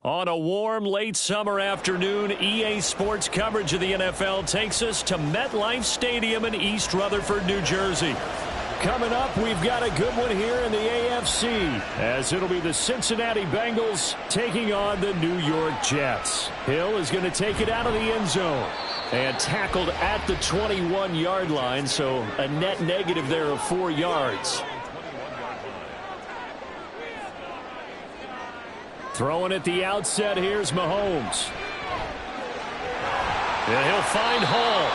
On a warm, late summer afternoon, EA Sports coverage of the NFL takes us to MetLife Stadium in East Rutherford, New Jersey. Coming up, we've got a good one here in the AFC, as it'll be the Cincinnati Bengals taking on the New York Jets. Hill is going to take it out of the end zone and tackled at the 21-yard line, so a net negative there of 4 yards. Throwing at the outset, here's Mahomes. And he'll find Hall.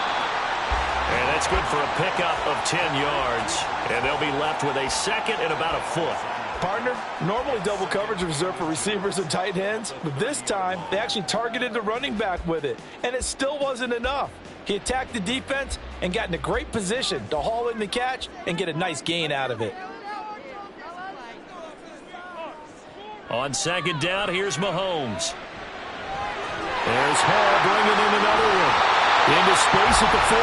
And that's good for a pickup of 10 yards. And they'll be left with a second and about a foot. Partner, normally double coverage is reserved for receivers and tight ends, but this time they actually targeted the running back with it, and it still wasn't enough. He attacked the defense and got in a great position to haul in the catch and get a nice gain out of it. On second down, here's Mahomes. There's Hall bringing in another one. Into space at the 45.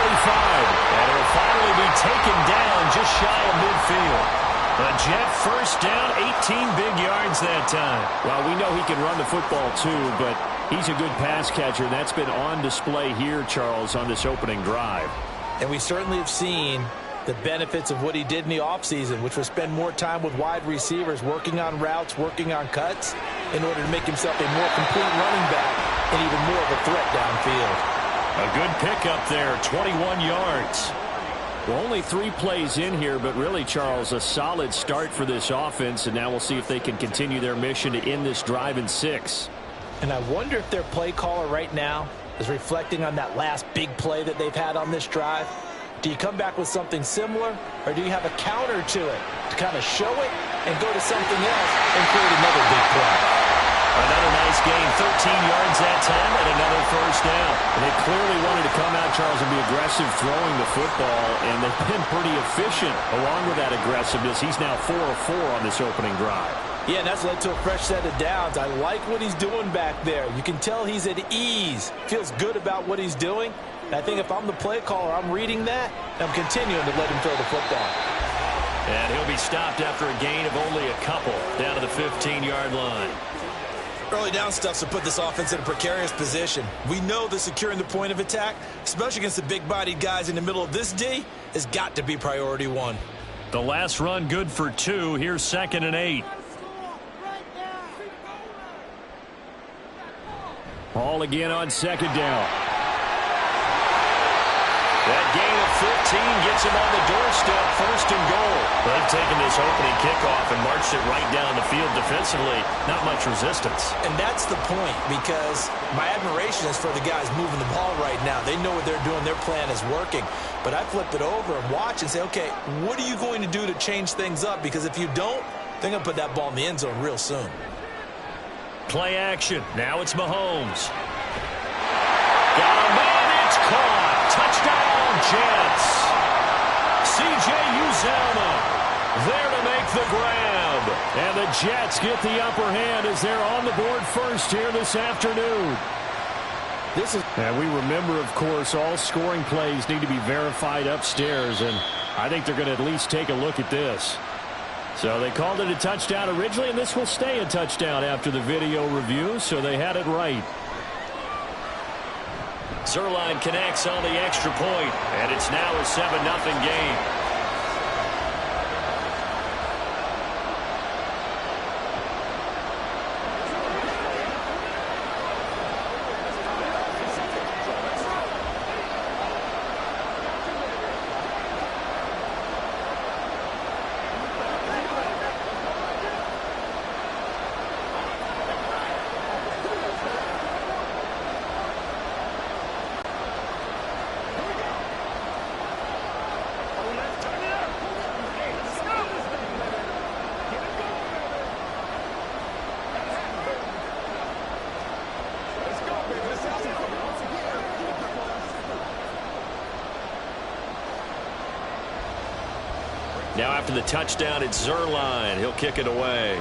And it'll finally be taken down just shy of midfield. A Jet first down, 18 big yards that time. Well, we know he can run the football too, but he's a good pass catcher. And that's been on display here, Charles, on this opening drive. And we certainly have seen the benefits of what he did in the offseason, which was spend more time with wide receivers, working on routes, working on cuts, in order to make himself a more complete running back and even more of a threat downfield. A good pickup there, 21 yards. Well, only 3 plays in here, but really, Charles, a solid start for this offense, and now we'll see if they can continue their mission to end this drive in 6. And I wonder if their play caller right now is reflecting on that last big play that they've had on this drive. Do you come back with something similar, or do you have a counter to it to kind of show it and go to something else and create another big play? Another nice gain, 13 yards that time, and another first down. And they clearly wanted to come out, Charles, and be aggressive throwing the football, and they've been pretty efficient along with that aggressiveness. He's now 4 of 4 on this opening drive. Yeah, and that's led to a fresh set of downs. I like what he's doing back there. You can tell he's at ease, feels good about what he's doing. And I think if I'm the play caller, I'm reading that, and I'm continuing to let him throw the football. And he'll be stopped after a gain of only a couple down to the 15-yard line. Early down stuffs will put this offense in a precarious position. We know that securing the point of attack, especially against the big-bodied guys in the middle of this D, has got to be priority 1. The last run good for 2. Here's 2nd and 8. Ball again on 2nd down. That gain of 15 gets him on the doorstep, 1st and goal. They've taken this opening kickoff and marched it right down the field defensively. Not much resistance. And that's the point, because my admiration is for the guys moving the ball right now. They know what they're doing. Their plan is working. But I flip it over and watch and say, okay, what are you going to do to change things up? Because if you don't, they're going to put that ball in the end zone real soon. Play action. Now it's Mahomes. Got a man. It's caught. Touchdown, Jets. C.J. Uzomah there to make the grab. And the Jets get the upper hand as they're on the board first here this afternoon. And we remember, of course, all scoring plays need to be verified upstairs, and I think they're going to at least take a look at this. So they called it a touchdown originally, and this will stay a touchdown after the video review, so they had it right. Zuerlein connects on the extra point, and it's now a 7-0 game. Now after the touchdown, it's Zuerlein. He'll kick it away.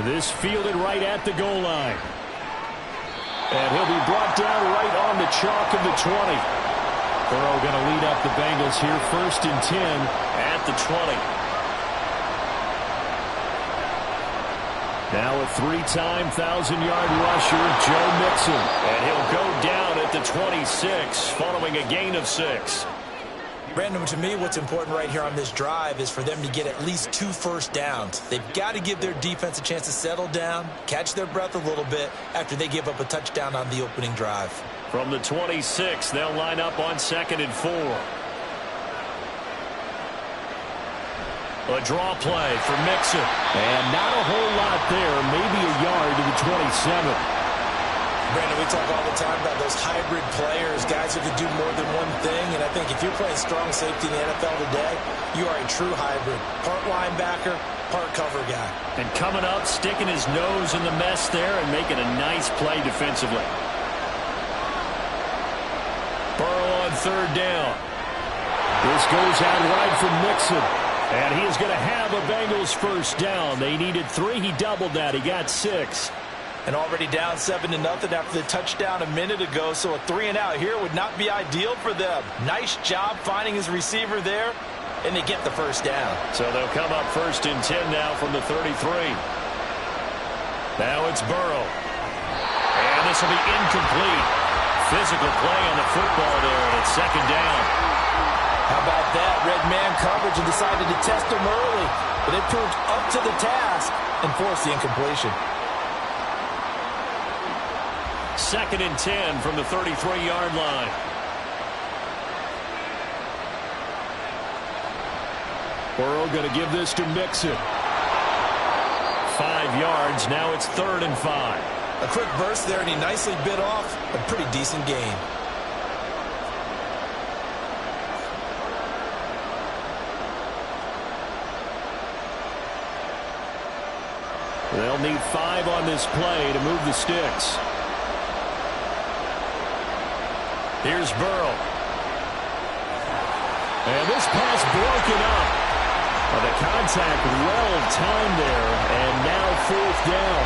This fielded right at the goal line. And he'll be brought down right on the chalk of the 20. Burrow going to lead up the Bengals here, 1st and 10 at the 20. Now a three-time 1,000-yard rusher, Joe Mixon. And he'll go down at the 26 following a gain of 6. Brandon, to me, what's important right here on this drive is for them to get at least 2 first downs. They've got to give their defense a chance to settle down, catch their breath a little bit after they give up a touchdown on the opening drive. From the 26, they'll line up on 2nd and 4. A draw play for Mixon. And not a whole lot there, maybe a yard to the 27. Brandon, we talk all the time about those hybrid players, guys who can do more than one thing. And I think if you're playing strong safety in the NFL today, you are a true hybrid. Part linebacker, part cover guy. And coming up, sticking his nose in the mess there and making a nice play defensively. Burrow on 3rd down. This goes out wide from Mixon. And he is going to have a Bengals first down. They needed 3. He doubled that. He got 6. And already down 7-0 after the touchdown a minute ago. So a 3-and-out here would not be ideal for them. Nice job finding his receiver there. And they get the first down. So they'll come up 1st and 10 now from the 33. Now it's Burrow. And this will be incomplete. Physical play on the football there. And it's 2nd down. How about that? Red man coverage and decided to test him early. But they proved up to the task and forced the incompletion. 2nd and 10 from the 33-yard line. Burrow going to give this to Mixon. 5 yards. Now it's 3rd and 5. A quick burst there, and he nicely bit off a pretty decent gain. They'll need 5 on this play to move the sticks. Here's Burrow. And this pass broken up. Well, the contact well timed there, and now 4th down.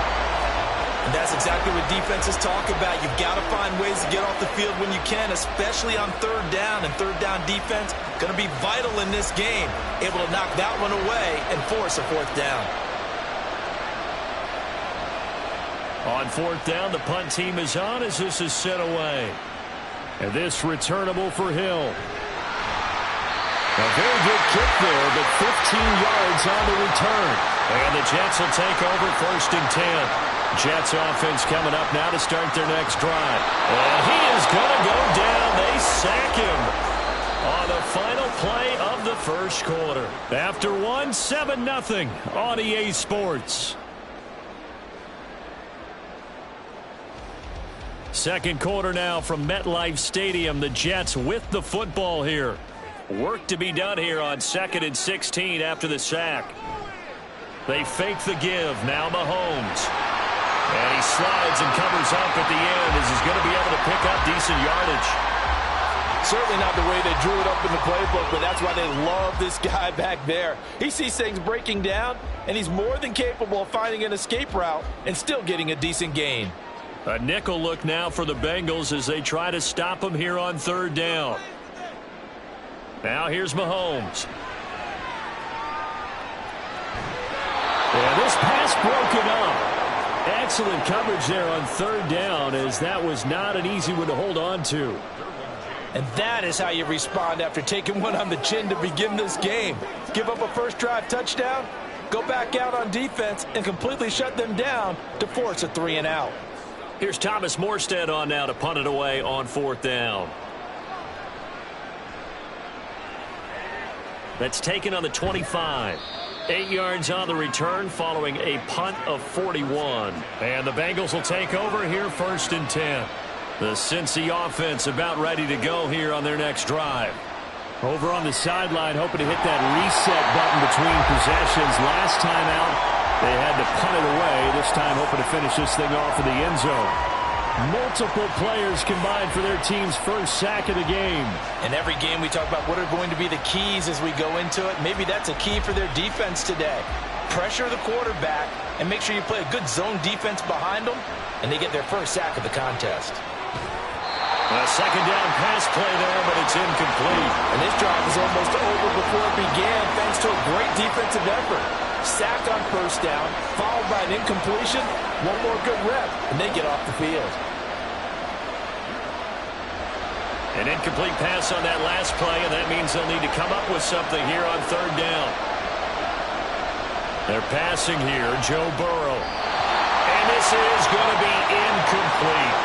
And that's exactly what defenses talk about. You've got to find ways to get off the field when you can, especially on 3rd down. And 3rd down defense going to be vital in this game. Able to knock that one away and force a 4th down. On 4th down, the punt team is on as this is sent away. And this returnable for Hill. A very good kick there, but 15 yards on the return. And the Jets will take over 1st and 10. Jets offense coming up now to start their next drive. And he is going to go down. They sack him on the final play of the first quarter. After 7-0 on EA Sports. 2nd quarter now from MetLife Stadium. The Jets with the football here. Work to be done here on 2nd and 16 after the sack. They fake the give. Now Mahomes. And he slides and covers up at the end as he's going to be able to pick up decent yardage. Certainly not the way they drew it up in the playbook, but that's why they love this guy back there. He sees things breaking down, and he's more than capable of finding an escape route and still getting a decent gain. A nickel look now for the Bengals as they try to stop him here on 3rd down. Now here's Mahomes. And this pass broken up. Excellent coverage there on 3rd down, as that was not an easy one to hold on to. And that is how you respond after taking one on the chin to begin this game. Give up a first drive touchdown, go back out on defense, and completely shut them down to force a 3-and-out. Here's Thomas Morstead on now to punt it away on 4th down. That's taken on the 25. 8 yards on the return following a punt of 41. And the Bengals will take over here 1st and 10. The Cincy offense about ready to go here on their next drive. Over on the sideline, hoping to hit that reset button between possessions. Last time out, they had to punt it away. This time hoping to finish this thing off in the end zone. Multiple players combined for their team's first sack of the game. In every game we talk about what are going to be the keys as we go into it. Maybe that's a key for their defense today. Pressure the quarterback and make sure you play a good zone defense behind them, and they get their first sack of the contest. A 2nd down pass play there, but it's incomplete. And this drive was almost over before it began thanks to a great defensive effort. sack on first down, followed by an incompletion, one more good rep, and they get off the field. An incomplete pass on that last play, and that means they'll need to come up with something here on third down. They're passing here, Joe Burrow. And this is going to be incomplete.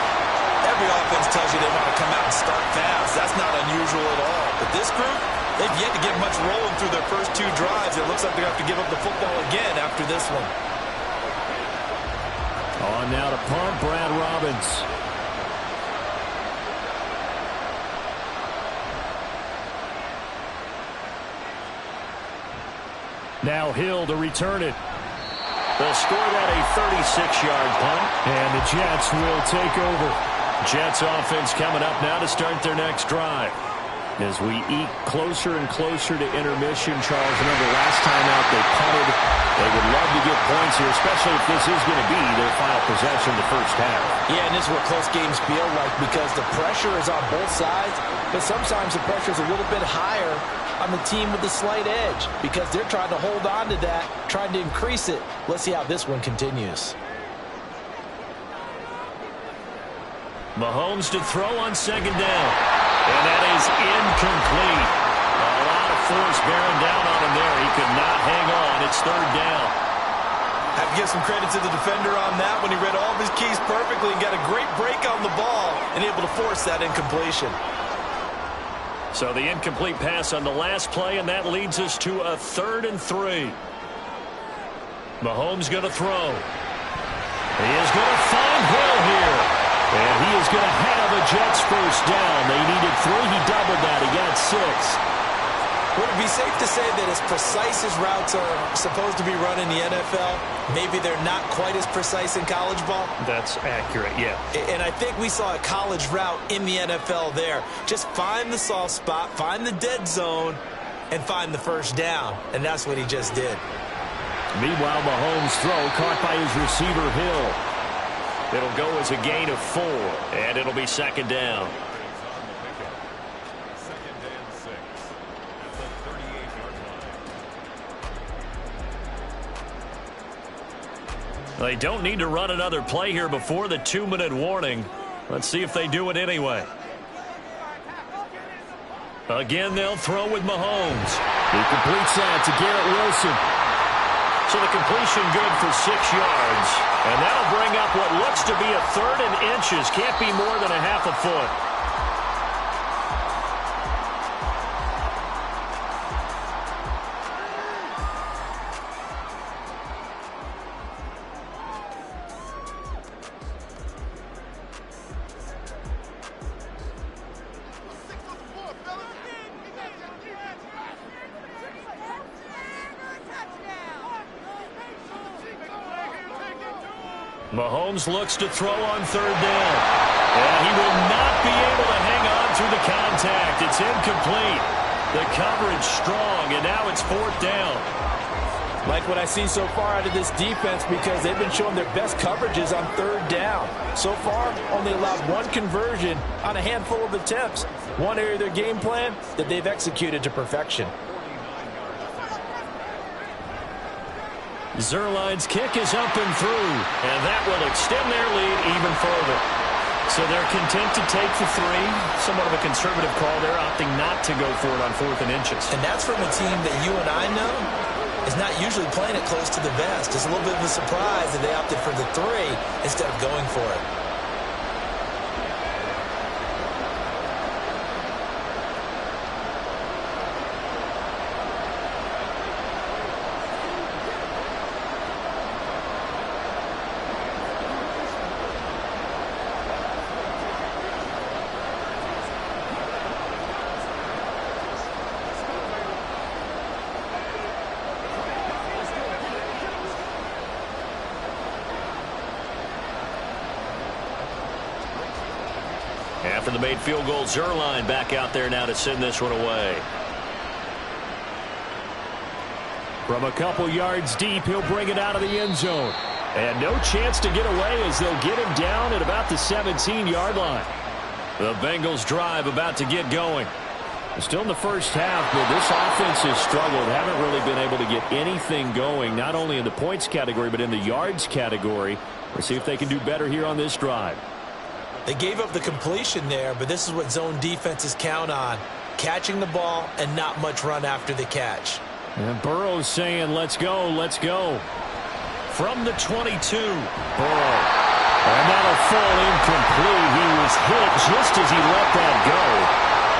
Every offense tells you they want to come out and start fast. That's not unusual at all. But this group, they've yet to get much rolling through their first two drives. It looks like they're going to have to give up the football again after this one. On now to punt, Brad Robbins. Now Hill to return it. They'll score that a 36-yard punt. And the Jets will take over. Jets offense coming up now to start their next drive. As we eke closer and closer to intermission, Charles, remember last time out they punted. They would love to get points here, especially if this is going to be their final possession the first half. Yeah, and this is what close games feel like because the pressure is on both sides, but sometimes the pressure is a little bit higher on the team with the slight edge because they're trying to hold on to that, trying to increase it. Let's see how this one continues. Mahomes to throw on second down. And that is incomplete. A lot of force bearing down on him there. He could not hang on. It's third down. Have to give some credit to the defender on that when he read all of his keys perfectly and got a great break on the ball and able to force that incompletion. So the incomplete pass on the last play, and that leads us to a 3rd and 3. Mahomes going to throw. He is going to find Hill here. And he is going to have a Jets first down. They needed 3. He doubled that. He got 6. Would it be safe to say that as precise as routes are supposed to be run in the NFL, maybe they're not quite as precise in college ball? That's accurate, yeah. And I think we saw a college route in the NFL there. Just find the soft spot, find the dead zone, and find the first down. And that's what he just did. Meanwhile, Mahomes' throw caught by his receiver, Hill. It'll go as a gain of 4, and it'll be second down. They don't need to run another play here before the 2-minute warning. Let's see if they do it anyway. Again, they'll throw with Mahomes. He completes that to Garrett Wilson. So the completion good for 6 yards. And that'll bring up what looks to be a 3rd and inches. Can't be more than a half a foot. Mahomes looks to throw on 3rd down. And he will not be able to hang on through the contact. It's incomplete. The coverage strong, and now it's 4th down. Like what I see so far out of this defense because they've been showing their best coverages on 3rd down. So far, only allowed 1 conversion on a handful of attempts. One area of their game plan that they've executed to perfection. Zuerlein's kick is up and through, and that will extend their lead even further. So they're content to take the 3. Somewhat of a conservative call. They're opting not to go for it on 4th and inches. And that's from a team that you and I know is not usually playing it close to the vest. It's a little bit of a surprise that they opted for the 3 instead of going for it. After the made field goal, Zuerlein back out there now to send this one away. From a couple yards deep, he'll bring it out of the end zone. And no chance to get away as they'll get him down at about the 17-yard line. The Bengals drive about to get going. Still in the first half, but this offense has struggled. Haven't really been able to get anything going, not only in the points category, but in the yards category. Let's see if they can do better here on this drive. They gave up the completion there, but this is what zone defenses count on. Catching the ball and not much run after the catch. And Burrow's saying, let's go, let's go. From the 22, Burrow. And that'll fall incomplete. He was hit just as he let that go.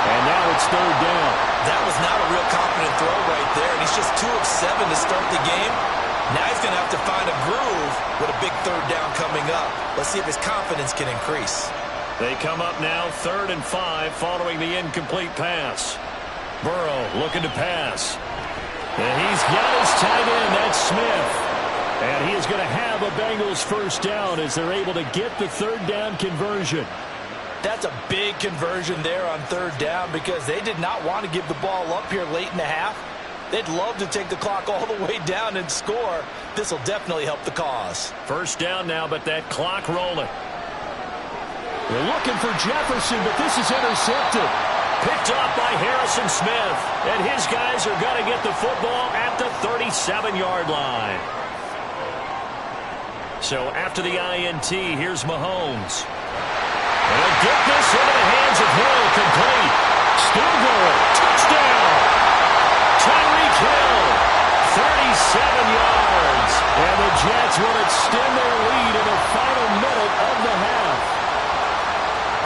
And now it's third down. That was not a real confident throw right there. And he's just 2 of 7 to start the game. Now he's going to have to find a groove with a big third down coming up. Let's see if his confidence can increase. They come up now 3rd and 5 following the incomplete pass. Burrow looking to pass. And he's got his tight end. That's Smith. And he is going to have a Bengals first down as they're able to get the third down conversion. That's a big conversion there on third down because they did not want to give the ball up here late in the half. They'd love to take the clock all the way down and score. This will definitely help the cause. First down now, but that clock rolling. They're looking for Jefferson, but this is intercepted. Picked off by Harrison Smith. And his guys are going to get the football at the 37-yard line. So after the INT, here's Mahomes. And he'll get this into the hands of Hill, complete. Still going. Touchdown. Tyreek Hill, 37 yards. And the Jets will extend their lead in the final minute of the half.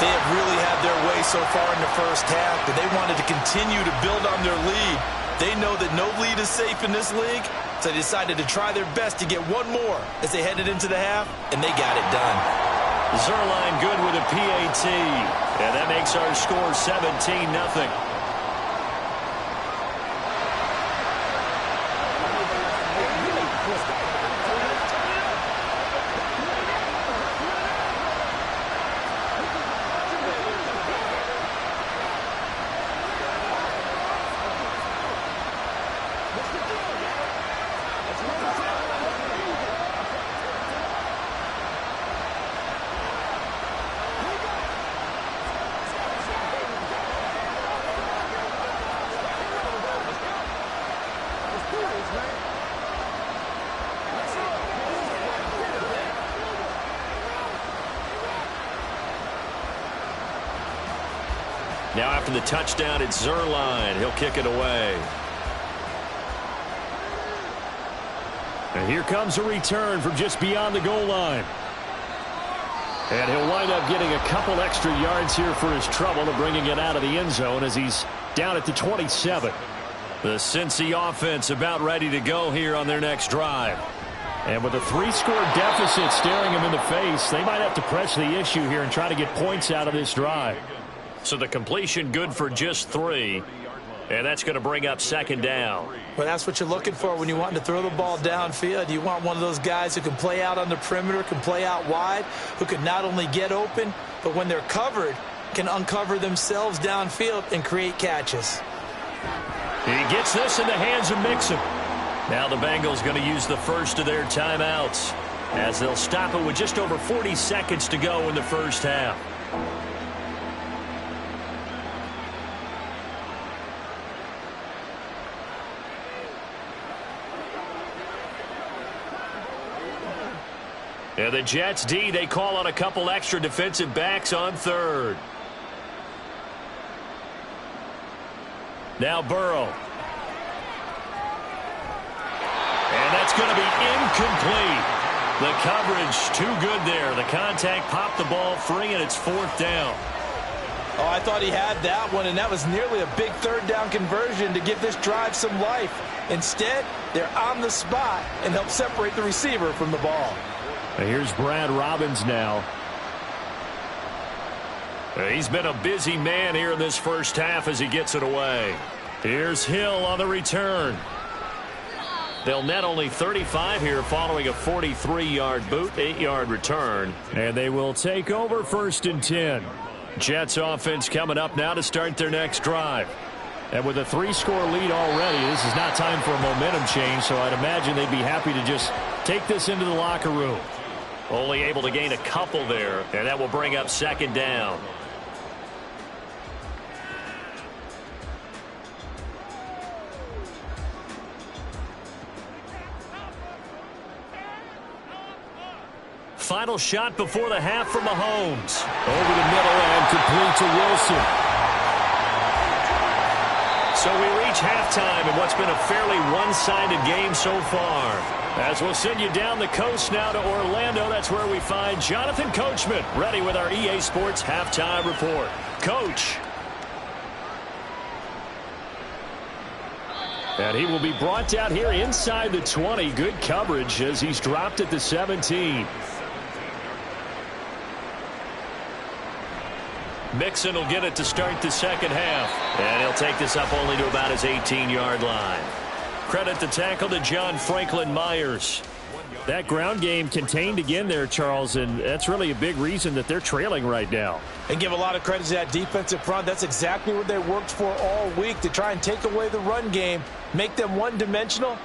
They have really had their way so far in the first half, but they wanted to continue to build on their lead. They know that no lead is safe in this league, so they decided to try their best to get one more as they headed into the half, and they got it done. Zuerlein good with a PAT, and that makes our score 17-0. Now after the touchdown, it's Zuerlein. He'll kick it away. And here comes a return from just beyond the goal line. And he'll wind up getting a couple extra yards here for his trouble and bringing it out of the end zone as he's down at the 27. The Cincy offense about ready to go here on their next drive. And with a 3-score deficit staring them in the face, they might have to press the issue here and try to get points out of this drive. So the completion good for just 3. And that's going to bring up second down. Well, that's what you're looking for when you want to throw the ball downfield. You want one of those guys who can play out on the perimeter, can play out wide, who can not only get open, but when they're covered, can uncover themselves downfield and create catches. He gets this in the hands of Mixon. Now the Bengals going to use the first of their timeouts as they'll stop it with just over 40 seconds to go in the first half. And the Jets D, they call on a couple extra defensive backs on third. Now Burrow. And that's going to be incomplete. The coverage too good there. The contact popped the ball free, and it's fourth down. Oh, I thought he had that one, and that was nearly a big third down conversion to give this drive some life. Instead, they're on the spot and help separate the receiver from the ball. Here's Brad Robbins now. He's been a busy man here in this first half as he gets it away. Here's Hill on the return. They'll net only 35 here following a 43-yard boot, 8-yard return. And they will take over 1st and 10. Jets offense coming up now to start their next drive. And with a 3-score lead already, this is not time for a momentum change, so I'd imagine they'd be happy to just take this into the locker room. Only able to gain a couple there, and that will bring up second down. Final shot before the half from Mahomes. Over the middle and complete to Wilson. So we reach halftime in what's been a fairly one-sided game so far. As we'll send you down the coast now to Orlando, that's where we find Jonathan Coachman ready with our EA Sports Halftime Report. Coach. And he will be brought down here inside the 20. Good coverage as he's dropped at the 17. Mixon will get it to start the second half. And he'll take this up only to about his 18-yard line. Credit the tackle to John Franklin Myers. That ground game contained again there, Charles, and that's really a big reason that they're trailing right now. And give a lot of credit to that defensive front. That's exactly what they worked for all week, to try and take away the run game, make them one-dimensional.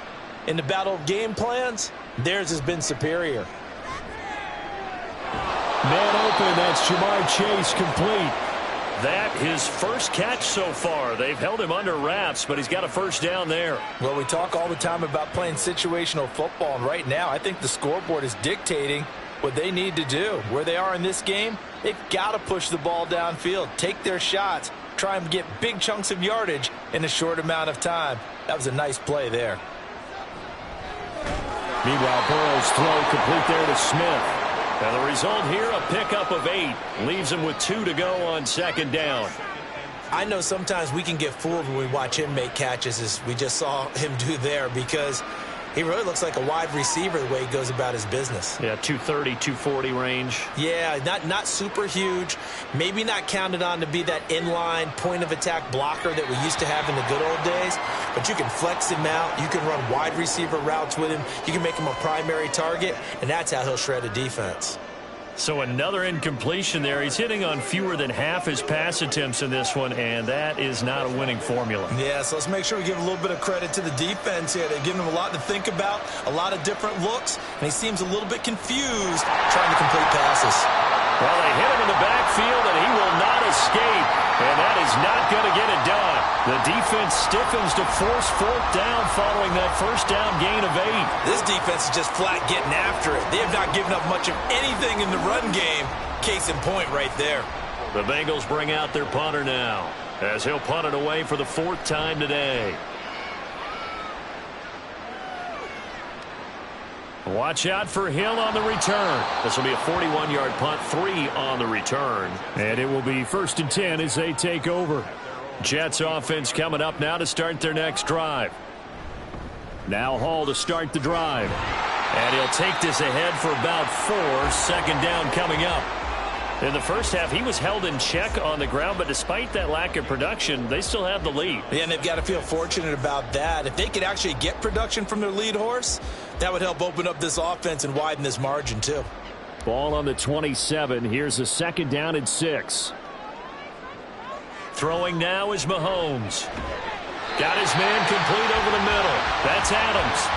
In the battle of game plans, theirs has been superior. Man open, that's Ja'Marr Chase, complete. That his first catch so far. They've held him under wraps, but he's got a first down there. Well, we talk all the time about playing situational football, and right now I think the scoreboard is dictating what they need to do. Where they are in this game, they've got to push the ball downfield, take their shots, try and get big chunks of yardage in a short amount of time. That was a nice play there. Meanwhile, Burrow's throw complete there to Smith. And the result here, a pickup of 8. Leaves him with 2 to go on second down. I know sometimes we can get fooled when we watch him make catches, as we just saw him do there, because he really looks like a wide receiver the way he goes about his business. Yeah, 230, 240 range. Yeah, not super huge. Maybe not counted on to be that inline point-of-attack blocker that we used to have in the good old days. But you can flex him out. You can run wide receiver routes with him. You can make him a primary target, and that's how he'll shred a defense. So another incompletion there. He's hitting on fewer than half his pass attempts in this one, and that is not a winning formula. Yeah, so let's make sure we give a little bit of credit to the defense here. They're giving him a lot to think about, a lot of different looks, and he seems a little bit confused trying to complete passes. Well, they hit him in the backfield, and he will not escape, and that is not going to get it done. The defense stiffens to force fourth down following that first down gain of 8. This defense is just flat getting after it. They have not given up much of anything in the run game. Case in point right there. The Bengals bring out their punter now, as he'll punt it away for the 4th time today. Watch out for Hill on the return. This will be a 41-yard punt, 3 on the return. And it will be 1st and 10 as they take over. Jets offense coming up now to start their next drive. Now Hall to start the drive. And he'll take this ahead for about 4. 2nd down coming up. In the first half, he was held in check on the ground, but despite that lack of production, they still have the lead. Yeah, and they've got to feel fortunate about that. If they could actually get production from their lead horse, that would help open up this offense and widen this margin too. Ball on the 27. Here's a 2nd down and 6. Throwing now is Mahomes. Got his man complete over the middle. That's Adams.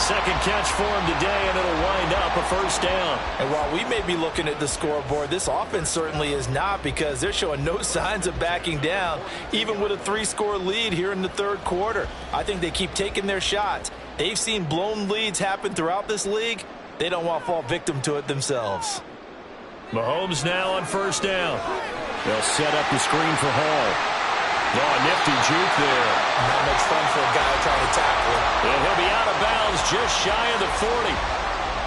Second catch for him today, and it'll wind up a 1st down. And while we may be looking at the scoreboard, this offense certainly is not, because they're showing no signs of backing down, even with a 3-score lead here in the 3rd quarter. I think they keep taking their shots. They've seen blown leads happen throughout this league. They don't want to fall victim to it themselves. Mahomes now on 1st down. They'll set up the screen for Hall. Oh, nifty juke there. Not much fun for a guy trying to tackle him. And he'll be out of bounds just shy of the 40.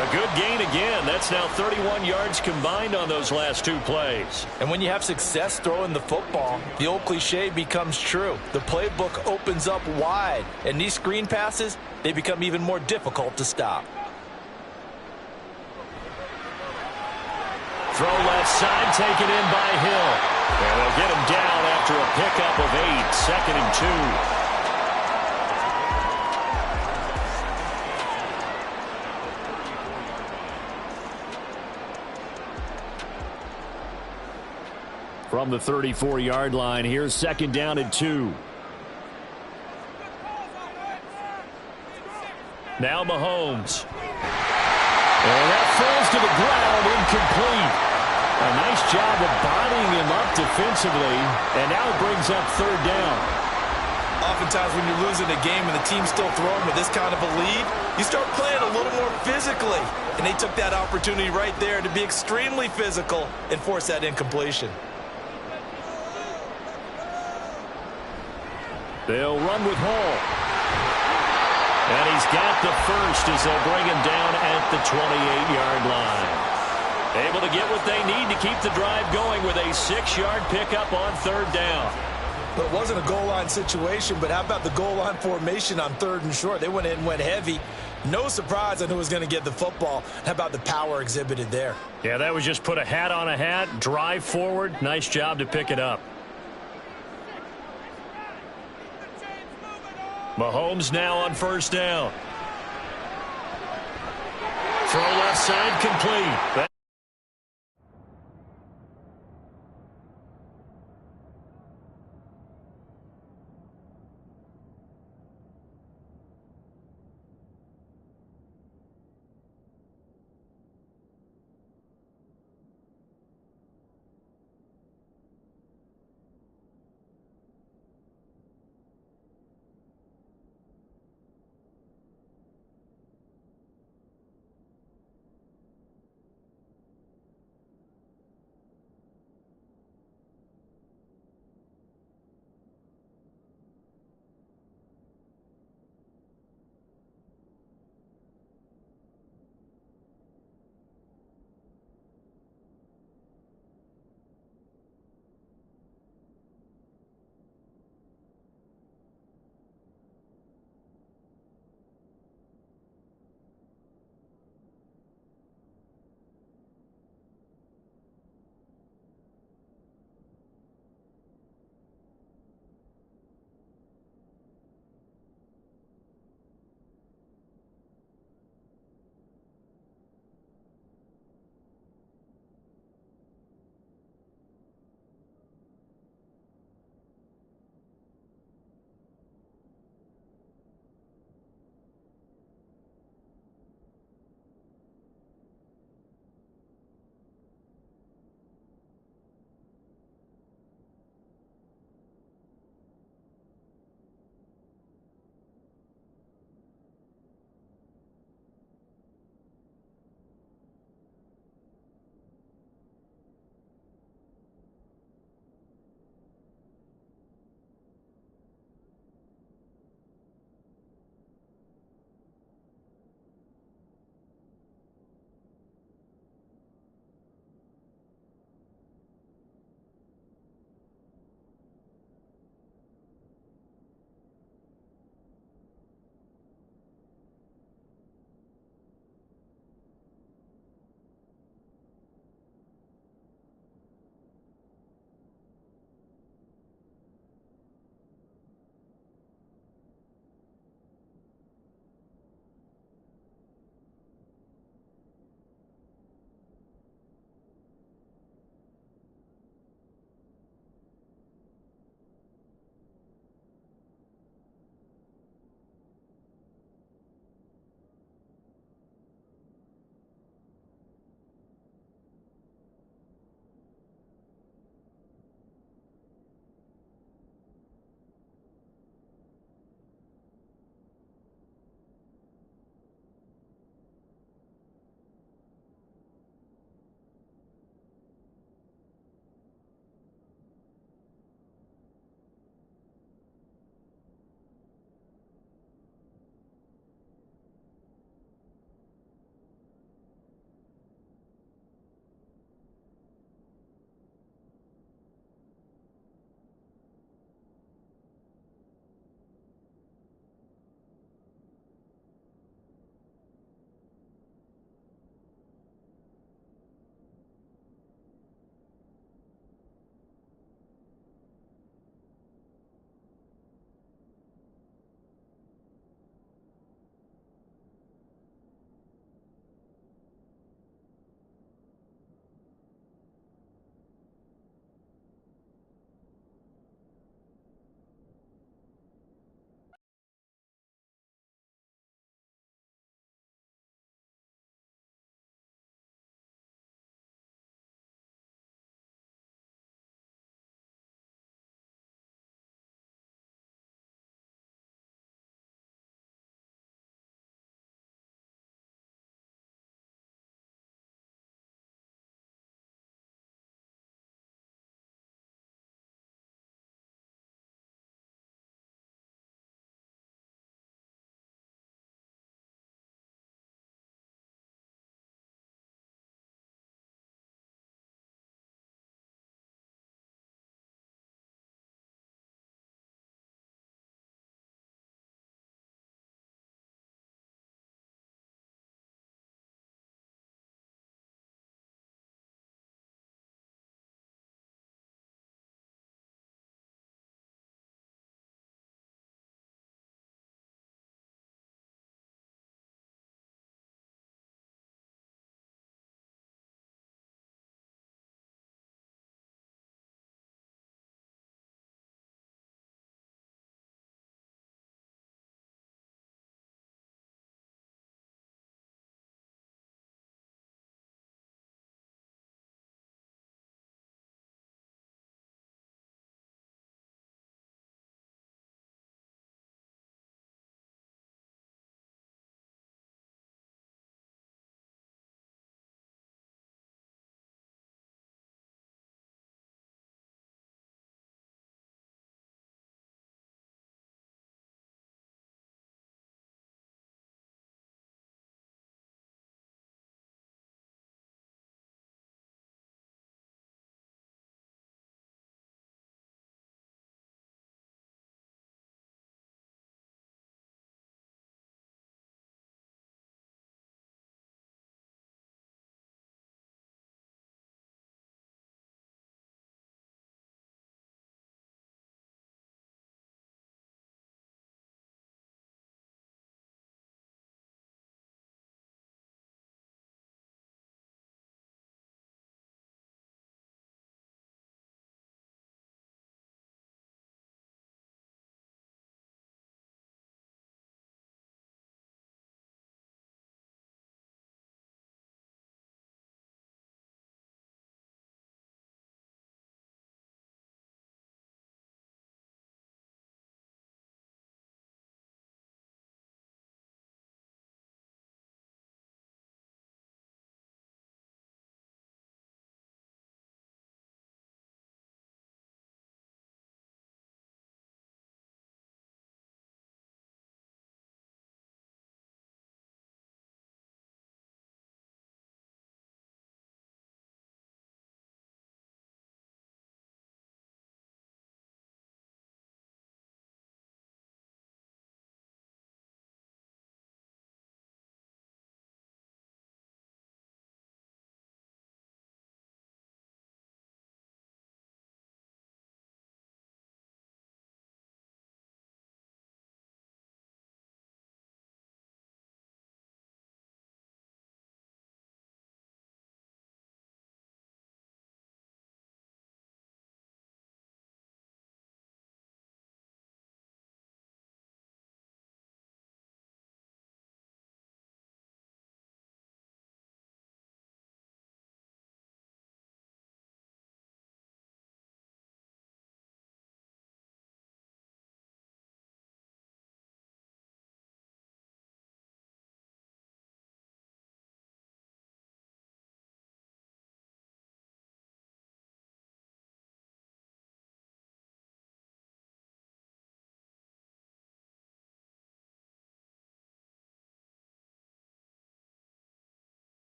A good gain again. That's now 31 yards combined on those last 2 plays. And when you have success throwing the football, the old cliche becomes true. The playbook opens up wide, and these screen passes, they become even more difficult to stop. Throw left side, taken in by Hill. And they'll get him down after a pickup of 8. 2nd and 2. From the 34-yard line, here's 2nd down and 2. Now Mahomes. And that falls to the ground, incomplete. A nice job of bodying him up defensively, and now brings up 3rd down. sometimes when you're losing a game and the team's still throwing with this kind of a lead, you start playing a little more physically. And they took that opportunity right there to be extremely physical and force that incompletion. They'll run with Hall. And he's got the first as they'll bring him down at the 28-yard line. Able to get what they need to keep the drive going with a 6-yard pickup on third down. But it wasn't a goal line situation, but how about the goal line formation on third and short? They went in and went heavy. No surprise on who was going to get the football. How about the power exhibited there? Yeah, that was just put a hat on a hat, drive forward. Nice job to pick it up. Mahomes now on first down. Throw left side complete.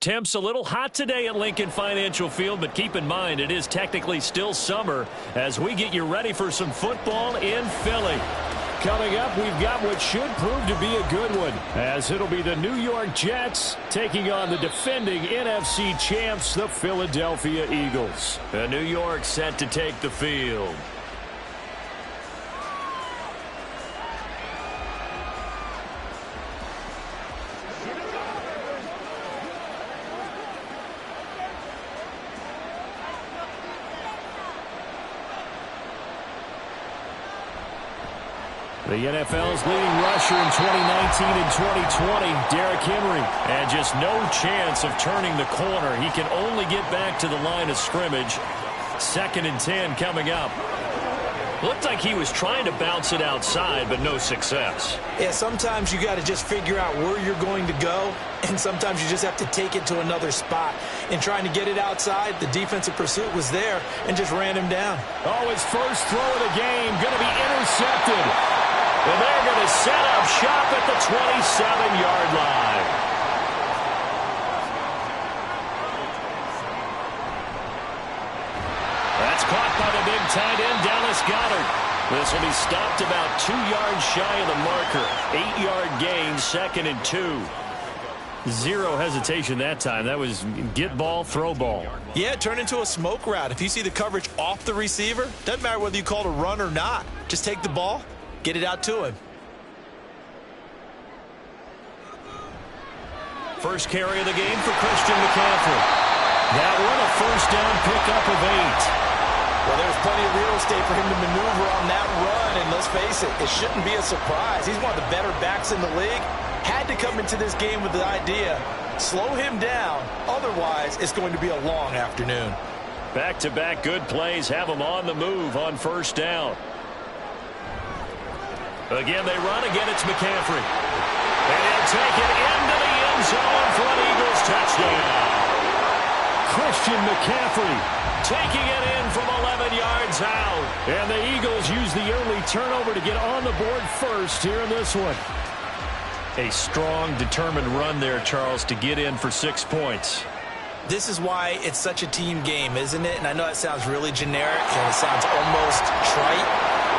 Temps a little hot today at Lincoln Financial Field, but keep in mind it is technically still summer as we get you ready for some football in Philly. Coming up, we've got what should prove to be a good one, as it'll be the New York Jets taking on the defending NFC champs, the Philadelphia Eagles. And New York set to take the field. The NFL's leading rusher in 2019 and 2020, Derrick Henry. And just no chance of turning the corner. He can only get back to the line of scrimmage. 2nd and 10 coming up. Looked like he was trying to bounce it outside, but no success. Yeah, sometimes you got to just figure out where you're going to go, and sometimes you just have to take it to another spot. In trying to get it outside, the defensive pursuit was there and just ran him down. Oh, his first throw of the game going to be intercepted. And they're going to set up shop at the 27-yard line. That's caught by the big tight end, Dallas Goedert. This will be stopped about 2 yards shy of the marker. 8-yard gain, 2nd and 2. Zero hesitation that time. That was get ball, throw ball. Yeah, turn into a smoke route. If you see the coverage off the receiver, doesn't matter whether you call it a run or not. Just take the ball, get it out to him. First carry of the game for Christian McCaffrey. That one a first down pickup of 8. Well, there's plenty of real estate for him to maneuver on that run, and let's face it, it shouldn't be a surprise. He's one of the better backs in the league. Had to come into this game with the idea, slow him down, otherwise it's going to be a long afternoon. Back-to-back good plays have him on the move on first down. Again, they run. Again, it's McCaffrey. And he'll take it into the end zone for an Eagles touchdown. Christian McCaffrey taking it in from 11 yards out. And the Eagles use the early turnover to get on the board first here in this one. A strong, determined run there, Charles, to get in for 6 points. This is why it's such a team game, isn't it? And I know that sounds really generic and it sounds almost trite,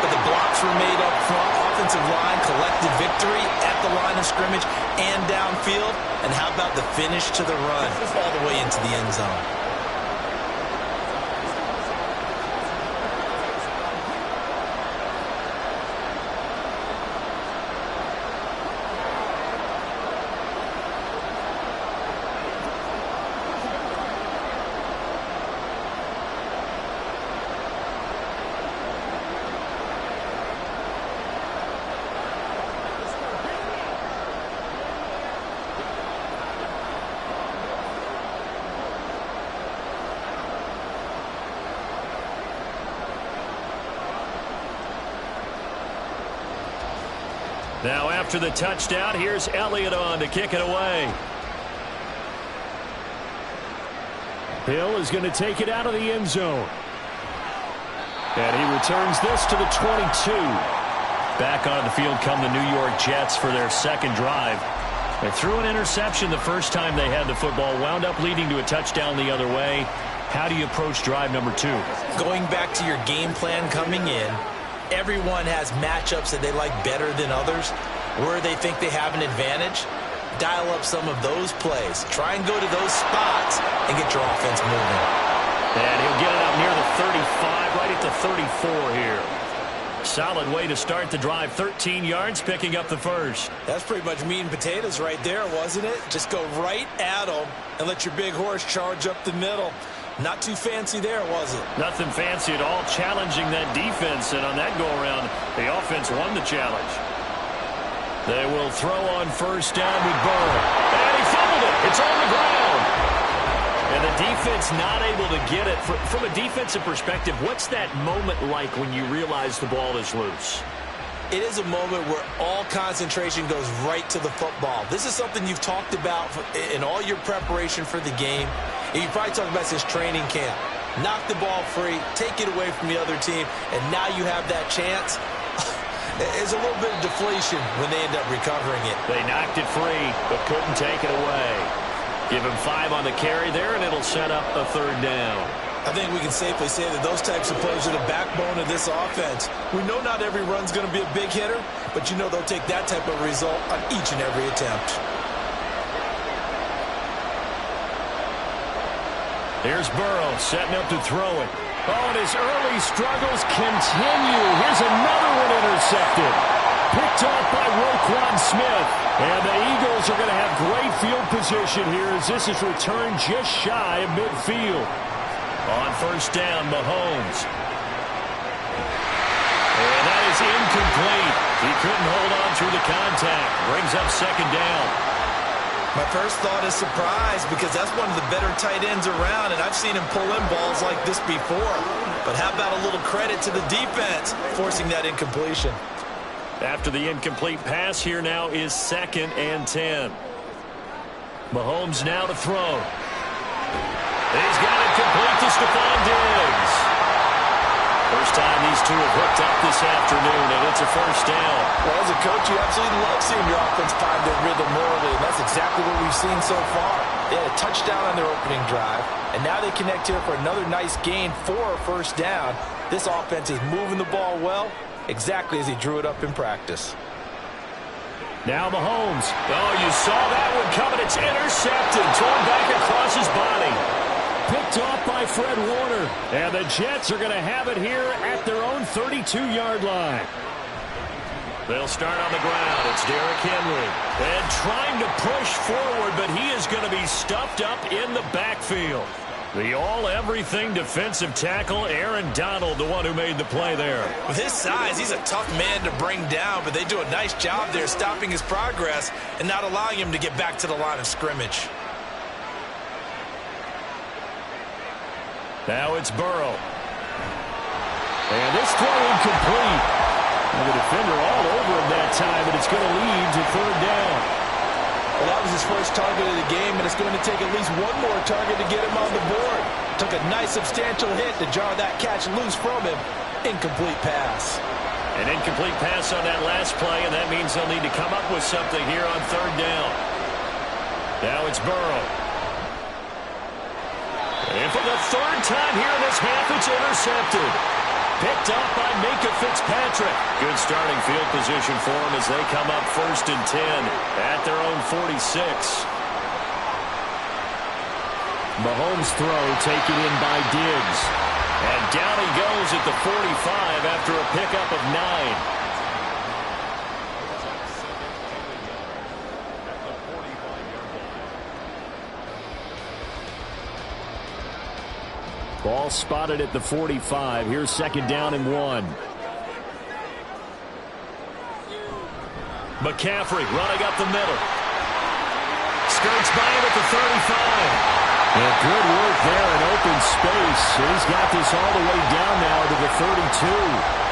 but the blocks were made up front, offensive line, collected victory at the line of scrimmage and downfield. And how about the finish to the run all the way into the end zone? Now after the touchdown, here's Elliott on to kick it away. Hill is going to take it out of the end zone. And he returns this to the 22. Back on the field come the New York Jets for their second drive. They threw an interception the first time they had the football, wound up leading to a touchdown the other way. How do you approach drive number 2? Going back to your game plan coming in, everyone has matchups that they like better than others. Where they think they have an advantage, dial up some of those plays. Try and go to those spots and get your offense moving. And he'll get it up near the 35, right at the 34 here. Solid way to start the drive. 13 yards, picking up the first. That's pretty much meat and potatoes right there, wasn't it? Just go right at them and let your big horse charge up the middle. Not too fancy there, was it? Nothing fancy at all, challenging that defense. And on that go-around, the offense won the challenge. They will throw on first down with Burrow. And he fumbled it. It's on the ground. And the defense not able to get it. From a defensive perspective, what's that moment like when you realize the ball is loose? It is a moment where all concentration goes right to the football. This is something you've talked about in all your preparation for the game. And you probably talked about since training camp. Knock the ball free, take it away from the other team, and now you have that chance. There's a little bit of deflation when they end up recovering it. They knocked it free, but couldn't take it away. Give him 5 on the carry there, and it'll set up a 3rd down. I think we can safely say that those types of plays are the backbone of this offense. We know not every run's going to be a big hitter, but you know they'll take that type of result on each and every attempt. Here's Burrow setting up to throw it. Oh, and his early struggles continue. Here's another one intercepted. Picked off by Roquan Smith. And the Eagles are going to have great field position here as this is returned just shy of midfield. On 1st down, Mahomes. And that is incomplete. He couldn't hold on through the contact. Brings up 2nd down. My first thought is surprise because that's one of the better tight ends around, and I've seen him pull in balls like this before. But how about a little credit to the defense forcing that incompletion? After the incomplete pass, here now is 2nd and 10. Mahomes now to throw. He's got it complete to Stephon Diggs. First time these two have hooked up this afternoon, and it's a 1st down. Well, as a coach, you absolutely love seeing your offense find their rhythm early, and that's exactly what we've seen so far. They had a touchdown on their opening drive, and now they connect here for another nice gain for a 1st down. This offense is moving the ball well, exactly as he drew it up in practice. Now Mahomes. Oh, you saw that one coming. It's intercepted. Thrown back across his body. Picked off by Fred Warner. And the Jets are going to have it here at their own 32-yard line. They'll start on the ground. It's Derrick Henry. And trying to push forward, but he is going to be stuffed up in the backfield. The all-everything defensive tackle, Aaron Donald, the one who made the play there. With his size, he's a tough man to bring down, but they do a nice job there stopping his progress and not allowing him to get back to the line of scrimmage. Now it's Burrow. And this throw incomplete. And the defender all over him that time, but it's going to lead to 3rd down. Well, that was his first target of the game, and it's going to take at least one more target to get him on the board. Took a nice substantial hit to jar that catch loose from him. Incomplete pass. An incomplete pass on that last play, and that means they'll need to come up with something here on 3rd down. Now it's Burrow. And for the 3rd time here in this half, it's intercepted. Picked up by Minkah Fitzpatrick. Good starting field position for them as they come up 1st and 10 at their own 46. Mahomes' throw taken in by Diggs. And down he goes at the 45 after a pickup of 9. Ball spotted at the 45. Here's 2nd down and 1. McCaffrey running up the middle. Skirts by him at the 35. And good work there in open space. And he's got this all the way down now to the 32.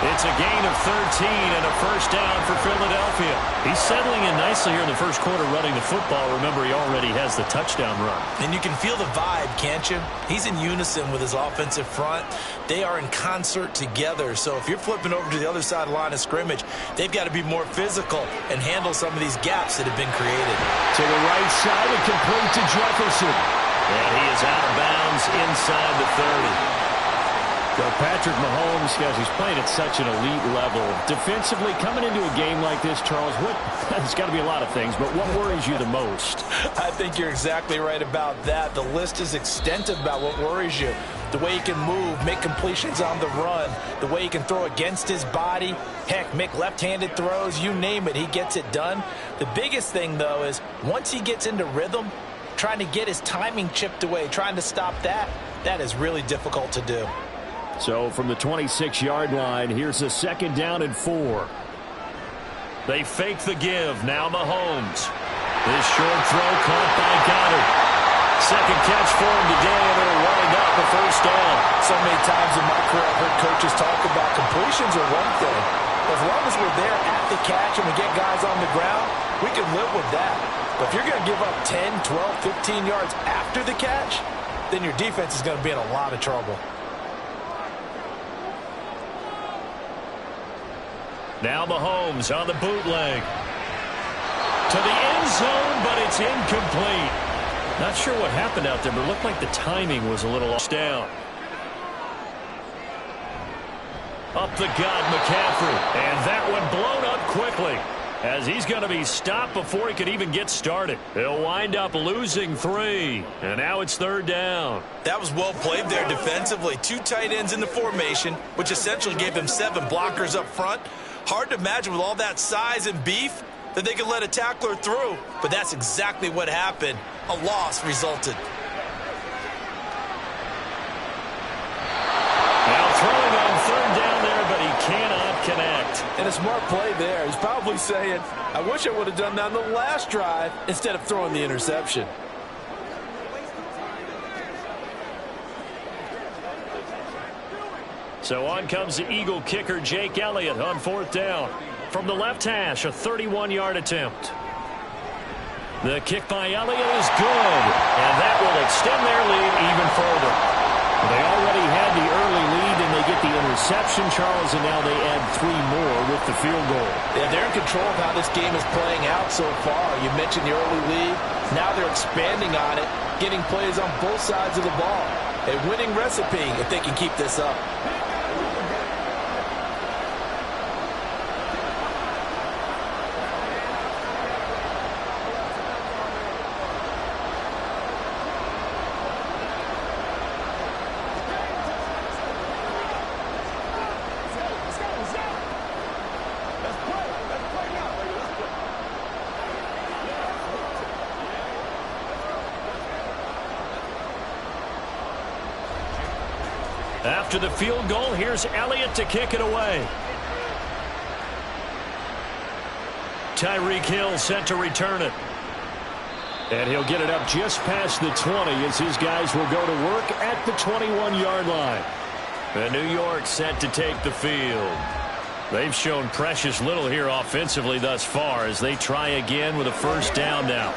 It's a gain of 13 and a 1st down for Philadelphia. He's settling in nicely here in the first quarter running the football. Remember, he already has the touchdown run. And you can feel the vibe, can't you? He's in unison with his offensive front. They are in concert together. So if you're flipping over to the other side of the line of scrimmage, they've got to be more physical and handle some of these gaps that have been created. To the right side and complete to Jefferson. And he is out of bounds inside the 30. So Patrick Mahomes, guys, he's playing at such an elite level. Defensively, coming into a game like this, Charles, it's got to be a lot of things, but what worries you the most? I think you're exactly right about that. The list is extensive about what worries you. The way he can move, make completions on the run, the way he can throw against his body, heck, make left-handed throws, you name it, he gets it done. The biggest thing, though, is once he gets into rhythm, trying to get his timing chipped away, trying to stop that, that is really difficult to do. So from the 26-yard line, here's a 2nd down and 4. They fake the give. Now Mahomes. This short throw caught by Goddard. Second catch for him today, and it'll wind up the 1st down. So many times in my career I've heard coaches talk about completions are one thing. As long as we're there at the catch and we get guys on the ground, we can live with that. But if you're going to give up 10, 12, 15 yards after the catch, then your defense is going to be in a lot of trouble. Now Mahomes on the bootleg. To the end zone, but it's incomplete. Not sure what happened out there, but it looked like the timing was a little off. Down. Up the gut, McCaffrey. And that one blown up quickly, as he's going to be stopped before he could even get started. He'll wind up losing 3. And now it's 3rd down. That was well played there defensively. 2 tight ends in the formation, which essentially gave them 7 blockers up front. Hard to imagine with all that size and beef that they could let a tackler through. But that's exactly what happened. A loss resulted. Now throwing on 3rd down there, but he cannot connect. And a smart play there. He's probably saying, I wish I would have done that on the last drive instead of throwing the interception. So on comes the Eagle kicker, Jake Elliott, on 4th down. From the left hash, a 31-yard attempt. The kick by Elliott is good, and that will extend their lead even further. They already had the early lead, and they get the interception, Charles, and now they add 3 more with the field goal. Yeah, they're in control of how this game is playing out so far. You mentioned the early lead. Now they're expanding on it, getting plays on both sides of the ball. A winning recipe if they can keep this up. After the field goal, here's Elliott to kick it away. Tyreek Hill set to return it. And he'll get it up just past the 20 as his guys will go to work at the 21-yard line. And New York set to take the field. They've shown precious little here offensively thus far as they try again with a 1st down now.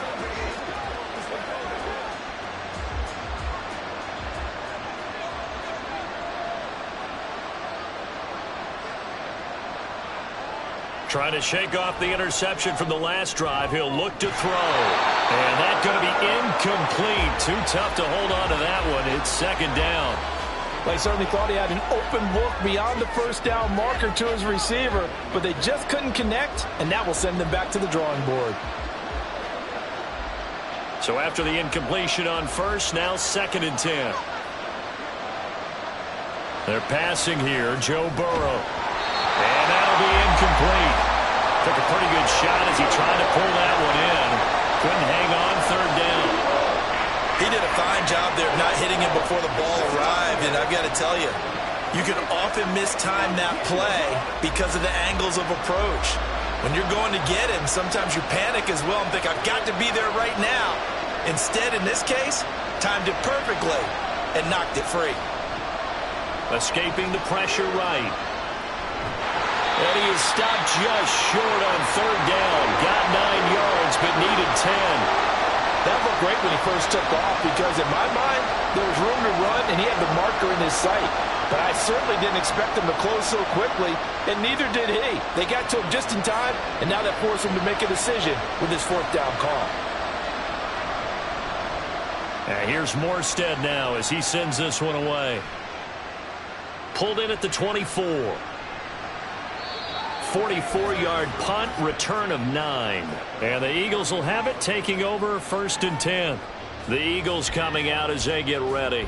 Trying to shake off the interception from the last drive. He'll look to throw. And that's going to be incomplete. Too tough to hold on to that one. It's 2nd down. Well, he certainly thought he had an open look beyond the 1st down marker to his receiver, but they just couldn't connect, and that will send them back to the drawing board. So after the incompletion on 1st, now 2nd and 10. They're passing here, Joe Burrow. And that'll be incomplete. Took a pretty good shot as he tried to pull that one in. Couldn't hang on 3rd down. He did a fine job there of not hitting him before the ball arrived. And I've got to tell you, you can often mistime that play because of the angles of approach. When you're going to get him, sometimes you panic as well and think, I've got to be there right now. Instead, in this case, timed it perfectly and knocked it free. Escaping the pressure right. And he is stopped just short on 3rd down. Got 9 yards, but needed 10. That looked great when he first took off because, in my mind, there was room to run, and he had the marker in his sight. But I certainly didn't expect him to close so quickly, and neither did he. They got to him just in time, and now that forced him to make a decision with his 4th down call. And here's Morstead now as he sends this one away. Pulled in at the 24. 44-yard punt, return of 9. And the Eagles will have it, taking over 1st and 10. The Eagles coming out as they get ready.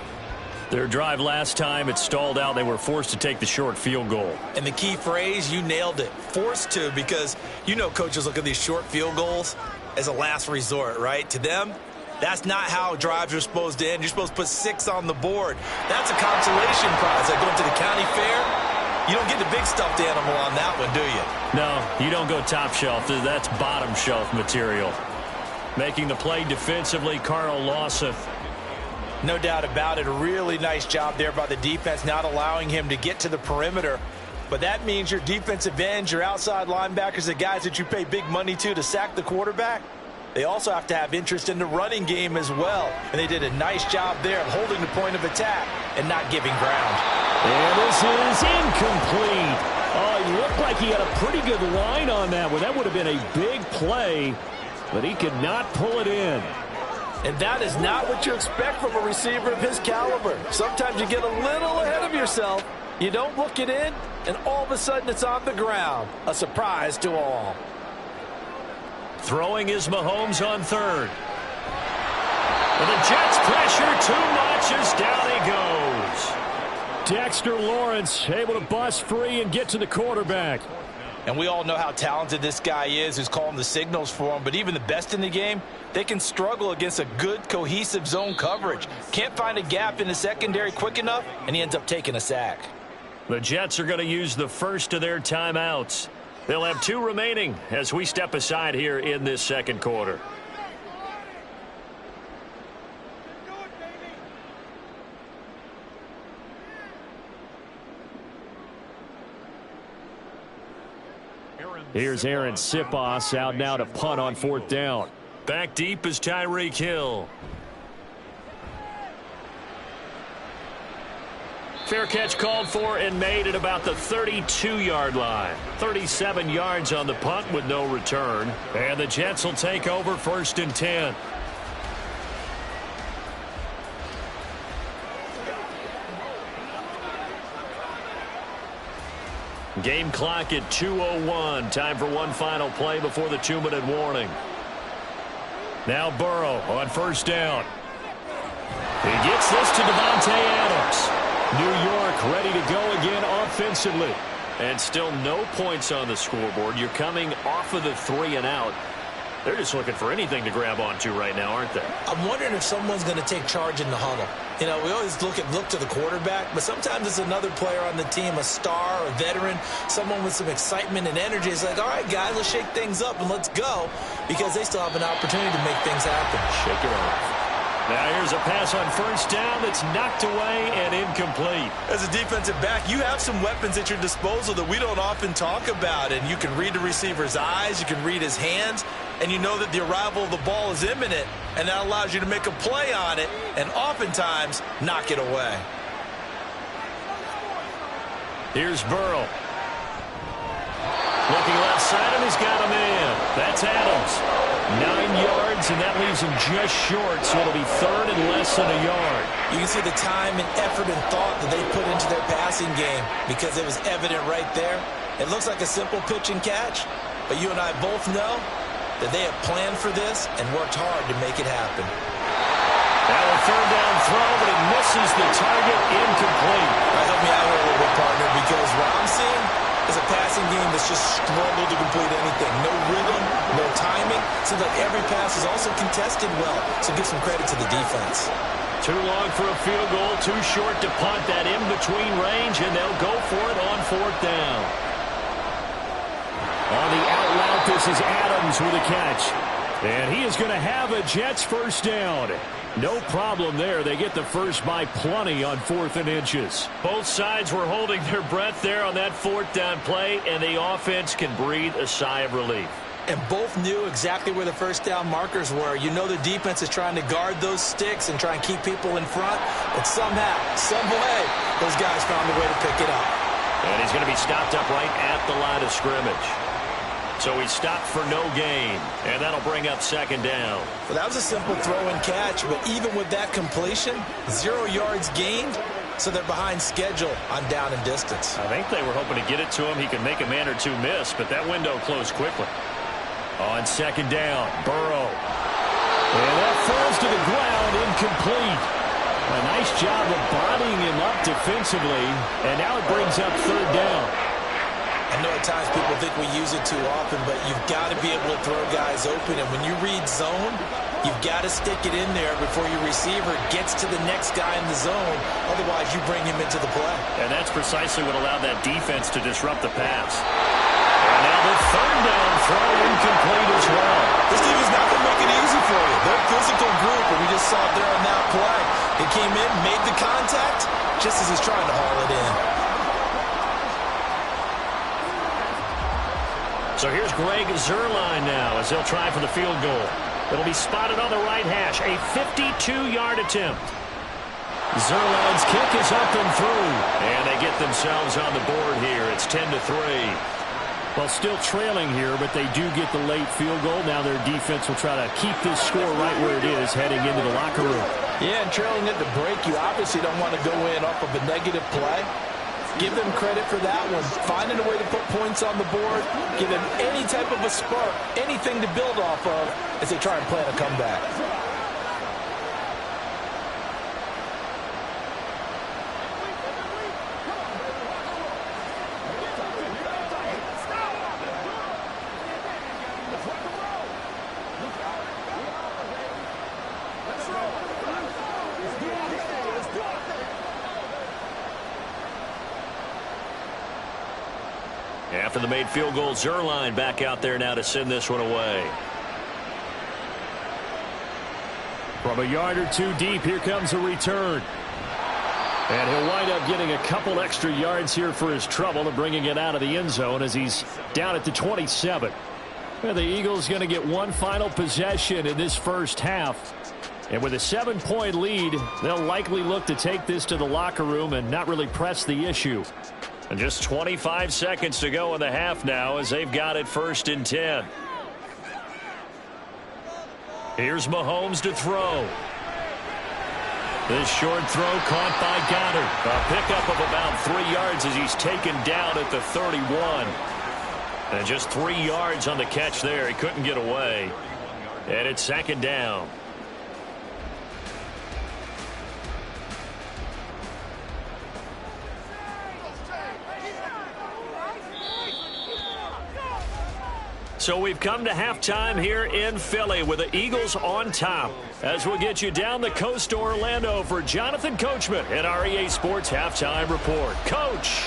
Their drive last time, it stalled out. They were forced to take the short field goal. And the key phrase, you nailed it. Forced to, because you know coaches look at these short field goals as a last resort, right? To them, that's not how drives are supposed to end. You're supposed to put 6 on the board. That's a consolation prize. Like going to the county fair, you don't get the big stuffed animal on that one, do you? No, you don't go top shelf. That's bottom shelf material. Making the play defensively, Carl Lawson. No doubt about it. A really nice job there by the defense, not allowing him to get to the perimeter. But that means your defensive ends, your outside linebackers, the guys that you pay big money to sack the quarterback, they also have to have interest in the running game as well. And they did a nice job there of holding the point of attack and not giving ground. And this is incomplete. Oh, he looked like he had a pretty good line on that one. That would have been a big play, but he could not pull it in. And that is not what you expect from a receiver of his caliber. Sometimes you get a little ahead of yourself. You don't look it in, and all of a sudden it's on the ground. A surprise to all. Throwing is Mahomes on third. And the Jets pressure too much as down he goes. Dexter Lawrence able to bust free and get to the quarterback. And we all know how talented this guy is who's calling the signals for him. But even the best in the game, they can struggle against a good, cohesive zone coverage. Can't find a gap in the secondary quick enough, and he ends up taking a sack. The Jets are going to use the first of their timeouts. They'll have 2 remaining as we step aside here in this second quarter. Here's Aaron Sipos out now to punt on 4th down. Back deep is Tyreek Hill. Fair catch called for and made at about the 32-yard line. 37 yards on the punt with no return. And the Jets will take over 1st and 10. Game clock at 2:01. Time for one final play before the 2-minute warning. Now Burrow on 1st down. He gets this to Davante Adams. New York ready to go again offensively. And still no points on the scoreboard. You're coming off of the 3 and out. They're just looking for anything to grab onto right now, aren't they? I'm wondering if someone's going to take charge in the huddle. You know, we always look to the quarterback, but sometimes it's another player on the team, a star, a veteran, someone with some excitement and energy. It's like, all right, guys, let's shake things up and let's go, because they still have an opportunity to make things happen. Shake it off. Now here's a pass on 1st down that's knocked away and incomplete. As a defensive back, you have some weapons at your disposal that we don't often talk about. And you can read the receiver's eyes, you can read his hands, and you know that the arrival of the ball is imminent. And that allows you to make a play on it and oftentimes knock it away. Here's Burrow. Looking left side, and he's got a man. That's Adams. 9 yards, and that leaves him just short, so it'll be 3rd and less than a yard. You can see the time and effort and thought that they put into their passing game because it was evident right there. It looks like a simple pitch and catch, but you and I both know that they have planned for this and worked hard to make it happen. Now a 3rd down throw, but it misses the target, incomplete. Help me out here a little bit, partner, because what I'm seeing is a passing game that's just struggled to complete anything. No rhythm, no timing. Seems like every pass is also contested well, so give some credit to the defense. Too long for a field goal, too short to punt. That in-between range, and they'll go for it on 4th down. On the out route, this is Adams with a catch. And he is going to have a Jets 1st down. No problem there. They get the first by plenty on 4th and inches. Both sides were holding their breath there on that 4th down play, and the offense can breathe a sigh of relief. And both knew exactly where the 1st down markers were. You know the defense is trying to guard those sticks and try and keep people in front, but somehow, some way, those guys found a way to pick it up. And he's going to be stopped up right at the line of scrimmage. So he stopped for no gain, and that'll bring up 2nd down. Well, that was a simple throw and catch, but even with that completion, 0 yards gained, so they're behind schedule on down and distance. I think they were hoping to get it to him. He could make a man or two miss, but that window closed quickly. On 2nd down, Burrow. And that falls to the ground, incomplete. A nice job of bodying him up defensively, and now it brings up 3rd down. I know at times people think we use it too often, but you've got to be able to throw guys open. And when you read zone, you've got to stick it in there before your receiver gets to the next guy in the zone. Otherwise, you bring him into the play. And that's precisely what allowed that defense to disrupt the pass. And now the 3rd down throw incomplete as well. This team is not going to make it easy for you. They're a physical group, and we just saw it there on that play. He came in, made the contact, just as he's trying to haul it in. So here's Greg Zuerlein now as they'll try for the field goal. It'll be spotted on the right hash. A 52-yard attempt. Zuerlein's kick is up and through. And they get themselves on the board here. It's 10-3. Well, still trailing here, but they do get the late field goal. Now their defense will try to keep this score right where it is heading into the locker room. Yeah, and trailing at the break, you obviously don't want to go in off of a negative play. Give them credit for that one. Finding a way to put points on the board, give them any type of a spark, anything to build off of as they try and plan a comeback. After the made field goal, Zuerlein back out there now to send this one away. From a yard or two deep, here comes a return. And he'll wind up getting a couple extra yards here for his trouble and bringing it out of the end zone as he's down at the 27. Well, the Eagles going to get one final possession in this first half. And with a 7-point lead, they'll likely look to take this to the locker room and not really press the issue. And just 25 seconds to go in the half now as they've got it 1st and 10. Here's Mahomes to throw. This short throw caught by Goddard. A pickup of about 3 yards as he's taken down at the 31. And just 3 yards on the catch there. He couldn't get away. And it's 2nd down. So we've come to halftime here in Philly with the Eagles on top. As we'll get you down the coast to Orlando for Jonathan Coachman at our EA Sports Halftime Report. Coach!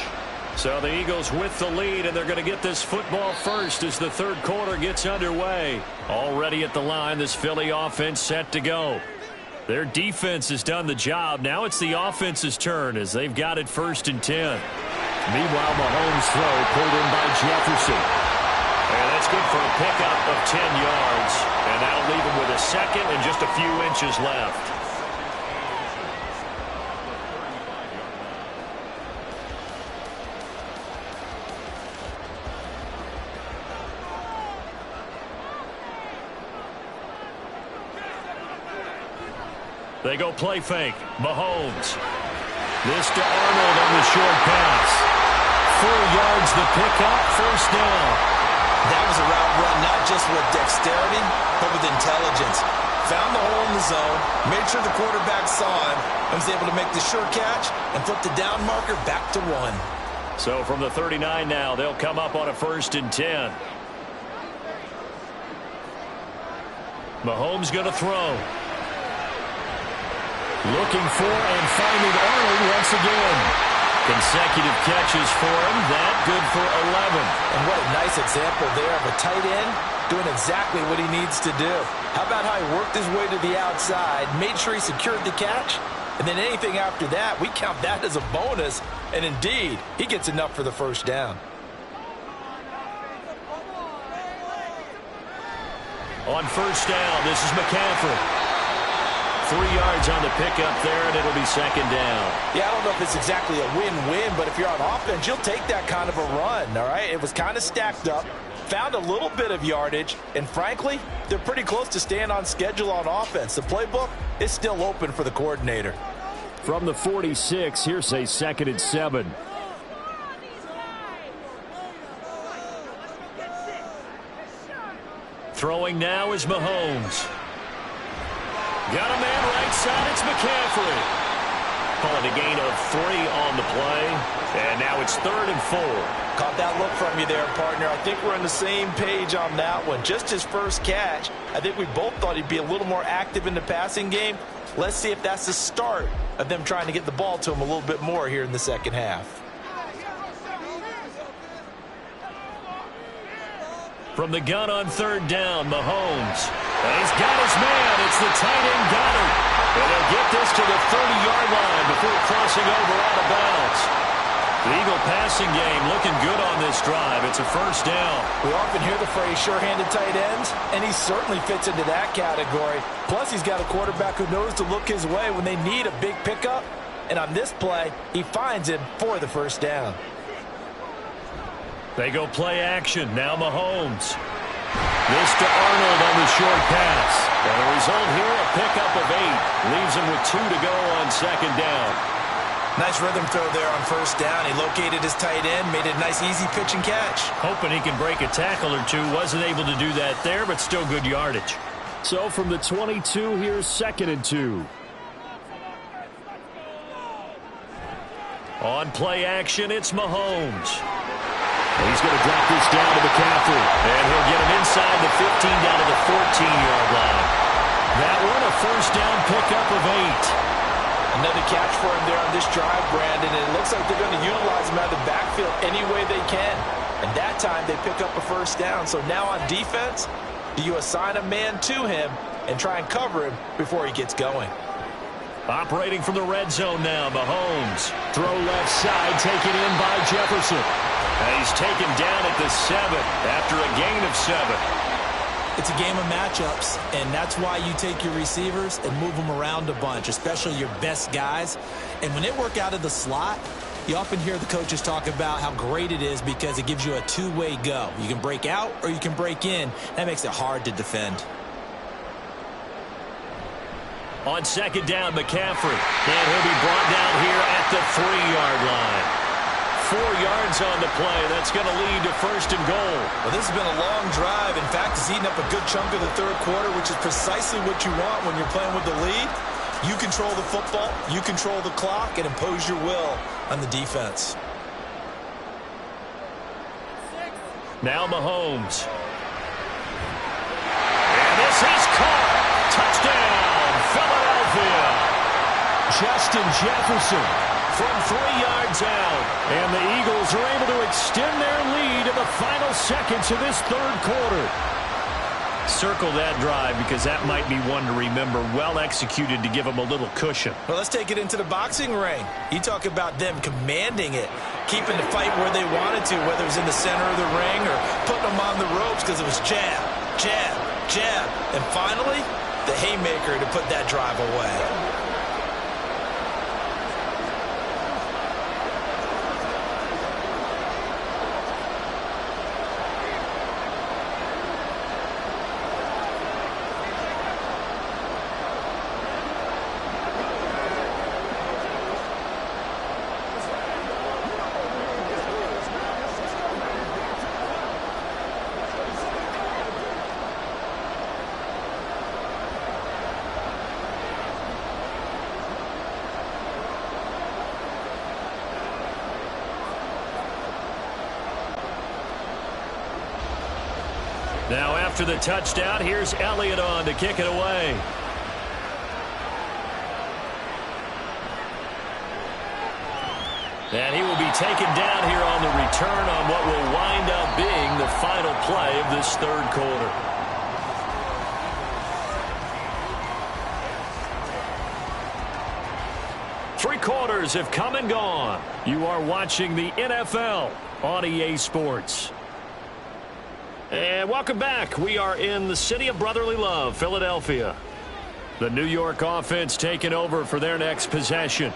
So the Eagles with the lead, and they're going to get this football first as the third quarter gets underway. Already at the line, this Philly offense set to go. Their defense has done the job. Now it's the offense's turn as they've got it 1st and 10. Meanwhile, Mahomes' throw pulled in by Jefferson. And that's good for a pickup of 10 yards. And that'll leave him with a second and just a few inches left. They go play fake. Mahomes. This to Arnold on the short pass. 4 yards the pickup, 1st down. That was a route run, not just with dexterity, but with intelligence. Found the hole in the zone, made sure the quarterback saw him, and was able to make the sure catch and flip the down marker back to 1. So from the 39 now, they'll come up on a 1st and 10. Mahomes going to throw. Looking for and finding Arnold once again. Consecutive catches for him. That good for 11. And what a nice example there of a tight end doing exactly what he needs to do. How about how he worked his way to the outside, made sure he secured the catch, and then anything after that, we count that as a bonus. And indeed, he gets enough for the 1st down. On 1st down, this is McCaffrey. 3 yards on the pickup there, and it'll be 2nd down. Yeah, I don't know if it's exactly a win-win, but if you're on offense, you'll take that kind of a run, all right? It was kind of stacked up, found a little bit of yardage, and frankly, they're pretty close to staying on schedule on offense. The playbook is still open for the coordinator. From the 46, here's a 2nd and 7. Throwing now is Mahomes. Got a man right side. It's McCaffrey. Calling a gain of 3 on the play. And now it's 3rd and 4. Caught that look from you there, partner. I think we're on the same page on that one. Just his first catch. I think we both thought he'd be a little more active in the passing game. Let's see if that's the start of them trying to get the ball to him a little bit more here in the second half. From the gun on 3rd down, Mahomes. And he's got his man. It's the tight end Goddard. And they'll get this to the 30-yard line before crossing over out of bounds. The Eagle passing game looking good on this drive. It's a 1st down. We often hear the phrase sure-handed tight ends, and he certainly fits into that category. Plus, he's got a quarterback who knows to look his way when they need a big pickup. And on this play, he finds him for the 1st down. They go play action. Now Mahomes. This to Arnold on the short pass. And the result here, a pickup of 8. Leaves him with 2 to go on second down. Nice rhythm throw there on first down. He located his tight end, made it a nice easy pitch and catch. Hoping he can break a tackle or two. Wasn't able to do that there, but still good yardage. So from the 22, here's 2nd and 2. On play action, it's Mahomes. He's going to drop this down to McCaffrey. And he'll get him inside the 15 down to the 14-yard line. That one, a first down pickup of 8. Another catch for him there on this drive, Brandon. And it looks like they're going to utilize him out of the backfield any way they can. And that time they pick up a first down. So now on defense, do you assign a man to him and try and cover him before he gets going? Operating from the red zone now, Mahomes. Throw left side, taken in by Jefferson. And he's taken down at the 7 after a gain of 7. It's a game of matchups, and that's why you take your receivers and move them around a bunch, especially your best guys. And when they work out of the slot, you often hear the coaches talk about how great it is because it gives you a two-way go. You can break out or you can break in. That makes it hard to defend. On second down, McCaffrey. And he'll be brought down here at the 3-yard line. 4 yards on the play. That's going to lead to first and goal. Well, this has been a long drive. In fact, it's eaten up a good chunk of the third quarter, which is precisely what you want when you're playing with the lead. You control the football, you control the clock, and impose your will on the defense. Now Mahomes. And this is caught. Touchdown, Philadelphia. Justin Jefferson from 3 yards out. And the Eagles are able to extend their lead in the final seconds of this third quarter. Circle that drive because that might be one to remember. Well executed to give them a little cushion. Well, let's take it into the boxing ring. You talk about them commanding it, keeping the fight where they wanted to, whether it was in the center of the ring or putting them on the ropes because it was jab, jab, jab. And finally, the haymaker to put that drive away. Now after the touchdown, here's Elliott on to kick it away. And he will be taken down here on the return on what will wind up being the final play of this third quarter. Three quarters have come and gone. You are watching the NFL on EA Sports. And welcome back. We are in the city of brotherly love, Philadelphia. The New York offense taking over for their next possession.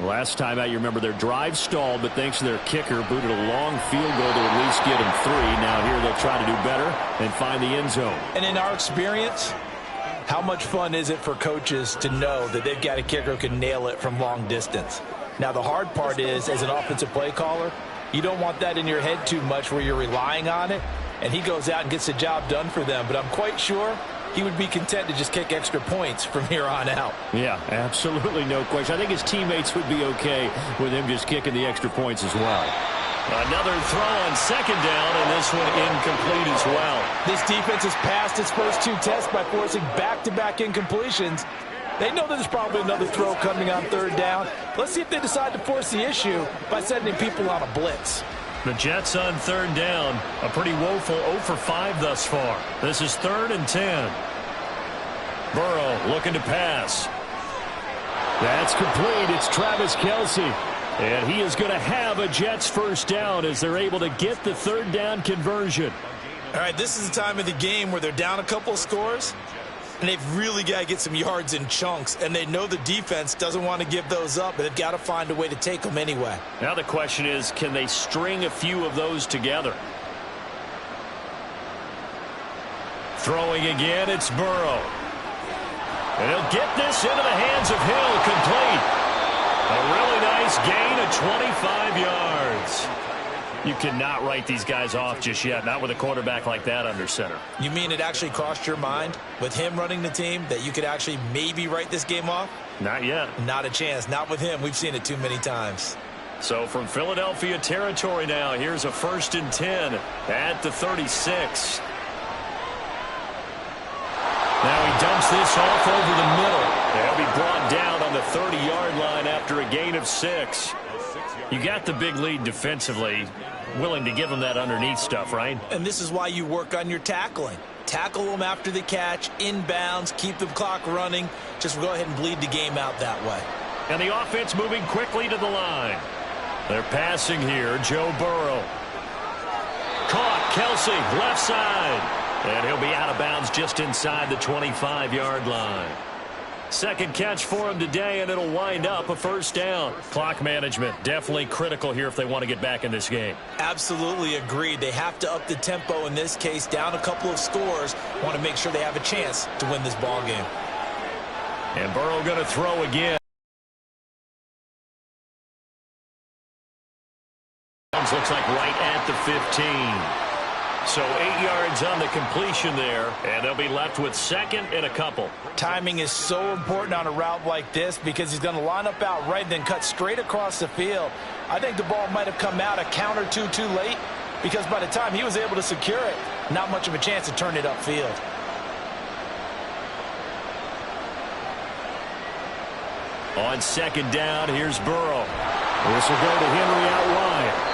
Last time out, you remember their drive stalled, but thanks to their kicker, booted a long field goal to at least get them 3. Now here they'll try to do better and find the end zone. And in our experience, how much fun is it for coaches to know that they've got a kicker who can nail it from long distance? Now the hard part is, as an offensive play caller, you don't want that in your head too much where you're relying on it. And he goes out and gets the job done for them. But I'm quite sure he would be content to just kick extra points from here on out. Yeah, absolutely no question. I think his teammates would be okay with him just kicking the extra points as well. Another throw on second down, and this one incomplete as well. This defense has passed its first 2 tests by forcing back-to-back incompletions. They know that there's probably another throw coming on third down. Let's see if they decide to force the issue by sending people on a blitz. The Jets on third down, a pretty woeful 0 for 5 thus far. This is 3rd and 10. Burrow looking to pass. That's complete. It's Travis Kelce. And he is going to have a Jets first down as they're able to get the third down conversion. All right, this is the time of the game where they're down a couple of scores. And they've really got to get some yards in chunks, and they know the defense doesn't want to give those up, but they've got to find a way to take them anyway. Now the question is, can they string a few of those together? Throwing again, it's Burrow. And he'll get this into the hands of Hill, complete. A really nice gain of 25 yards. You cannot write these guys off just yet, not with a quarterback like that under center. You mean it actually crossed your mind with him running the team that you could actually maybe write this game off? Not yet. Not a chance. Not with him. We've seen it too many times. So from Philadelphia territory now, here's a 1st and 10 at the 36. Now he dumps this off over the middle. He'll be brought down on the 30-yard line after a gain of 6. You got the big lead defensively, willing to give them that underneath stuff, right? And this is why you work on your tackling. Tackle them after the catch, inbounds, keep the clock running. Just go ahead and bleed the game out that way. And the offense moving quickly to the line. They're passing here, Joe Burrow. Caught, Kelsey, left side. And he'll be out of bounds just inside the 25-yard line. Second catch for him today, and it'll wind up a 1st down. Clock management definitely critical here if they want to get back in this game. Absolutely agreed. They have to up the tempo in this case, down a couple of scores. Want to make sure they have a chance to win this ball game. And Burrow going to throw again. Looks like right at the 15. So 8 yards on the completion there, and they'll be left with 2nd and a couple. Timing is so important on a route like this because he's going to line up out right, then cut straight across the field. I think the ball might have come out a count or two too late because by the time he was able to secure it, not much of a chance to turn it upfield. On 2nd down, here's Burrow. This will go to Henry out wide.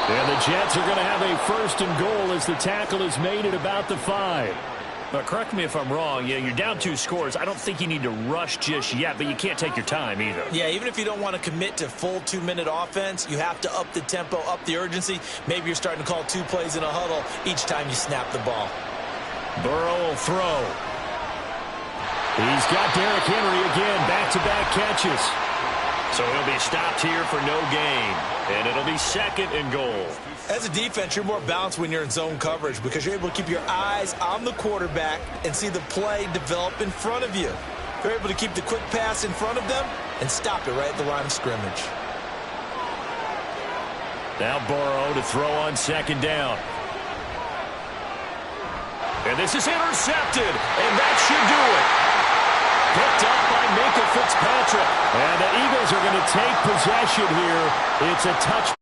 And the Jets are going to have a 1st and goal as the tackle is made at about the 5. But correct me if I'm wrong. Yeah, you're down 2 scores. I don't think you need to rush just yet, but you can't take your time either. Yeah, even if you don't want to commit to full 2-minute offense, you have to up the tempo, up the urgency. Maybe you're starting to call 2 plays in a huddle each time you snap the ball. Burrow will throw. He's got Derrick Henry again, back-to-back catches. So he'll be stopped here for no gain. And it'll be 2nd and goal. As a defense, you're more balanced when you're in zone coverage because you're able to keep your eyes on the quarterback and see the play develop in front of you. You're able to keep the quick pass in front of them and stop it right at the line of scrimmage. Now Burrow to throw on 2nd down. And this is intercepted, and that should do it. Picked up by Minkah Fitzpatrick. And the Eagles are going to take possession here. It's a touchdown.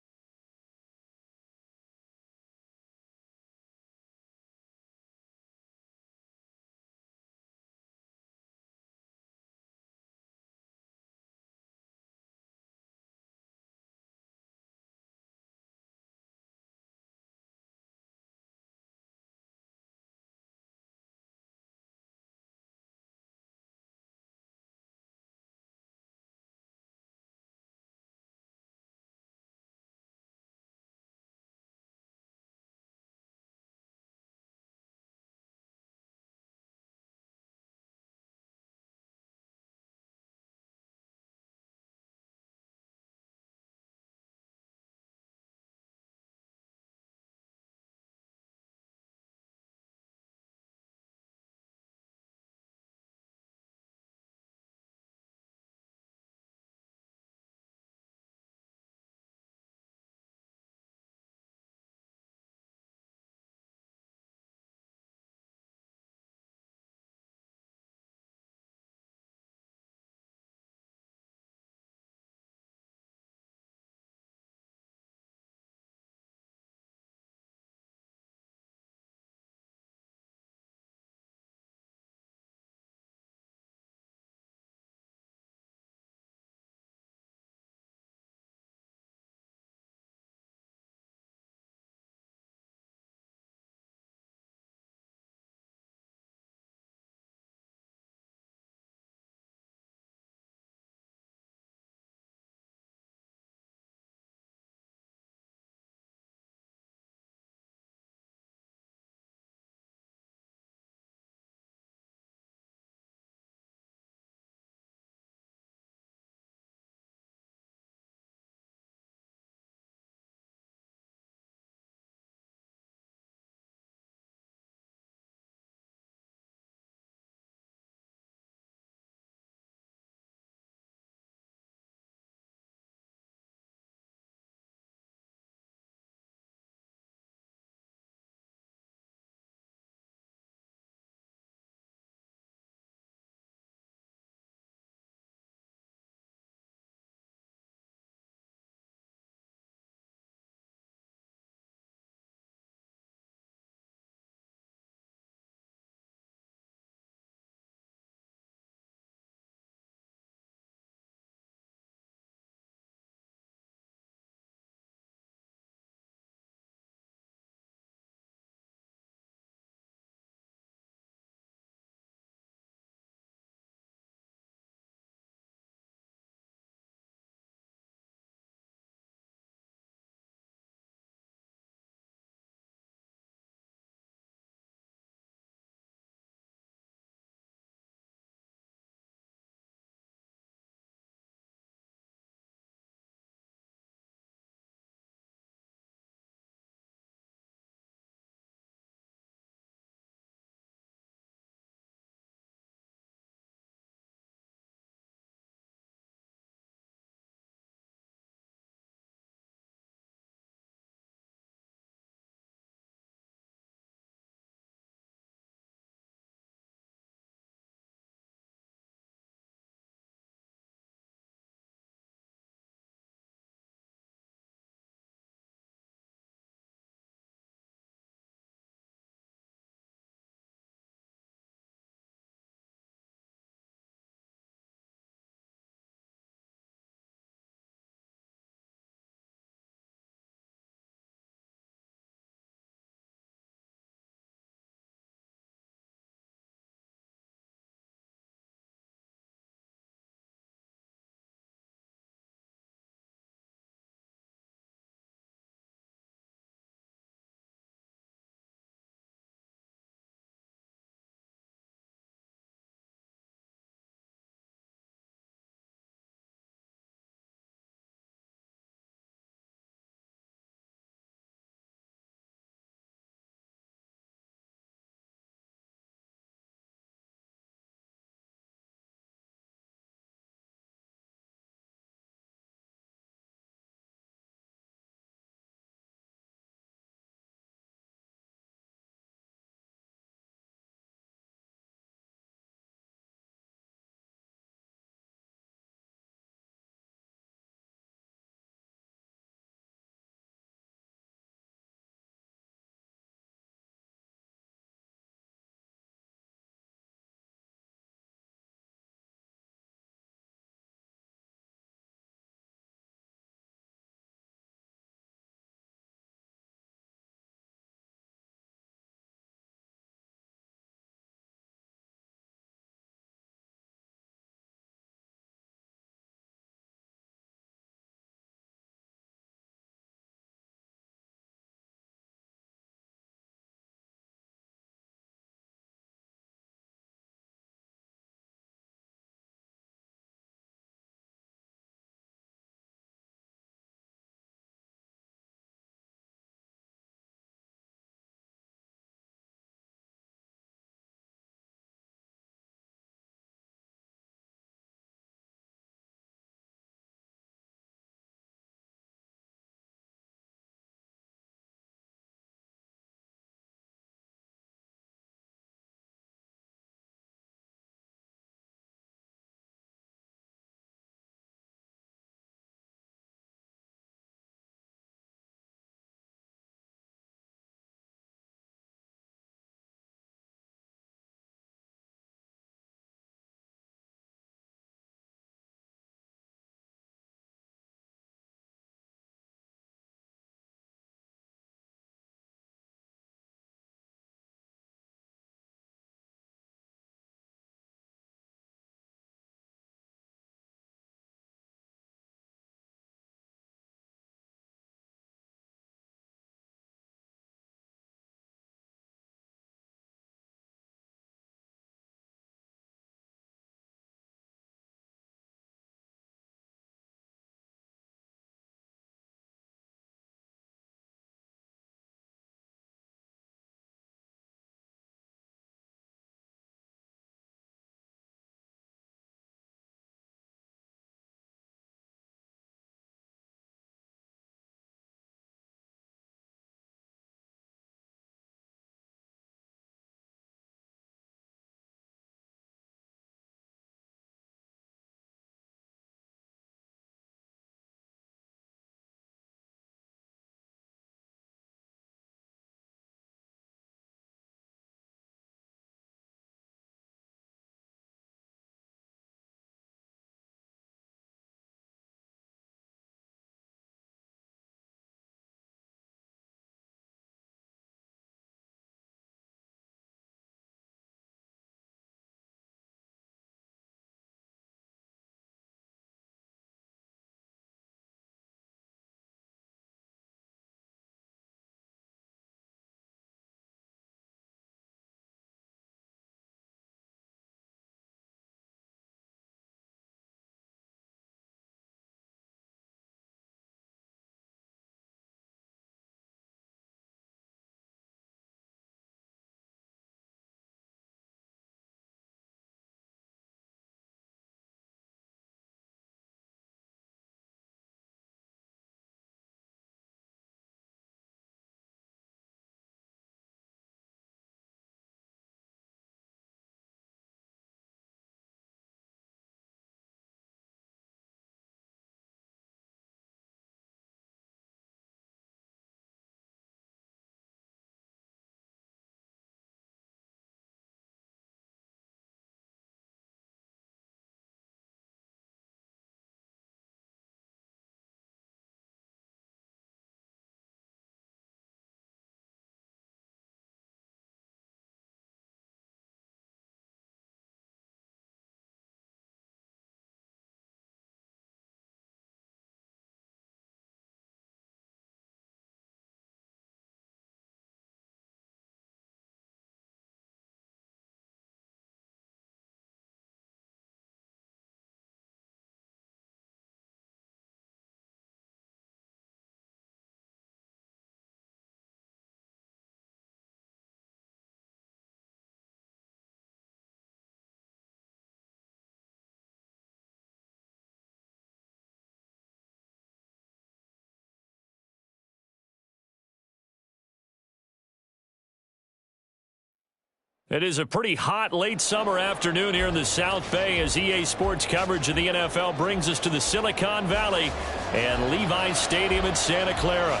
It is a pretty hot late summer afternoon here in the South Bay as EA Sports coverage of the NFL brings us to the Silicon Valley and Levi's Stadium in Santa Clara.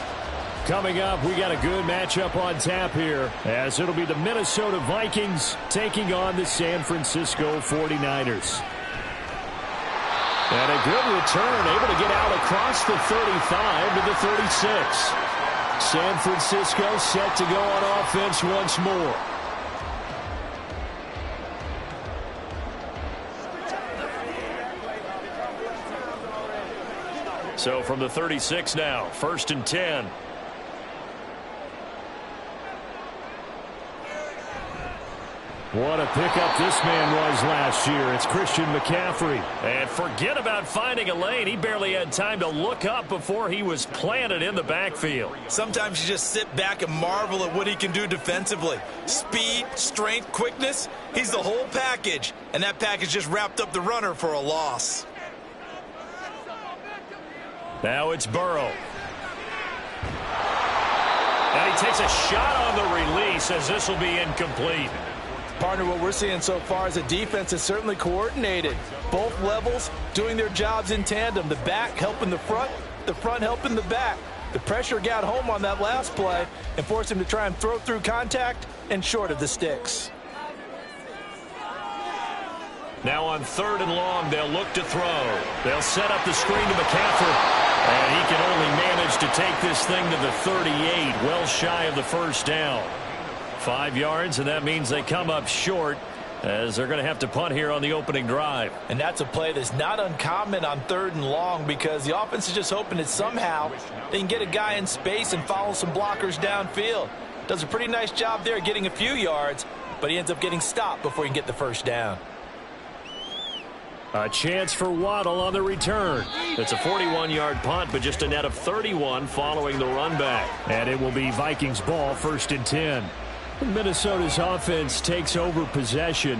Coming up, we got a good matchup on tap here as it'll be the Minnesota Vikings taking on the San Francisco 49ers. And a good return, able to get out across the 35 to the 36. San Francisco set to go on offense once more. So from the 36 now, 1st and 10. What a pickup this man was last year. It's Christian McCaffrey. And forget about finding a lane. He barely had time to look up before he was planted in the backfield. Sometimes you just sit back and marvel at what he can do defensively. Speed, strength, quickness. He's the whole package. And that package just wrapped up the runner for a loss. Now it's Burrow. And he takes a shot on the release as this will be incomplete. Partner, what we're seeing so far is the defense is certainly coordinated. Both levels doing their jobs in tandem. The back helping the front helping the back. The pressure got home on that last play and forced him to try and throw through contact and short of the sticks. Now on 3rd and long, they'll look to throw. They'll set up the screen to McCaffrey. And he can only manage to take this thing to the 38, well shy of the first down. 5 yards, and that means they come up short as they're going to have to punt here on the opening drive. And that's a play that's not uncommon on 3rd and long because the offense is just hoping that somehow they can get a guy in space and follow some blockers downfield. Does a pretty nice job there getting a few yards, but he ends up getting stopped before he can get the first down. A chance for Waddle on the return. It's a 41-yard punt, but just a net of 31 following the run back. And it will be Vikings ball, 1st and 10. Minnesota's offense takes over possession.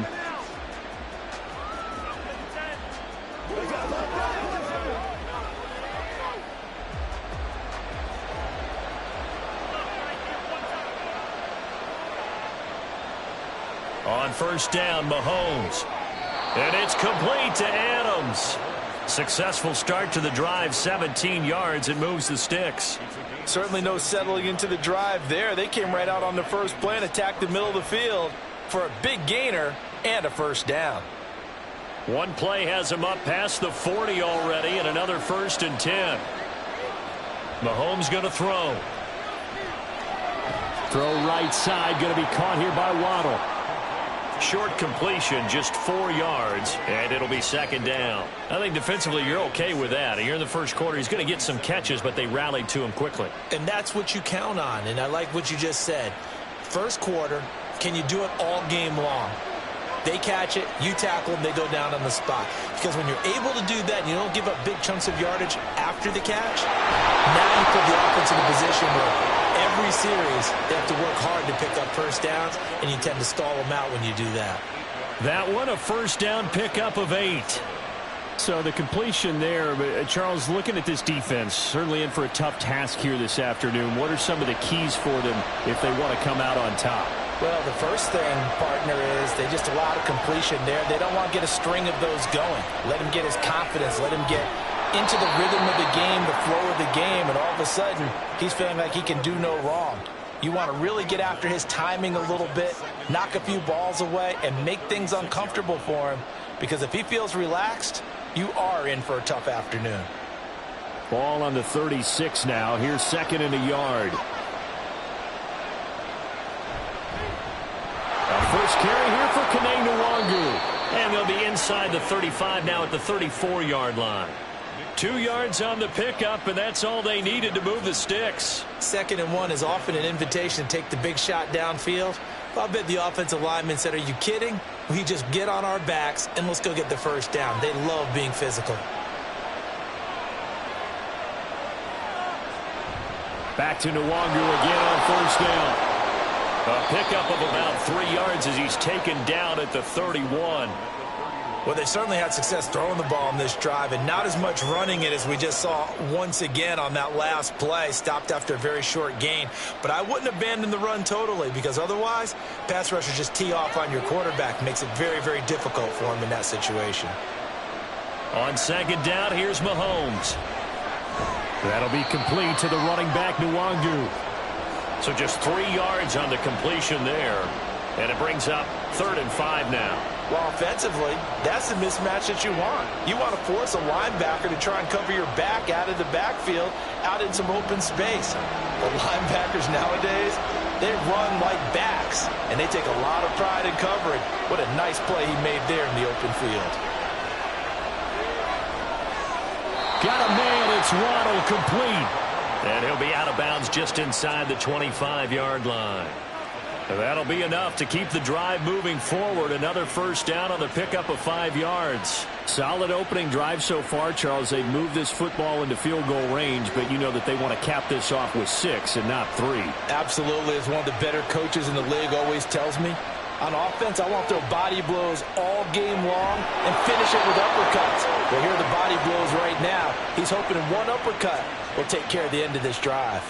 On 1st down, Mahomes. And it's complete to Adams. Successful start to the drive, 17 yards, and moves the sticks. Certainly no settling into the drive there. They came right out on the first play and attacked the middle of the field for a big gainer and a first down. One play has him up past the 40 already, and another 1st and 10. Mahomes going to throw. Throw right side, going to be caught here by Waddle. Short completion, just 4 yards, and it'll be 2nd down. I think defensively you're okay with that. Here in the first quarter, he's going to get some catches, but they rallied to him quickly. And that's what you count on, and I like what you just said. First quarter, can you do it all game long? They catch it, you tackle them, they go down on the spot. Because when you're able to do that and you don't give up big chunks of yardage after the catch, now you put the offense in a position where every series, they have to work hard to pick up first downs, and you tend to stall them out when you do that. That one, a first down pickup of 8. So the completion there, but Charles, looking at this defense, certainly in for a tough task here this afternoon. What are some of the keys for them if they want to come out on top? Well, the first thing, partner, is they just allowed a completion there. They don't want to get a string of those going. Let him get his confidence. Let him get into the rhythm of the game, the flow of the game, and all of a sudden, he's feeling like he can do no wrong. You want to really get after his timing a little bit, knock a few balls away, and make things uncomfortable for him, because if he feels relaxed, you are in for a tough afternoon. Ball on the 36 now. Here's 2nd and a yard. First carry here for Kene Nwangu. And they'll be inside the 35 now at the 34-yard line. 2 yards on the pickup, and that's all they needed to move the sticks. 2nd and 1 is often an invitation to take the big shot downfield. I bet the offensive lineman said, are you kidding? We just get on our backs, and let's go get the first down. They love being physical. Back to Nwangu again on 1st down. A pickup of about 3 yards as he's taken down at the 31. Well, they certainly had success throwing the ball on this drive and not as much running it as we just saw once again on that last play. Stopped after a very short gain. But I wouldn't abandon the run totally because otherwise, pass rushers just tee off on your quarterback. Makes it very, very difficult for him in that situation. On second down, here's Mahomes. That'll be complete to the running back, Nwangu. So just 3 yards on the completion there. And it brings up 3rd and 5 now. Well, offensively, that's the mismatch that you want. You want to force a linebacker to try and cover your back out of the backfield, out in some open space. The linebackers nowadays, they run like backs, and they take a lot of pride in covering. What a nice play he made there in the open field. Got a man, it's Waddle, complete. And he'll be out of bounds just inside the 25-yard line. And that'll be enough to keep the drive moving forward. Another first down on the pickup of 5 yards. Solid opening drive so far, Charles. They've moved this football into field goal range, but you know that they want to cap this off with 6 and not 3. Absolutely. As one of the better coaches in the league always tells me, on offense, I want to throw body blows all game long and finish it with uppercuts. Well, here are the body blows right now. He's hoping one uppercut will take care of the end of this drive.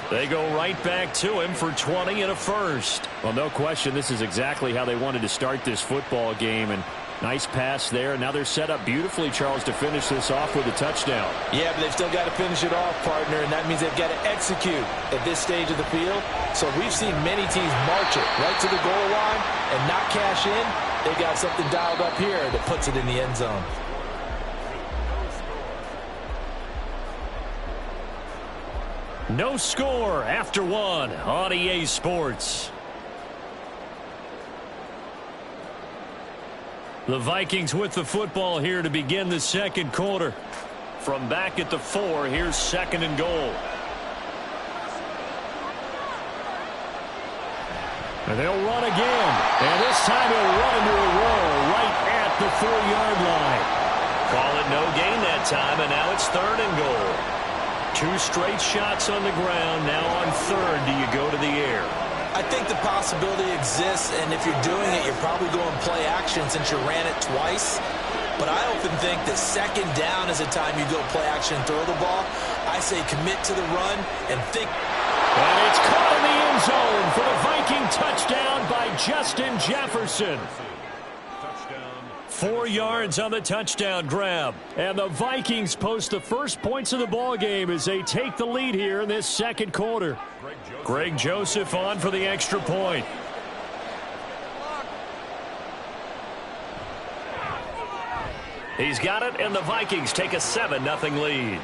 They go right back to him for 20 and a first. Well, no question, this is exactly how they wanted to start this football game. And nice pass there. Now they're set up beautifully, Charles, to finish this off with a touchdown. Yeah, but they've still got to finish it off, partner, and that means they've got to execute at this stage of the field. So we've seen many teams march it right to the goal line and not cash in. They got something dialed up here that puts it in the end zone. No score after 1 on EA Sports. The Vikings with the football here to begin the second quarter. From back at the 4, here's 2nd and goal. And they'll run again. And this time he'll run into a roll right at the 4-yard line. Call it no gain that time, and now it's 3rd and goal. 2 straight shots on the ground. Now on 3rd, do you go to the air? I think the possibility exists, and if you're doing it, you're probably going play action since you ran it twice. But I often think that 2nd down is a time you go play action and throw the ball. I say commit to the run and think. And it's caught in the end zone for the Viking touchdown by Justin Jefferson. 4 yards on the touchdown grab. And the Vikings post the first points of the ball game as they take the lead here in this second quarter. Greg Joseph on for the extra point. He's got it, and the Vikings take a 7-0 lead.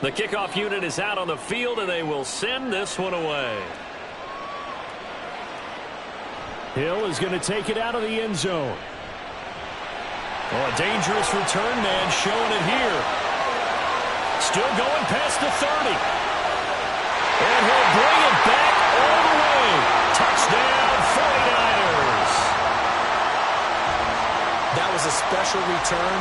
The kickoff unit is out on the field, and they will send this one away. Hill is going to take it out of the end zone. Oh, a dangerous return man showing it here. Still going past the 30. And he'll bring it back all the way. Touchdown, 49ers. That was a special return,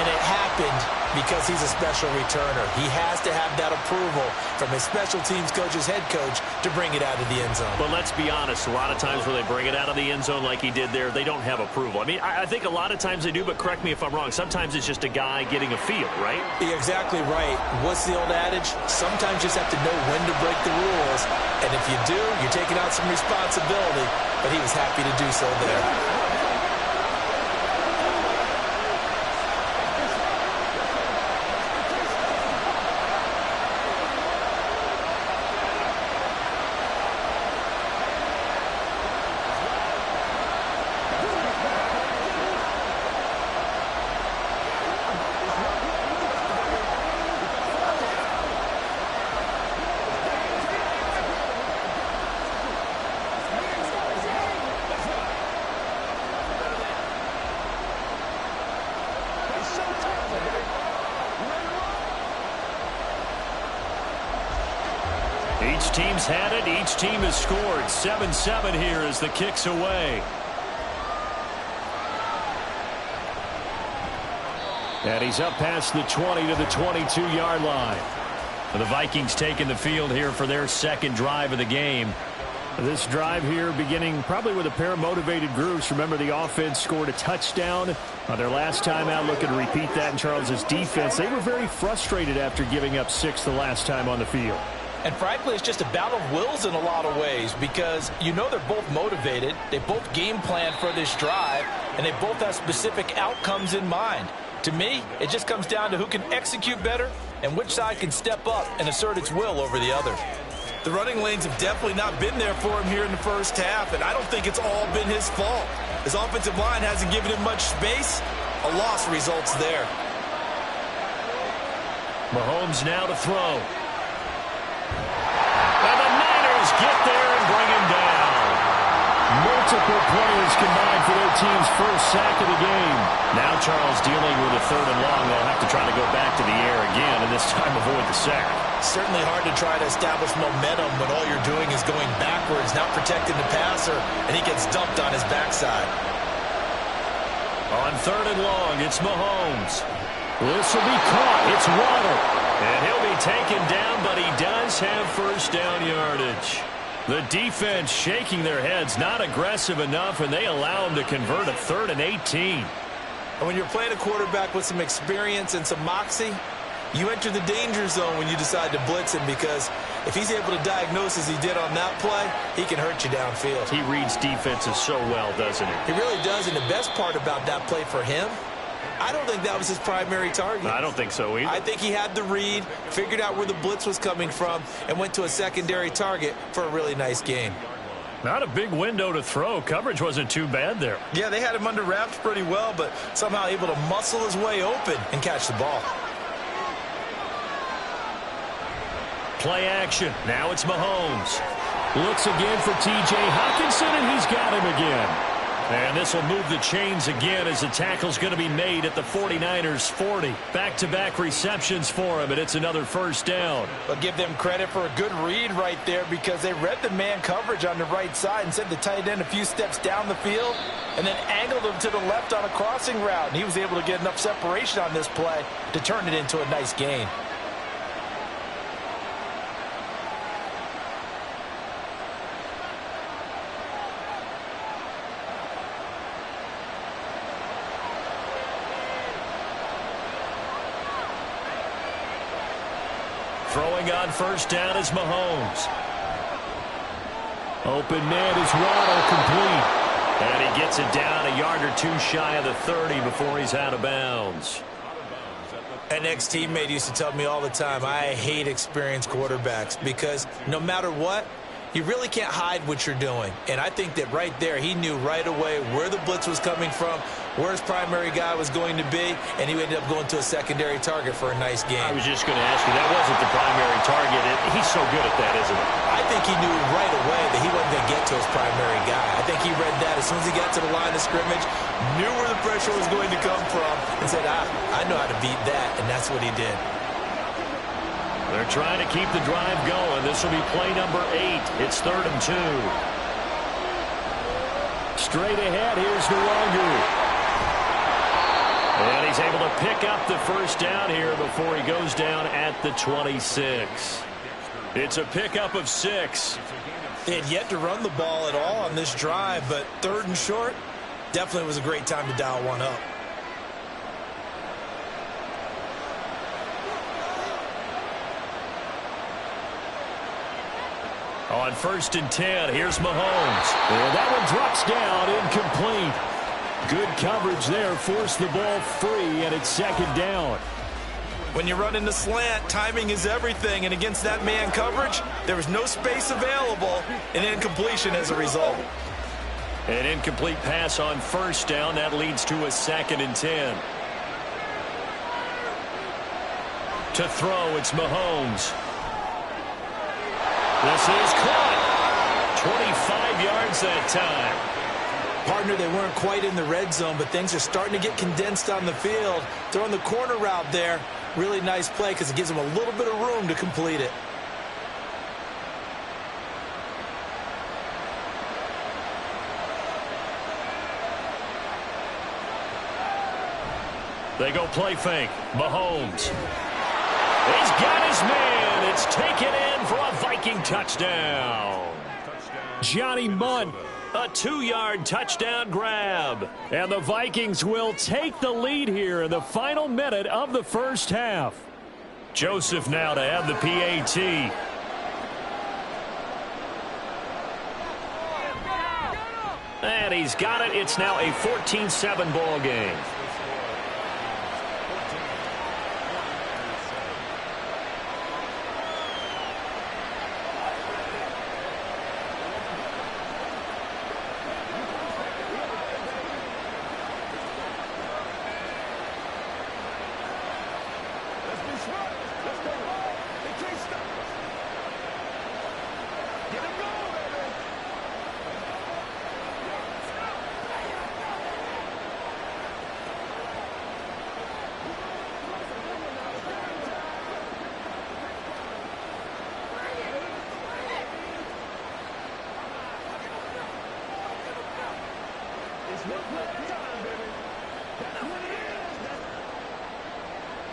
and it happened because he's a special returner. He has to have that approval from his special teams coach's head coach to bring it out of the end zone. But let's be honest, a lot of times when they bring it out of the end zone like he did there, they don't have approval. I mean, I think a lot of times they do, but correct me if I'm wrong. Sometimes it's just a guy getting a feel, right? You're exactly right. What's the old adage? Sometimes you just have to know when to break the rules. And if you do, you're taking out some responsibility. But he was happy to do so there. Each team's had it. Each team has scored. 7-7 here as the kick's away. And he's up past the 20 to the 22-yard line. The Vikings taking the field here for their second drive of the game. This drive here beginning probably with a pair of motivated groups. Remember, the offense scored a touchdown their last time out, looking to repeat that in Charles's defense. They were very frustrated after giving up 6 the last time on the field. And frankly, it's just a battle of wills in a lot of ways because you know they're both motivated. They both game plan for this drive, and they both have specific outcomes in mind. To me, it just comes down to who can execute better and which side can step up and assert its will over the other. The running lanes have definitely not been there for him here in the first half, and I don't think it's all been his fault. His offensive line hasn't given him much space. A loss results there. Mahomes now to throw. And the Niners get there and bring him down. Multiple players combined for their team's first sack of the game. Now Charles dealing with a 3rd and long. They'll have to try to go back to the air again, and this time avoid the sack. Certainly hard to try to establish momentum when all you're doing is going backwards, not protecting the passer, and he gets dumped on his backside. On 3rd and long, it's Mahomes. This will be caught. It's Waddle. And he'll be taken down, but he does have first down yardage. The defense shaking their heads, not aggressive enough, and they allow him to convert a 3rd and 18. And when you're playing a quarterback with some experience and some moxie, you enter the danger zone when you decide to blitz him, because if he's able to diagnose as he did on that play, he can hurt you downfield. He reads defenses so well, doesn't he? He really does, and the best part about that play for him, I don't think that was his primary target. I don't think so either. I think he had the read, figured out where the blitz was coming from, and went to a secondary target for a really nice gain. Not a big window to throw. Coverage wasn't too bad there. Yeah, they had him under wraps pretty well, but somehow able to muscle his way open and catch the ball. Play action. Now it's Mahomes. Looks again for T.J. Hockenson, and he's got him again. And this will move the chains again as the tackle's going to be made at the 49ers 40. Back-to-back receptions for him, and it's another first down. But give them credit for a good read right there, because they read the man coverage on the right side and sent the tight end a few steps down the field and then angled him to the left on a crossing route. And he was able to get enough separation on this play to turn it into a nice gain. Throwing on first down is Mahomes. Open man is Waddle, complete. And he gets it down a yard or two shy of the 30 before he's out of bounds. An ex-teammate used to tell me all the time, I hate experienced quarterbacks, because no matter what, you really can't hide what you're doing. And I think that right there, he knew right away where the blitz was coming from, where his primary guy was going to be, and he ended up going to a secondary target for a nice game. I was just going to ask you, that wasn't the primary target. He's so good at that, isn't he? I think he knew right away that he wasn't going to get to his primary guy. I think he read that as soon as he got to the line of scrimmage, knew where the pressure was going to come from, and said, I know how to beat that, and that's what he did. They're trying to keep the drive going. This will be play number 8. It's 3rd and 2. Straight ahead, here's Nwogu. And he's able to pick up the first down here before he goes down at the 26. It's a pickup of 6. They had yet to run the ball at all on this drive, but 3rd and short, definitely was a great time to dial one up. On 1st and 10, here's Mahomes. And that one drops down, incomplete. Good coverage there, forced the ball free, and it's 2nd down. When you run in the slant, timing is everything, and against that man coverage, there was no space available, and incompletion as a result. An incomplete pass on 1st down. That leads to a 2nd and 10. To throw, it's Mahomes. This is caught. 25 yards that time. Partner, they weren't quite in the red zone, but things are starting to get condensed on the field. Throwing the corner route there, really nice play because it gives them a little bit of room to complete it. They go play fake. Mahomes. He's got his man. It's taken in for a Viking touchdown. Johnny Mundt. A 2-yard touchdown grab. And the Vikings will take the lead here in the final minute of the first half. Joseph now to have the PAT. And he's got it. It's now a 14-7 ball game.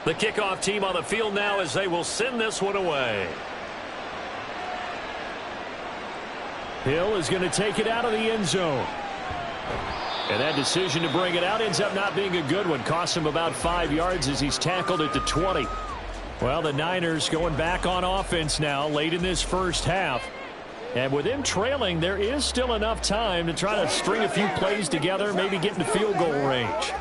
The kickoff team on the field now as they will send this one away. Hill is going to take it out of the end zone. And that decision to bring it out ends up not being a good one. Costs him about 5 yards as he's tackled at the 20. Well, the Niners going back on offense now late in this first half. And with him trailing, there is still enough time to try to string a few plays together, maybe get into field goal range.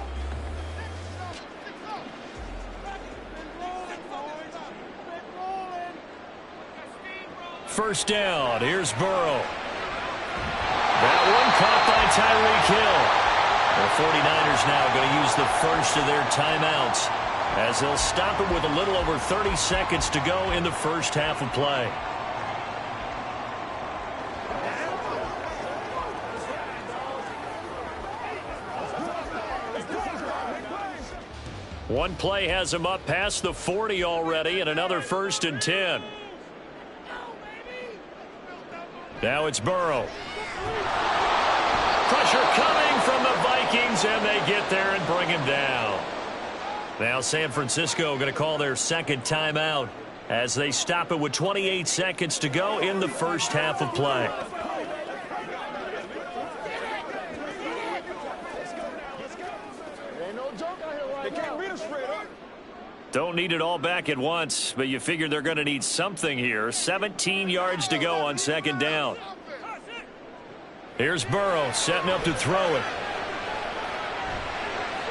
First down. Here's Burrow. That one caught by Tyreek Hill. The 49ers now going to use the first of their timeouts as they'll stop it with a little over 30 seconds to go in the first half of play. One play has him up past the 40 already, and another 1st and 10. Now it's Burrow. Pressure coming from the Vikings, and they get there and bring him down. Now San Francisco going to call their second timeout as they stop it with 28 seconds to go in the first half of play. Don't need it all back at once, but you figure they're going to need something here. 17 yards to go on second down. Here's Burrow setting up to throw it.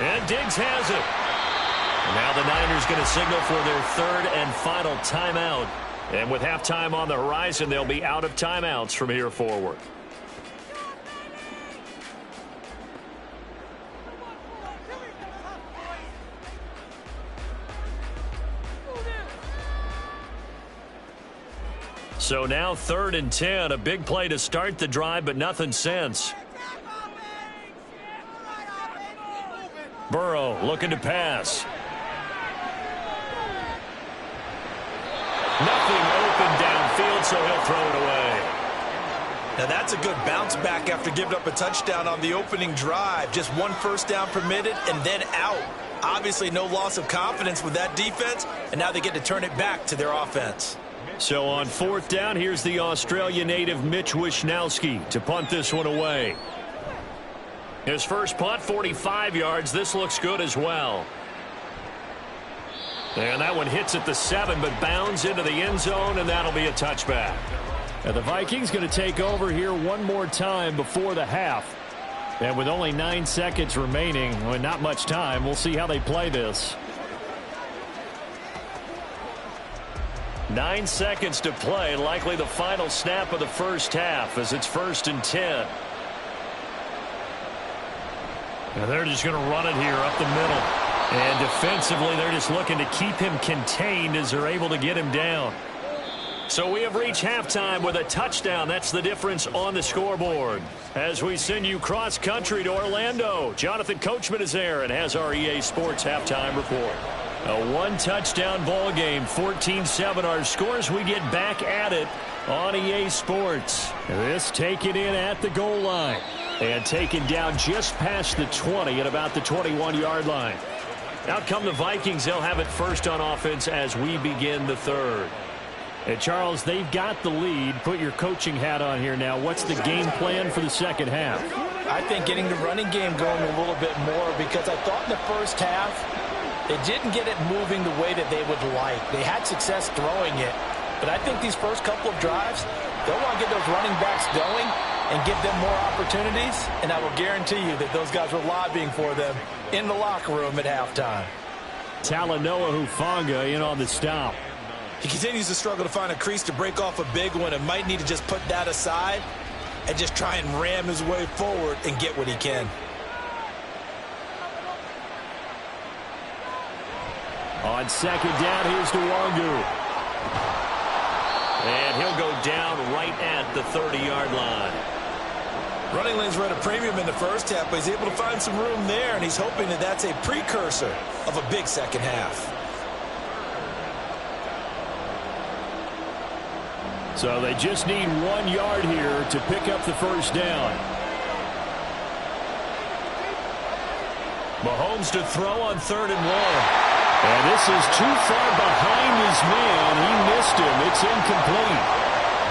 And Diggs has it. Now the Niners going to signal for their third and final timeout. And with halftime on the horizon, they'll be out of timeouts from here forward. So now 3rd and 10, a big play to start the drive, but nothing since. Burrow looking to pass. Nothing open downfield, so he'll throw it away. Now that's a good bounce back after giving up a touchdown on the opening drive. Just 1 first down permitted and then out. Obviously no loss of confidence with that defense, and now they get to turn it back to their offense. So on 4th down, here's the Australia native Mitch Wishnowsky to punt this one away. His first punt, 45 yards. This looks good as well. And that one hits at the 7, but bounds into the end zone, and that'll be a touchback. And the Vikings going to take over here one more time before the half. And with only 9 seconds remaining, well, not much time, we'll see how they play this. 9 seconds to play, likely the final snap of the first half as it's 1st and 10. And they're just going to run it here up the middle. And defensively, they're just looking to keep him contained as they're able to get him down. So we have reached halftime with a touchdown. That's the difference on the scoreboard. As we send you cross-country to Orlando, Jonathan Coachman is there and has our EA Sports halftime report. A one-touchdown ball game, 14-7 our scores. We get back at it on EA Sports. This taken in at the goal line. And taken down just past the 20 at about the 21-yard line. Out come the Vikings. They'll have it first on offense as we begin the third. And Charles, they've got the lead. Put your coaching hat on here now. What's the game plan for the second half? I think getting the running game going a little bit more, because I thought in the first half they didn't get it moving the way that they would like. They had success throwing it, but I think these first couple of drives, they'll want to get those running backs going and give them more opportunities, and I will guarantee you that those guys were lobbying for them in the locker room at halftime. Talanoa Hufanga in on the stop. He continues to struggle to find a crease to break off a big one and might need to just put that aside and just try and ram his way forward and get what he can. On second down, here's Nwangu. And he'll go down right at the 30-yard line. Running lanes were at a premium in the first half, but he's able to find some room there, and he's hoping that that's a precursor of a big second half. So they just need 1 yard here to pick up the first down. Mahomes to throw on 3rd and 1. And this is too far behind his man. He missed him. It's incomplete.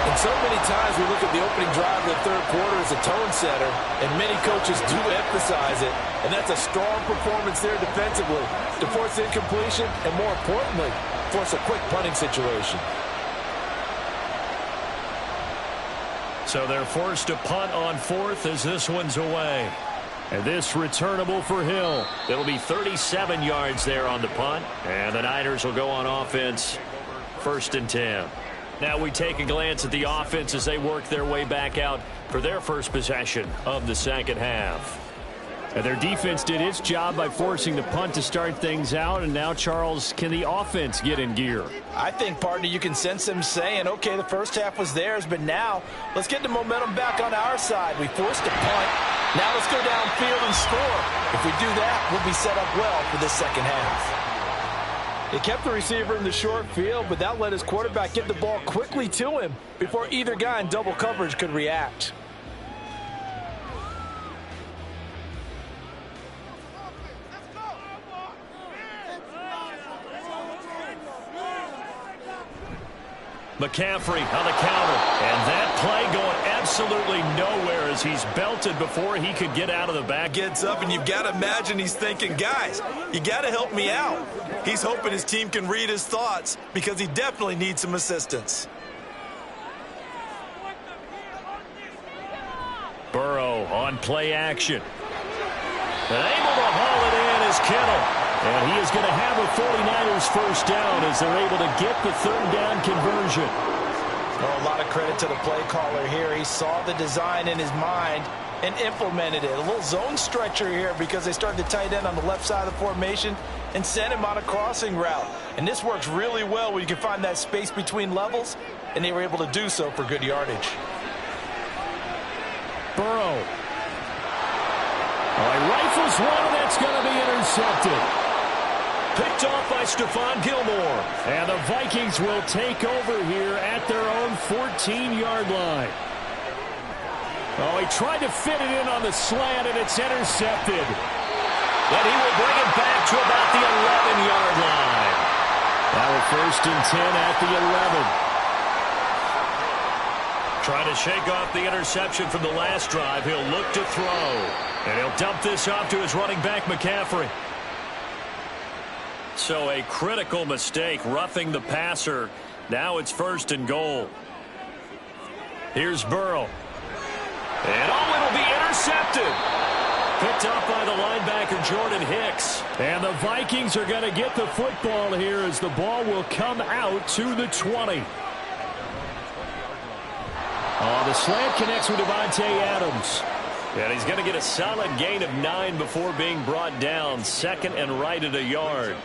And so many times we look at the opening drive of the third quarter as a tone setter, and many coaches do emphasize it. And that's a strong performance there defensively to force incompletion and, more importantly, force a quick punting situation. So they're forced to punt on 4th as this one's away. And this returnable for Hill. It'll be 37 yards there on the punt. And the Niners will go on offense 1st and 10. Now we take a glance at the offense as they work their way back out for their first possession of the second half. And their defense did its job by forcing the punt to start things out. And now, Charles, can the offense get in gear? I think, partner, you can sense them saying, okay, the first half was theirs, but now let's get the momentum back on our side. We forced a punt. Now let's go downfield and score. If we do that, we'll be set up well for this second half. They kept the receiver in the short field, but that let his quarterback get the ball quickly to him before either guy in double coverage could react. McCaffrey on the counter. And that play going absolutely nowhere as he's belted before he could get out of the back. Gets up, and you've got to imagine he's thinking, guys, you got to help me out. He's hoping his team can read his thoughts because he definitely needs some assistance. Burrow on play action. And able to haul it in is Kittle. And he is going to have a 49ers first down as they're able to get the third down conversion. Oh, a lot of credit to the play caller here. He saw the design in his mind and implemented it. A little zone stretcher here because they started the tight end on the left side of the formation and sent him on a crossing route. And this works really well when you can find that space between levels, and they were able to do so for good yardage. Burrow. Oh, he rifles one, and that's going to be intercepted. Picked off by Stephon Gilmore. And the Vikings will take over here at their own 14-yard line. Oh, he tried to fit it in on the slant, and it's intercepted. And he will bring it back to about the 11-yard line. Now a 1st and 10 at the 11. Trying to shake off the interception from the last drive. He'll look to throw. And he'll dump this off to his running back, McCaffrey. So a critical mistake, roughing the passer. Now it's 1st and goal. Here's Burrow. And it'll be intercepted. Picked up by the linebacker, Jordan Hicks. And the Vikings are going to get the football here as the ball will come out to the 20. Oh, the slant connects with Davante Adams. And he's going to get a solid gain of 9 before being brought down. 2nd and right at a yard.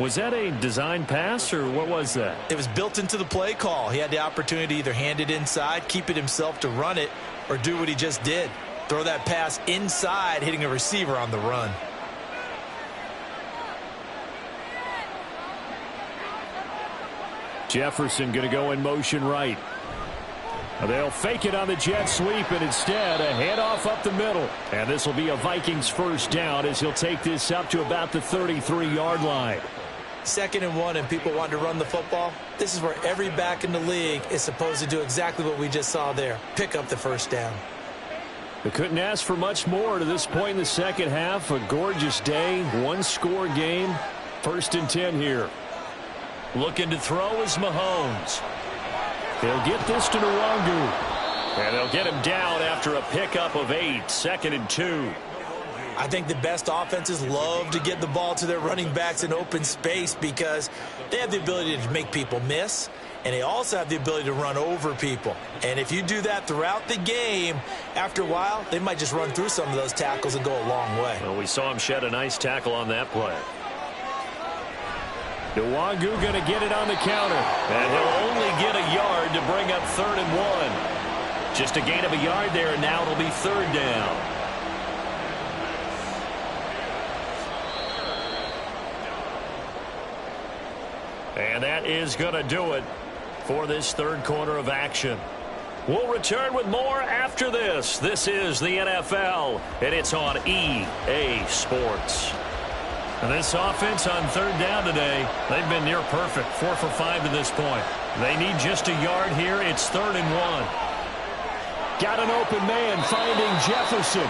Was that a design pass, or what was that? It was built into the play call. He had the opportunity to either hand it inside, keep it himself to run it, or do what he just did. Throw that pass inside, hitting a receiver on the run. Jefferson going to go in motion right. They'll fake it on the jet sweep, and instead a handoff up the middle. And this will be a Vikings first down as he'll take this up to about the 33-yard line. 2nd and 1, and people want to run the football. This is where every back in the league is supposed to do exactly what we just saw there. Pick up the first down. They couldn't ask for much more to this point in the second half. A gorgeous day, one-score game. 1st and 10 here. Looking to throw is Mahomes. They'll get this to Nwangu. And they'll get him down after a pickup of 8. 2nd and 2. I think the best offenses love to get the ball to their running backs in open space because they have the ability to make people miss, and they also have the ability to run over people. And if you do that throughout the game, after a while, they might just run through some of those tackles and go a long way. Well, we saw him shed a nice tackle on that play. Nwangu going to get it on the counter. And he'll only get a yard to bring up 3rd and 1. Just a gain of a yard there, and now it'll be 3rd down. And that is going to do it for this 3rd quarter of action. We'll return with more after this. This is the NFL, and it's on EA Sports. And this offense on 3rd down today, they've been near perfect, 4 for 5 to this point. They need just a yard here. It's 3rd and 1. Got an open man finding Jefferson.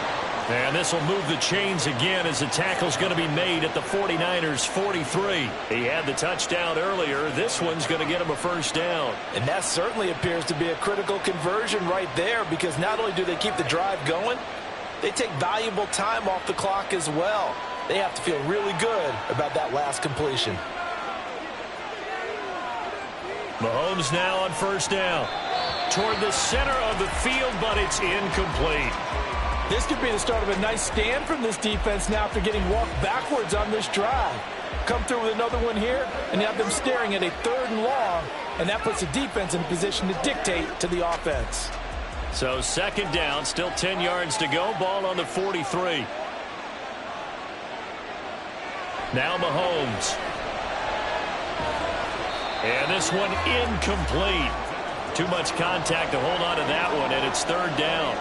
And this will move the chains again as the tackle's going to be made at the 49ers 43. He had the touchdown earlier. This one's going to get him a first down. And that certainly appears to be a critical conversion right there because not only do they keep the drive going, they take valuable time off the clock as well. They have to feel really good about that last completion. Mahomes now on first down. Toward the center of the field, but it's incomplete. This could be the start of a nice stand from this defense now after getting walked backwards on this drive. Come through with another one here, and you have them staring at a 3rd and long, and that puts the defense in a position to dictate to the offense. So 2nd down, still 10 yards to go. Ball on the 43. Now Mahomes. And this one incomplete. Too much contact to hold on to that one, and it's 3rd down.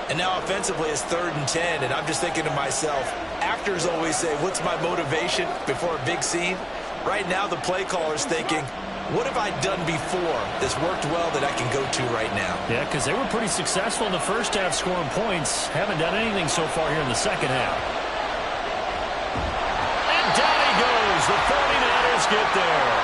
And now offensively it's 3rd and 10, and I'm just thinking to myself, actors always say, what's my motivation before a big scene? Right now the play caller's thinking, what have I done before that's worked well that I can go to right now? Yeah, because they were pretty successful in the first half scoring points. Haven't done anything so far here in the second half. And down he goes. The 49ers get there.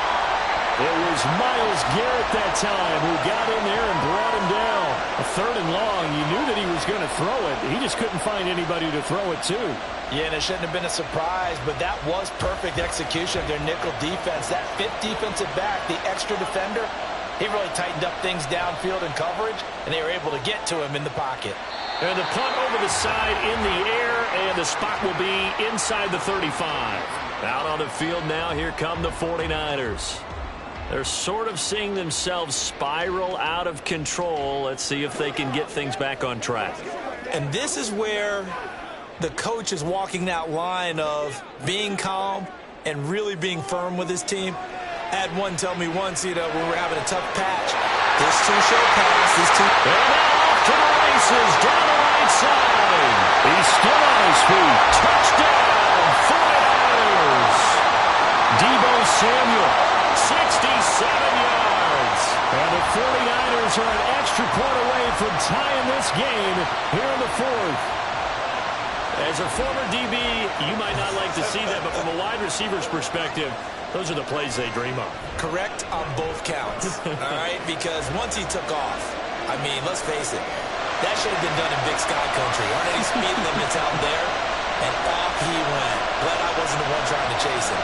It was Myles Garrett that time who got in there and brought him down. A 3rd and long. You knew that he was going to throw it. He just couldn't find anybody to throw it to. Yeah, and it shouldn't have been a surprise, but that was perfect execution of their nickel defense. That 5th defensive back, the extra defender, he really tightened up things downfield in coverage, and they were able to get to him in the pocket. And the punt over the side in the air, and the spot will be inside the 35. Out on the field now, here come the 49ers. They're sort of seeing themselves spiral out of control. Let's see if they can get things back on track. And this is where the coach is walking that line of being calm and really being firm with his team. I had one tell me once, when we were having a tough patch, this too shall pass, this too. And now off to the races, down the right side. He's still on his feet. Touchdown, 49ers. Deebo Samuel. 67 yards. And the 49ers are an extra point away from tying this game here in the 4th. As a former DB, you might not like to see that, but from a wide receiver's perspective, those are the plays they dream of. Correct on both counts, all right? Because once he took off, I mean, let's face it, that should have been done in Big Sky Country. Aren't any speed limits out there? And off he went. Glad I wasn't the one trying to chase him.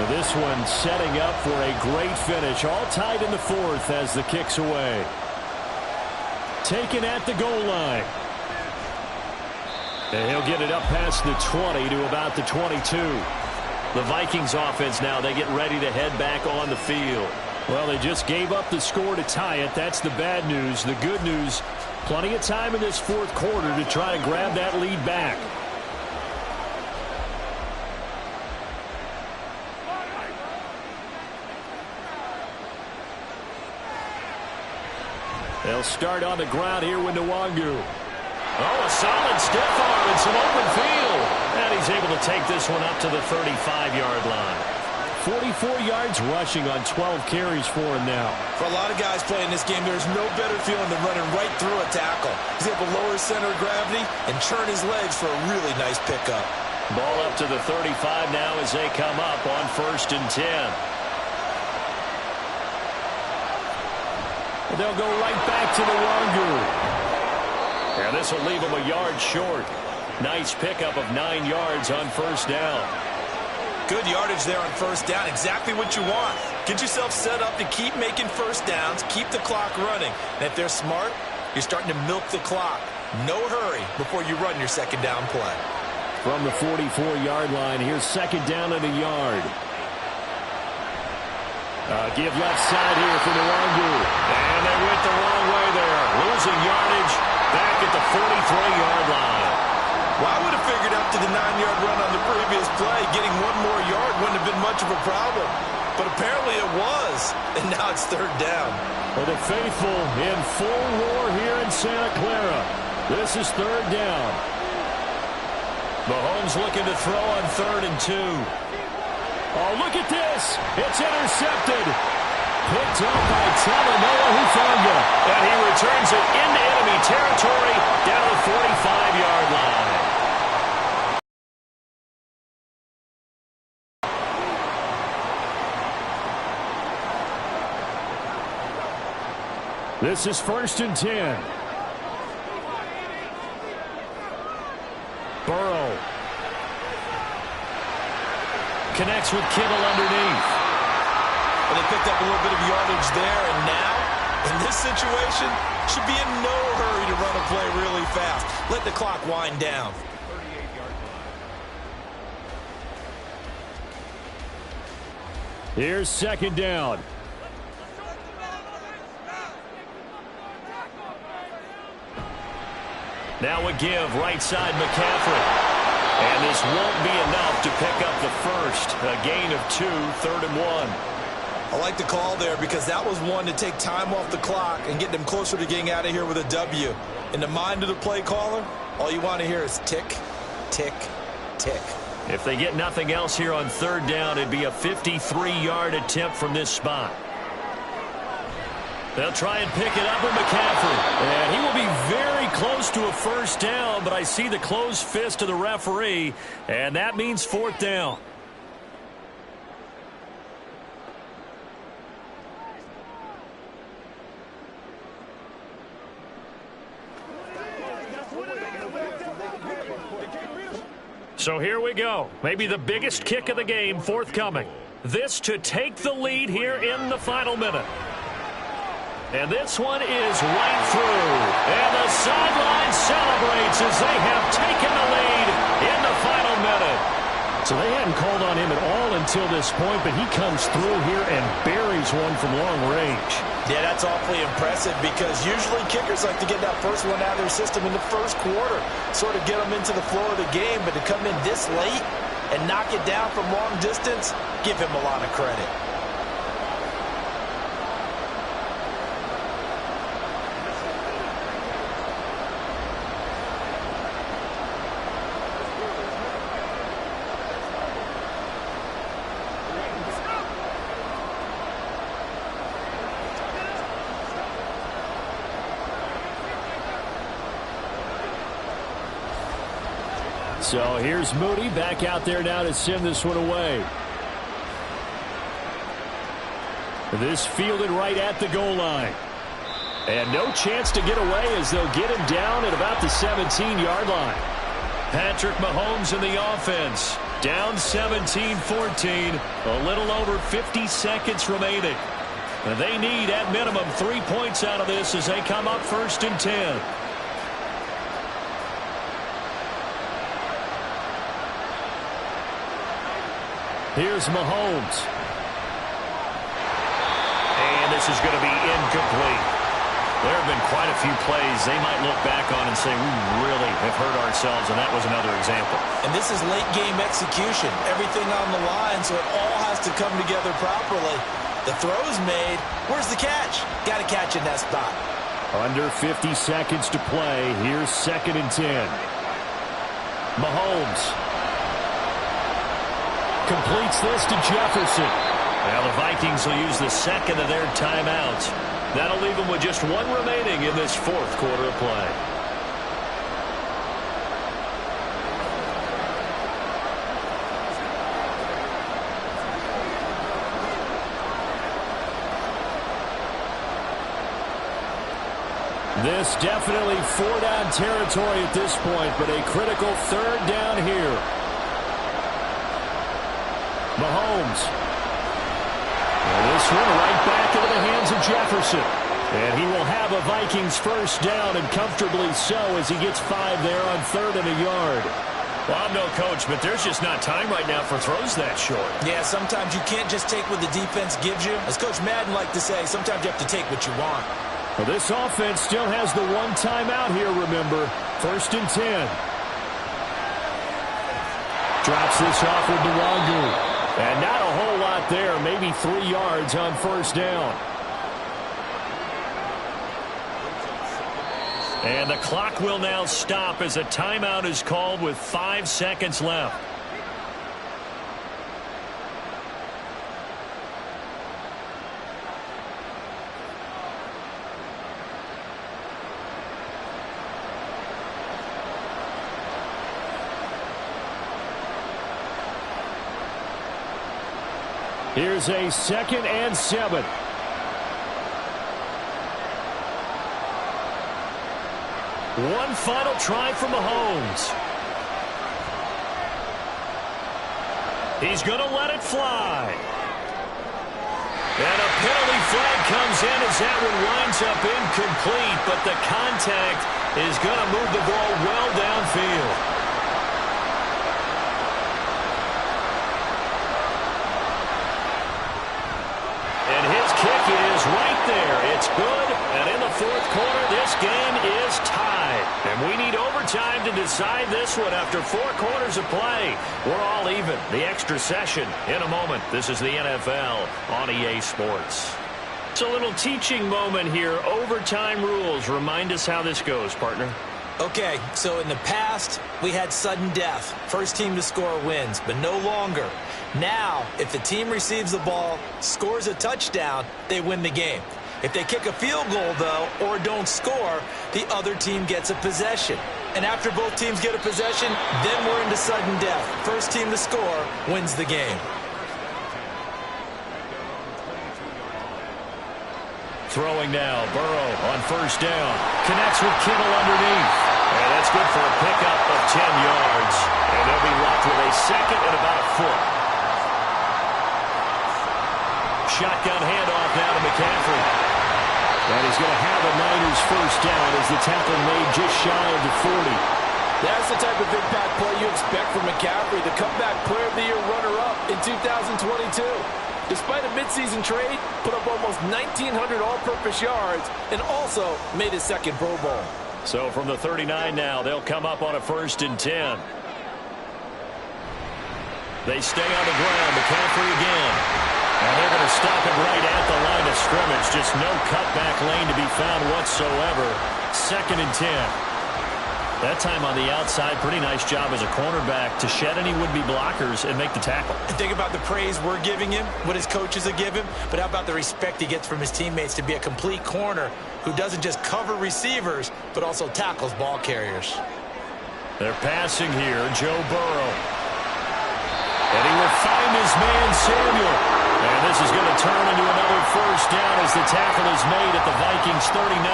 Now this one setting up for a great finish. All tied in the fourth as the kick's away. Taken at the goal line. And he'll get it up past the 20 to about the 22. The Vikings offense now, they get ready to head back on the field. Well, they just gave up the score to tie it. That's the bad news. The good news, plenty of time in this fourth quarter to try to grab that lead back. They'll start on the ground here with Nwangu. Oh, a solid stiff arm and some open field. And he's able to take this one up to the 35-yard line. 44 yards rushing on 12 carries for him now. For a lot of guys playing this game, there's no better feeling than running right through a tackle. He's able to lower his center of gravity and churn his legs for a really nice pickup. Ball up to the 35 now as they come up on 1st and 10. They'll go right back to the Nwangu. And this will leave him a yard short. Nice pickup of 9 yards on 1st down. Good yardage there on 1st down. Exactly what you want. Get yourself set up to keep making 1st downs, keep the clock running. And if they're smart, you're starting to milk the clock. No hurry before you run your 2nd down play. From the 44-yard line, here's 2nd down and a yard. Give left side here for Nwangu. And they went the wrong way there. Losing yardage back at the 43-yard line. Well, I would have figured up to the 9-yard run on the previous play. Getting 1 more yard wouldn't have been much of a problem. But apparently it was. And now it's 3rd down. For the faithful in full roar here in Santa Clara. This is 3rd down. Mahomes looking to throw on 3rd and 2. Oh, look at this. It's intercepted. Picked up by Talanoa Hufanga. And he returns it into enemy territory down the 45-yard line. This is 1st and 10. Burrow. Connects with Kittle underneath. And they picked up a little bit of yardage there, and now, in this situation, should be in no hurry to run a play really fast. Let the clock wind down. Here's 2nd down. Now a give, right side McCaffrey. And this won't be enough to pick up the first. A gain of 2, 3rd and 1. I like the call there because that was one to take time off the clock and get them closer to getting out of here with a W. In the mind of the play caller, all you want to hear is tick, tick, tick. If they get nothing else here on 3rd down, it'd be a 53-yard attempt from this spot. They'll try and pick it up with McCaffrey. And he will be very close to a 1st down, but I see the closed fist of the referee, and that means 4th down. So here we go. Maybe the biggest kick of the game forthcoming. This to take the lead here in the final minute. And this one is right through. And the sideline celebrates as they have taken the lead in the final minute. So they hadn't called on him at all until this point, but he comes through here and buries one from long range. Yeah, that's awfully impressive because usually kickers like to get that first one out of their system in the first quarter, sort of get them into the flow of the game, but to come in this late and knock it down from long distance, give him a lot of credit. So here's Moody back out there now to send this one away. This fielded right at the goal line. And no chance to get away as they'll get him down at about the 17-yard line. Patrick Mahomes in the offense. Down 17-14. A little over 50 seconds remaining. And they need, at minimum, 3 points out of this as they come up 1st and 10. Here's Mahomes. And this is going to be incomplete. There have been quite a few plays they might look back on and say, we really have hurt ourselves, and that was another example. And this is late-game execution. Everything on the line, so it all has to come together properly. The throw's made. Where's the catch? Got to catch in that spot. Under 50 seconds to play. Here's 2nd and 10. Mahomes completes this to Jefferson. Now the Vikings will use the second of their timeouts. That'll leave them with just 1 remaining in this 4th quarter of play. This definitely 4-down territory at this point, but a critical 3rd down here. Mahomes. And this one right back into the hands of Jefferson. And he will have a Vikings 1st down, and comfortably so, as he gets 5 there on 3rd and a yard. Well, I'm no coach, but there's just not time right now for throws that short. Yeah, sometimes you can't just take what the defense gives you. As Coach Madden liked to say, sometimes you have to take what you want. Well, this offense still has the 1 timeout here, remember. 1st and 10. Drops this off with Nwangu. And not a whole lot there, maybe 3 yards on 1st down. And the clock will now stop as a timeout is called with 5 seconds left. Here's a 2nd and 7. One final try for Mahomes. He's going to let it fly. And a penalty flag comes in as that one winds up incomplete, but the contact is going to move the ball well downfield. Is right there. It's good. And in the 4th quarter, this game is tied. And we need overtime to decide this one after 4 quarters of play. We're all even. The extra session in a moment. This is the NFL on EA Sports. It's a little teaching moment here. Overtime rules. Remind us how this goes, partner. Okay, so in the past, we had sudden death. First team to score wins, but no longer. Now, if the team receives the ball, scores a touchdown, they win the game. If they kick a field goal, though, or don't score, the other team gets a possession. And after both teams get a possession, then we're into sudden death. First team to score wins the game. Throwing now, Burrow on 1st down. Connects with Kittle underneath. And that's good for a pickup of 10 yards. And they'll be left with a 2nd and about a foot. Shotgun handoff now to McCaffrey. And he's going to have a Niners 1st down as the tackle made just shy of the 40. That's the type of impact play you expect from McCaffrey, the comeback player of the year runner-up in 2022. Despite a midseason trade, put up almost 1,900 all-purpose yards and also made his 2nd Pro Bowl. So from the 39 now, they'll come up on a 1st and 10. They stay on the ground. McCaffrey again. And they're going to stop it right at the line of scrimmage. Just no cutback lane to be found whatsoever. 2nd and 10. That time on the outside, pretty nice job as a cornerback to shed any would-be blockers and make the tackle. Think about the praise we're giving him, what his coaches have given him, but how about the respect he gets from his teammates to be a complete corner who doesn't just cover receivers, but also tackles ball carriers. They're passing here, Joe Burrow. And he will find his man, Samuel. And this is going to turn into another first down as the tackle is made at the Vikings 39.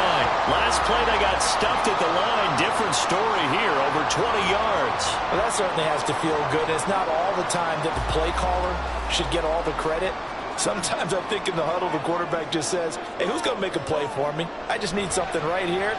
Last play they got stuffed at the line. Different story here, over 20 yards. Well, that certainly has to feel good. It's not all the time that the play caller should get all the credit. Sometimes I think in the huddle, the quarterback just says, hey, who's going to make a play for me? I just need something right here.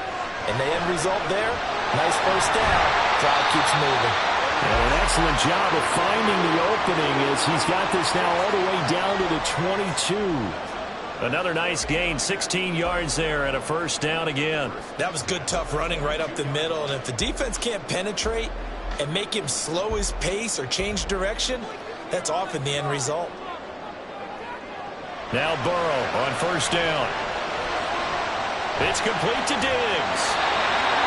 And the end result there, nice first down. Crowd keeps moving. And an excellent job of finding the opening as he's got this now all the way down to the 22. Another nice gain, 16 yards there and a first down again. That was good, tough running right up the middle. And if the defense can't penetrate and make him slow his pace or change direction, that's often the end result. Now Burrow on first down. It's complete to Diggs.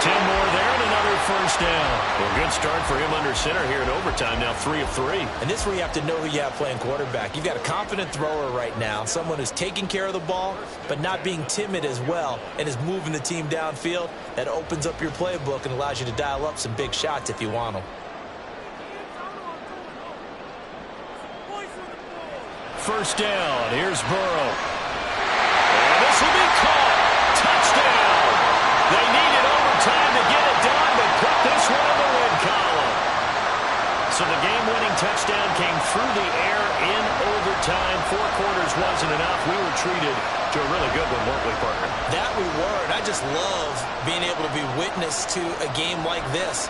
10 more there and another first down. Well, good start for him under center here in overtime. Now 3 of 3. And this is where you have to know who you have playing quarterback. You've got a confident thrower right now, someone who's taking care of the ball, but not being timid as well, and is moving the team downfield. That opens up your playbook and allows you to dial up some big shots if you want them. First down. Here's Burrow. And this will be caught. Touchdown. They needed overtime to get it done, but put this one in the win column. So the game-winning touchdown came through the air in overtime. 4 quarters wasn't enough. We were treated to a really good one, weren't we, partner? That we were, and I just love being able to be witness to a game like this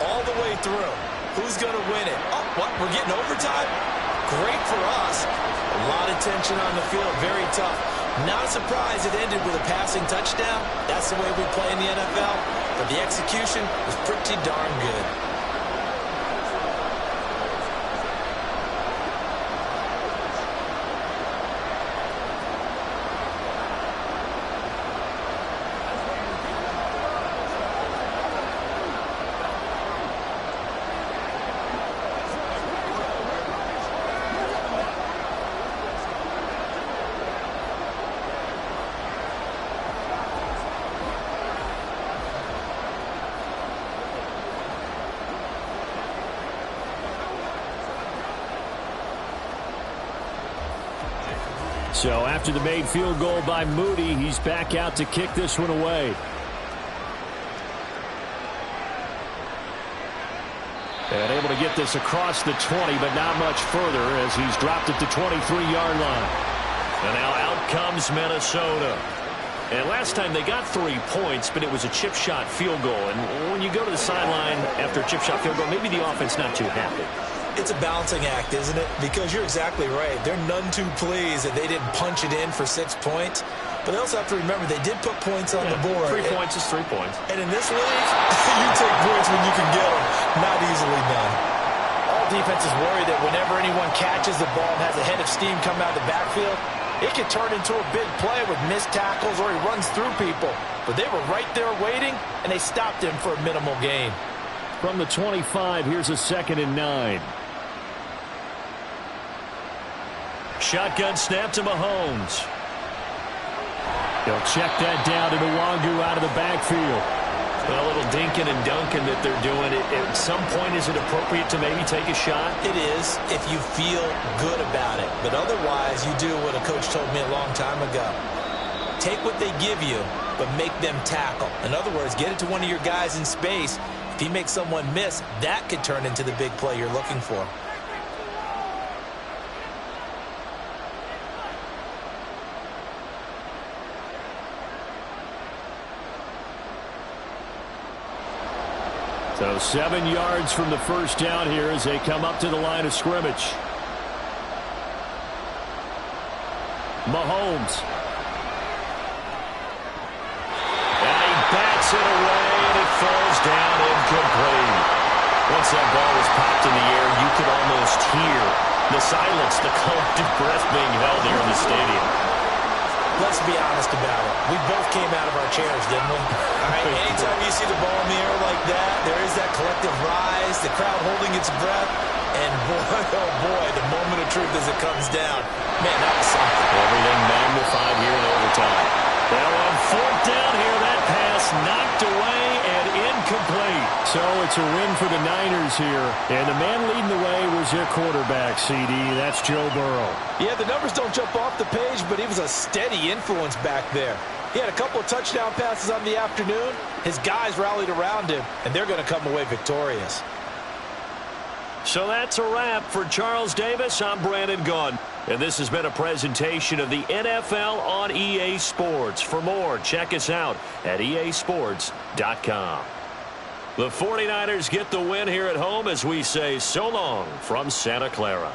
all the way through. Who's going to win it? Oh, what? We're getting overtime? Great for us. A lot of tension on the field, very tough. Not a surprise it ended with a passing touchdown. That's the way we play in the NFL. But the execution was pretty darn good. So after the made field goal by Moody, he's back out to kick this one away. And able to get this across the 20, but not much further as he's dropped at the 23-yard line. And now out comes Minnesota. And last time they got 3 points, but it was a chip shot field goal. And when you go to the sideline after a chip shot field goal, maybe the offense not too happy. It's a balancing act, isn't it? Because you're exactly right. They're none too pleased that they didn't punch it in for 6 points. But they also have to remember they did put points on the board. 3 points is 3 points. And in this league, you take points when you can get them. Not easily done. All defenses worry that whenever anyone catches the ball and has a head of steam come out of the backfield, it could turn into a big play with missed tackles or he runs through people. But they were right there waiting, and they stopped him for a minimal gain. From the 25, here's a 2nd and 9. Shotgun snap to Mahomes. They'll check that down to Nwangu out of the backfield. A little dinking and dunking that they're doing. At some point, is it appropriate to maybe take a shot? It is if you feel good about it. But otherwise, you do what a coach told me a long time ago. Take what they give you, but make them tackle. In other words, get it to one of your guys in space. If he makes someone miss, that could turn into the big play you're looking for. So 7 yards from the first down here as they come up to the line of scrimmage. Mahomes. And he bats it away, and it falls down incomplete. Once that ball was popped in the air, you could almost hear the silence, the collective breath being held here in the stadium. Let's be honest about it. We both came out of our chairs, didn't we? All right, anytime you see the ball in the air like that, there is that collective rise, the crowd holding its breath, and boy, oh boy, the moment of truth as it comes down. Man, that was something. Everything magnified here in overtime. Now on 4th down here, that pass knocked away and incomplete. So it's a win for the Niners here. And the man leading the way was their quarterback, CD. That's Joe Burrow. Yeah, the numbers don't jump off the page, but he was a steady influence back there. He had a couple of touchdown passes on the afternoon. His guys rallied around him, and they're going to come away victorious. So that's a wrap for Charles Davis. I'm Brandon Gunn. And this has been a presentation of the NFL on EA Sports. For more, check us out at easports.com. The 49ers get the win here at home as we say so long from Santa Clara.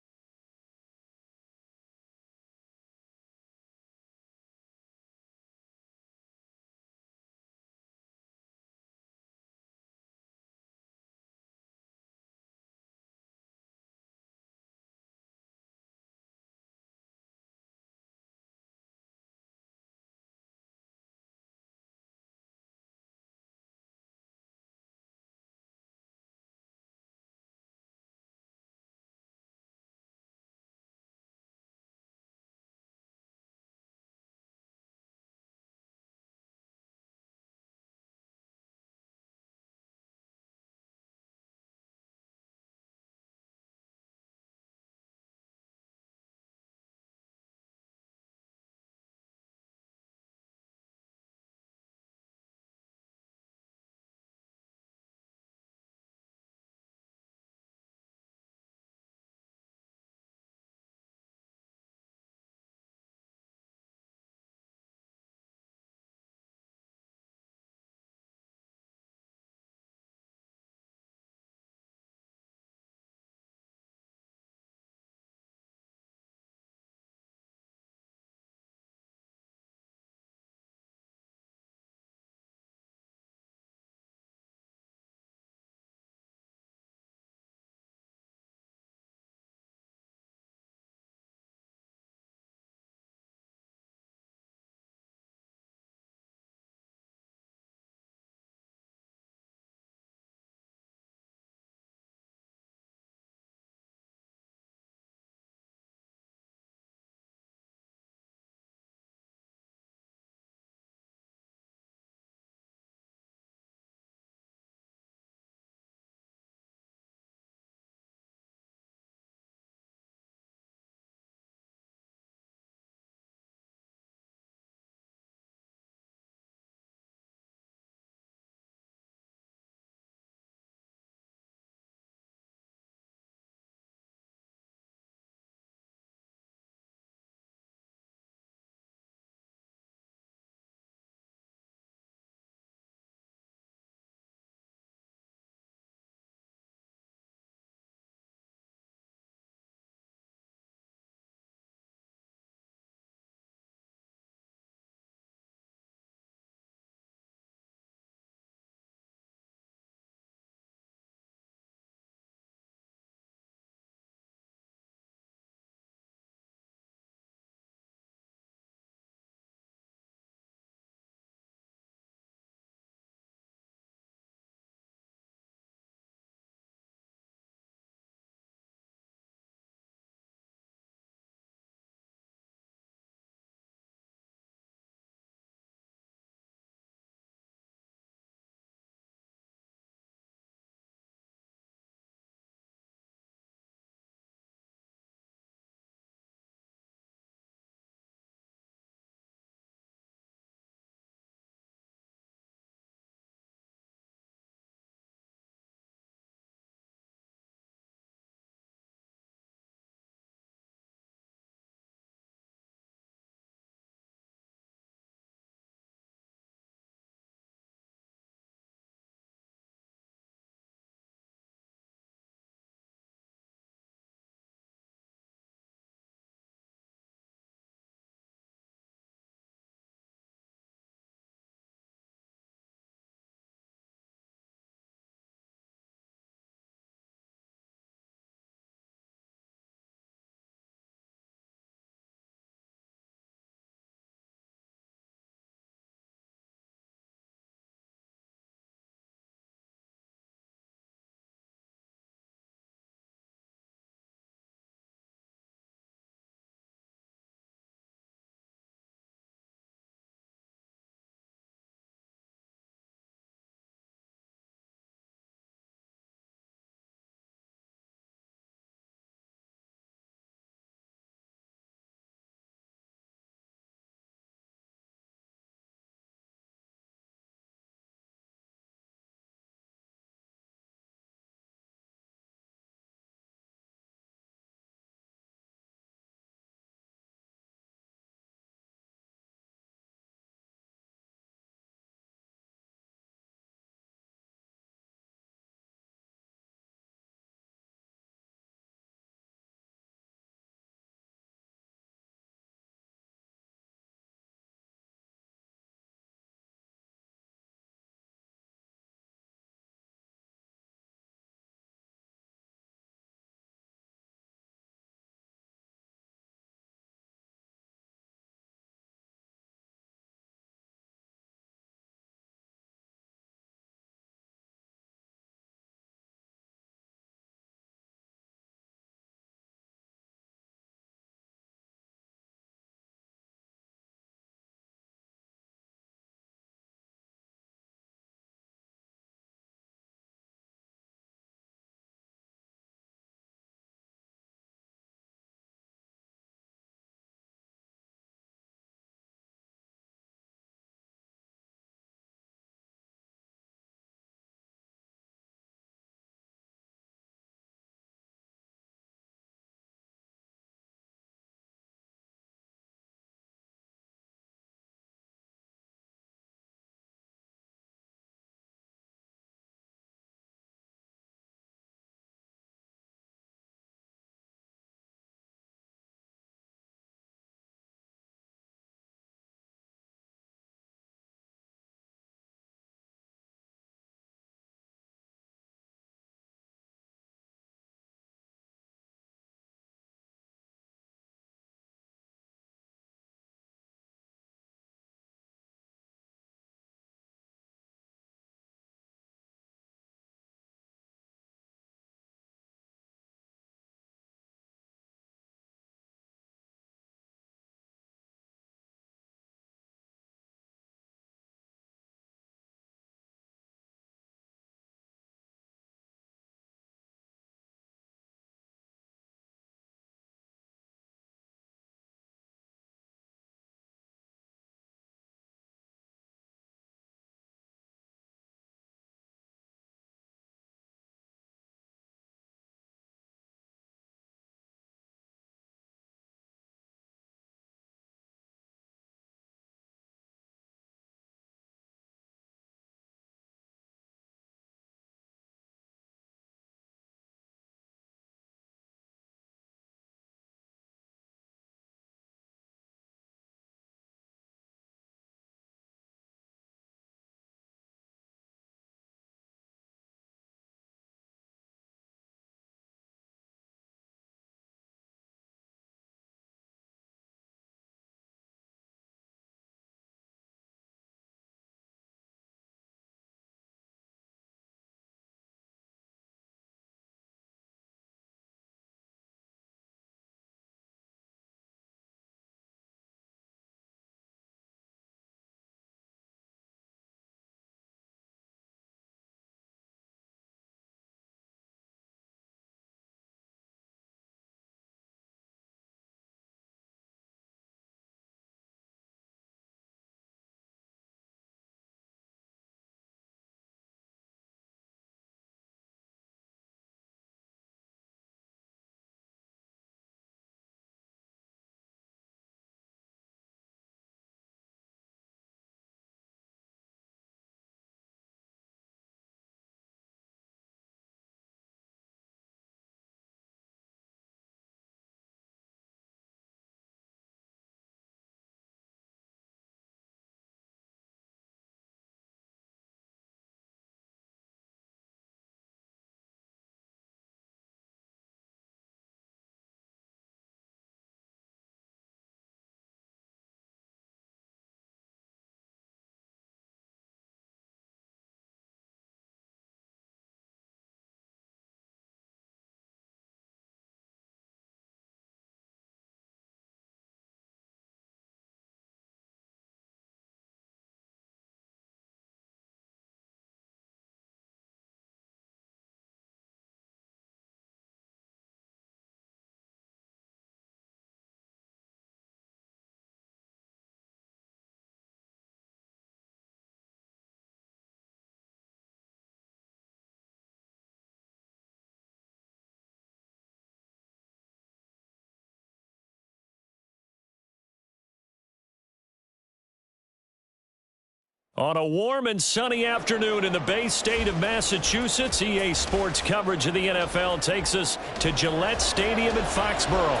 On a warm and sunny afternoon in the Bay State of Massachusetts, EA Sports coverage of the NFL takes us to Gillette Stadium in Foxborough.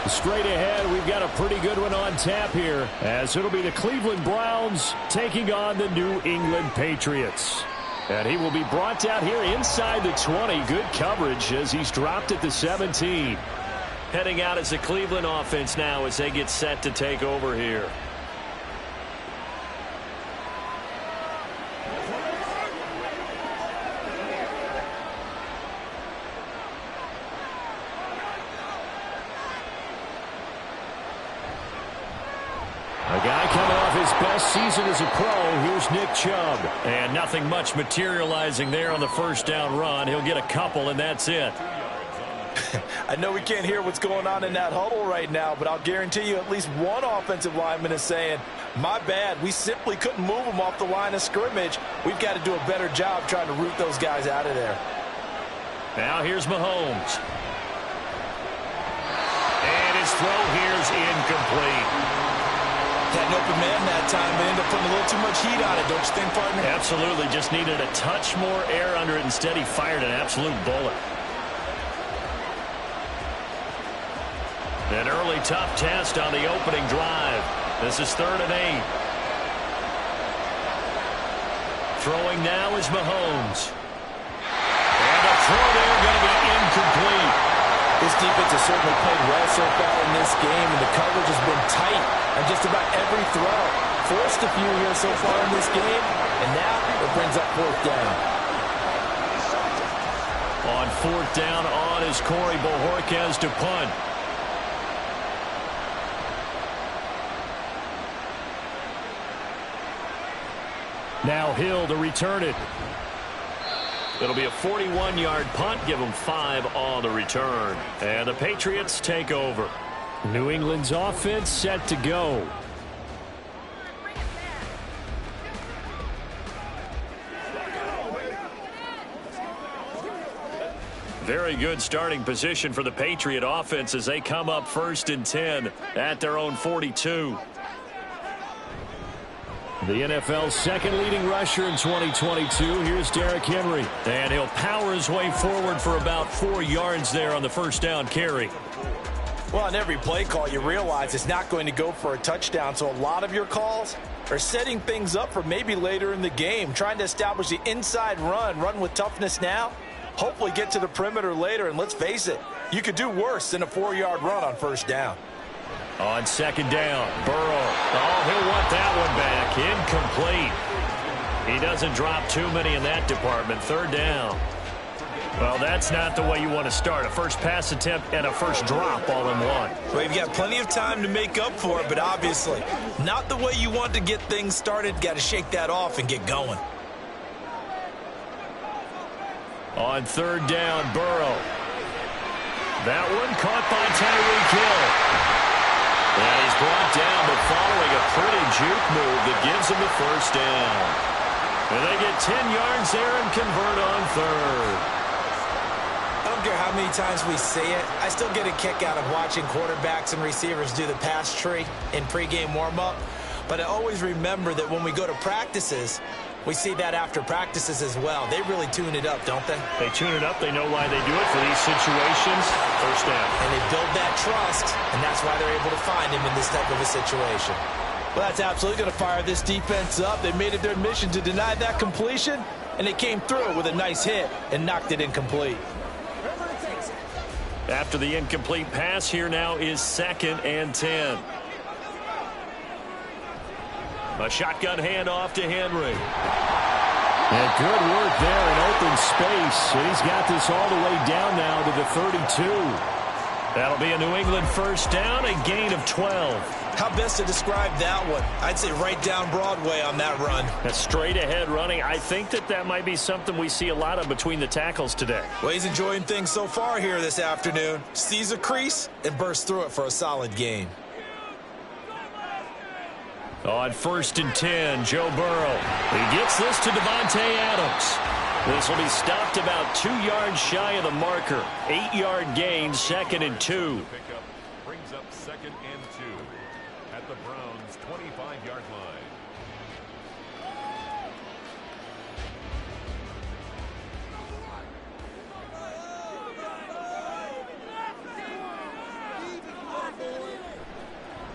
Straight ahead, we've got a pretty good one on tap here, as it'll be the Cleveland Browns taking on the New England Patriots. And he will be brought out here inside the 20. Good coverage as he's dropped at the 17. Heading out as the Cleveland offense now as they get set to take over here. A guy coming off his best season as a pro, here's Nick Chubb. And nothing much materializing there on the first down run. He'll get a couple, and that's it. I know we can't hear what's going on in that huddle right now, but I'll guarantee you at least one offensive lineman is saying, my bad, we simply couldn't move them off the line of scrimmage. We've got to do a better job trying to root those guys out of there. Now here's Mahomes. And his throw here's incomplete. Had an open man that time, but ended up putting a little too much heat on it, don't you think, partner? Absolutely. Just needed a touch more air under it. Instead, he fired an absolute bullet. An early tough test on the opening drive. This is 3rd and 8. Throwing now is Mahomes. And a throw there going to be incomplete. This defense has certainly played well so far in this game, and the coverage has been tight on just about every throw. Forced a few here so far in this game, and now it brings up 4th down. On 4th down on is Corey Bojorquez to punt. Now Hill to return it. It'll be a 41-yard punt. Give them 5 on the return. And the Patriots take over. New England's offense set to go. Very good starting position for the Patriot offense as they come up 1st and 10 at their own 42. The NFL's second leading rusher in 2022. Here's Derrick Henry. And he'll power his way forward for about 4 yards there on the first down carry. Well, on every play call, you realize it's not going to go for a touchdown. So a lot of your calls are setting things up for maybe later in the game, trying to establish the inside run with toughness now, hopefully get to the perimeter later. And let's face it, you could do worse than a 4-yard run on first down. On 2nd down, Burrow. Oh, he'll want that one back. Incomplete. He doesn't drop too many in that department. 3rd down. Well, that's not the way you want to start. A first pass attempt and a first drop all in one. Well, you've got plenty of time to make up for it, but obviously not the way you want to get things started. Got to shake that off and get going. On 3rd down, Burrow. That one caught by Tyreek Hill. And he's brought down, but following a pretty juke move that gives him the first down. And they get 10 yards there and convert on 3rd. I don't care how many times we say it, I still get a kick out of watching quarterbacks and receivers do the pass tree in pregame warm-up. But I always remember that when we go to practices, we see that after practices as well. They really tune it up, don't they? They tune it up. They know why they do it for these situations. First down. And they build that trust, and that's why they're able to find him in this type of a situation. Well, that's absolutely going to fire this defense up. They made it their mission to deny that completion, and they came through with a nice hit and knocked it incomplete. After the incomplete pass, here now is 2nd and 10. A shotgun handoff to Henry. And good work there in open space. And he's got this all the way down now to the 32. That'll be a New England first down, a gain of 12. How best to describe that one? I'd say right down Broadway on that run. That's straight ahead running. I think that might be something we see a lot of between the tackles today. Well, he's enjoying things so far here this afternoon. Sees a crease and bursts through it for a solid gain. On 1st and 10, Joe Burrow. He gets this to Davante Adams. This will be stopped about 2 yards shy of the marker. 8-yard gain, 2nd and 2. Pickup brings up 2nd and 2 at the Browns' 25-yard line.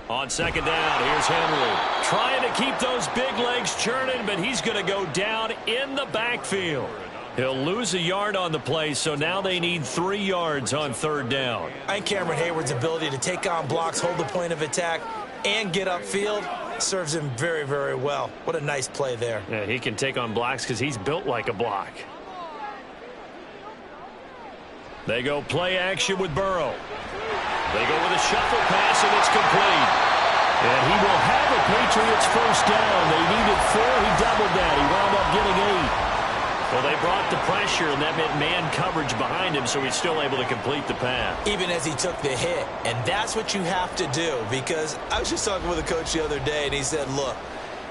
On second down, here's Henry. Trying to keep those big legs churning, but he's going to go down in the backfield. He'll lose a yard on the play, so now they need 3 yards on third down. I think Cameron Hayward's ability to take on blocks, hold the point of attack, and get upfield serves him very, very well. What a nice play there. Yeah, he can take on blocks because he's built like a block. They go play action with Burrow. They go with a shuffle pass, and it's complete. And he will have the Patriots first down. They needed 4. He doubled that. He wound up getting 8. Well, they brought the pressure, and that meant man coverage behind him, so he's still able to complete the pass. Even as he took the hit. And that's what you have to do, because I was just talking with a coach the other day, and he said, look,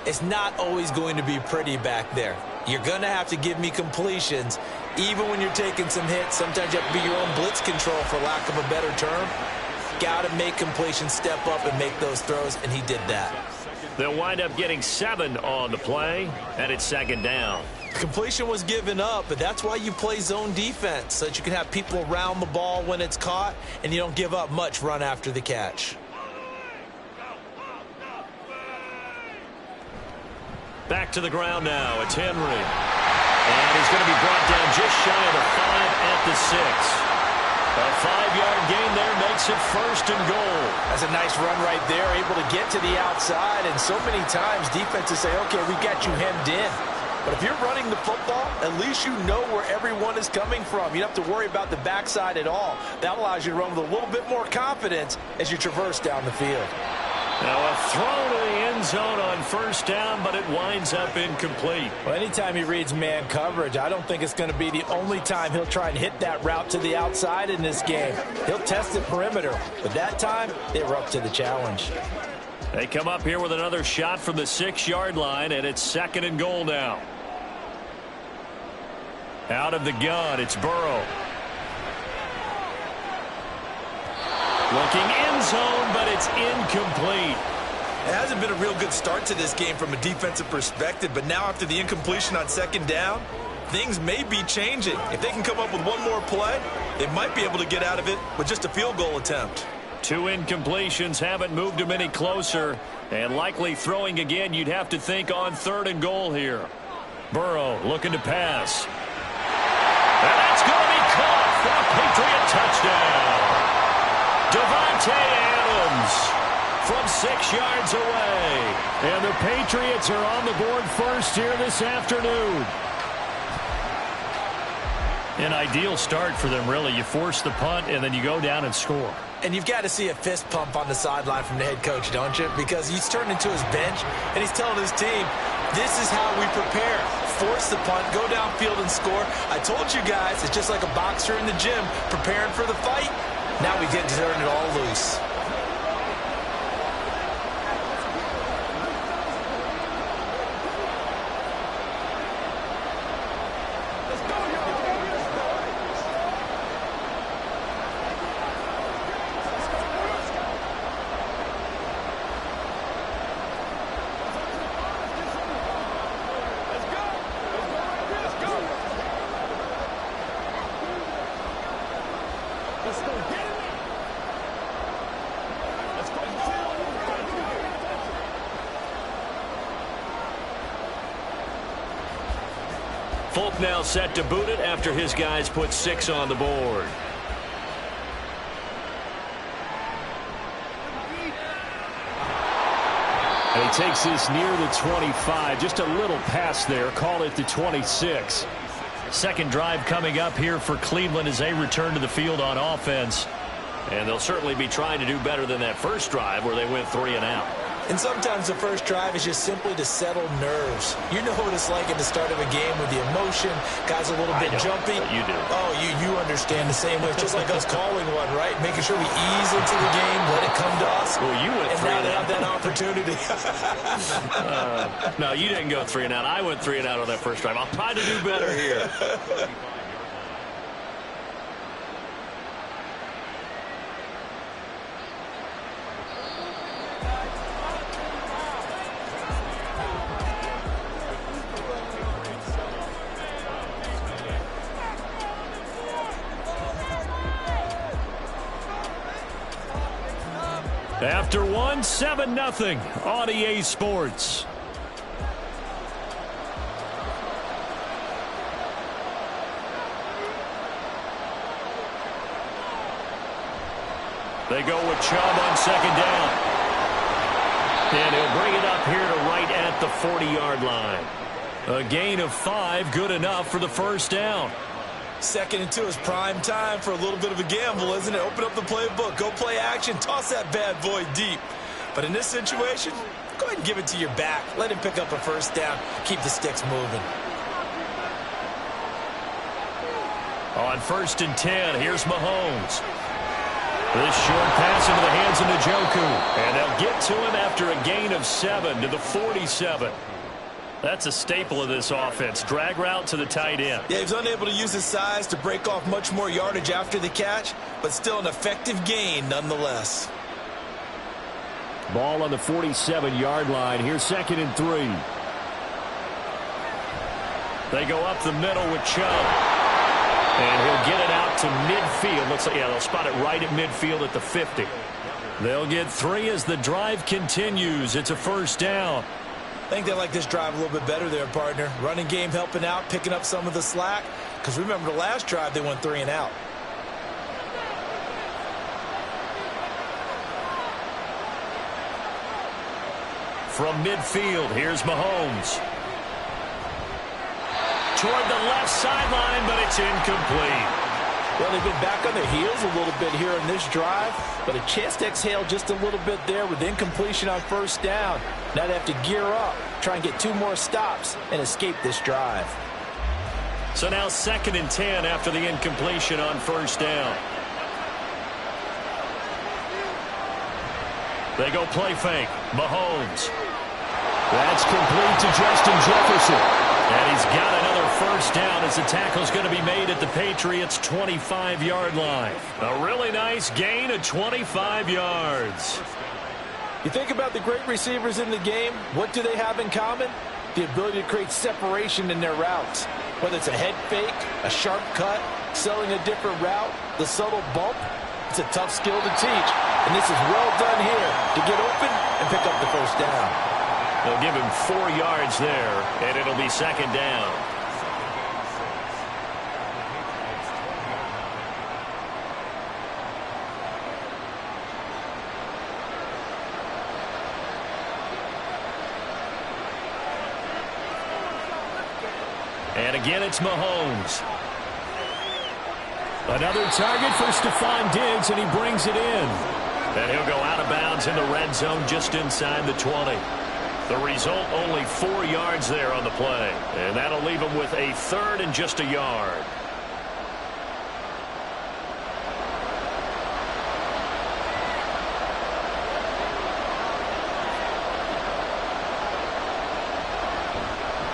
it's not always going to be pretty back there. You're going to have to give me completions. Even when you're taking some hits, sometimes you have to be your own blitz control, for lack of a better term. Got to make completions, step up, and make those throws, and he did that. They'll wind up getting 7 on the play, and it's second down. Completion was given up, but that's why you play zone defense, so that you can have people around the ball when it's caught, and you don't give up much run after the catch. Back to the ground now. It's Henry. And he's going to be brought down just shy of the 5 at the 6. A 5-yard gain there makes it first and goal. That's a nice run right there, able to get to the outside. And so many times defenses say, okay, we got you hemmed in. But if you're running the football, at least you know where everyone is coming from. You don't have to worry about the backside at all. That allows you to run with a little bit more confidence as you traverse down the field. Now a throw to the end zone on first down, but it winds up incomplete. Well, anytime he reads man coverage, I don't think it's going to be the only time he'll try and hit that route to the outside in this game. He'll test the perimeter, but that time they were up to the challenge. They come up here with another shot from the 6-yard line, and it's second and goal now. Out of the gun, it's Burrow. Looking end zone, but it's incomplete. It hasn't been a real good start to this game from a defensive perspective, but now after the incompletion on second down, things may be changing. If they can come up with one more play, they might be able to get out of it with just a field goal attempt. 2 incompletions haven't moved him any closer, and likely throwing again, you'd have to think on third and goal here. Burrow looking to pass. And that's going to be caught for a Patriot touchdown. Davante Adams from 6 yards away. And the Patriots are on the board first here this afternoon. An ideal start for them, really. You force the punt, and then you go down and score. And you've got to see a fist pump on the sideline from the head coach, don't you? Because he's turned into his bench, and he's telling his team, this is how we prepare. Force the punt, go downfield and score. I told you guys, it's just like a boxer in the gym preparing for the fight. Now we get to turn it all loose. Folk now set to boot it after his guys put 6 on the board. And he takes this near the 25. Just a little pass there. Call it the 26. Second drive coming up here for Cleveland as they return to the field on offense. And they'll certainly be trying to do better than that first drive where they went 3 and out. And sometimes the first drive is just simply to settle nerves. You know what it's like at the start of a game with the emotion. Guys a little bit jumpy. You do. Oh, you understand the same way. It's just like us calling one, right? Making sure we ease into the game, let it come to us. Well, you went and 3 now and they out. have that opportunity. No, you didn't go 3 and out. I went 3 and out on that first drive. I'll try to do better here. After one, 7-0 on EA Sports. They go with Chubb on second down. And he'll bring it up here to right at the 40-yard line. A gain of 5, good enough for the first down. 2nd and 2 is prime time for a little bit of a gamble, isn't it? Open up the playbook, go play action, toss that bad boy deep. But in this situation, go ahead and give it to your back. Let him pick up a first down. Keep the sticks moving. On 1st and 10, here's Mahomes. This short pass into the hands of Njoku. And they'll get to him after a gain of 7 to the 47. That's a staple of this offense. Drag route to the tight end. Yeah, he was unable to use his size to break off much more yardage after the catch, but still an effective gain nonetheless. Ball on the 47-yard line. Here's 2nd and 3. They go up the middle with Chubb. And he'll get it out to midfield. Looks like, yeah, they'll spot it right at midfield at the 50. They'll get 3 as the drive continues. It's a first down. I think they like this drive a little bit better there, partner. Running game helping out, picking up some of the slack. Because remember the last drive, they went 3 and out. From midfield, here's Mahomes. Toward the left sideline, but it's incomplete. Well, they've been back on their heels a little bit here in this drive, but a chance to exhale just a little bit there with incompletion on first down. Now they have to gear up, try and get 2 more stops, and escape this drive. So now 2nd and 10 after the incompletion on first down. They go play fake. Mahomes. That's complete to Justin Jefferson. And he's got another first down as the tackle's going to be made at the Patriots' 25-yard line. A really nice gain of 25 yards. You think about the great receivers in the game, what do they have in common? The ability to create separation in their routes. Whether it's a head fake, a sharp cut, selling a different route, the subtle bump, it's a tough skill to teach. And this is well done here to get open and pick up the first down. They'll give him 4 yards there, and it'll be second down. And again, it's Mahomes. Another target for Stephon Diggs, and he brings it in. And he'll go out of bounds in the red zone just inside the 20. The result, only 4 yards there on the play. And that'll leave him with a 3rd and just a yard.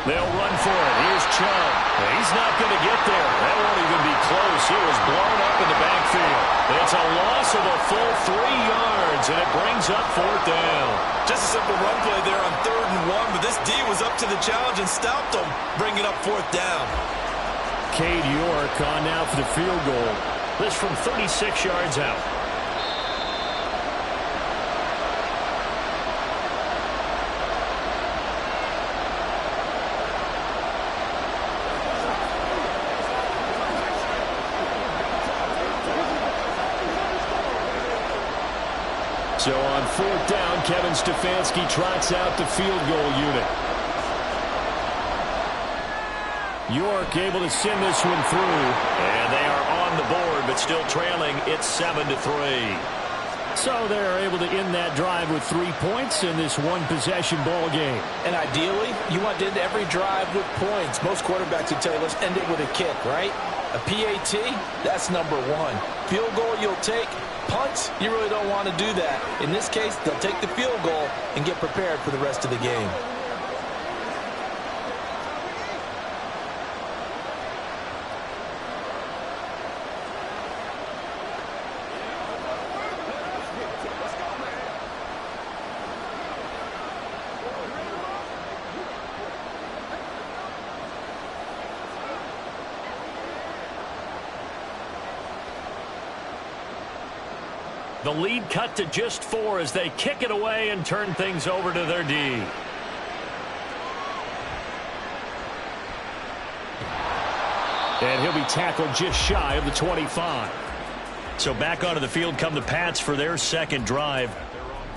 They'll run for it. Here's Chubb. He's not going to get there. That won't even be close. He was blown up in the backfield. It's a loss of a full 3 yards, and it brings up 4th down. Just a simple run play there on 3rd and 1, but this D was up to the challenge and stopped them, bringing up 4th down. Cade York on now for the field goal. This from 36 yards out. So on 4th down, Kevin Stefanski trots out the field goal unit. York able to send this one through. And they are on the board, but still trailing. It's 7-3. So they're able to end that drive with 3 points in this one-possession ball game. And ideally, you want to end every drive with points. Most quarterbacks would tell you, let's end it with a kick, right? A PAT, that's number 1. Field goal you'll take. Punts, you really don't want to do that. In this case, they'll take the field goal and get prepared for the rest of the game. The lead cut to just 4 as they kick it away and turn things over to their D. And he'll be tackled just shy of the 25. So back onto the field come the Pats for their second drive.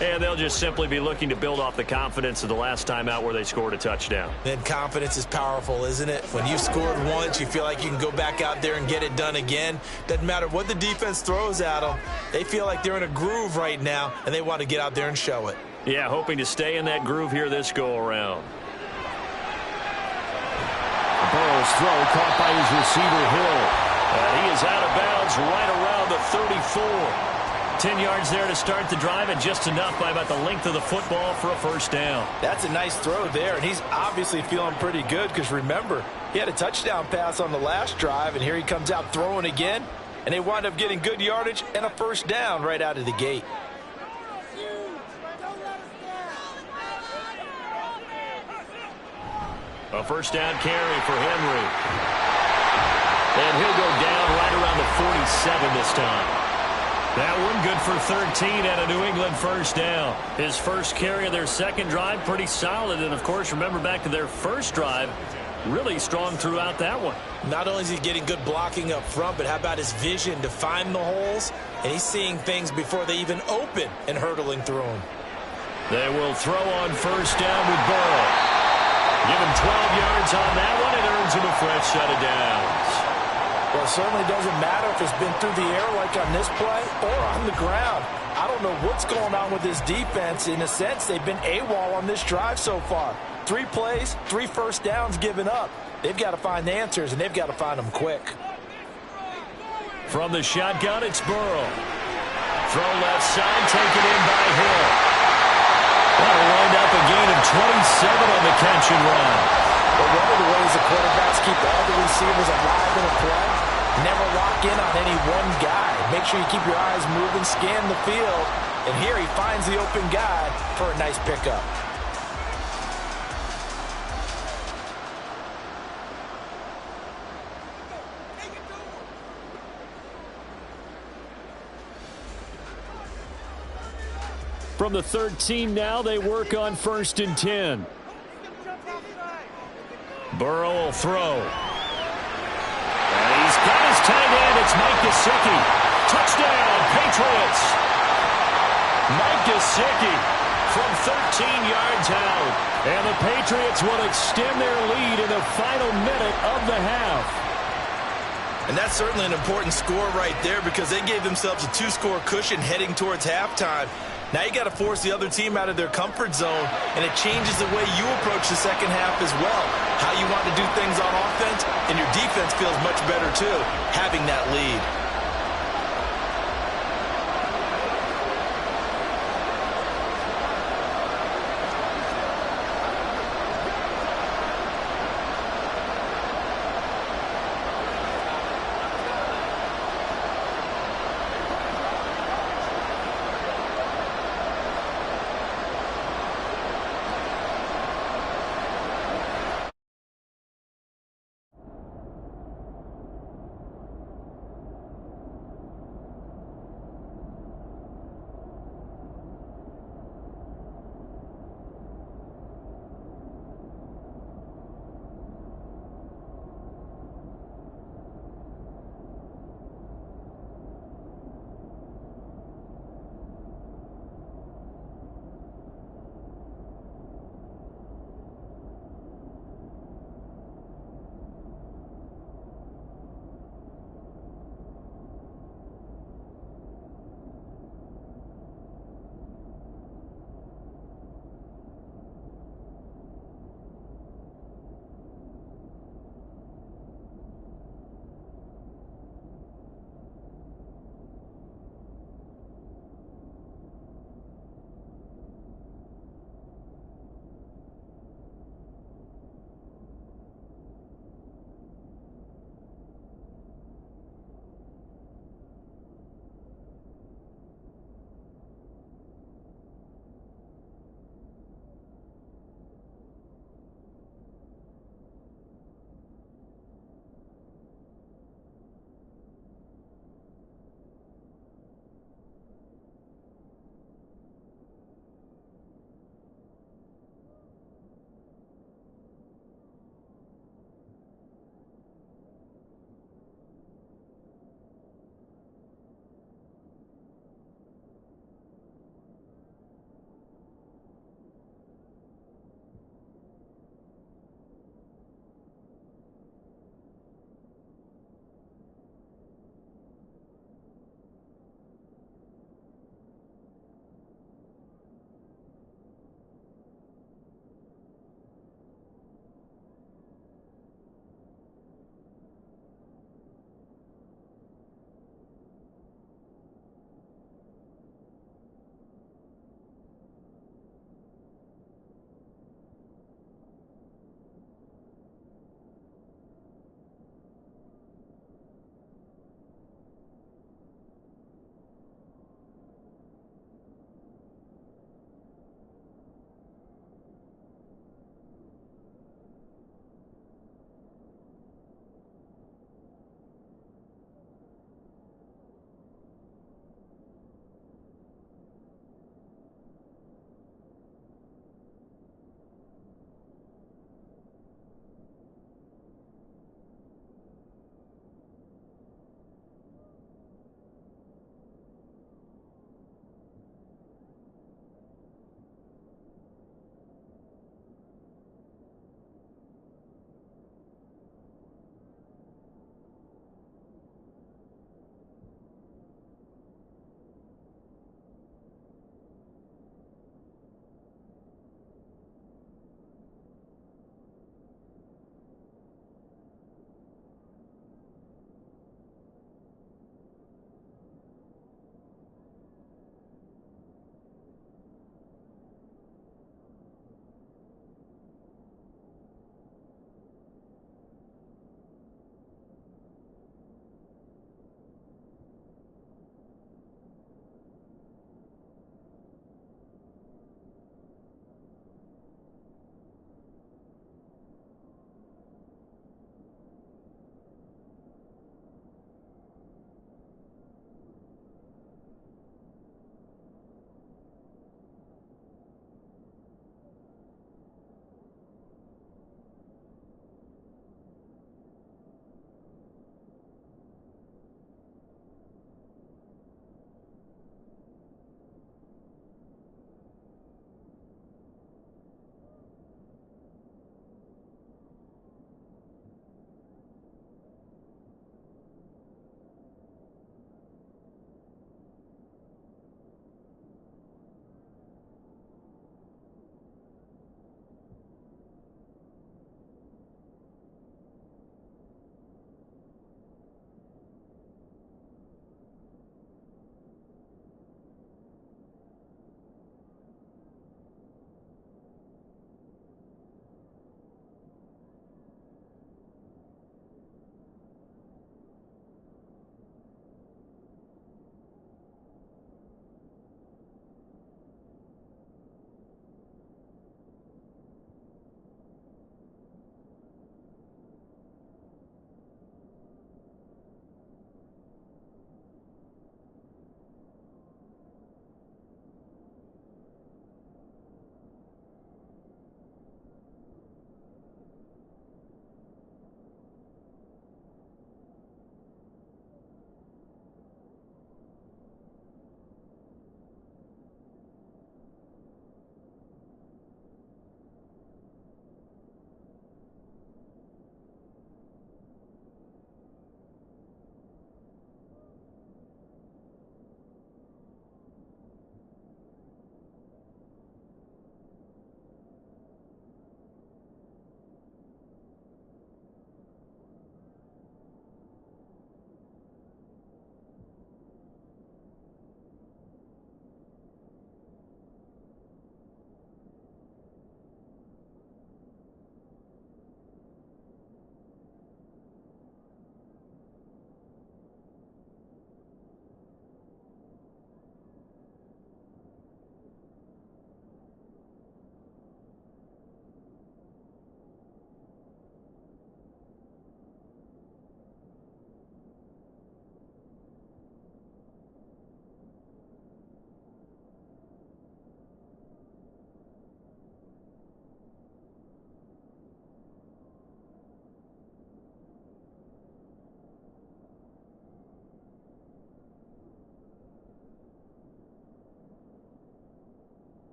And they'll just simply be looking to build off the confidence of the last time out where they scored a touchdown. And confidence is powerful, isn't it? When you've scored once, you feel like you can go back out there and get it done again. Doesn't matter what the defense throws at them. They feel like they're in a groove right now, and they want to get out there and show it. Yeah, hoping to stay in that groove here this go-around. Burrow's throw caught by his receiver, Hill. And he is out of bounds right around the 34. 10 yards there to start the drive, and just enough by about the length of the football for a first down. That's a nice throw there, and he's obviously feeling pretty good because, remember, he had a touchdown pass on the last drive, and here he comes out throwing again, and they wind up getting good yardage and a first down right out of the gate. A first down carry for Henry. And he'll go down right around the 47 this time. That one good for 13 and a New England first down. His first carry of their second drive, pretty solid. And, of course, remember back to their first drive, really strong throughout that one. Not only is he getting good blocking up front, but how about his vision to find the holes? And he's seeing things before they even open and hurtling through them. They will throw on first down with Burrow. Give him 12 yards on that one. It earns him a fresh set of downs. Well, it certainly doesn't matter if it's been through the air like on this play or on the ground. I don't know what's going on with this defense. In a sense, they've been AWOL on this drive so far. 3 plays, 3 first downs given up. They've got to find the answers, and they've got to find them quick. From the shotgun, it's Burrow. Throw left side, taken in by Hill. That'll wind up a gain of 27 on the catch and run. But one of the ways the quarterbacks keep all the receivers alive in a play, never lock in on any one guy. Make sure you keep your eyes moving, scan the field, and here he finds the open guy for a nice pickup. From the 13 now, they work on 1st and 10. Burrow will throw. And he's got his tight end. It's Mike Gesicki. Touchdown, Patriots. Mike Gesicki from 13 yards out. And the Patriots will extend their lead in the final minute of the half. And that's certainly an important score right there because they gave themselves a 2-score cushion heading towards halftime. Now you got to force the other team out of their comfort zone, and it changes the way you approach the second half as well. How you want to do things on offense, and your defense feels much better too, having that lead.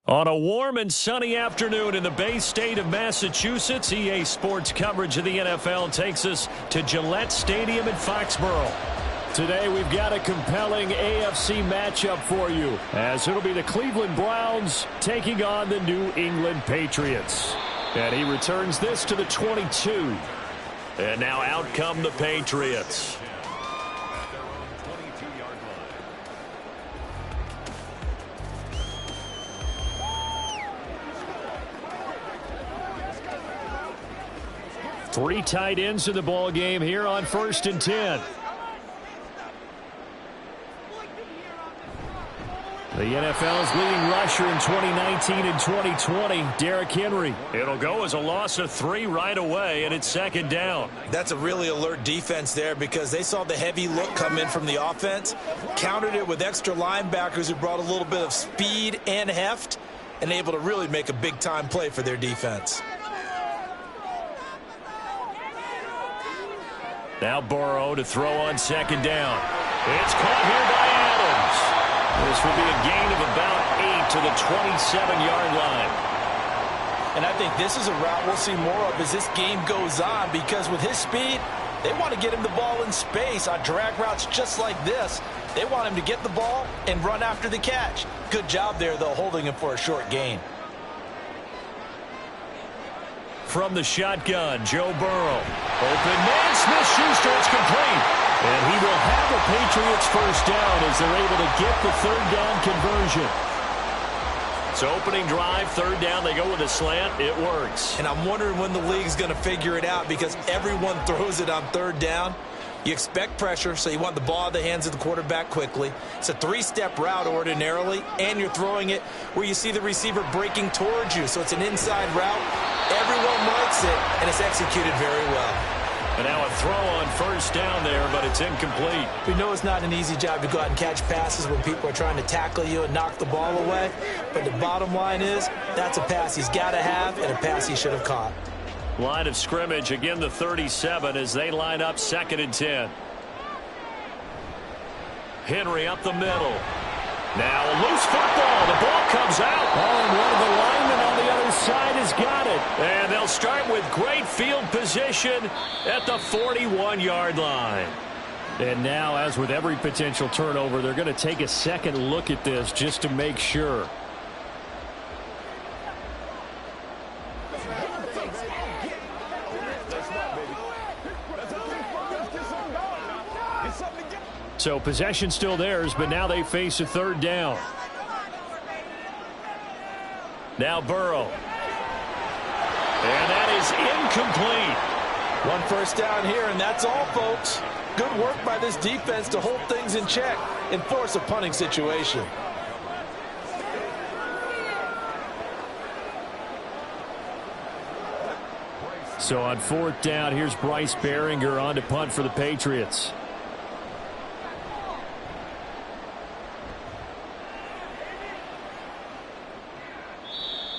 On a warm and sunny afternoon in the Bay State of Massachusetts, EA Sports coverage of the NFL takes us to Gillette Stadium in Foxborough. Today we've got a compelling AFC matchup for you, as it'll be the Cleveland Browns taking on the New England Patriots. And he returns this to the 22. And now out come the Patriots. Three tight ends in the ball game here on 1st and 10. The NFL's leading rusher in 2019 and 2020, Derrick Henry. It'll go as a loss of 3 right away, and it's 2nd down. That's a really alert defense there because they saw the heavy look come in from the offense, countered it with extra linebackers who brought a little bit of speed and heft, and able to really make a big-time play for their defense. Now Burrow to throw on 2nd down. It's caught here by Adams. This will be a gain of about 8 to the 27-yard line. And I think this is a route we'll see more of as this game goes on, because with his speed, they want to get him the ball in space on drag routes just like this. They want him to get the ball and run after the catch. Good job there, though, holding him for a short gain. From the shotgun, Joe Burrow. Open man, Smith-Schuster, it's complete. And he will have a Patriots first down as they're able to get the 3rd down conversion. So opening drive, 3rd down, they go with a slant. It works. And I'm wondering when the league's going to figure it out, because everyone throws it on 3rd down. You expect pressure, so you want the ball in the hands of the quarterback quickly. It's a 3-step route ordinarily, and you're throwing it where you see the receiver breaking towards you. So it's an inside route. Everyone likes it, and it's executed very well. And now a throw on 1st down there, but it's incomplete. We know it's not an easy job to go out and catch passes when people are trying to tackle you and knock the ball away. But the bottom line is, that's a pass he's got to have and a pass he should have caught. Line of scrimmage, again the 37 as they line up 2nd and 10. Henry up the middle. Now a loose football. The ball comes out. Oh, and one of the linemen on the other side has got it. And they'll start with great field position at the 41-yard line. And now, as with every potential turnover, they're going to take a second look at this just to make sure. So possession still theirs, but now they face a 3rd down. Now Burrow. And that is incomplete. 1 first down here, and that's all, folks. Good work by this defense to hold things in check and force a punting situation. So on 4th down, here's Bryce Baringer on to punt for the Patriots.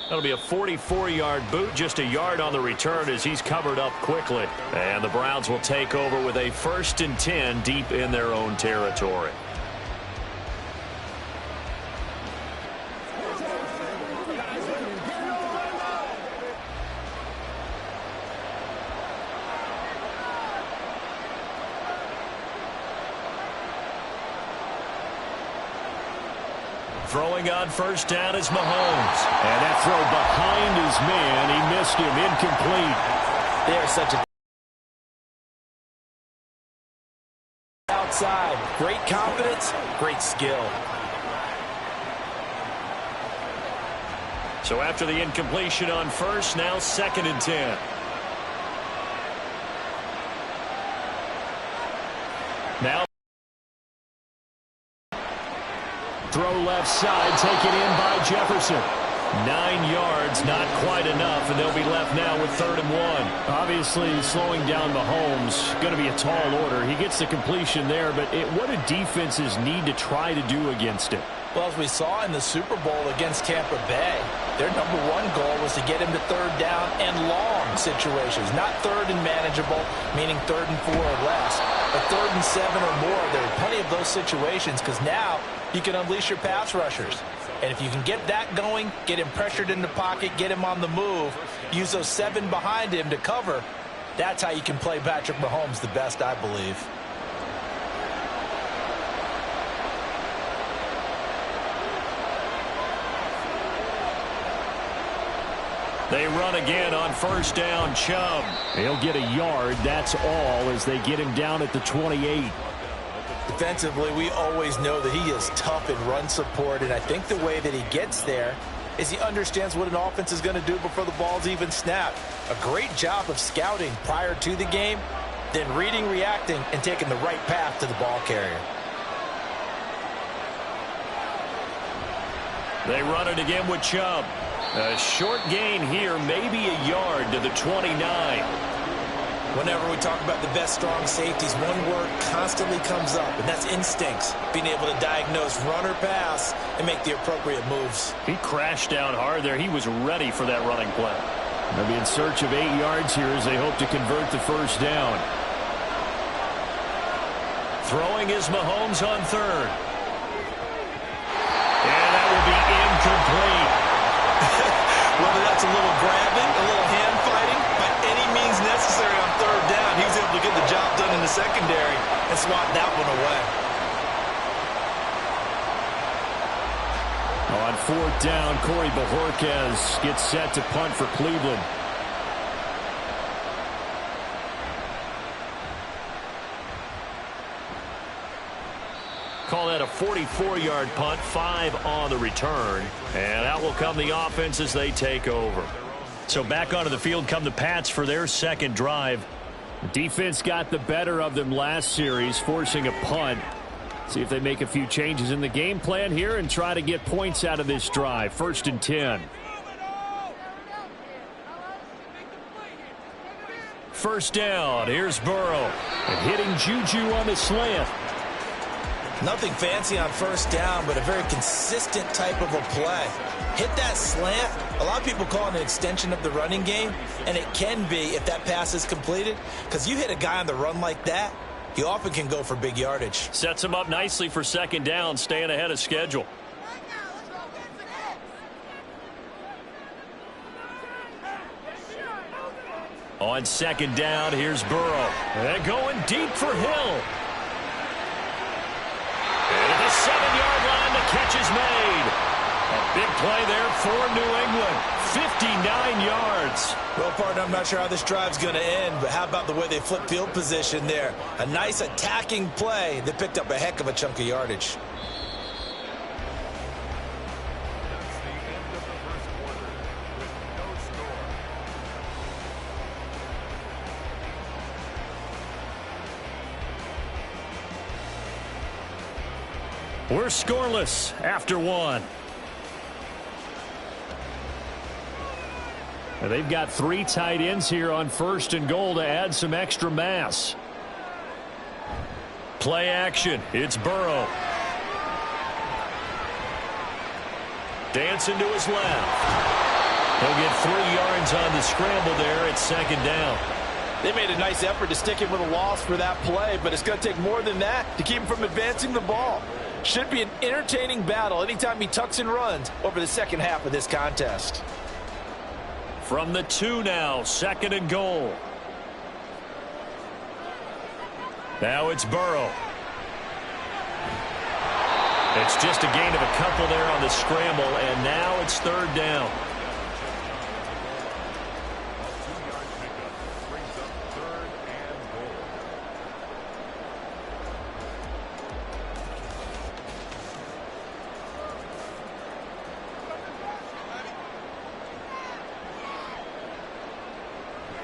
That'll be a 44-yard boot, just a yard on the return as he's covered up quickly. And the Browns will take over with a 1st and 10 deep in their own territory. Throwing on 1st down is Mahomes. And that throw behind his man. He missed him. Incomplete. They are such a outside. Great confidence, great skill. So after the incompletion on 1st, now 2nd and 10. Now throw left side, taken in by Jefferson. 9 yards, not quite enough, and they'll be left now with 3rd and 1. Obviously, slowing down Mahomes, going to be a tall order. He gets the completion there, but what do defenses need to try to do against it? Well, as we saw in the Super Bowl against Tampa Bay, their #1 goal was to get him to 3rd down and long situations, not 3rd and manageable, meaning 3rd and 4 or less, but 3rd and 7 or more. There are plenty of those situations because now you can unleash your pass rushers. And if you can get that going, get him pressured in the pocket, get him on the move, use those 7 behind him to cover, that's how you can play Patrick Mahomes the best, I believe. They run again on first down. Chubb. He'll get a yard. That's all as they get him down at the 28. Defensively, we always know that he is tough in run support, and I think the way that he gets there is he understands what an offense is going to do before the ball's even snapped. A great job of scouting prior to the game, then reading, reacting, and taking the right path to the ball carrier. They run it again with Chubb. A short gain here, maybe a yard to the 29. Whenever we talk about the best strong safeties, one word constantly comes up, and that's instincts. Being able to diagnose run or pass and make the appropriate moves. He crashed down hard there. He was ready for that running play. They'll be in search of 8 yards here as they hope to convert the first down. Throwing is Mahomes on third. And that will be incomplete. Whether that's a little grabbing, a little hand fighting, by any means necessary on third down, he was able to get the job done in the secondary and swat that one away. On fourth down, Corey Bojorquez gets set to punt for Cleveland. Call that a 44-yard punt, 5 on the return. And out will come the offense as they take over. So back onto the field come the Pats for their second drive. The defense got the better of them last series, forcing a punt. See if they make a few changes in the game plan here and try to get points out of this drive. 1st and 10. First down. Here's Burrow. And hitting Juju on the slant. Nothing fancy on first down, but a very consistent type of a play. Hit that slant. A lot of people call it an extension of the running game, and it can be if that pass is completed, because you hit a guy on the run like that, you often can go for big yardage. Sets him up nicely for second down, staying ahead of schedule. On second down, here's Burrow. And going deep for Hill. And at the 7-yard line, the catch is made. A big play there for New England. 59 yards. Well, partner, I'm not sure how this drive's going to end, but how about the way they flip field position there? A nice attacking play that picked up a heck of a chunk of yardage. We're scoreless after 1. They've got 3 tight ends here on 1st and goal to add some extra mass. Play action. It's Burrow. Dancing to his left. He'll get 3 yards on the scramble there at second down. They made a nice effort to stick him with a loss for that play, but it's going to take more than that to keep him from advancing the ball. Should be an entertaining battle anytime he tucks and runs over the second half of this contest. From the 2 now, 2nd and goal. Now it's Burrow. It's just a gain of a couple there on the scramble, and now it's 3rd down.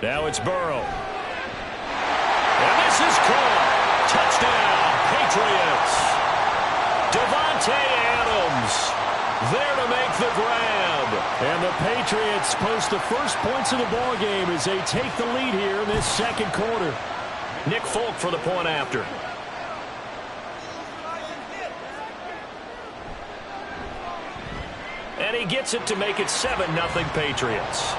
Now it's Burrow. And this is caught. Touchdown, Patriots. Davante Adams there to make the grab. And the Patriots post the first points of the ball game as they take the lead here in this second quarter. Nick Folk for the point after. And he gets it to make it 7-0 Patriots.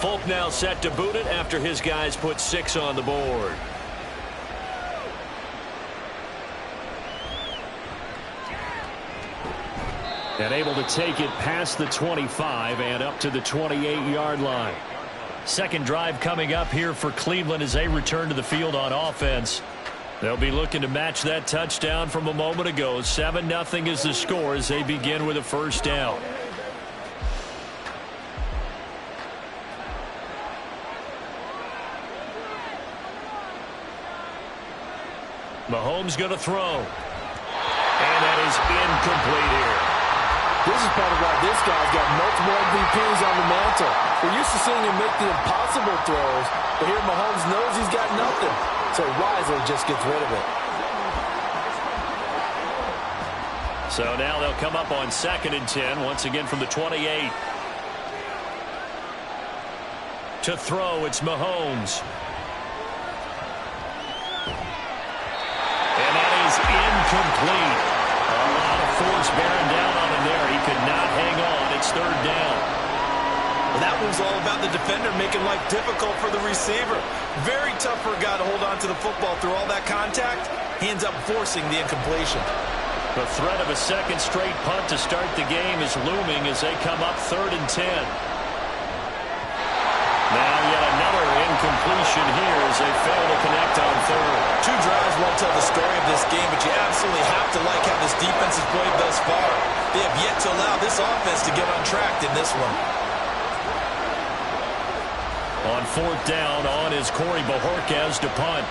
Folk now set to boot it after his guys put 6 on the board. And able to take it past the 25 and up to the 28-yard line. Second drive coming up here for Cleveland as they return to the field on offense. They'll be looking to match that touchdown from a moment ago. 7-0 is the score as they begin with a first down. Mahomes going to throw. And that is incomplete here. This is part of why this guy's got multiple MVPs on the mantle. We're used to seeing him make the impossible throws, but here Mahomes knows he's got nothing, so wisely just gets rid of it. So now they'll come up on 2nd and 10, once again from the 28. To throw, it's Mahomes. And that is incomplete. A lot of force bearing down on him there. He could not hang on. It's 3rd down. Well, that was all about the defender making life difficult for the receiver. Very tough for a guy to hold on to the football through all that contact. He ends up forcing the incompletion. The threat of a second straight punt to start the game is looming as they come up 3rd and 10. Now yet another incompletion here as they fail to connect on 3rd. 2 drives won't tell the story of this game, but you absolutely have to like how this defense has played thus far. They have yet to allow this offense to get untracked in this one. On 4th down, on is Corey Bojorquez to punt.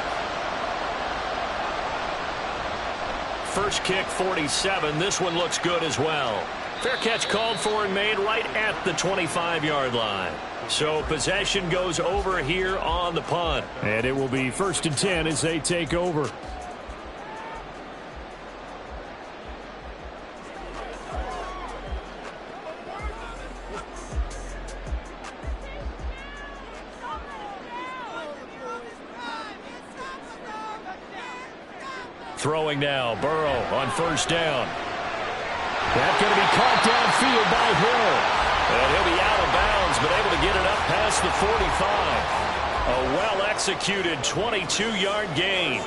First kick, 47. This one looks good as well. Fair catch called for and made right at the 25-yard line. So possession goes over here on the punt. And it will be 1st and 10 as they take over. Throwing now, Burrow on 1st down. That's going to be caught downfield by Hill. And he'll be out of bounds, but able to get it up past the 45. A well-executed 22-yard gain.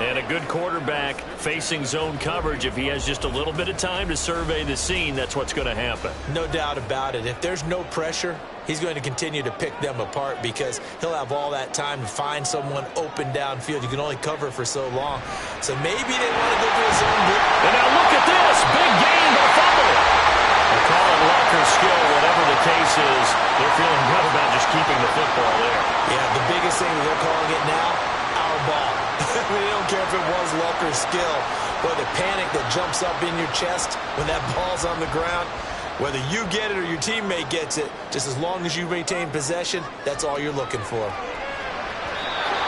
And a good quarterback facing zone coverage. If he has just a little bit of time to survey the scene, that's what's going to happen. No doubt about it. If there's no pressure, he's going to continue to pick them apart because he'll have all that time to find someone open downfield. You can only cover for so long. So maybe they want to go to a zone blitz. And now look at this. Big gain, but fumble. They call it luck or skill, whatever the case is. They're feeling good about just keeping the football there. Yeah, the biggest thing that they're calling it now, our ball. They don't care if it was luck or skill. Or the panic that jumps up in your chest when that ball's on the ground. Whether you get it or your teammate gets it, just as long as you retain possession, that's all you're looking for.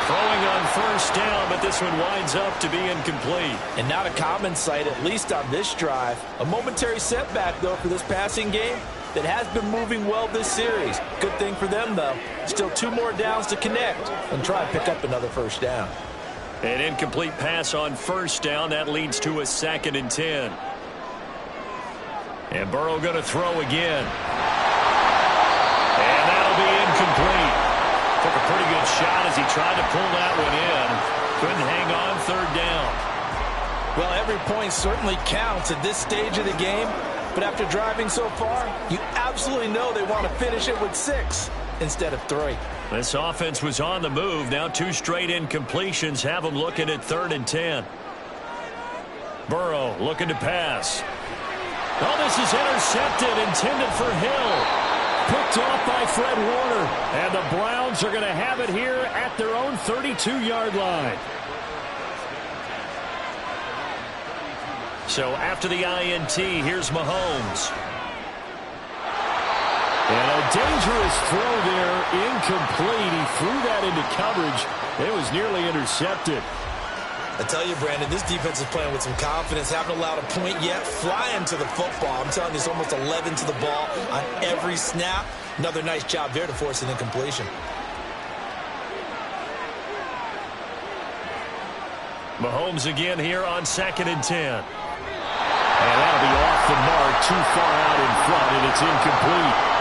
Throwing on 1st down, but this one winds up to be incomplete. And not a common sight, at least on this drive. A momentary setback, though, for this passing game that has been moving well this series. Good thing for them, though. Still 2 more downs to connect and try and pick up another 1st down. An incomplete pass on 1st down. That leads to a 2nd and 10. And Burrow going to throw again. And that'll be incomplete. Took a pretty good shot as he tried to pull that one in. Couldn't hang on 3rd down. Well, every point certainly counts at this stage of the game. But after driving so far, you absolutely know they want to finish it with 6 instead of 3. This offense was on the move. Now 2 straight incompletions have them looking at 3rd and 10. Burrow looking to pass. Oh, this is intercepted, intended for Hill. Picked off by Fred Warner. And the Browns are going to have it here at their own 32-yard line. So after the INT, here's Mahomes. And a dangerous throw there, incomplete. He threw that into coverage. It was nearly intercepted. I tell you, Brandon, this defense is playing with some confidence. Haven't allowed a point yet. Flying to the football. I'm telling you, it's almost 11 to the ball on every snap. Another nice job there to force an incompletion. Mahomes again here on 2nd and 10. And that'll be off the mark, too far out in front, and it's incomplete.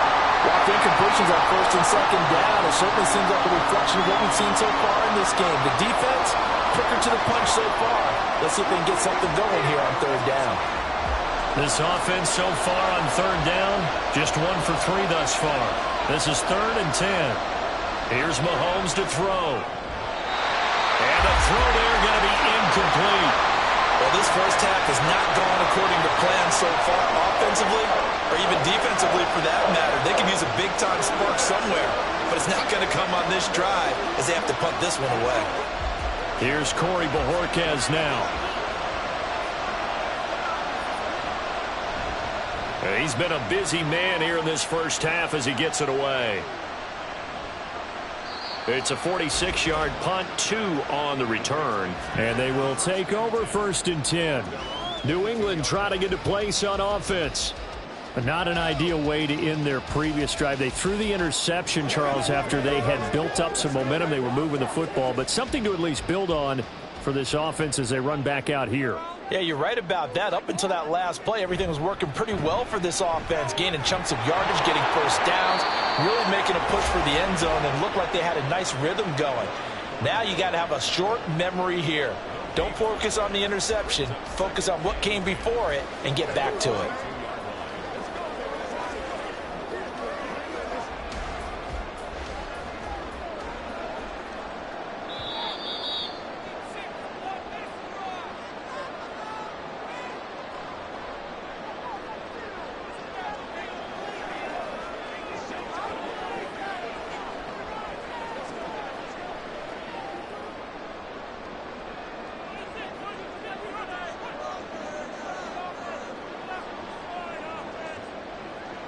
Walk incompletions on first and second down. It certainly seems like a reflection of what we've seen so far in this game. The defense, quicker to the punch so far. Let's see if they can get something going here on third down. This offense so far on third down, just 1 for 3 thus far. This is 3rd and 10. Here's Mahomes to throw. And the throw there going to be incomplete. Well, this first half has not gone according to plan so far, offensively or even defensively for that matter. They could use a big-time spark somewhere, but it's not going to come on this drive as they have to punt this one away. Here's Corey Bojorquez now. He's been a busy man here in this first half as he gets it away. It's a 46-yard punt, 2 on the return. And they will take over 1st and 10. New England trying to get a place on offense. But not an ideal way to end their previous drive. They threw the interception, Charles, after they had built up some momentum. They were moving the football, but something to at least build on for this offense as they run back out here. Yeah, you're right about that. Up until that last play, everything was working pretty well for this offense. Gaining chunks of yardage, getting first downs, really making a push for the end zone, and looked like they had a nice rhythm going. Now you got to have a short memory here. Don't focus on the interception. Focus on what came before it and get back to it.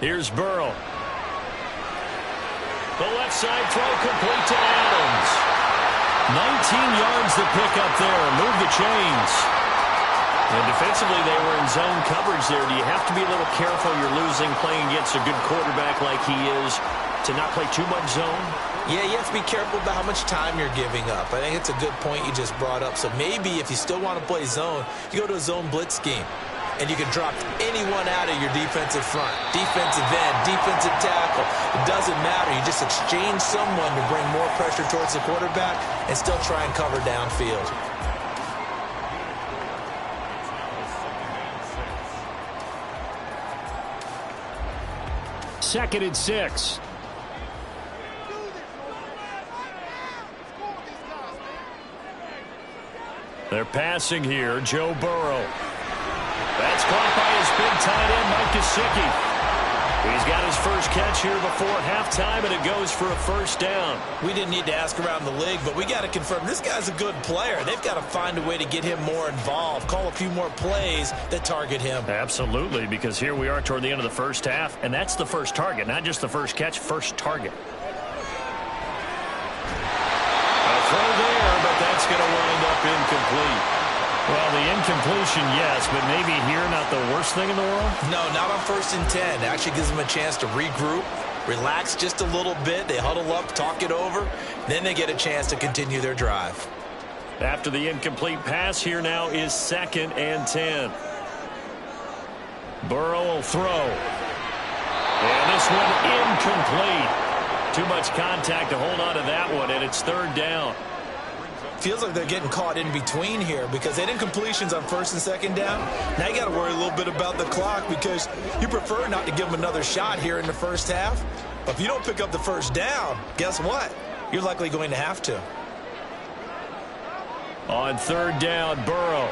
Here's Burrow. The left side throw complete to Adams. 19 yards to pick up there. Move the chains. And defensively, they were in zone coverage there. Do you have to be a little careful? You're losing playing against a good quarterback like he is to not play too much zone? Yeah, you have to be careful about how much time you're giving up. I think it's a good point you just brought up. So maybe if you still want to play zone, you go to a zone blitz scheme. And you can drop anyone out of your defensive front. Defensive end, defensive tackle. It doesn't matter. You just exchange someone to bring more pressure towards the quarterback and still try and cover downfield. Second and 6. They're passing here. Joe Burrow. That's caught by his big tight end, Mike Gesicki. He's got his first catch here before halftime, and it goes for a first down. We didn't need to ask around the league, but we got to confirm this guy's a good player. They've got to find a way to get him more involved, call a few more plays that target him. Absolutely, because here we are toward the end of the first half, and that's the first target, not just the first catch, first target. A throw there, but that's going to wind up incomplete. Well, the incompletion, yes, but maybe here not the worst thing in the world? No, not on 1st and 10. It actually gives them a chance to regroup, relax just a little bit. They huddle up, talk it over. Then they get a chance to continue their drive. After the incomplete pass, here now is 2nd and 10. Burrow will throw. And this one incomplete. Too much contact to hold on to that one, and it's 3rd down. Feels like they're getting caught in between here because they did incompletions on 1st and 2nd down. Now you got to worry a little bit about the clock because you prefer not to give them another shot here in the first half. But if you don't pick up the first down, guess what? You're likely going to have to. On 3rd down, Burrow.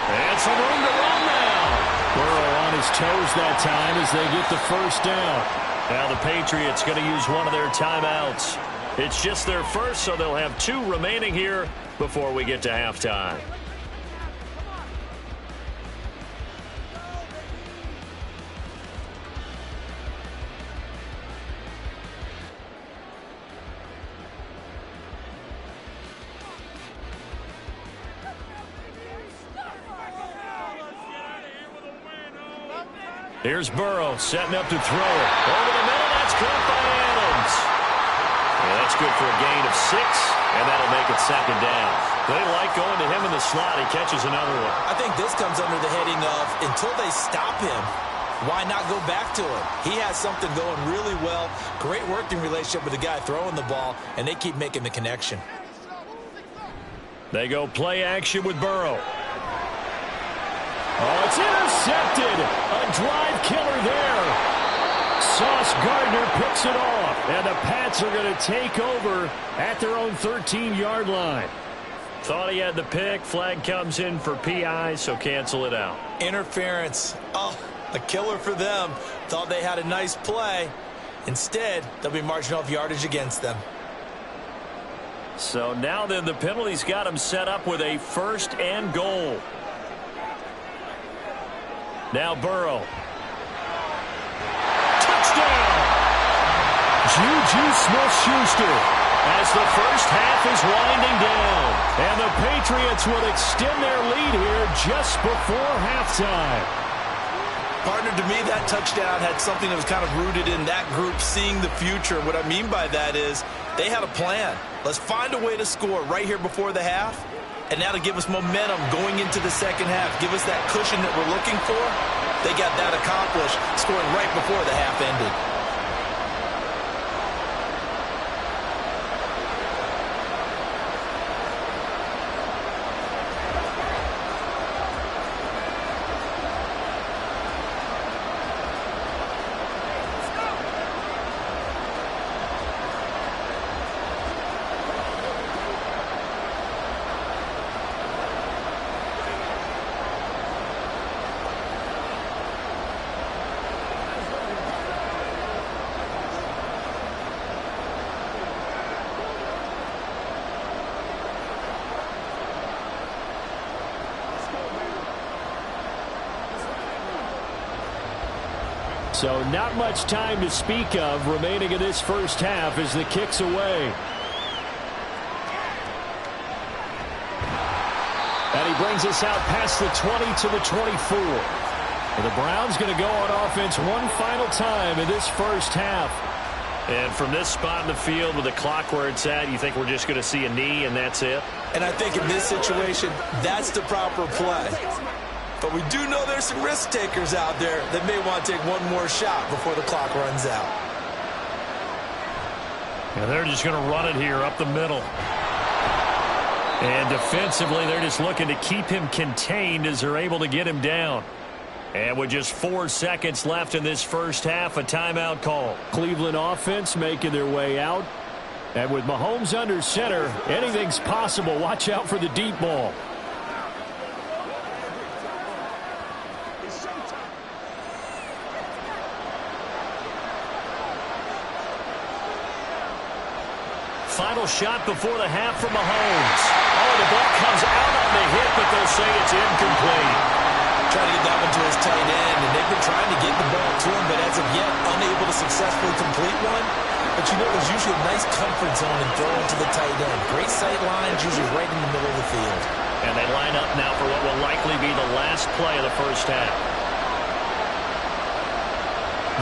And some room to run now. Burrow on his toes that time as they get the first down. Now the Patriots going to use one of their timeouts. It's just their first, so they'll have 2 remaining here before we get to halftime. Here's Burrow setting up to throw it. Over the middle, that's caught by Adams. And that's good for a gain of 6, and that'll make it 2nd down. They like going to him in the slot. He catches another one. I think this comes under the heading of until they stop him, why not go back to him? He has something going really well. Great working relationship with the guy throwing the ball, and they keep making the connection. They go play action with Burrow. Oh, it's intercepted. A drive killer there. Sauce Gardner picks it off, and the Pats are going to take over at their own 13-yard line. Thought he had the pick. Flag comes in for PI, so cancel it out. Interference. Oh, a killer for them. Thought they had a nice play. Instead, they'll be marching off yardage against them. So now then, the penalty's got him set up with a 1st and goal. Now Burrow. Touchdown! Juju Smith-Schuster as the first half is winding down. And the Patriots will extend their lead here just before halftime. Partner, to me, that touchdown had something that was kind of rooted in that group seeing the future. What I mean by that is they had a plan. Let's find a way to score right here before the half, and now to give us momentum going into the second half. Give us that cushion that we're looking for. They got that accomplished, scoring right before the half ended. So not much time to speak of remaining in this first half as the kick's away. And he brings us out past the 20 to the 24. And the Browns going to go on offense one final time in this first half. And from this spot in the field with the clock where it's at, you think we're just going to see a knee and that's it? And I think in this situation, that's the proper play. But we do know there's some risk takers out there that may want to take one more shot before the clock runs out. And they're just going to run it here up the middle. And defensively, they're just looking to keep him contained as they're able to get him down. And with just 4 seconds left in this first half, a timeout call. Cleveland offense making their way out. And with Mahomes under center, anything's possible. Watch out for the deep ball. Final shot before the half from Mahomes. Oh, the ball comes out on the hit, but they'll say it's incomplete. Trying to get that one to his tight end, and they've been trying to get the ball to him, but as of yet, unable to successfully complete one. But you know, there's usually a nice comfort zone in throwing to the tight end. Great sight lines, usually right in the middle of the field. And they line up now for what will likely be the last play of the first half.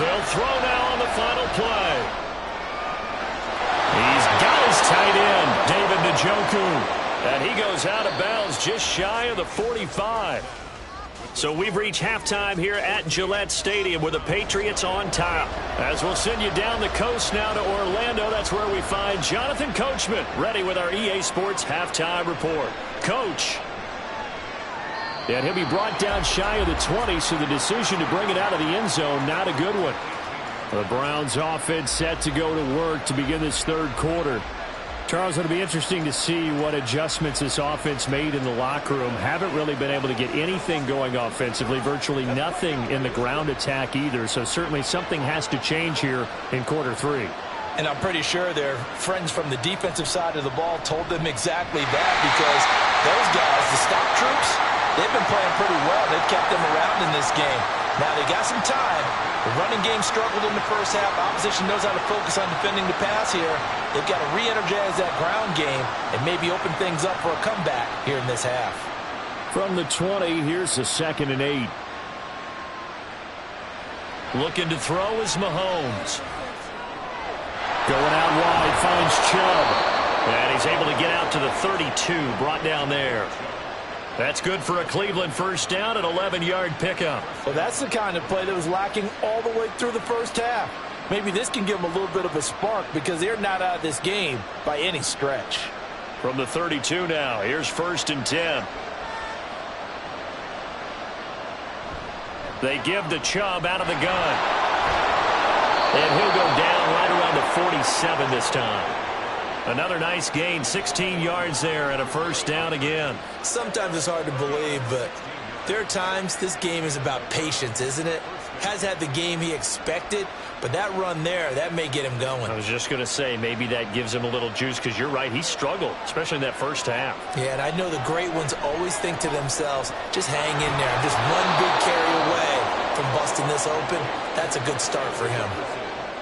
They'll throw now on the final play. He's got his tight end, David Njoku. And he goes out of bounds just shy of the 45. So we've reached halftime here at Gillette Stadium with the Patriots on top. As we'll send you down the coast now to Orlando, that's where we find Jonathan Coachman ready with our EA Sports Halftime Report. Coach. And he'll be brought down shy of the 20, so the decision to bring it out of the end zone, not a good one. The Browns offense set to go to work to begin this third quarter. Charles, it'll be interesting to see what adjustments this offense made in the locker room. Haven't really been able to get anything going offensively, virtually nothing in the ground attack either. So certainly something has to change here in quarter three. And I'm pretty sure their friends from the defensive side of the ball told them exactly that, because those guys, the stop troops, they've been playing pretty well. They've kept them around in this game. Now they got some time. The running game struggled in the first half. Opposition knows how to focus on defending the pass here. They've got to re-energize that ground game and maybe open things up for a comeback here in this half. From the 20, here's the 2nd and 8. Looking to throw is Mahomes. Going out wide, finds Chubb. And he's able to get out to the 32, brought down there. That's good for a Cleveland first down, an 11-yard pickup. Well, that's the kind of play that was lacking all the way through the first half. Maybe this can give them a little bit of a spark because they're not out of this game by any stretch. From the 32 now, here's 1st and 10. They give to Chubb out of the gun. And he'll go down right around the 47 this time. Another nice gain, 16 yards there, and a first down again. Sometimes it's hard to believe, but there are times this game is about patience, isn't it? Has had the game he expected, but that run there, that may get him going. I was just going to say, maybe that gives him a little juice, because you're right, he struggled, especially in that first half. Yeah, and I know the great ones always think to themselves, just hang in there. Just one big carry away from busting this open. That's a good start for him.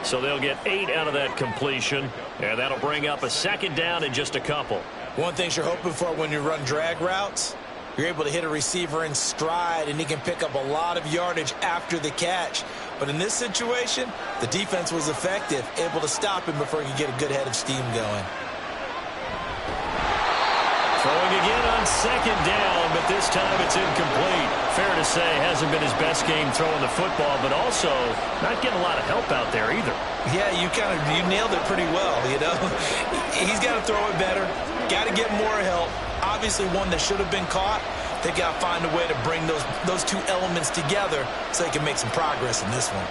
So they'll get 8 out of that completion, and that'll bring up a 2nd down in just a couple. One thing you're hoping for when you run drag routes, you're able to hit a receiver in stride, and he can pick up a lot of yardage after the catch. But in this situation, the defense was effective, able to stop him before he could get a good head of steam going. Throwing again on 2nd down, but this time it's incomplete. Fair to say, hasn't been his best game throwing the football, but also not getting a lot of help out there either. Yeah, you nailed it pretty well, you know. He's got to throw it better, got to get more help. Obviously one that should have been caught. They've got to find a way to bring those two elements together so they can make some progress in this one.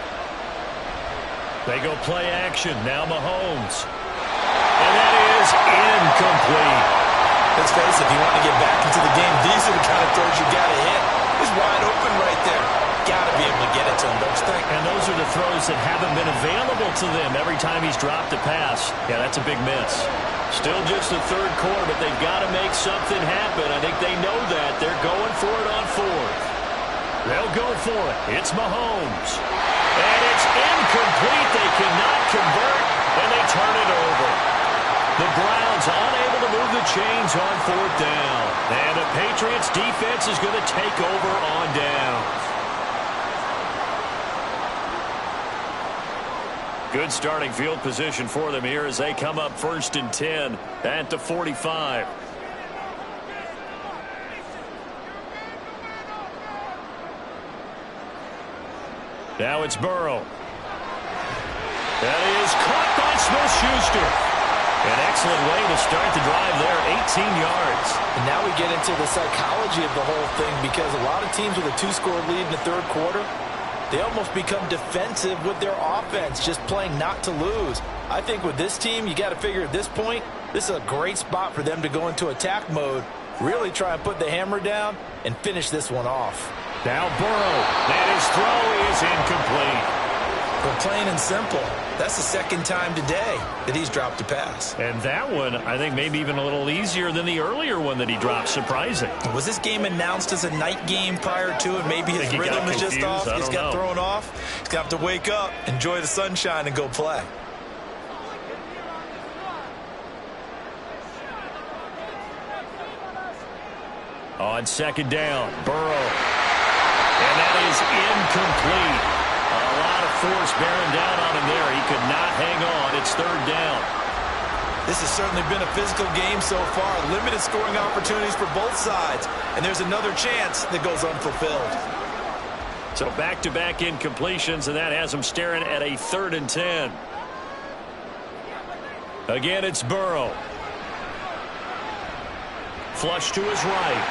They go play action. Now Mahomes. And that is incomplete. Let's face it, if you want to get back into the game, these are the kind of throws you got to hit. He's wide open right there. Got to be able to get it to him, don't you think? And those are the throws that haven't been available to them every time he's dropped a pass. Yeah, that's a big miss. Still just the 3rd quarter, but they've got to make something happen. I think they know that. They're going for it on 4th. They'll go for it. It's Mahomes. And it's incomplete. They cannot convert, and they turn it over. The Browns unable to move the chains on 4th down. And the Patriots defense is going to take over on downs. Good starting field position for them here as they come up 1st and 10 at the 45. Now it's Burrow. That is caught by Smith-Schuster. An excellent way to start the drive there, 18 yards. And now we get into the psychology of the whole thing because a lot of teams with a 2-score lead in the 3rd quarter, they almost become defensive with their offense, just playing not to lose. I think with this team, you got to figure at this point, this is a great spot for them to go into attack mode, really try and put the hammer down and finish this one off. Now Burrow, and his throw is incomplete. But plain and simple, that's the 2nd time today that he's dropped a pass. And that one, I think, maybe even a little easier than the earlier one that he dropped. Surprising. Was this game announced as a night game prior to it? Maybe his rhythm is just off. He's got thrown off. He's got to have to wake up, enjoy the sunshine, and go play. On 2nd down, Burrow. And that is incomplete. A lot of force bearing down on him there. He could not hang on. It's 3rd down. This has certainly been a physical game so far. Limited scoring opportunities for both sides. And there's another chance that goes unfulfilled. So back-to-back incompletions, and that has him staring at a 3rd and 10. Again, it's Burrow. Flush to his right.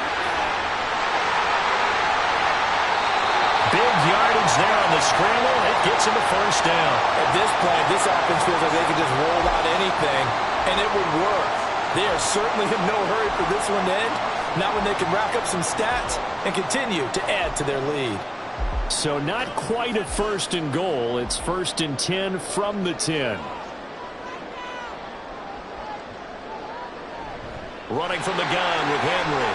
Big yardage there on the scramble. It gets him a 1st down. At this point, this offense feels like they could just roll out anything, and it would work. They are certainly in no hurry for this one to end. Not when they can rack up some stats and continue to add to their lead. So not quite a 1st and goal. It's 1st and 10 from the 10. Running from the gun with Henry.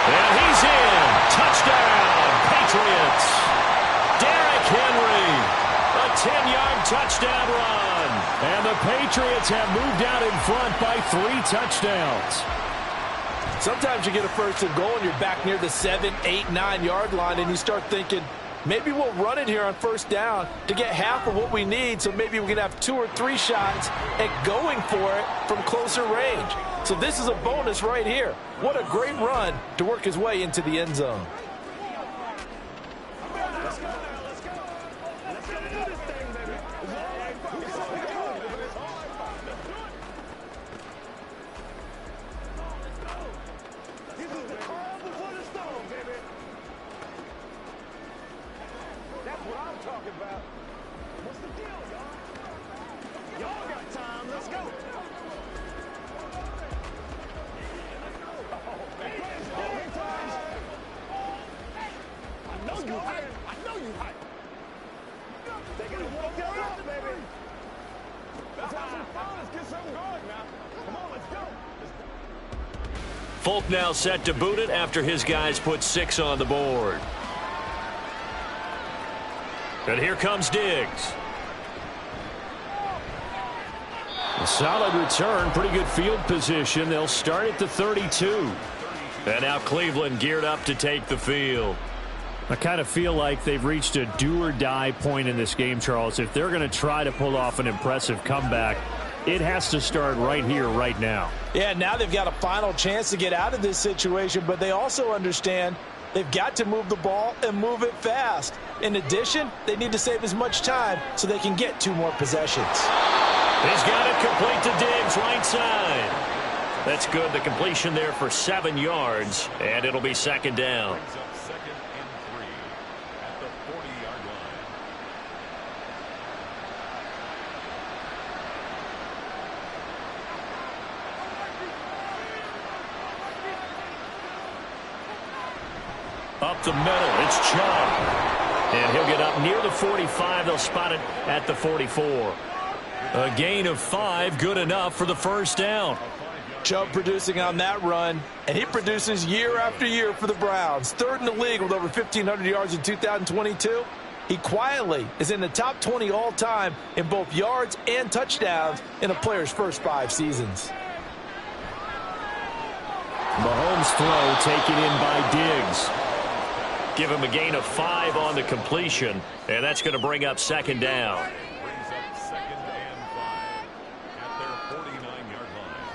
And he's in. Touchdown, Patriots. Derrick Henry. A 10-yard touchdown run. And the Patriots have moved out in front by 3 touchdowns. Sometimes you get a 1st and goal and you're back near the 7, 8, 9-yard line and you start thinking, maybe we'll run it here on first down to get half of what we need, so maybe we can have 2 or 3 shots at going for it from closer range. So this is a bonus right here. What a great run to work his way into the end zone. Folk now set to boot it after his guys put 6 on the board. And here comes Diggs. A solid return, pretty good field position. They'll start at the 32. And now Cleveland geared up to take the field. I kind of feel like they've reached a do-or-die point in this game, Charles. If they're going to try to pull off an impressive comeback, it has to start right here, right now. Yeah, now they've got a final chance to get out of this situation, but they also understand they've got to move the ball and move it fast. In addition, they need to save as much time so they can get 2 more possessions. He's got it complete to Diggs, right side. That's good. The completion there for 7 yards, and it'll be second down. Up the middle, it's Chubb. And he'll get up near the 45. They'll spot it at the 44. A gain of 5, good enough for the first down. Chubb producing on that run, and he produces year after year for the Browns. 3rd in the league with over 1,500 yards in 2022. He quietly is in the top 20 all-time in both yards and touchdowns in a player's first 5 seasons. Mahomes' throw taken in by Diggs. Give him a gain of 5 on the completion, and that's going to bring up second down. Brings up 2nd and 5 at their 49-yard line.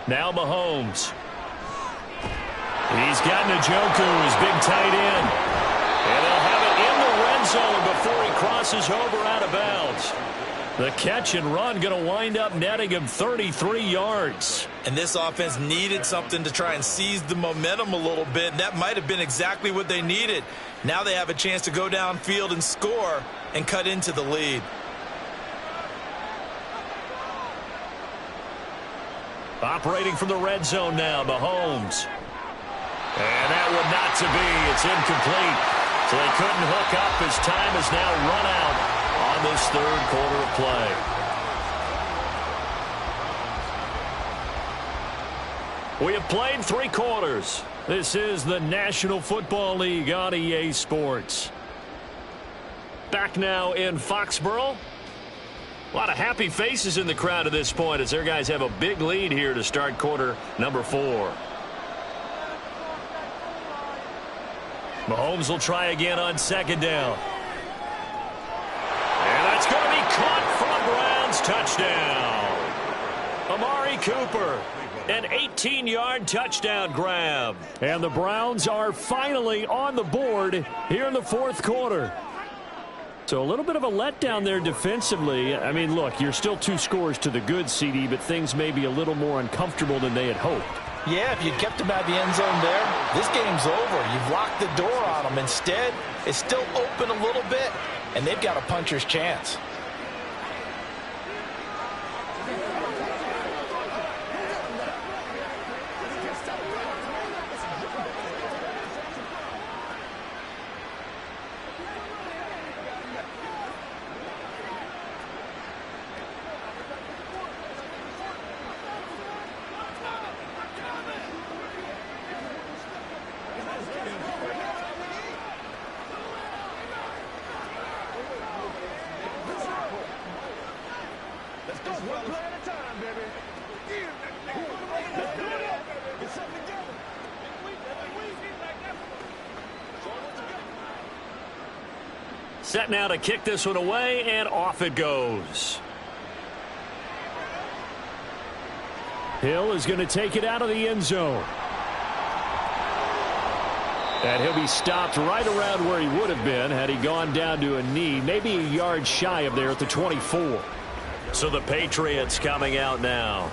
Now Mahomes. He's got Njoku, his big tight end. And they'll have it in the red zone before he crosses over out of bounds. The catch and run going to wind up netting him 33 yards. And this offense needed something to try and seize the momentum a little bit. And that might have been exactly what they needed. Now they have a chance to go downfield and score and cut into the lead. Operating from the red zone now, Mahomes. And that one not to be. It's incomplete. So they couldn't hook up as time has now run out on this 3rd quarter of play. We have played 3 quarters. This is the National Football League on EA Sports. Back now in Foxborough. A lot of happy faces in the crowd at this point as their guys have a big lead here to start quarter number 4. Mahomes will try again on second down. And that's going to be caught from Browns. Touchdown. Amari Cooper. An 18-yard touchdown grab. And the Browns are finally on the board here in the 4th quarter. So a little bit of a letdown there defensively. I mean, look, you're still 2 scores to the good, CD, but things may be a little more uncomfortable than they had hoped. Yeah, if you kept him out of the end zone there, this game's over. You've locked the door on him. Instead, it's still open a little bit, and they've got a puncher's chance. Set now to kick this one away, and off it goes. Hill is going to take it out of the end zone. And he'll be stopped right around where he would have been had he gone down to a knee, maybe a yard shy of there at the 24. So the Patriots coming out now.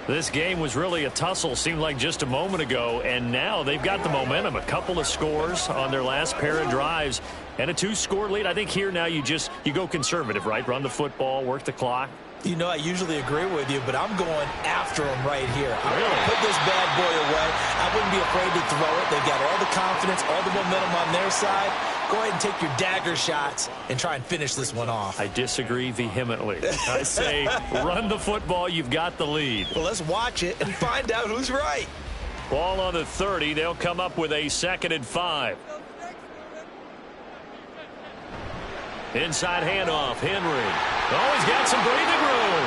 This game was really a tussle, seemed like just a moment ago, and now they've got the momentum. A couple of scores on their last pair of drives and a 2-score lead. I think here now you go conservative, right? Run the football, work the clock. You know, I usually agree with you, but I'm going after him right here. I'm going to put this bad boy away. I wouldn't be afraid to throw it. They've got all the confidence, all the momentum on their side. Go ahead and take your dagger shots and try and finish this one off. I disagree vehemently. I say run the football. You've got the lead. Well, let's watch it and find out who's right. Ball on the 30. They'll come up with a 2nd and 5. Inside handoff, Henry. Oh, he's got some breathing room.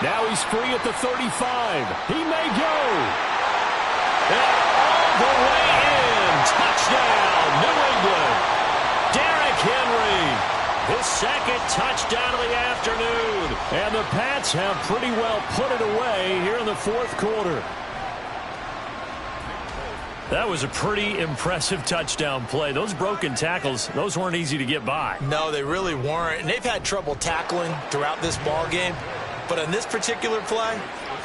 Now he's free at the 35. He may go. And all the way in. Touchdown, New England. Derrick Henry. His 2nd touchdown of the afternoon. And the Pats have pretty well put it away here in the 4th quarter. That was a pretty impressive touchdown play. Those broken tackles, those weren't easy to get by. No, they really weren't. And they've had trouble tackling throughout this ball game. But on this particular play,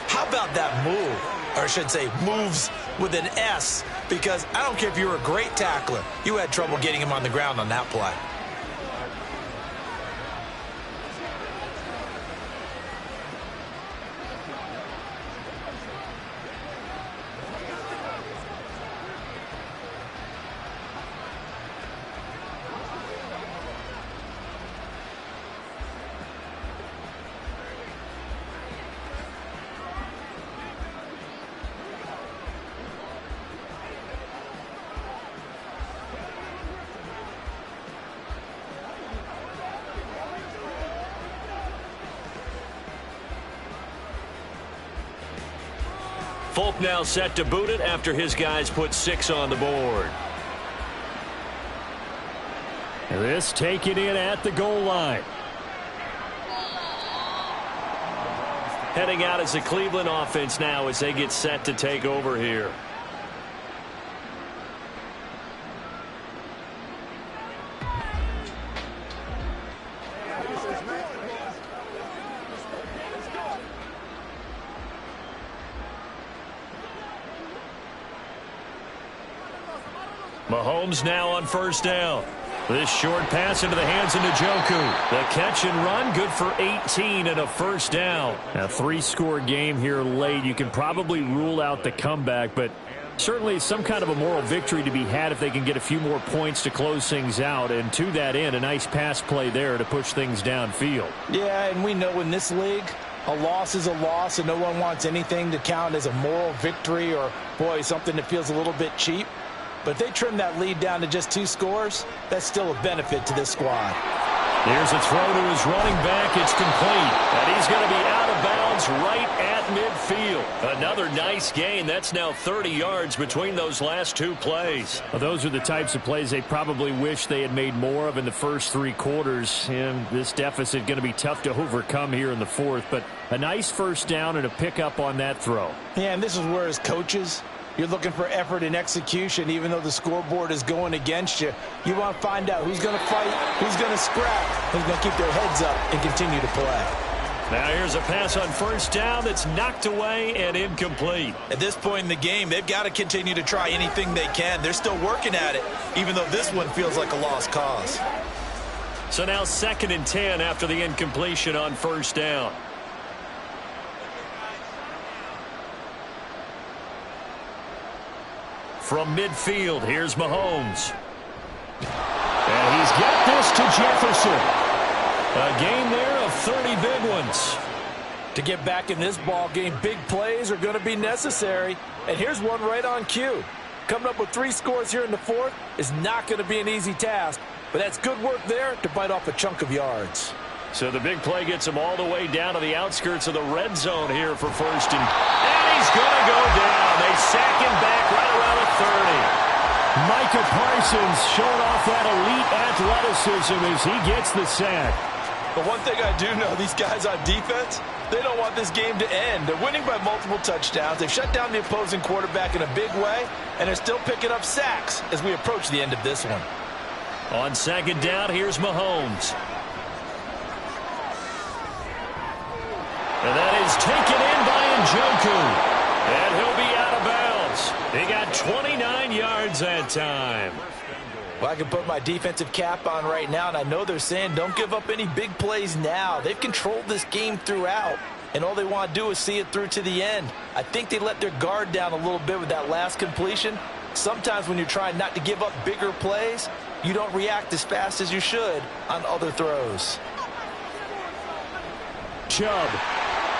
how about that move? Or I should say moves with an S. Because I don't care if you were a great tackler. You had trouble getting him on the ground on that play. Folk now set to boot it after his guys put 6 on the board. This taken in at the goal line. Heading out as the Cleveland offense now as they get set to take over here. Mahomes now on 1st down. This short pass into the hands of Njoku. The catch and run, good for 18 and a 1st down. A 3-score game here late. You can probably rule out the comeback, but certainly some kind of a moral victory to be had if they can get a few more points to close things out. And to that end, a nice pass play there to push things downfield. Yeah, and we know in this league, a loss is a loss, and no one wants anything to count as a moral victory or, boy, something that feels a little bit cheap. But if they trim that lead down to just 2 scores, that's still a benefit to this squad. Here's a throw to his running back. It's complete. And he's going to be out of bounds right at midfield. Another nice gain. That's now 30 yards between those last 2 plays. Well, those are the types of plays they probably wish they had made more of in the first 3 quarters. And this deficit going to be tough to overcome here in the 4th. But a nice 1st down and a pickup on that throw. Yeah, and this is where as coaches, you're looking for effort and execution, even though the scoreboard is going against you. You want to find out who's going to fight, who's going to scrap, who's going to keep their heads up and continue to play. Now here's a pass on 1st down that's knocked away and incomplete. At this point in the game, they've got to continue to try anything they can. They're still working at it, even though this one feels like a lost cause. So now 2nd and 10 after the incompletion on 1st down. From midfield, here's Mahomes. And he's got this to Jefferson. A gain there of 30 big ones. To get back in this ball game, big plays are going to be necessary. And here's one right on cue. Coming up with 3 scores here in the 4th is not going to be an easy task. But that's good work there to bite off a chunk of yards. So the big play gets him all the way down to the outskirts of the red zone here for 1st and he's going to go down. They sack him back right around the 30. Micah Micah Parsons showing off that elite athleticism as he gets the sack. But one thing I do know, these guys on defense, they don't want this game to end. They're winning by multiple touchdowns. They've shut down the opposing quarterback in a big way, and they're still picking up sacks as we approach the end of this one. On second down, here's Mahomes. And that is taken in by Njoku. And he'll be out of bounds. He got 29 yards that time. Well, I can put my defensive cap on right now, and I know they're saying don't give up any big plays now. They've controlled this game throughout, and all they want to do is see it through to the end. I think they let their guard down a little bit with that last completion. Sometimes when you're trying not to give up bigger plays, you don't react as fast as you should on other throws. Chubb.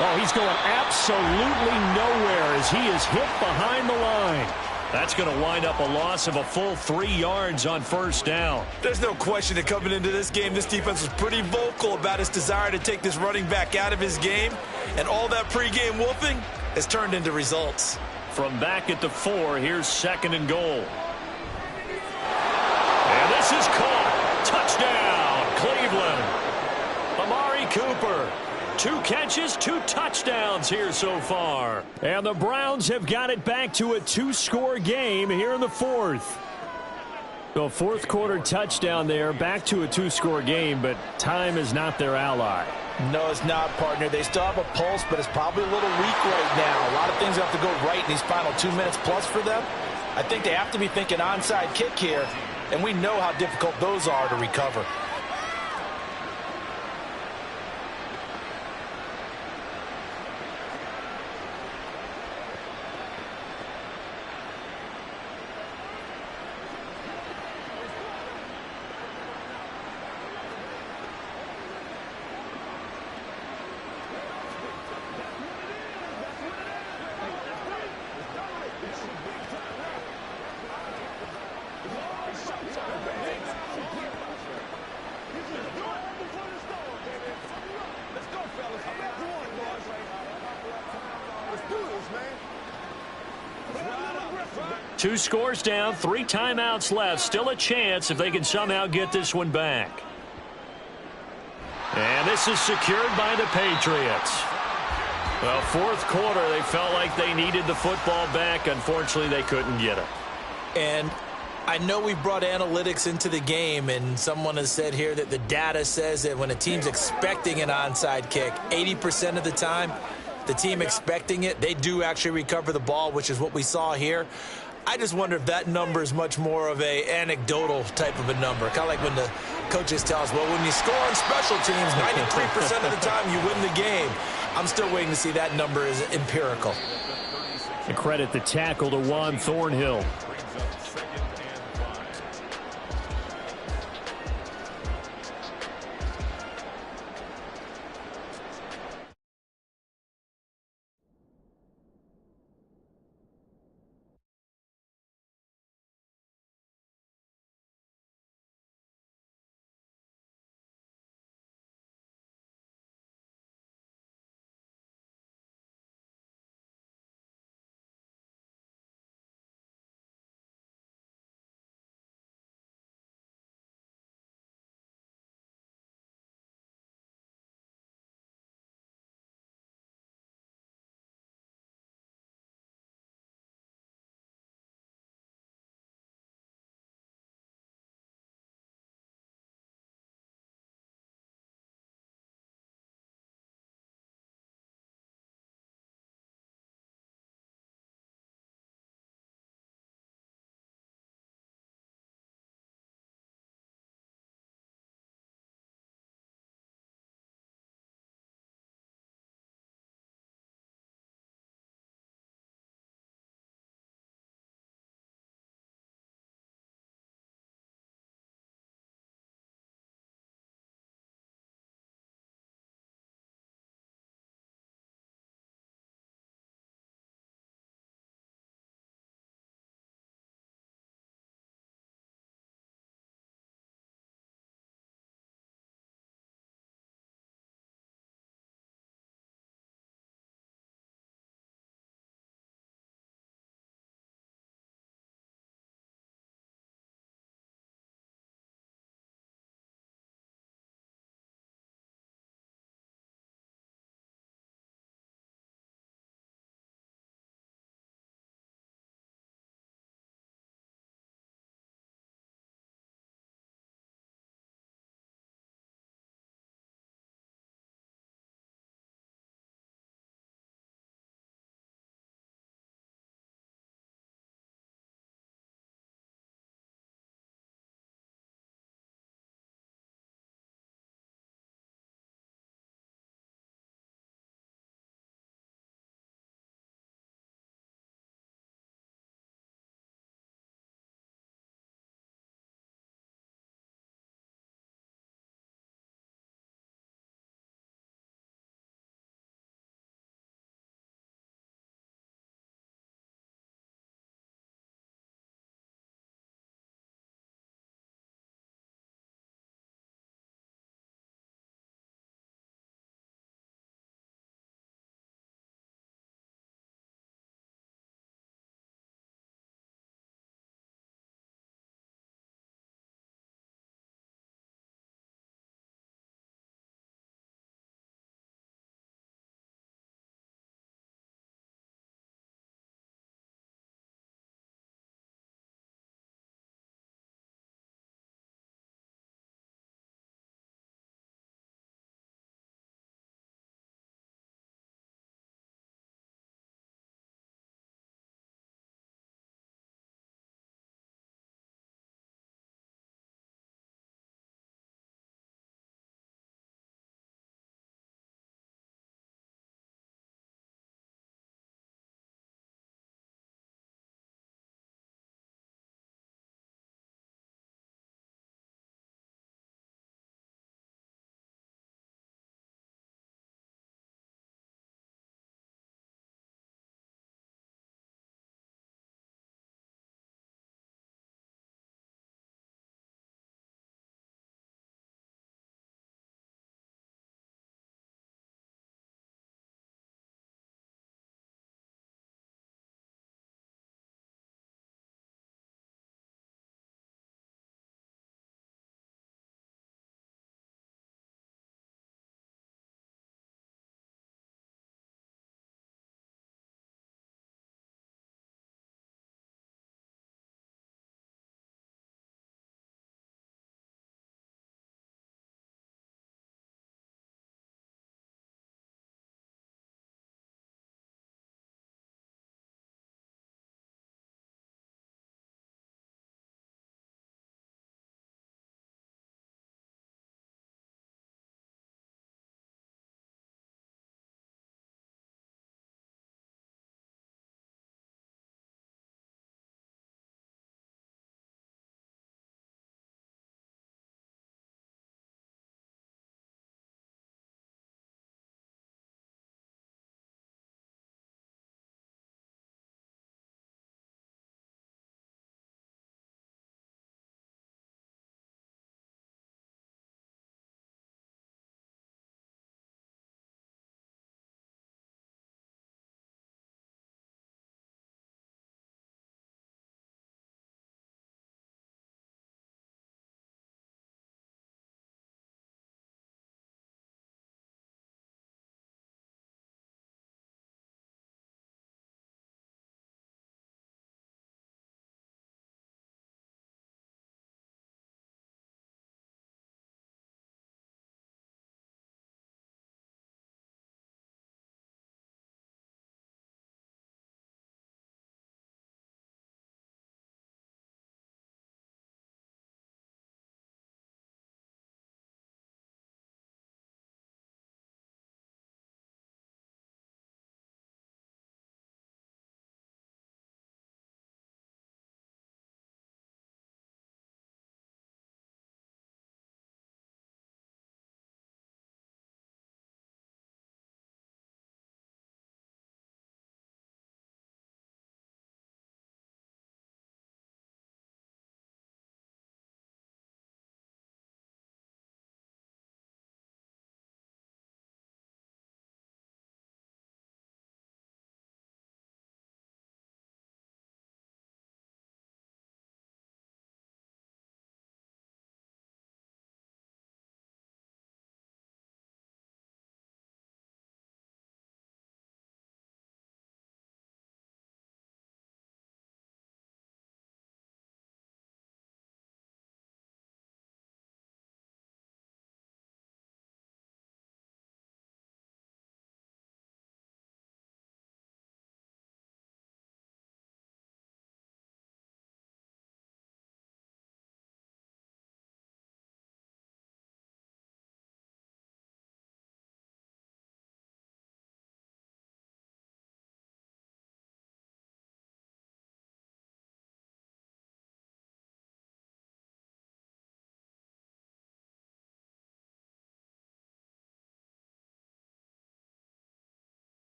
Oh, he's going absolutely nowhere as he is hit behind the line. That's going to wind up a loss of a full 3 yards on first down. There's no question that coming into this game, this defense was pretty vocal about its desire to take this running back out of his game. And all that pregame wolfing has turned into results. From back at the 4, here's second and goal. And this is caught. Touchdown, Cleveland. Amari Cooper. 2 catches, 2 touchdowns here so far. And the Browns have got it back to a 2-score game here in the fourth. The fourth quarter touchdown there, back to a 2-score game, but time is not their ally. No, it's not, partner. They still have a pulse, but it's probably a little weak right now. A lot of things have to go right in these final 2 minutes plus for them. I think they have to be thinking onside kick here, and we know how difficult those are to recover. Two scores down, 3 timeouts left. Still a chance if they can somehow get this one back. And this is secured by the Patriots. Well, fourth quarter, they felt like they needed the football back. Unfortunately, they couldn't get it. And I know we brought analytics into the game, and someone has said here that the data says that when a team's expecting an onside kick, 80% of the time, the team expecting it, they do actually recover the ball, which is what we saw here. I just wonder if that number is much more of a anecdotal type of a number. Kind of like when the coaches tell us, well, when you score on special teams, 93% of the time you win the game. I'm still waiting to see that number is empirical. And credit the tackle to Juan Thornhill.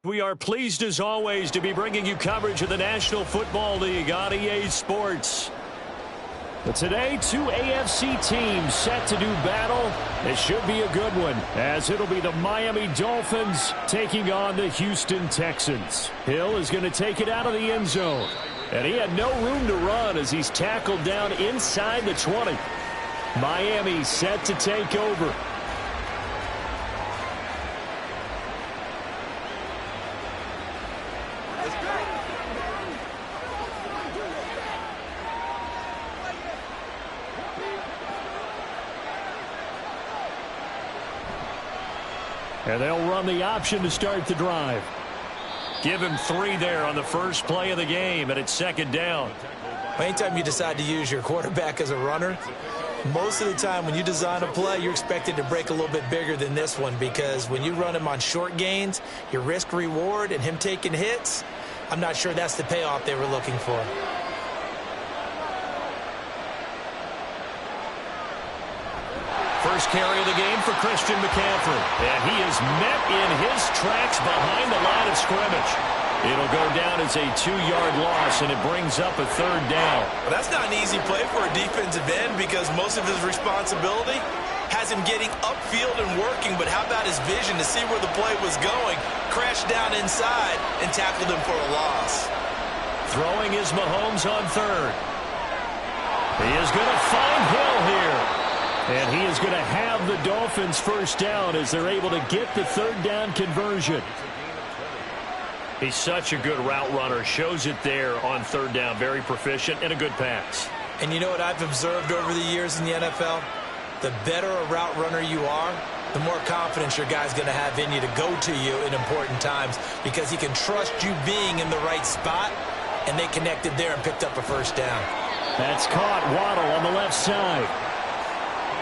We are pleased as always to be bringing you coverage of the National Football League on EA Sports. But today, two AFC teams set to do battle. It should be a good one, as it'll be the Miami Dolphins taking on the Houston Texans. Hill is going to take it out of the end zone. And he had no room to run as he's tackled down inside the 20. Miami set to take over. And they'll run the option to start the drive. Give him 3 there on the first play of the game, and it's second down. Anytime you decide to use your quarterback as a runner, most of the time when you design a play, you're expected to break a little bit bigger than this one, because when you run him on short gains, your risk-reward and him taking hits, I'm not sure that's the payoff they were looking for. First carry of the game for Christian McCaffrey. And he is met in his tracks behind the line of scrimmage. It'll go down as a 2-yard loss, and it brings up a third down. Well, that's not an easy play for a defensive end, because most of his responsibility has him getting upfield and working, but how about his vision to see where the play was going, crashed down inside, and tackled him for a loss. Throwing is Mahomes on third. He is going to find Hill here. And he is going to have the Dolphins first down as they're able to get the third down conversion. He's such a good route runner. Shows it there on third down. Very proficient and a good pass. And you know what I've observed over the years in the NFL? The better a route runner you are, the more confidence your guy's going to have in you to go to you in important times, because he can trust you being in the right spot, and they connected there and picked up a first down. That's caught. Waddle on the left side.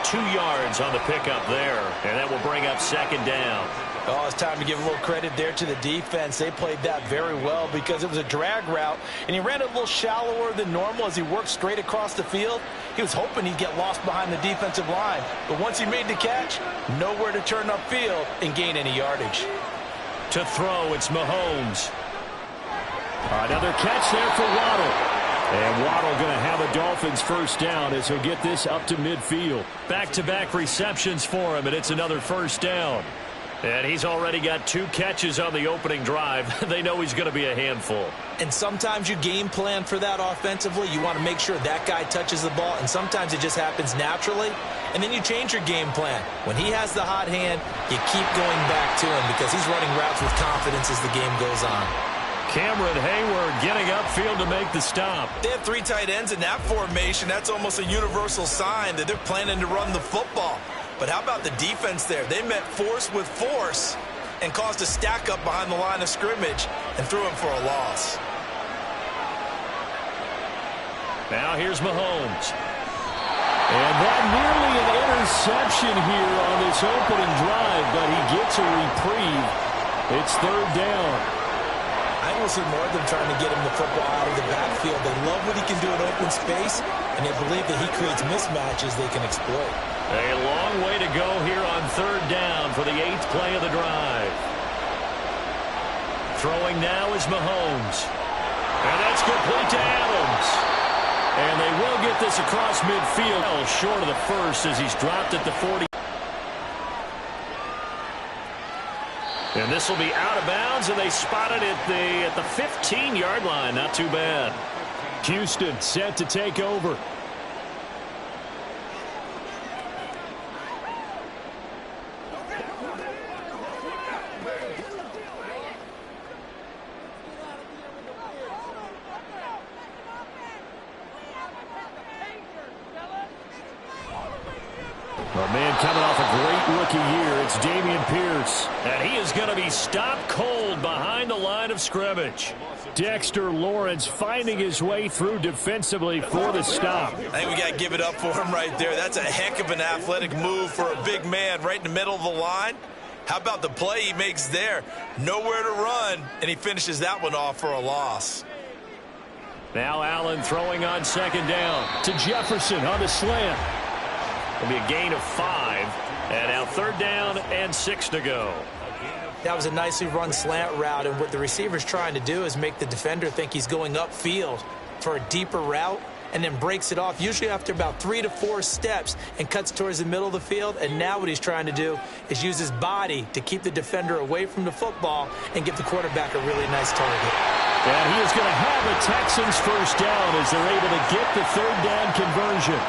2 yards on the pickup there, and that will bring up second down. Oh, it's time to give a little credit there to the defense. They played that very well, because it was a drag route, and he ran it a little shallower than normal as he worked straight across the field. He was hoping he'd get lost behind the defensive line, but once he made the catch, nowhere to turn upfield and gain any yardage. To throw, it's Mahomes. Another catch there for Waddle. And Waddle going to have a Dolphins first down as he'll get this up to midfield. Back-to-back receptions for him, and it's another first down. And he's already got 2 catches on the opening drive. They know he's going to be a handful. And sometimes you game plan for that offensively. You want to make sure that guy touches the ball, and sometimes it just happens naturally. And then you change your game plan. When he has the hot hand, you keep going back to him, because he's running routes with confidence as the game goes on. Cameron Hayward getting upfield to make the stop. They have 3 tight ends in that formation. That's almost a universal sign that they're planning to run the football. But how about the defense there? They met force with force and caused a stack up behind the line of scrimmage and threw him for a loss. Now here's Mahomes. And that nearly an interception here on this opening drive, but he gets a reprieve. It's third down. I don't see more of them trying to get him the football out of the backfield. They love what he can do in open space, and they believe that he creates mismatches they can exploit. A long way to go here on third down for the 8th play of the drive. Throwing now is Mahomes. And that's complete to Adams. And they will get this across midfield. Short of the first as he's dropped at the 40. And this will be out of bounds, and they spot it at the 15-yard line. Not too bad. Houston set to take over. A man coming off a great rookie year, it's Dameon Pierce. And he is going to be stopped cold behind the line of scrimmage. Dexter Lawrence finding his way through defensively for the stop. I think we got to give it up for him right there. That's a heck of an athletic move for a big man right in the middle of the line. How about the play he makes there? Nowhere to run, and he finishes that one off for a loss. Now Allen throwing on second down to Jefferson on the slant. It'll be a gain of 5. And now third down and 6 to go. That was a nicely run slant route, and what the receiver's trying to do is make the defender think he's going upfield for a deeper route, and then breaks it off, usually after about 3 to 4 steps, and cuts towards the middle of the field. And now what he's trying to do is use his body to keep the defender away from the football and give the quarterback a really nice target. And he is going to have a Texans first down as they're able to get the third down conversion.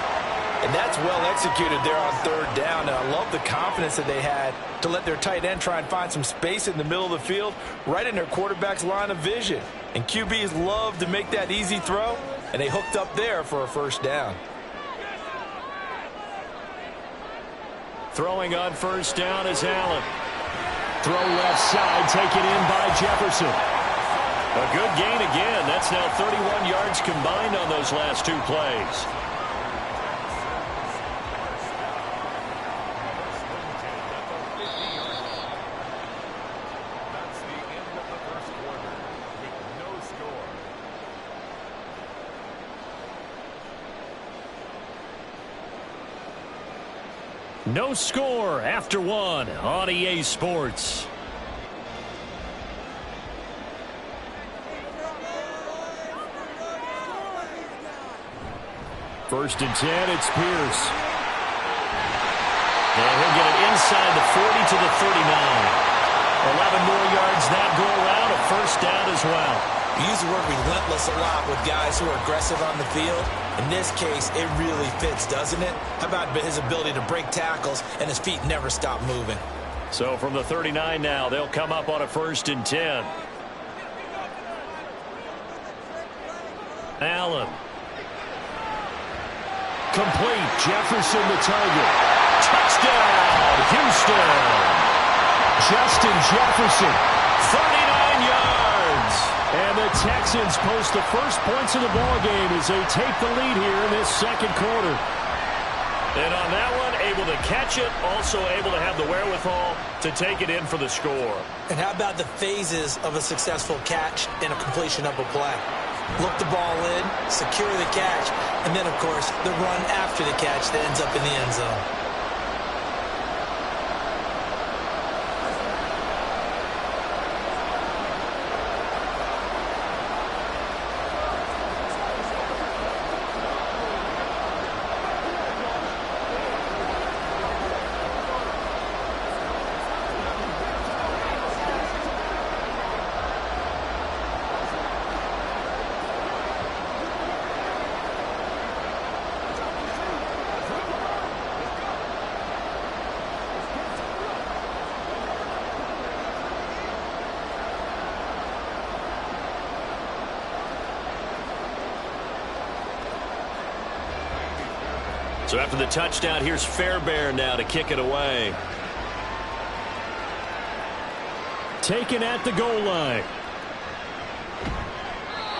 And that's well executed there on third down. And I love the confidence that they had to let their tight end try and find some space in the middle of the field, right in their quarterback's line of vision. And QBs love to make that easy throw, and they hooked up there for a first down. Throwing on first down is Allen. Throw left side, taken in by Jefferson. A good gain again. That's now 31 yards combined on those last 2 plays. No score after 1 on EA Sports. First and 10, it's Pierce. And he'll get it inside the 40 to the 39. 11 more yards that go around, a first down as well. We use the word relentless a lot with guys who are aggressive on the field. In this case, it really fits, doesn't it? How about his ability to break tackles and his feet never stop moving? So from the 39 now, they'll come up on a first and 10. Allen. Complete. Jefferson the target. Touchdown, Houston. Justin Jefferson, 39 yards. And the Texans post the first points of the ballgame as they take the lead here in this second quarter. And on that one, able to catch it, also able to have the wherewithal to take it in for the score. And how about the phases of a successful catch and a completion of a play? Look the ball in, secure the catch, and then, of course, the run after the catch that ends up in the end zone. So after the touchdown, here's Fairbairn now to kick it away. Taken at the goal line.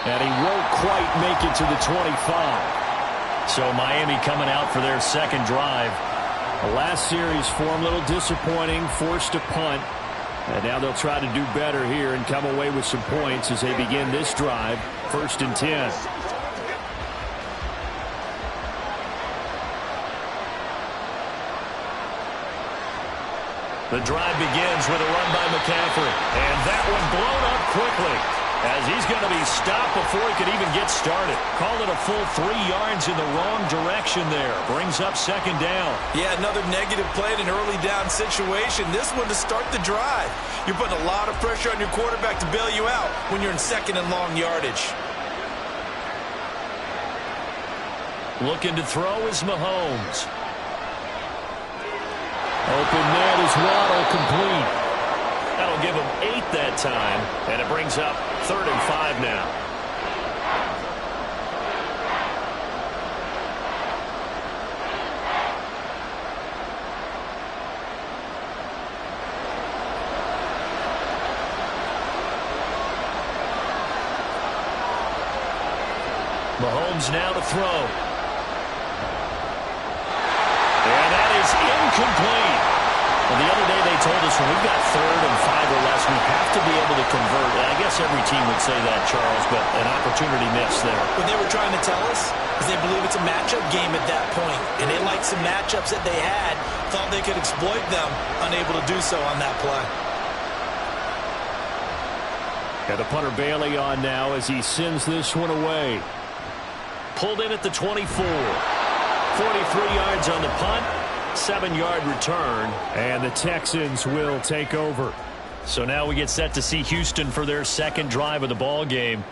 And he won't quite make it to the 25. So Miami coming out for their second drive. The last series for them, a little disappointing, forced a punt. And now they'll try to do better here and come away with some points as they begin this drive. First and 10. The drive begins with a run by McCaffrey. And that one blown up quickly as he's going to be stopped before he could even get started. Call it a full 3 yards in the wrong direction there. Brings up second down. Yeah, another negative play in an early down situation. This one to start the drive. You're putting a lot of pressure on your quarterback to bail you out when you're in second and long yardage. Looking to throw is Mahomes. Open net is Waddle, complete. That'll give him 8 that time, and it brings up 3rd and 5 now. Mahomes now to throw. And that is incomplete. Well, the other day they told us when we've got 3rd and 5 or less, we have to be able to convert. And I guess every team would say that, Charles, but an opportunity missed there. What they were trying to tell us is they believe it's a matchup game at that point, and they liked some matchups that they had, thought they could exploit them, unable to do so on that play. And the punter Bailey on now as he sends this one away. Pulled in at the 24. 43 yards on the punt. 7-yard return. And the Texans will take over. So now we get set to see Houston for their second drive of the ball game.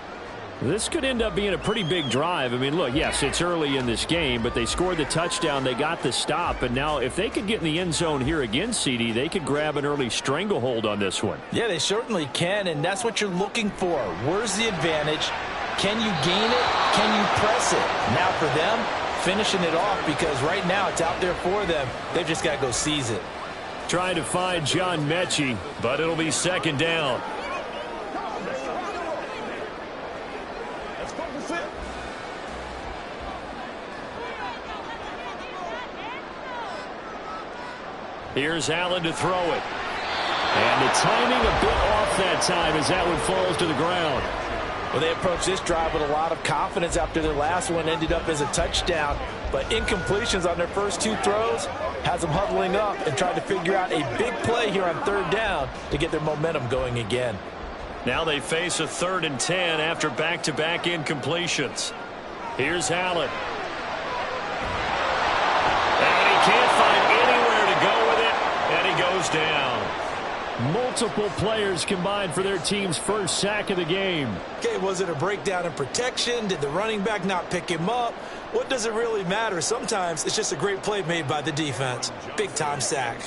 This could end up being a pretty big drive. I mean, look, yes, it's early in this game, but they scored the touchdown. They got the stop. And now if they could get in the end zone here again, CD, they could grab an early stranglehold on this one. Yeah, they certainly can, and that's what you're looking for. Where's the advantage? Can you gain it? Can you press it? Now for them, finishing it off, because right now it's out there for them. They've just got to go seize it. Trying to find John Mechie, but it'll be second down. Here's Allen to throw it. And the timing a bit off that time as that one falls to the ground. Well, they approached this drive with a lot of confidence after their last one ended up as a touchdown. But incompletions on their first two throws has them huddling up and trying to figure out a big play here on third down to get their momentum going again. Now they face a 3rd and 10 after back-to-back incompletions. Here's Allen. And he can't find anywhere to go with it, and he goes down. Multiple players combined for their team's first sack of the game. Okay, was it a breakdown in protection? Did the running back not pick him up? What does it really matter? Sometimes it's just a great play made by the defense. Big-time sack.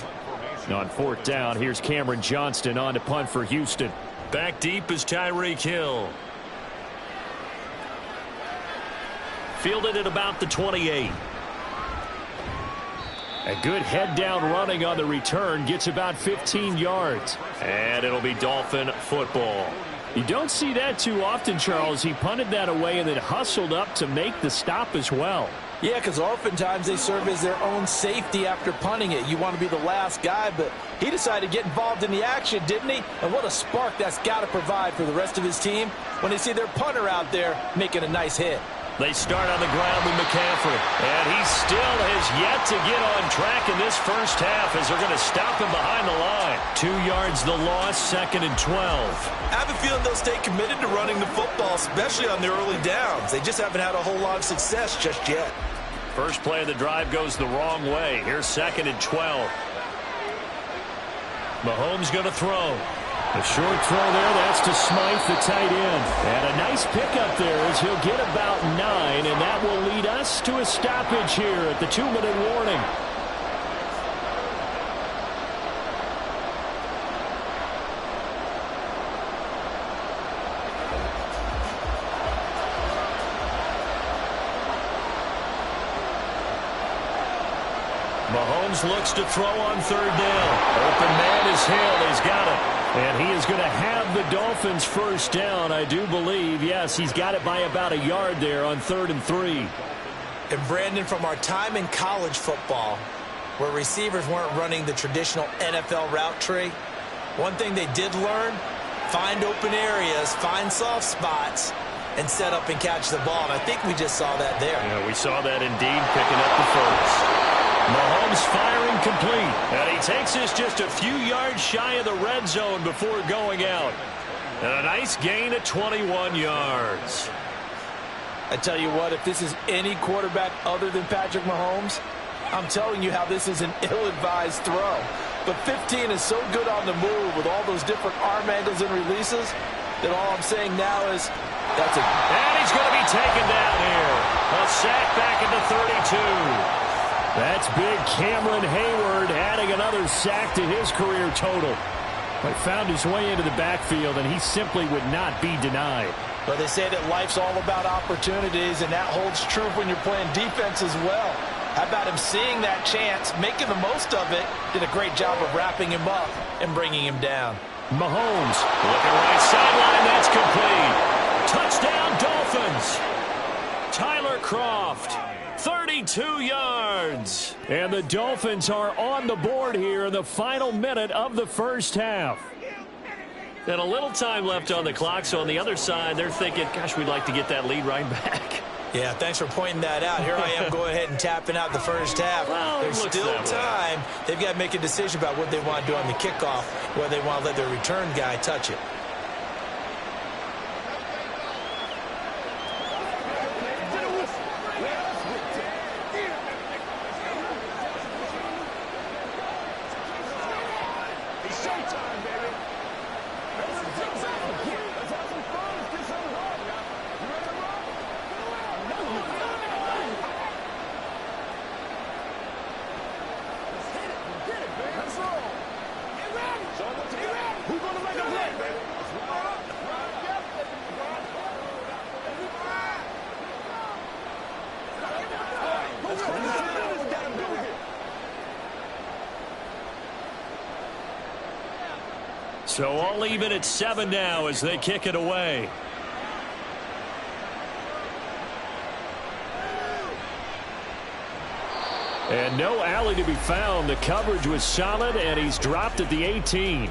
On 4th down, here's Cameron Johnston on to punt for Houston. Back deep is Tyreek Hill. Fielded at about the 28. A good head down running on the return, gets about 15 yards. And it'll be Dolphin football. You don't see that too often, Charles. He punted that away and then hustled up to make the stop as well. Yeah, because oftentimes they serve as their own safety after punting it. You want to be the last guy, but he decided to get involved in the action, didn't he? And what a spark that's got to provide for the rest of his team when they see their punter out there making a nice hit. They start on the ground with McCaffrey, and he still has yet to get on track in this first half as they're going to stop him behind the line. 2 yards the loss, 2nd and 12. I have a feeling they'll stay committed to running the football, especially on their early downs. They just haven't had a whole lot of success just yet. First play of the drive goes the wrong way. Here's 2nd and 12. Mahomes going to throw. A short throw there, that's to Smythe, the tight end. And a nice pickup there as he'll get about 9, and that will lead us to a stoppage here at the 2-minute warning. Mahomes looks to throw on 3rd down. Open man is Hill. He's got it. And he is going to have the Dolphins first down, I do believe. Yes, he's got it by about a yard there on 3rd and 3. And Brandon, from our time in college football, where receivers weren't running the traditional NFL route tree, one thing they did learn, find open areas, find soft spots, and set up and catch the ball. And I think we just saw that there. Yeah, we saw that indeed, picking up the first. Mahomes firing complete. And he takes this just a few yards shy of the red zone before going out. And a nice gain at 21 yards. I tell you what, if this is any quarterback other than Patrick Mahomes, I'm telling you how this is an ill-advised throw. But 15 is so good on the move with all those different arm angles and releases that all I'm saying now is that's it. And he's going to be taken down here. A sack back at the 32. That's big. Cameron Hayward adding another sack to his career total. But found his way into the backfield, and he simply would not be denied. But they say that life's all about opportunities, and that holds true when you're playing defense as well. How about him seeing that chance, making the most of it, did a great job of wrapping him up and bringing him down. Mahomes. Looking right sideline, that's complete. Touchdown, Dolphins. Tyler Kroft. 32 yards. And the Dolphins are on the board here in the final minute of the first half. And a little time left on the clock, so on the other side, they're thinking, gosh, we'd like to get that lead right back. Yeah, thanks for pointing that out. Here I am going ahead and tapping out the first half. Well, there's still time. They've got to make a decision about what they want to do on the kickoff, whether they want to let their return guy touch it. So all even at 7 now as they kick it away. And no alley to be found. The coverage was solid, and he's dropped at the 18.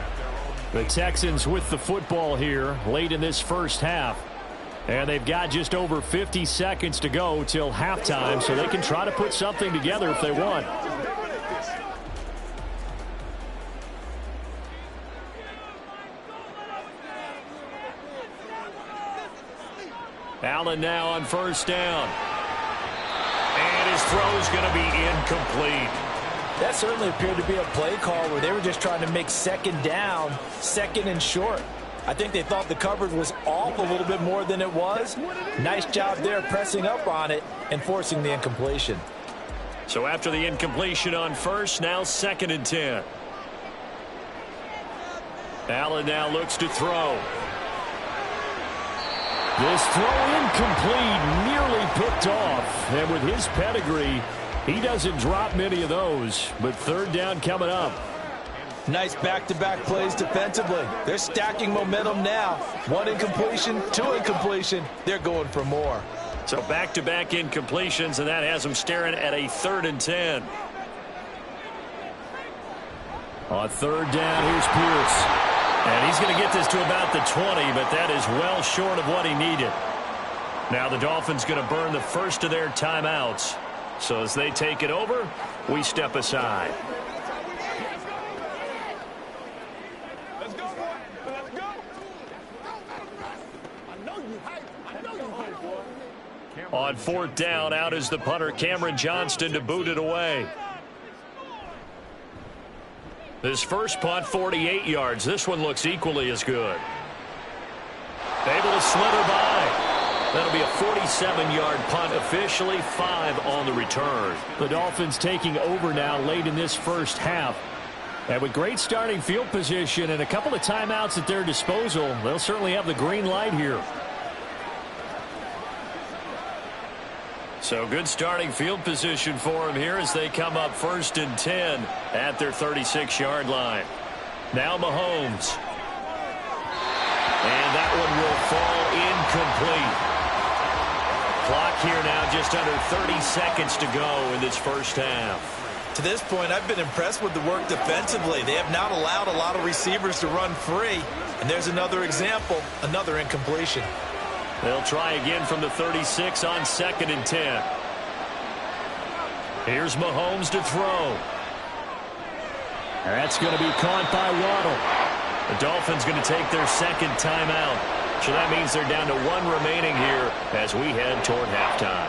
The Texans with the football here late in this first half. And they've got just over 50 seconds to go till halftime, so they can try to put something together if they want. Allen now on first down. And his throw is going to be incomplete. That certainly appeared to be a play call where they were just trying to make second down, second and short. I think they thought the coverage was off a little bit more than it was. Nice job there pressing up on it and forcing the incompletion. So after the incompletion on first, now 2nd and 10. Allen now looks to throw. This throw incomplete, nearly picked off. And with his pedigree, he doesn't drop many of those. But 3rd down coming up. Nice back-to-back plays defensively. They're stacking momentum now. 1 incompletion, 2 incompletion. They're going for more. So back-to-back incompletions, and that has them staring at a 3rd and 10. On 3rd down, here's Pierce. And he's going to get this to about the 20, but that is well short of what he needed. Now the Dolphins going to burn the first of their timeouts. So as they take it over, we step aside. Let's go, boy. Let's go. I know you hype. I know you hype, boy. On 4th down, out is the punter, Cameron Johnston, to boot it away. This first punt, 48 yards. This one looks equally as good. Able to slither by. That'll be a 47-yard punt, officially 5 on the return. The Dolphins taking over now late in this first half. And with great starting field position and a couple of timeouts at their disposal, they'll certainly have the green light here. So good starting field position for them here as they come up 1st and 10 at their 36-yard line. Now Mahomes. And that one will fall incomplete. Clock here now just under 30 seconds to go in this first half. To this point, I've been impressed with the work defensively. They have not allowed a lot of receivers to run free. And there's another example, another incompletion. They'll try again from the 36 on 2nd and 10. Here's Mahomes to throw. That's going to be caught by Waddle. The Dolphins going to take their 2nd timeout. So that means they're down to 1 remaining here as we head toward halftime.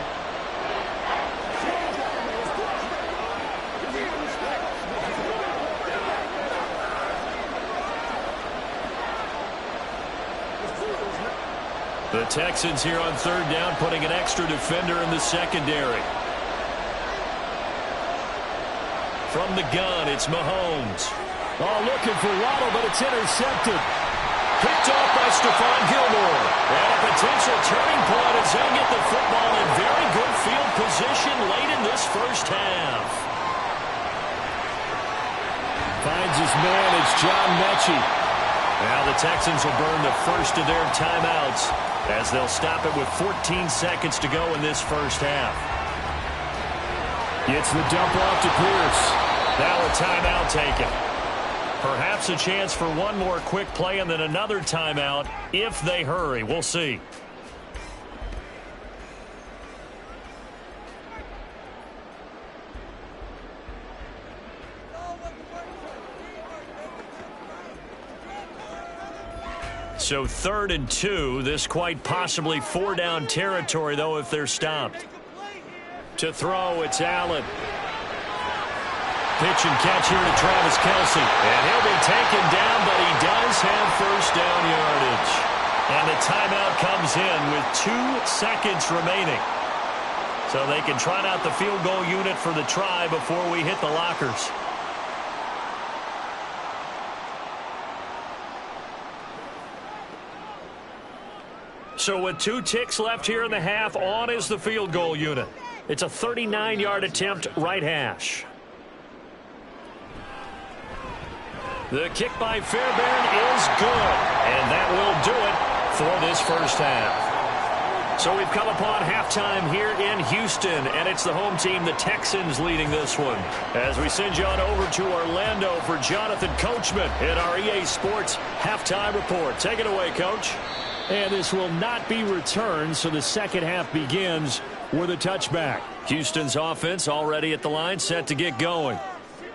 The Texans here on 3rd down, putting an extra defender in the secondary. From the gun, it's Mahomes. Oh, looking for Waddle, but it's intercepted. Picked off by Stephon Gilmore. And a potential turning point as they get the football in very good field position late in this first half. Finds his man, it's John Mechie. Now the Texans will burn the first of their timeouts as they'll stop it with 14 seconds to go in this first half. Gets the dump off to Pierce. Now a timeout taken. Perhaps a chance for one more quick play and then another timeout if they hurry. We'll see. So 3rd and 2. This quite possibly 4-down territory, though, if they're stopped. To throw, it's Allen. Pitch and catch here to Travis Kelce. And he'll be taken down, but he does have 1st down yardage. And the timeout comes in with 2 seconds remaining. So they can trot out the field goal unit for the try before we hit the lockers. So with 2 ticks left here in the half, on is the field goal unit. It's a 39-yard attempt, right hash. The kick by Fairbairn is good, and that will do it for this first half. So we've come upon halftime here in Houston, and it's the home team, the Texans, leading this one. As we send you on over to Orlando for Jonathan Coachman in our EA Sports Halftime Report. Take it away, Coach. And this will not be returned, so the second half begins with a touchback. Houston's offense already at the line, set to get going.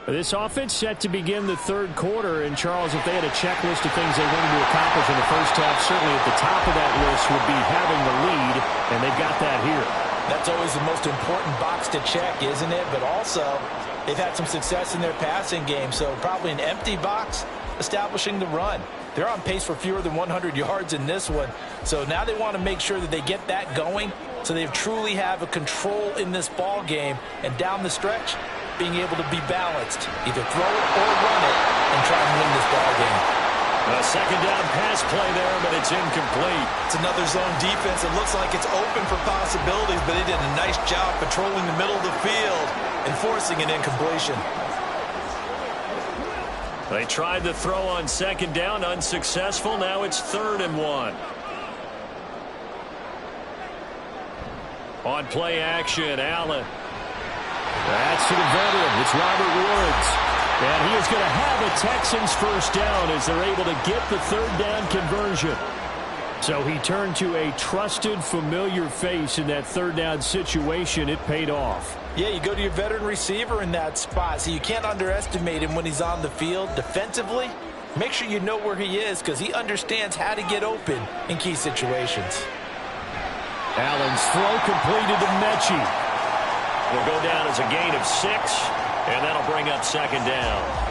This offense set to begin the third quarter, and Charles, if they had a checklist of things they wanted to accomplish in the first half, certainly at the top of that list would be having the lead, and they've got that here. That's always the most important box to check, isn't it? But also, they've had some success in their passing game, so probably an empty box establishing the run. They're on pace for fewer than 100 yards in this one, so now they want to make sure that they get that going so they truly have a control in this ball game, and down the stretch, being able to be balanced, either throw it or run it, and try and win this ball game. A second down pass play there, but it's incomplete. It's another zone defense. It looks like it's open for possibilities, but they did a nice job patrolling the middle of the field and forcing an incompletion. They tried to throw on second down, unsuccessful. Now it's 3rd and 1. On play action, Allen. That's to the veteran. It's Robert Woods. And he is going to have a Texans first down as they're able to get the third down conversion. So he turned to a trusted, familiar face in that third down situation. It paid off. Yeah, you go to your veteran receiver in that spot, so you can't underestimate him when he's on the field. Defensively, make sure you know where he is because he understands how to get open in key situations. Allen's throw completed to Mechie. Will go down as a gain of 6, and that'll bring up second down.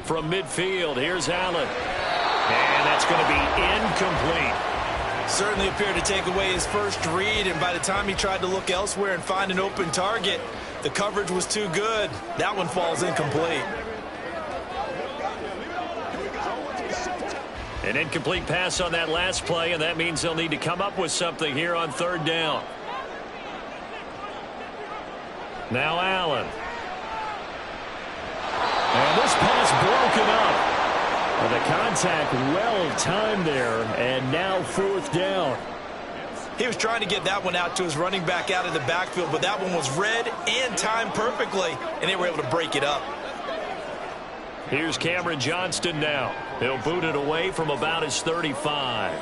From midfield, here's Allen. And that's going to be incomplete. Certainly appeared to take away his first read, and by the time he tried to look elsewhere and find an open target, the coverage was too good. That one falls incomplete. An incomplete pass on that last play, and that means they'll need to come up with something here on third down. Now Allen. And this pass broken up. The contact well timed there, and now 4th down. He was trying to get that one out to his running back out of the backfield, but that one was read and timed perfectly, and they were able to break it up. Here's Cameron Johnston now. He'll boot it away from about his 35.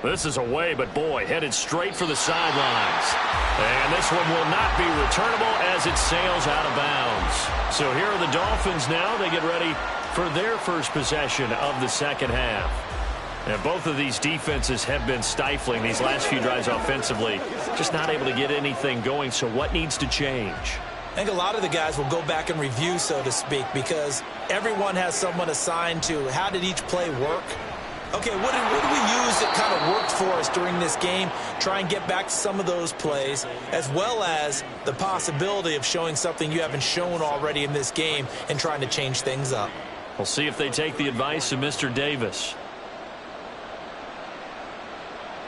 This is away, but boy, headed straight for the sidelines. And this one will not be returnable as it sails out of bounds. So here are the Dolphins now. They get ready for their first possession of the second half. And both of these defenses have been stifling these last few drives offensively. Just not able to get anything going. So what needs to change? I think a lot of the guys will go back and review, so to speak, because everyone has someone assigned to how did each play work. Okay, what did we use that kind of worked for us during this game? Try and get back to some of those plays, as well as the possibility of showing something you haven't shown already in this game and trying to change things up. We'll see if they take the advice of Mr. Davis.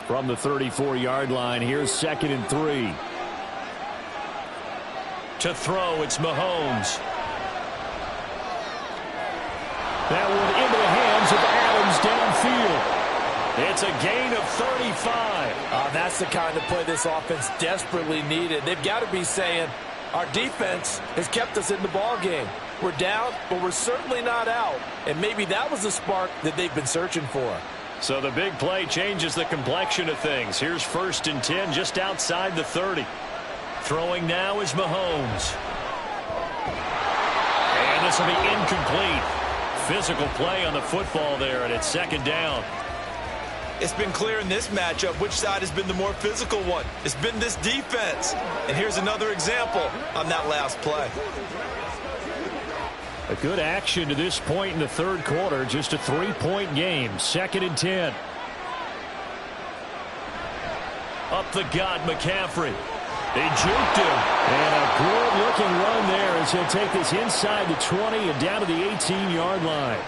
From the 34-yard line, here's 2nd and 3. To throw, it's Mahomes. That one into the hands of Adams downfield. It's a gain of 35. That's the kind of play this offense desperately needed. They've got to be saying, our defense has kept us in the ball game. We're down, but we're certainly not out. And maybe that was the spark that they've been searching for. So the big play changes the complexion of things. Here's 1st and 10 just outside the 30. Throwing now is Mahomes. And this will be incomplete. Physical play on the football there, and it's 2nd down. It's been clear in this matchup which side has been the more physical one. It's been this defense. And here's another example on that last play. A good action to this point in the third quarter. Just a 3-point game. 2nd and 10. Up the gut, McCaffrey. They juked him. And a good-looking run there as he'll take this inside the 20 and down to the 18-yard line.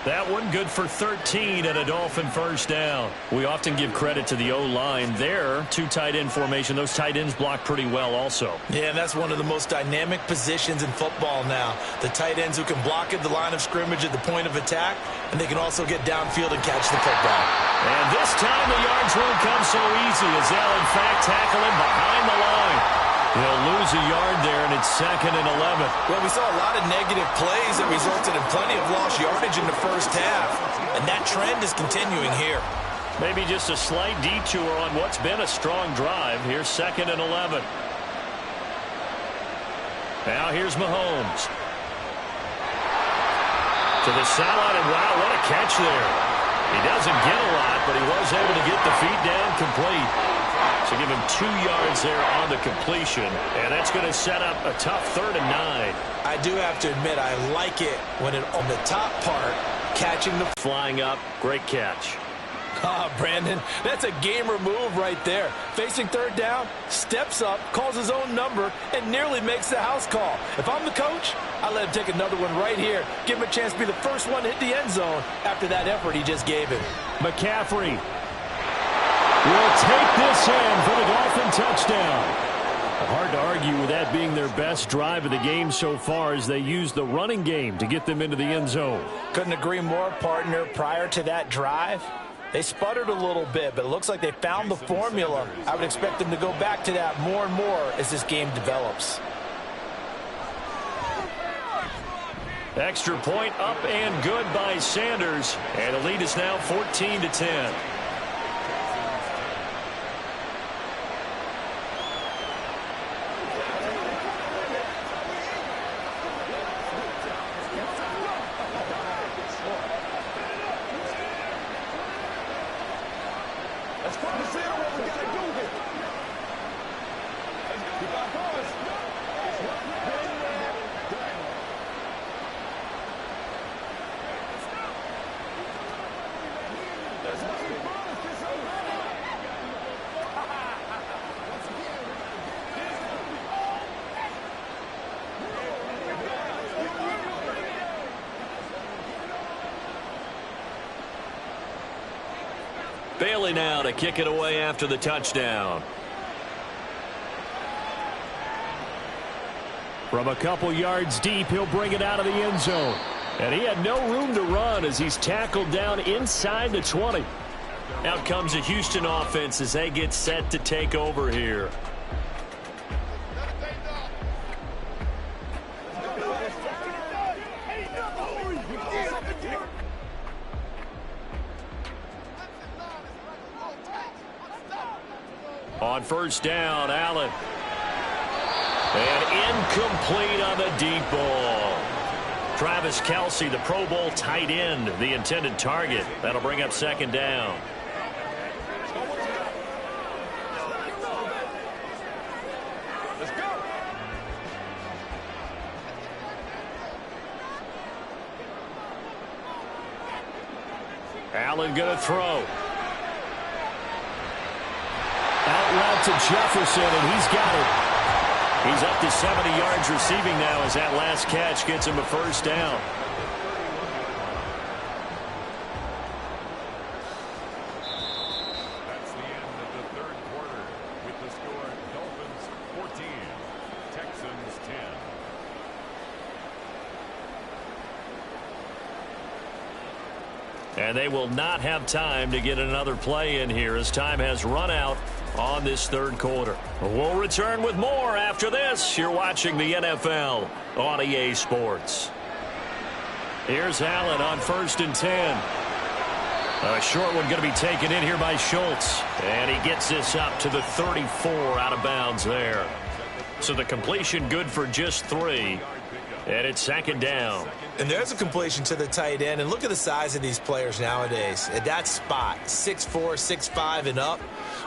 That one good for 13 and a Dolphin first down. We often give credit to the O-line there. Two tight end formation. Those tight ends block pretty well also. Yeah, and that's one of the most dynamic positions in football now. The tight ends who can block at the line of scrimmage at the point of attack, and they can also get downfield and catch the football. And this time the yards won't come so easy as they'll in fact tackle him behind the line. They'll lose a yard there, and it's 2nd and 11. Well, we saw a lot of negative plays that resulted in plenty of lost yardage in the first half, and that trend is continuing here. Maybe just a slight detour on what's been a strong drive. Here's 2nd and 11. Now here's Mahomes. To the sideline, and wow, what a catch there. He doesn't get a lot, but he was able to get the feet down complete. So give him 2 yards there on the completion, and that's going to set up a tough 3rd and 9. I do have to admit, I like it when it on the top part, catching the flying up, great catch. Ah, Brandon, that's a gamer move right there. Facing 3rd down, steps up, calls his own number, and nearly makes the house call. If I'm the coach, I let him take another one right here. Give him a chance to be the first one to hit the end zone after that effort he just gave him. McCaffrey will take this in for the Dolphin touchdown. Hard to argue with that being their best drive of the game so far as they use the running game to get them into the end zone. Couldn't agree more, partner. Prior to that drive, they sputtered a little bit, but it looks like they found the formula. I would expect them to go back to that more and more as this game develops. Extra point up and good by Sanders, and the lead is now 14-10. Bailey now to kick it away after the touchdown. From a couple yards deep, he'll bring it out of the end zone. And he had no room to run as he's tackled down inside the 20. Out comes the Houston offense as they get set to take over here. On first down, Allen. And incomplete on the deep ball. Travis Kelce, the Pro Bowl tight end, the intended target. That'll bring up 2nd down. Let's go. Allen going to throw. Out route to Jefferson, and he's got it. He's up to 70 yards receiving now as that last catch gets him a first down. That's the end of the 3rd quarter with the score Dolphins 14, Texans 10. And they will not have time to get another play in here as time has run out on this 3rd quarter. We'll return with more after this. You're watching the NFL on EA Sports. Here's Allen on 1st and 10. A short one going to be taken in here by Schultz. And he gets this up to the 34 out of bounds there. So the completion good for just 3. And it's 2nd down. And there's a completion to the tight end. And look at the size of these players nowadays. At that spot, 6'4", 6'5", and up.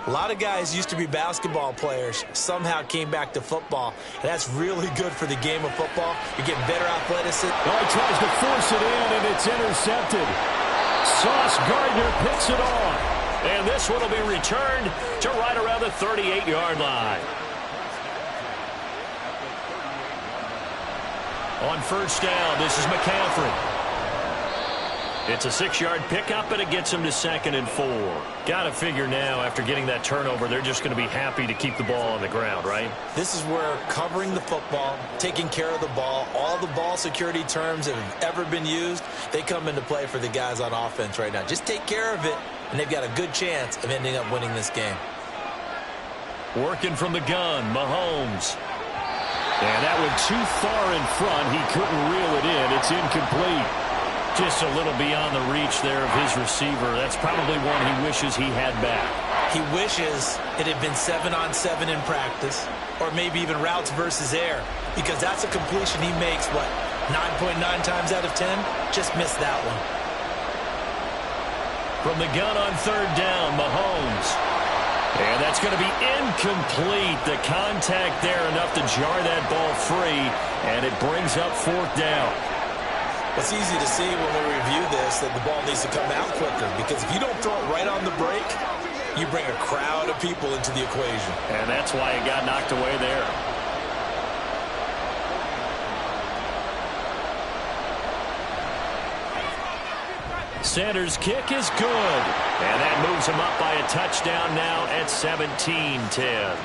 A lot of guys used to be basketball players, somehow came back to football. And that's really good for the game of football. You're getting better athleticism. Oh, he tries to force it in, and it's intercepted. Sauce Gardner picks it off. And this one will be returned to right around the 38-yard line. On first down, this is McCaffrey. It's a 6-yard pickup, and it gets him to 2nd and 4. Got to figure now, after getting that turnover, they're just going to be happy to keep the ball on the ground, right? This is where covering the football, taking care of the ball, all the ball security terms that have ever been used, they come into play for the guys on offense right now. Just take care of it, and they've got a good chance of ending up winning this game. Working from the gun, Mahomes. And that went too far in front. He couldn't reel it in. It's incomplete. Just a little beyond the reach there of his receiver. That's probably one he wishes he had back. He wishes it had been 7-on-7 in practice, or maybe even routes versus air, because that's a completion he makes, 9.9 times out of 10? Just missed that one. From the gun on third down, Mahomes. And that's going to be incomplete. The contact there enough to jar that ball free, and it brings up 4th down. It's easy to see when we review this that the ball needs to come out quicker, because if you don't throw it right on the break, you bring a crowd of people into the equation. And that's why it got knocked away there. Sanders' kick is good. And that moves him up by a touchdown now at 17-10.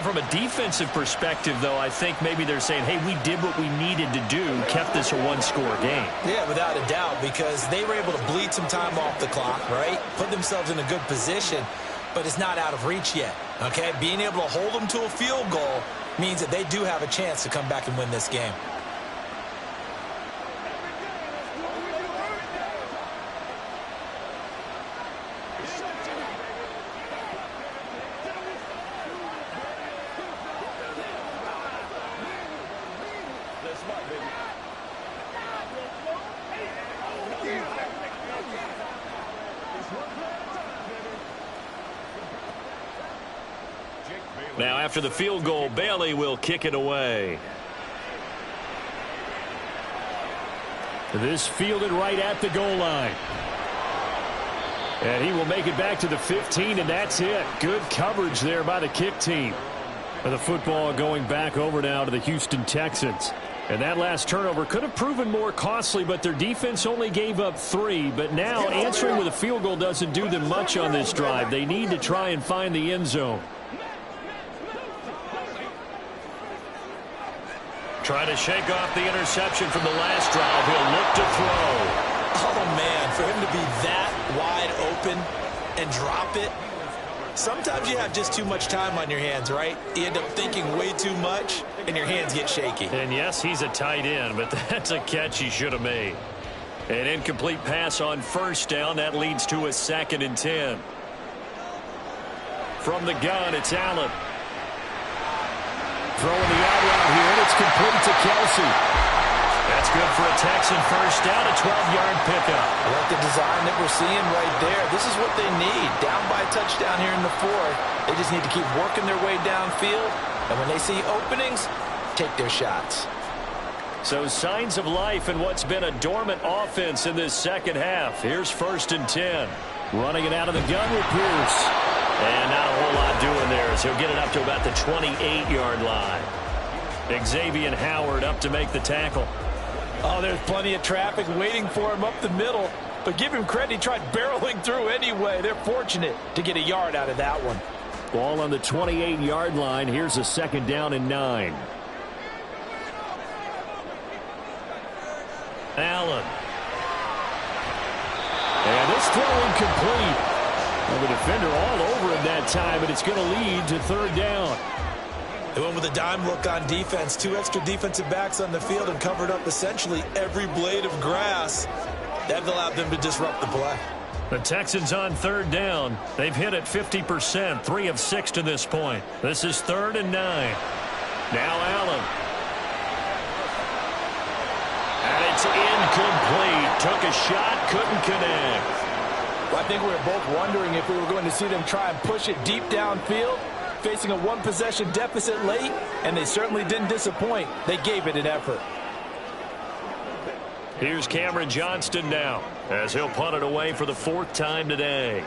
From a defensive perspective, though, I think maybe they're saying, hey, we did what we needed to do, kept this a one-score game. Yeah, without a doubt, because they were able to bleed some time off the clock, right? Put themselves in a good position, but it's not out of reach yet, okay? Being able to hold them to a field goal means that they do have a chance to come back and win this game. Now, after the field goal, Bailey will kick it away. This fielded right at the goal line. And he will make it back to the 15, and that's it. Good coverage there by the kick team. And the football going back over now to the Houston Texans. And that last turnover could have proven more costly, but their defense only gave up 3. But now answering with a field goal doesn't do them much on this drive. They need to try and find the end zone. Trying to shake off the interception from the last drive. He'll look to throw. Oh, man, for him to be that wide open and drop it. Sometimes you have just too much time on your hands, right? You end up thinking way too much, and your hands get shaky. And, yes, he's a tight end, but that's a catch he should have made. An incomplete pass on first down. That leads to a 2nd and 10. From the gun, it's Allen. Throwing the out route here, and it's complete to Kelsey. That's good for a Texan first down, a 12-yard pickup. I like the design that we're seeing right there. This is what they need. Down by a touchdown here in the 4th. They just need to keep working their way downfield. And when they see openings, take their shots. So signs of life in what's been a dormant offense in this second half. Here's 1st and 10. Running it out of the gun with Pierce. And not a whole lot doing there as he'll get it up to about the 28-yard line. Xavier Howard up to make the tackle. Oh, there's plenty of traffic waiting for him up the middle. But give him credit, he tried barreling through anyway. They're fortunate to get a yard out of that one. Ball on the 28-yard line. Here's a 2nd down and 9. Allen. And this throw incomplete. Well, the defender all over him that time, but it's going to lead to 3rd down. They went with a dime look on defense. 2 extra defensive backs on the field and covered up essentially every blade of grass. That allowed them to disrupt the play. The Texans on 3rd down. They've hit it 50%, 3 of 6 to this point. This is 3rd and 9. Now Allen. And it's incomplete. Took a shot, couldn't connect. Well, I think we were both wondering if we were going to see them try and push it deep downfield, facing a 1-possession deficit late, and they certainly didn't disappoint. They gave it an effort. Here's Cameron Johnston now, as he'll punt it away for the 4th time today.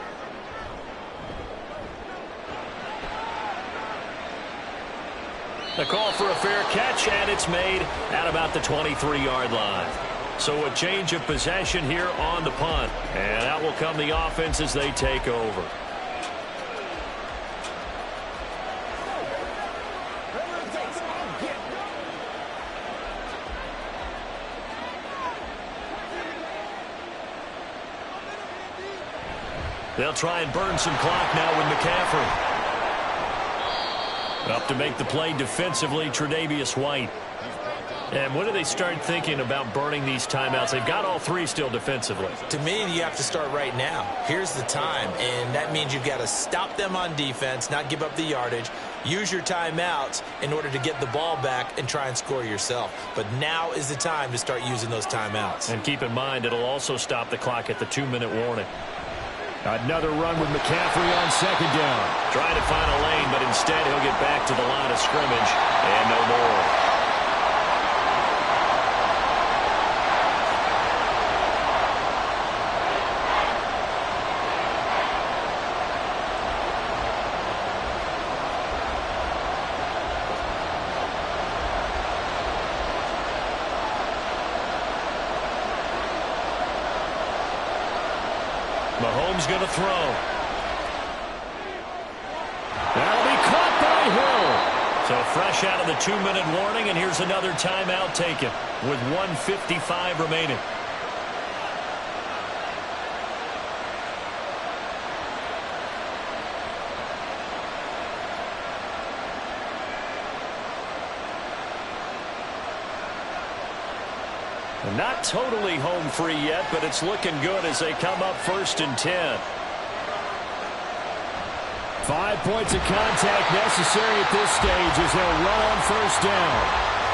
A call for a fair catch, and it's made at about the 23-yard line. So a change of possession here on the punt. And out will come the offense as they take over. They'll try and burn some clock now with McCaffrey. Up to make the play defensively, Tre'Davious White. And when do they start thinking about burning these timeouts? They've got all three still defensively. To me, you have to start right now. Here's the time, and that means you've got to stop them on defense, not give up the yardage, use your timeouts in order to get the ball back and try and score yourself. But now is the time to start using those timeouts. And keep in mind, it'll also stop the clock at the 2-minute warning. Another run with McCaffrey on second down. Trying to find a lane, but instead he'll get back to the line of scrimmage and no more. Mahomes going to throw. That'll be caught by Hill. So fresh out of the 2-minute warning, and here's another timeout taken with 1:55 remaining. Not totally home free yet, but it's looking good as they come up 1st and 10. 5 points of contact necessary at this stage as they'll run on 1st down.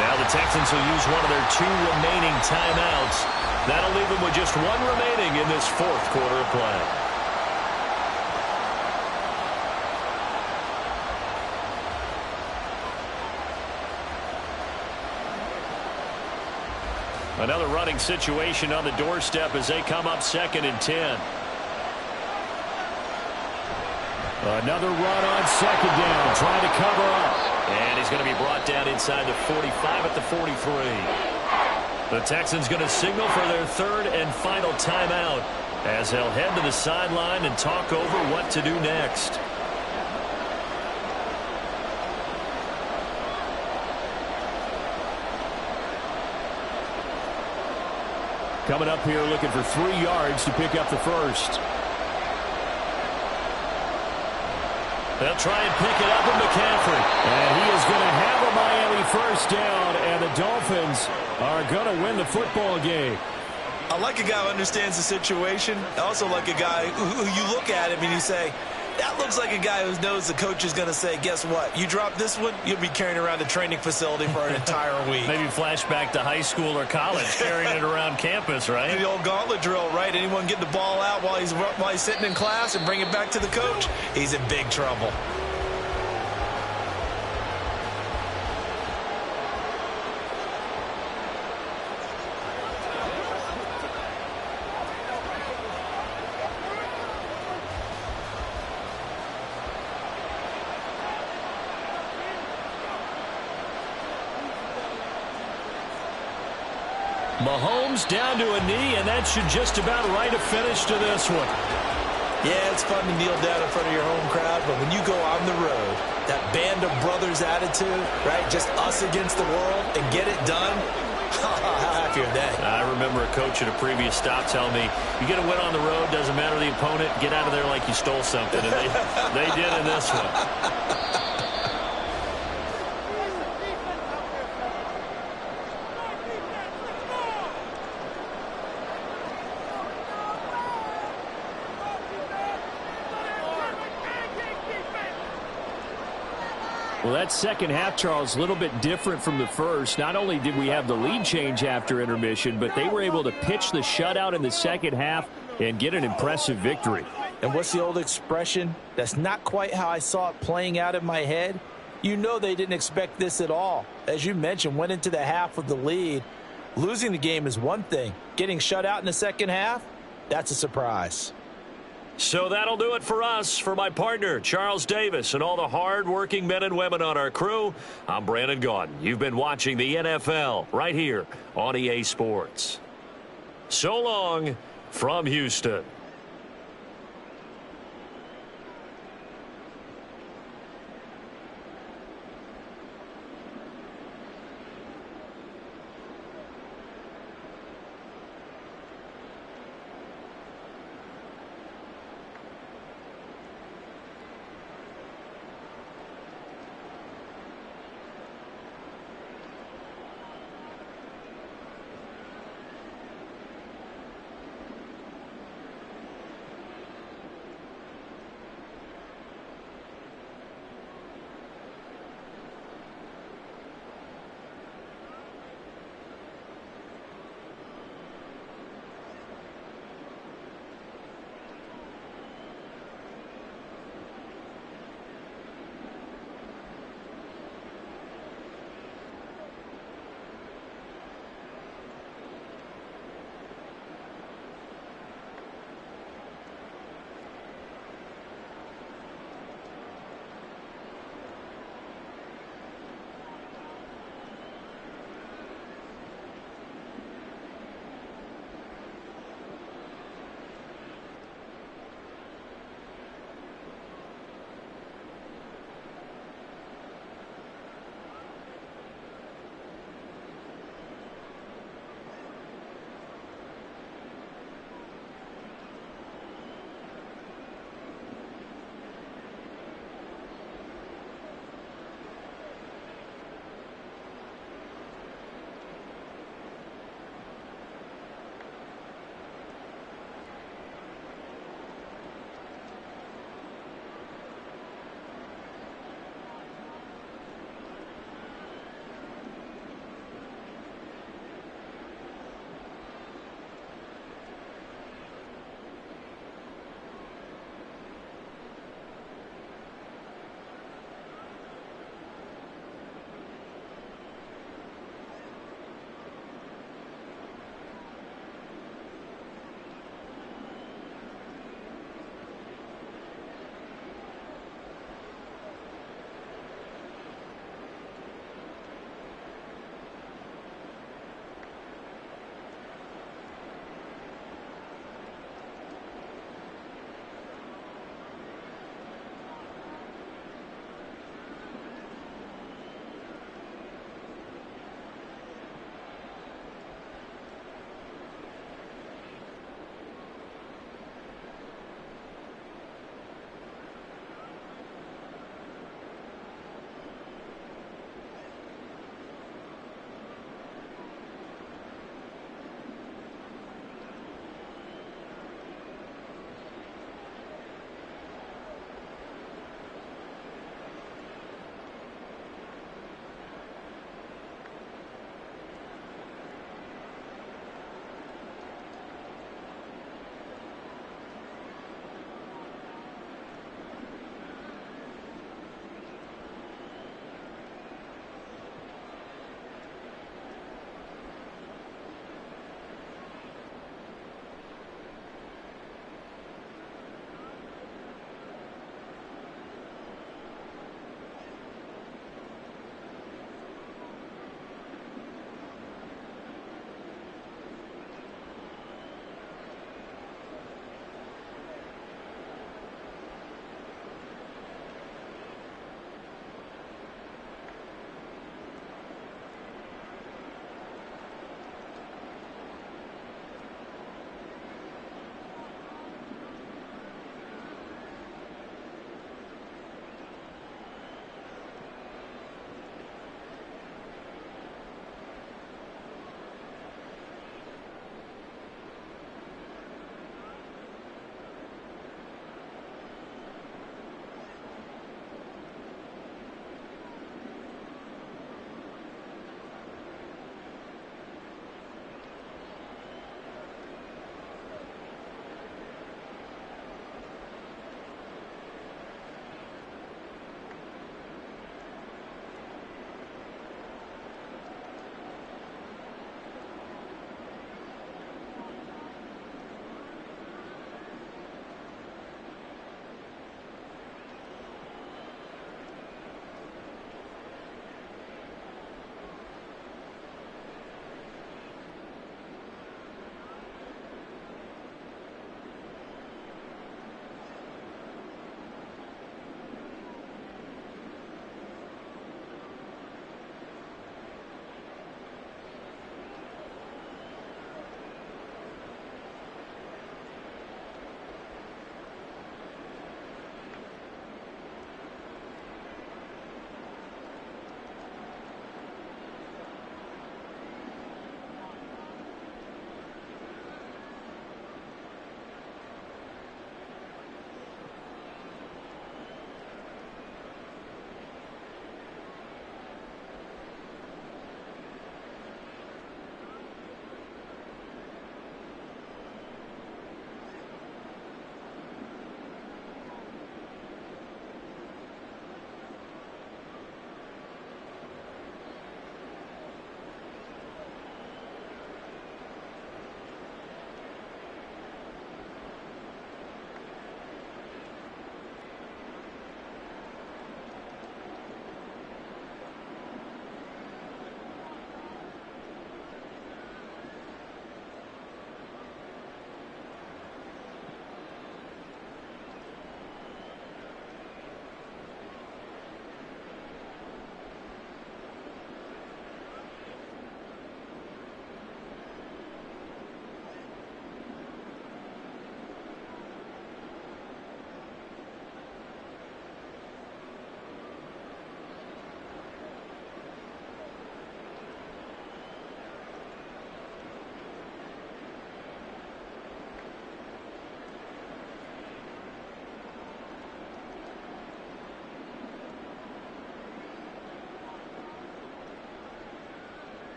Now the Texans will use one of their 2 remaining timeouts. That'll leave them with just 1 remaining in this 4th quarter of play. Another running situation on the doorstep as they come up 2nd and 10. Another run on 2nd down, trying to cover up. And he's going to be brought down inside the 45 at the 43. The Texans going to signal for their 3rd and final timeout as they'll head to the sideline and talk over what to do next. Coming up here looking for 3 yards to pick up the 1st. They'll try and pick it up with McCaffrey. And he is going to have a Miami 1st down, and the Dolphins are going to win the football game. I like a guy who understands the situation. I also like a guy who you look at him and you say, that looks like a guy who knows the coach is going to say, guess what? You drop this one, you'll be carrying around the training facility for an entire week. Maybe flashback to high school or college, carrying it around campus, right? The old gauntlet drill, right? Anyone get the ball out while he's sitting in class and bring it back to the coach? He's in big trouble. Mahomes down to a knee, and that should just about write a finish to this one. Yeah, it's fun to kneel down in front of your home crowd, but when you go on the road, that band of brothers attitude, right, just us against the world, and get it done, how happy are they? I remember a coach at a previous stop telling me, you get a win on the road, doesn't matter the opponent, get out of there like you stole something, and they did in this one. Well, that second half, Charles, a little bit different from the first. Not only did we have the lead change after intermission, but they were able to pitch the shutout in the second half and get an impressive victory. And what's the old expression? That's not quite how I saw it playing out in my head. You know they didn't expect this at all. As you mentioned, went into the half with the lead. Losing the game is one thing. Getting shut out in the second half, that's a surprise. So that'll do it for us. For my partner, Charles Davis, and all the hard-working men and women on our crew, I'm Brandon Gaudin. You've been watching the NFL right here on EA Sports. So long from Houston.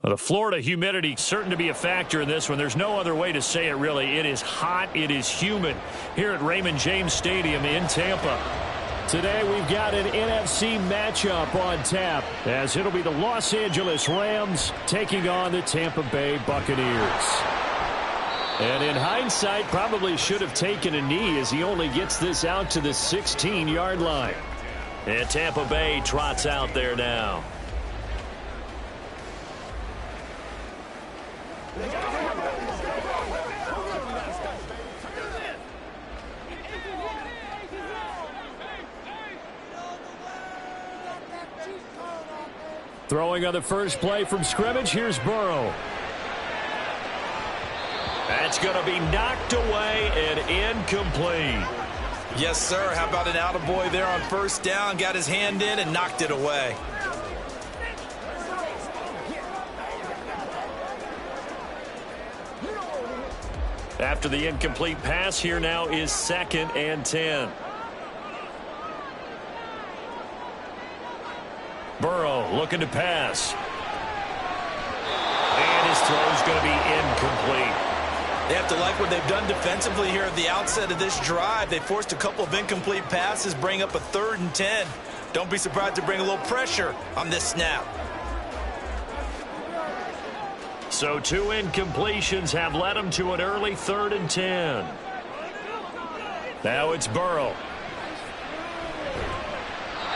Well, the Florida humidity certain to be a factor in this one. There's no other way to say it, really. It is hot. It is humid here at Raymond James Stadium in Tampa. Today we've got an NFC matchup on tap, as it'll be the Los Angeles Rams taking on the Tampa Bay Buccaneers. And in hindsight, probably should have taken a knee as he only gets this out to the 16-yard line. And Tampa Bay trots out there now. Throwing on the first play from scrimmage, here's Burrow. That's going to be knocked away and incomplete. Yes, sir. How about an attaboy there on first down? Got his hand in and knocked it away. After the incomplete pass, here now is 2nd and 10. Burrow looking to pass. And his throw's going to be incomplete. They have to like what they've done defensively here at the outset of this drive. They forced a couple of incomplete passes, bring up a 3rd and 10. Don't be surprised to bring a little pressure on this snap. So 2 incompletions have led them to an early 3rd and 10. Now it's Burrow.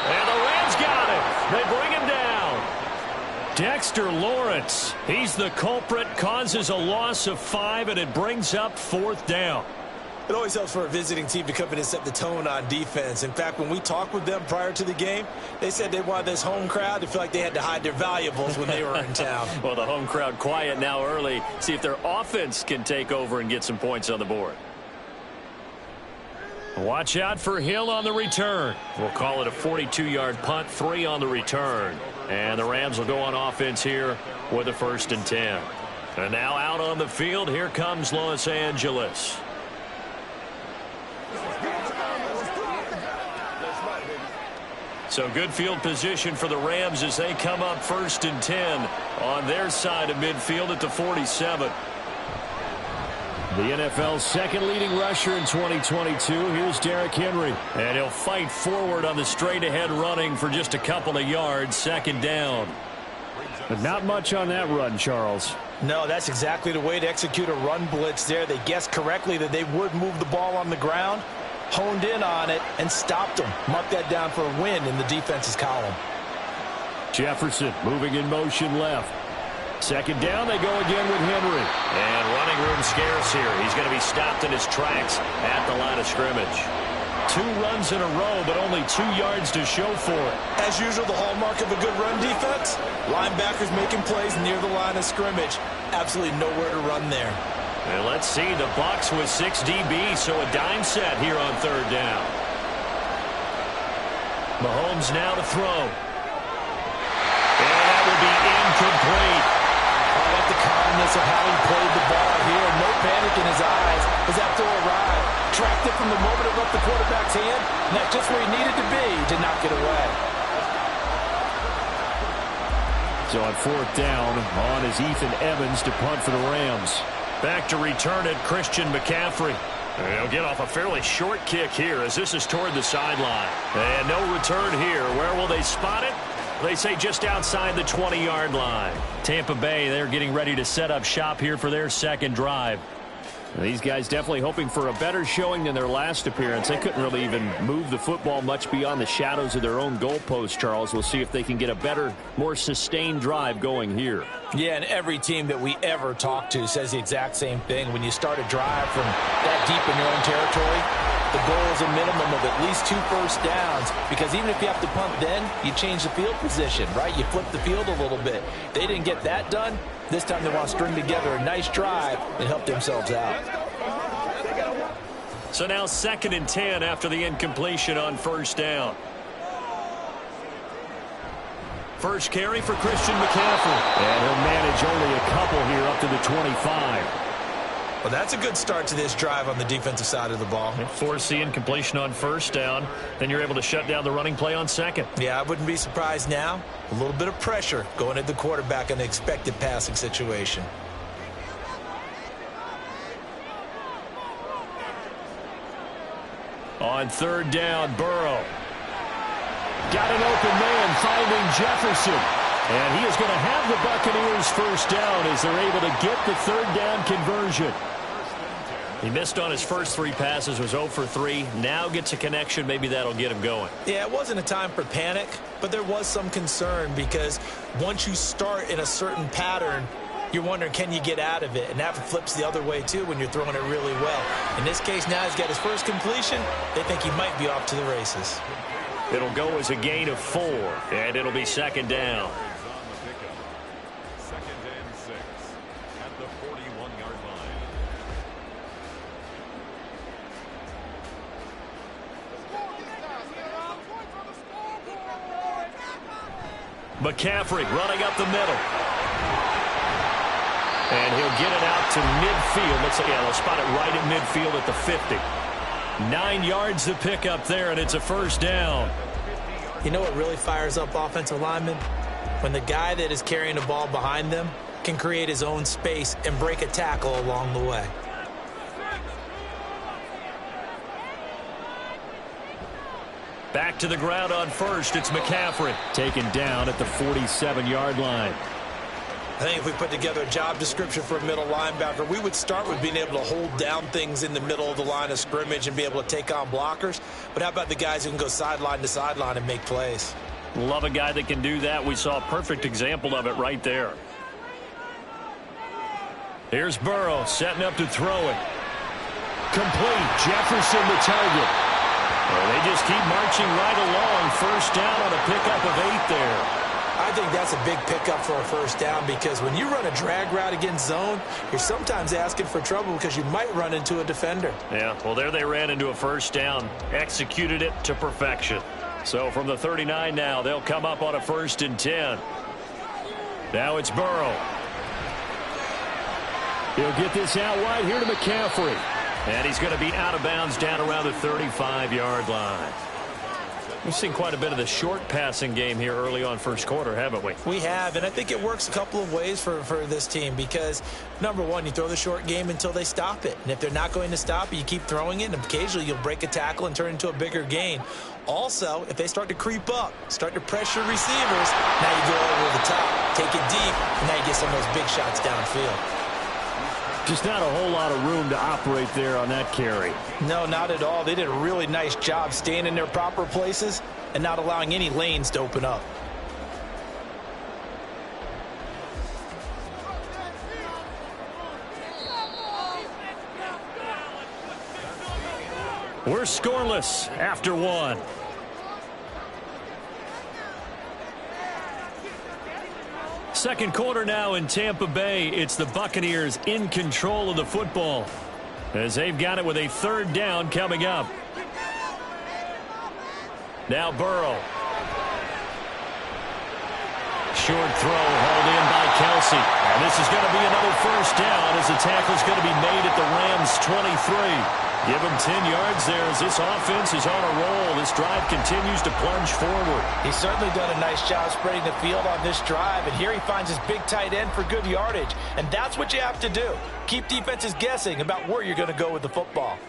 And the Rams got it. They bring him down. Dexter Lawrence, he's the culprit, causes a loss of 5, and it brings up 4th down. It always helps for a visiting team to come in and set the tone on defense. In fact, when we talked with them prior to the game, they said they wanted this home crowd to feel like they had to hide their valuables when they were in town. Well, the home crowd quiet now early. See if their offense can take over and get some points on the board. Watch out for Hill on the return. We'll call it a 42-yard punt, 3 on the return. And the Rams will go on offense here with a 1st and 10. And now out on the field, here comes Los Angeles. So good field position for the Rams as they come up 1st and 10 on their side of midfield at the 47. The NFL's 2nd leading rusher in 2022. Here's Derrick Henry. And he'll fight forward on the straight-ahead running for just a couple of yards, 2nd down. But not much on that run, Charles. No, that's exactly the way to execute a run blitz there. They guessed correctly that they would move the ball on the ground, honed in on it, and stopped them. Marked that down for a win in the defense's column. Jefferson moving in motion left. 2nd down, they go again with Henry. And running room scarce here. He's going to be stopped in his tracks at the line of scrimmage. 2 runs in a row, but only 2 yards to show for it. As usual, the hallmark of a good run defense, linebackers making plays near the line of scrimmage. Absolutely nowhere to run there. And let's see, the Bucs with 6 DBs, so a dime set here on 3rd down. Mahomes now to throw. And that will be incomplete. I like the calmness of how he played the ball here. No panic in his eyes as that throw arrived. Tracked it from the moment it left the quarterback's hand, and that's just where he needed to be to knock it away. So on 4th down, on is Ethan Evans to punt for the Rams. Back to return it, Christian McCaffrey. And he'll get off a fairly short kick here as this is toward the sideline. And no return here. Where will they spot it? They say just outside the 20-yard line. Tampa Bay, they're getting ready to set up shop here for their 2nd drive. These guys definitely hoping for a better showing than their last appearance. They couldn't really even move the football much beyond the shadows of their own goalpost, Charles. We'll see if they can get a better, more sustained drive going here. Yeah, and every team that we ever talk to says the exact same thing. When you start a drive from that deep in your own territory, the goal is a minimum of at least 2 first downs, because even if you have to punt then, you change the field position, right? You flip the field a little bit. They didn't get that done. This time they want to string together a nice drive and help themselves out. So now 2nd and 10 after the incompletion on 1st down. First carry for Christian McCaffrey. And he'll manage only a couple here up to the 25. Well, that's a good start to this drive on the defensive side of the ball. Forcing incompletion on first down. Then you're able to shut down the running play on second. Yeah, I wouldn't be surprised now. A little bit of pressure going at the quarterback in an expected passing situation. On third down, Burrow. Got an open man, finding Jefferson. And he is going to have the Buccaneers first down as they're able to get the third down conversion. He missed on his first 3 passes, was 0 for 3. Now gets a connection. Maybe that'll get him going. Yeah, it wasn't a time for panic, but there was some concern because once you start in a certain pattern, you're wondering, can you get out of it? And that flips the other way, too, when you're throwing it really well. In this case, now he's got his first completion. They think he might be off to the races. It'll go as a gain of 4, and it'll be second down. Second and 6 at the 41-yard line. McCaffrey running up the middle. And he'll get it out to midfield. Let's say, yeah, they'll spot it right at midfield at the 50. 9 yards to pick up there, and it's a first down. You know what really fires up offensive linemen? When the guy that is carrying the ball behind them can create his own space and break a tackle along the way. Back to the ground on first. It's McCaffrey. Taken down at the 47-yard line. I think if we put together a job description for a middle linebacker, we would start with being able to hold down things in the middle of the line of scrimmage and be able to take on blockers. But how about the guys who can go sideline to sideline and make plays? Love a guy that can do that. We saw a perfect example of it right there. Here's Burrow setting up to throw it. Complete. Jefferson the target. Well, they just keep marching right along. First down on a pickup of 8 there. I think that's a big pickup for a first down because when you run a drag route against zone, you're sometimes asking for trouble because you might run into a defender. Yeah, well, there they ran into a first down. Executed it to perfection. So from the 39 now, they'll come up on a 1st and 10. Now it's Burrow. He'll get this out wide here to McCaffrey. And he's going to be out of bounds down around the 35-yard line. We've seen quite a bit of the short passing game here early on first quarter, haven't we? We have, and I think it works a couple of ways for this team because, number one, you throw the short game until they stop it. And if they're not going to stop it, you keep throwing it, and occasionally you'll break a tackle and turn it into a bigger gain. Also, if they start to creep up, start to pressure receivers, now you go over the top, take it deep, and now you get some of those big shots downfield. Just not a whole lot of room to operate there on that carry. No, not at all. They did a really nice job staying in their proper places and not allowing any lanes to open up. We're scoreless after 1. Second quarter now in Tampa Bay. It's the Buccaneers in control of the football as they've got it with a 3rd down coming up. Now Burrow. Short throw hauled in by Kelsey. And this is going to be another first down as the tackle's going to be made at the Rams' 23. Give him 10 yards there as this offense is on a roll. This drive continues to plunge forward. He's certainly done a nice job spreading the field on this drive, and here he finds his big tight end for good yardage. And that's what you have to do. Keep defenses guessing about where you're going to go with the football.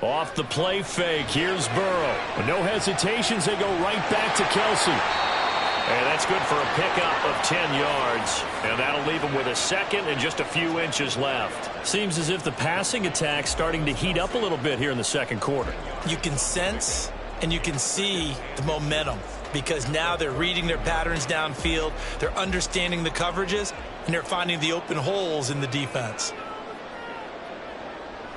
Off the play fake, here's Burrow. With no hesitations, they go right back to Kelsey. And that's good for a pickup of 10 yards. And that'll leave him with a second and just a few inches left. Seems as if the passing attack's starting to heat up a little bit here in the second quarter. You can sense and you can see the momentum because now they're reading their patterns downfield, they're understanding the coverages, and they're finding the open holes in the defense.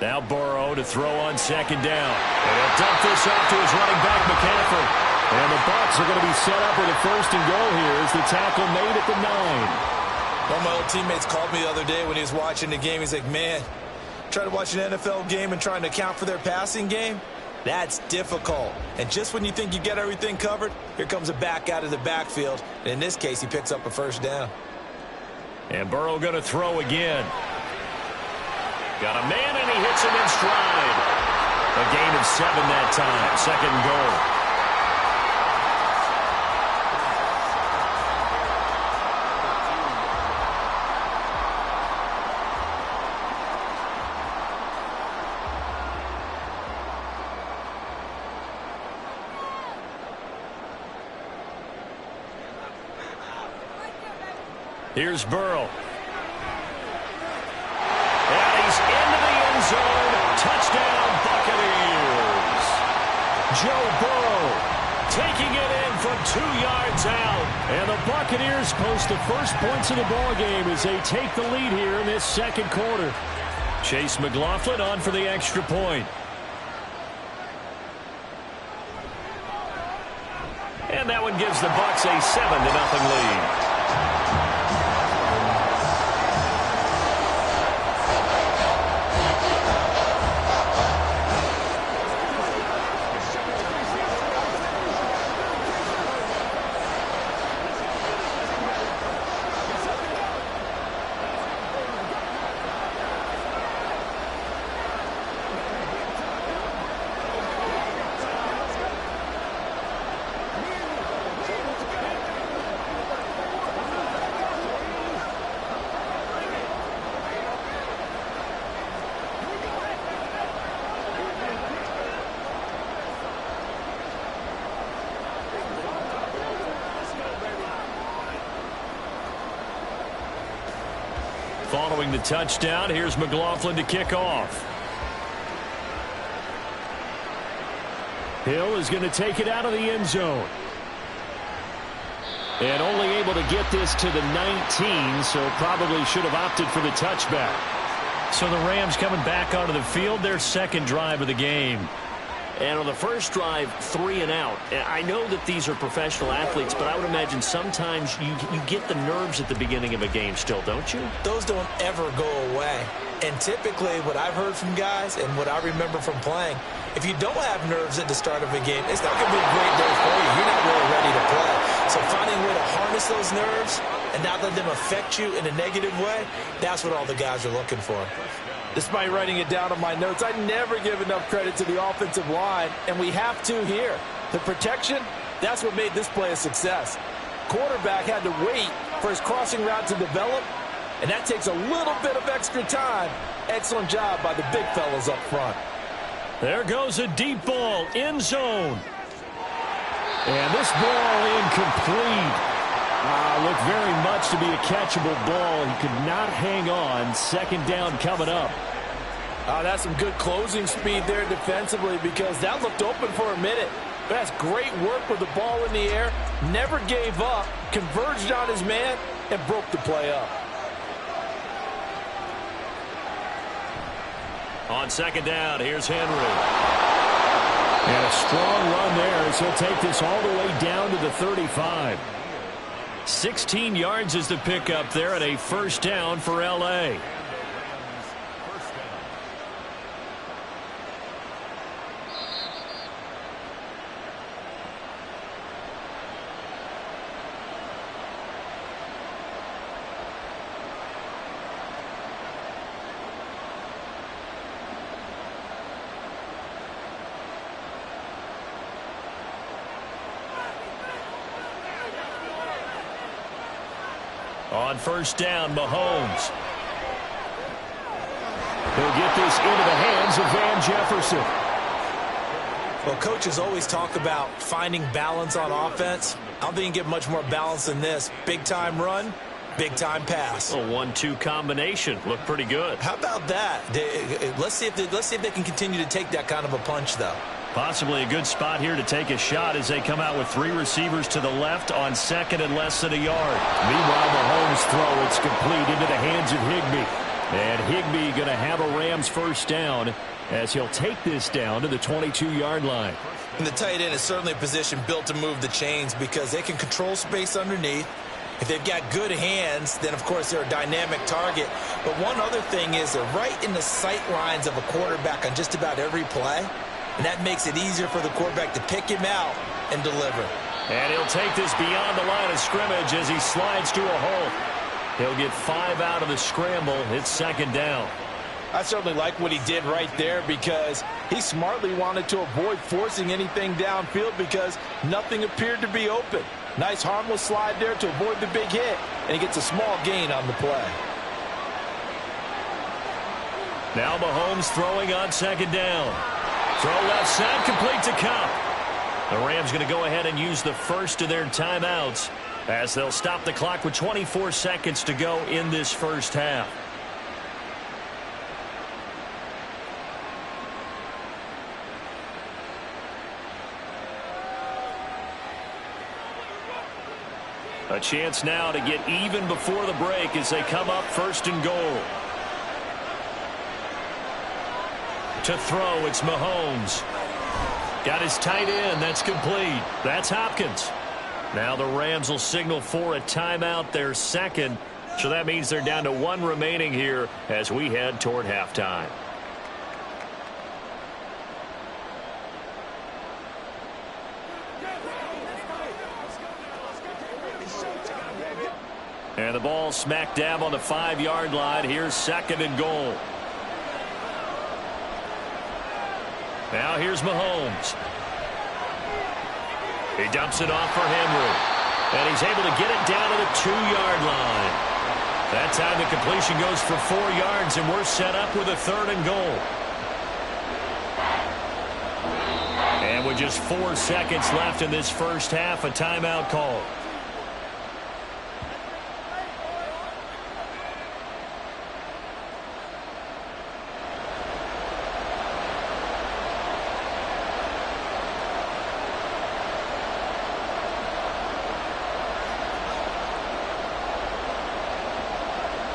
Now Burrow to throw on second down. And he'll dump this off to his running back, McCaffrey. And the Bucs are going to be set up with a 1st and goal here as the tackle made at the 9. One of my old teammates called me the other day when he was watching the game. He's like, man, trying to watch an NFL game and trying to account for their passing game, that's difficult. And just when you think you get everything covered, here comes a back out of the backfield. And in this case, he picks up a 1st down. And Burrow going to throw again. Got a man, and he hits him in stride. A gain of 7 that time. Second and goal. Here's Burrow. And he's into the end zone. Touchdown, Buccaneers. Joe Burrow taking it in from 2 yards out. And the Buccaneers post the first points of the ball game as they take the lead here in this second quarter. Chase McLaughlin on for the extra point. And that one gives the Bucs a 7-0 lead. Following the touchdown, here's McLaughlin to kick off. Hill is going to take it out of the end zone. And only able to get this to the 19, so probably should have opted for the touchback. So the Rams coming back onto the field, their second drive of the game. And on the first drive, 3 and out. I know that these are professional athletes, but I would imagine sometimes you get the nerves at the beginning of a game still, don't you? Those don't ever go away. And typically what I've heard from guys and what I remember from playing, if you don't have nerves at the start of a game, it's not going to be a great day for you. You're not really ready to play. So finding a way to harness those nerves and not let them affect you in a negative way, that's what all the guys are looking for. Despite writing it down on my notes, I never give enough credit to the offensive line, and we have to here. The protection, that's what made this play a success. Quarterback had to wait for his crossing route to develop, and that takes a little bit of extra time. Excellent job by the big fellas up front. There goes a deep ball, end zone. And this ball incomplete. Looked very much to be a catchable ball. He could not hang on. Second down coming up. That's some good closing speed there defensively because that looked open for a minute. But that's great work with the ball in the air. Never gave up. Converged on his man and broke the play up. On second down, here's Henry. And a strong run there as he'll take this all the way down to the 35. 16 yards is the pickup there and a first down for L.A. On first down, Mahomes. He'll get this into the hands of Van Jefferson. Well, coaches always talk about finding balance on offense. I don't think you can get much more balance than this. Big-time run, big-time pass. A 1-2 combination. Looked pretty good. How about that? Let's see if they can continue to take that kind of a punch, though. Possibly a good spot here to take a shot as they come out with 3 receivers to the left on second and less than a yard. Meanwhile, Mahomes' throw, it's complete into the hands of Higbee. And Higbee going to have a Rams first down as he'll take this down to the 22-yard line. And the tight end is certainly a position built to move the chains because they can control space underneath. If they've got good hands, then, of course, they're a dynamic target. But one other thing is they're right in the sight lines of a quarterback on just about every play. And that makes it easier for the quarterback to pick him out and deliver. And he'll take this beyond the line of scrimmage as he slides to a hole. He'll get 5 out of the scramble. It's second down. I certainly like what he did right there because he smartly wanted to avoid forcing anything downfield because nothing appeared to be open. Nice harmless slide there to avoid the big hit, and he gets a small gain on the play. Now Mahomes throwing on second down. Throw left side, complete to Kupp. The Rams going to go ahead and use the first of their timeouts as they'll stop the clock with 24 seconds to go in this first half. A chance now to get even before the break as they come up first and goal. To throw, it's Mahomes. Got his tight end. That's complete. That's Hopkins. Now the Rams will signal for a timeout, their second. So that means they're down to one remaining here as we head toward halftime. And the ball smack dab on the 5-yard line. Here's second and goal. Now here's Mahomes. He dumps it off for Henry. And he's able to get it down to the 2-yard line. That time the completion goes for 4 yards, and we're set up with a third and goal. And with just 4 seconds left in this first half, a timeout call.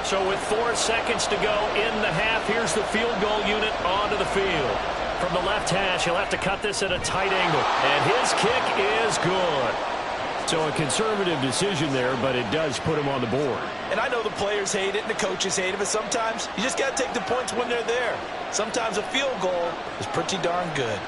So with 4 seconds to go in the half, here's the field goal unit onto the field. From the left hash, he'll have to cut this at a tight angle. And his kick is good. So a conservative decision there, but it does put him on the board. And I know the players hate it and the coaches hate it, but sometimes you just got to take the points when they're there. Sometimes a field goal is pretty darn good.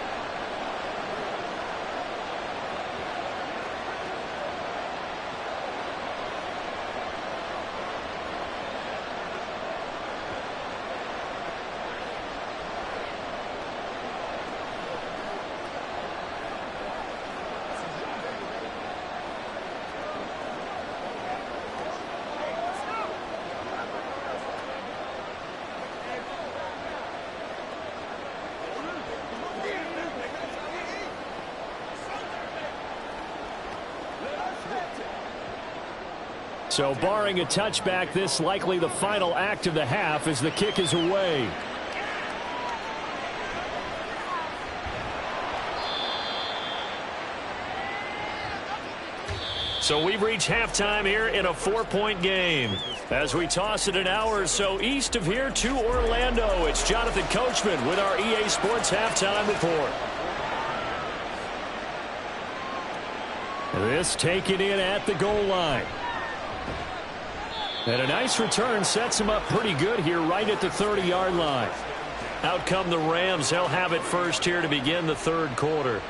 So barring a touchback, this likely the final act of the half as the kick is away. So we've reached halftime here in a 4-point game. As we toss it an hour or so east of here to Orlando, it's Jonathan Coachman with our EA Sports Halftime Report. This taken in at the goal line. And a nice return sets him up pretty good here right at the 30-yard line. Out come the Rams. They'll have it first here to begin the third quarter.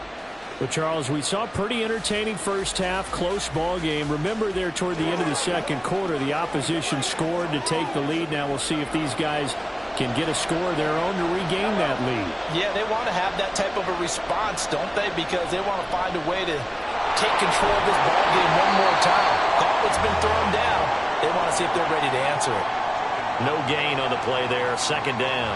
But, Charles, we saw a pretty entertaining first half, close ball game. Remember there toward the end of the second quarter, the opposition scored to take the lead. Now we'll see if these guys can get a score of their own to regain that lead. Yeah, they want to have that type of a response, don't they? Because they want to find a way to take control of this ball game one more time. Gauntlet's been thrown down. They want to see if they're ready to answer it. No gain on the play there, second down.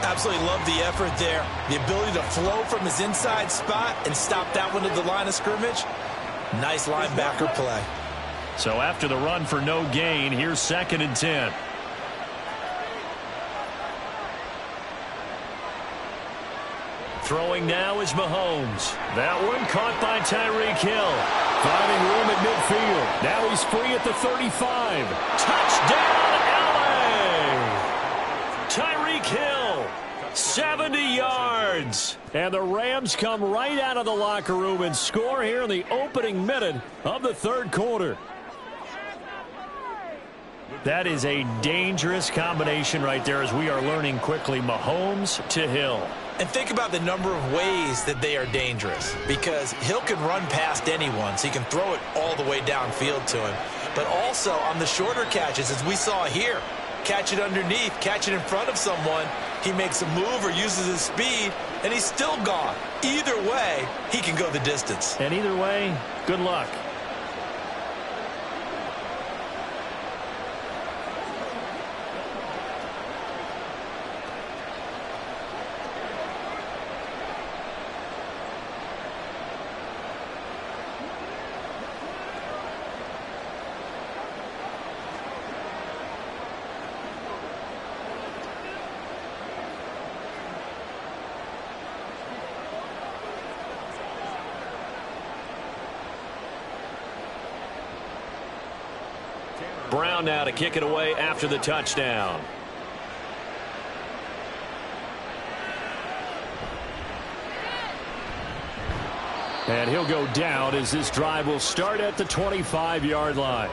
Absolutely love the effort there. The ability to flow from his inside spot and stop that one at the line of scrimmage. Nice linebacker play. So after the run for no gain, here's second and 10. Throwing now is Mahomes. That one caught by Tyreek Hill. Finding room at midfield. Now he's free at the 35. Touchdown, LA! Tyreek Hill, 70 yards. And the Rams come right out of the locker room and score here in the opening minute of the third quarter. That is a dangerous combination right there as we are learning quickly. Mahomes to Hill. And think about the number of ways that they are dangerous, because Hill can run past anyone, so he can throw it all the way downfield to him. But also on the shorter catches, as we saw here, catch it underneath, catch it in front of someone. He makes a move or uses his speed, and he's still gone. Either way, he can go the distance. And either way, good luck. Brown now to kick it away after the touchdown. And he'll go down as this drive will start at the 25-yard line.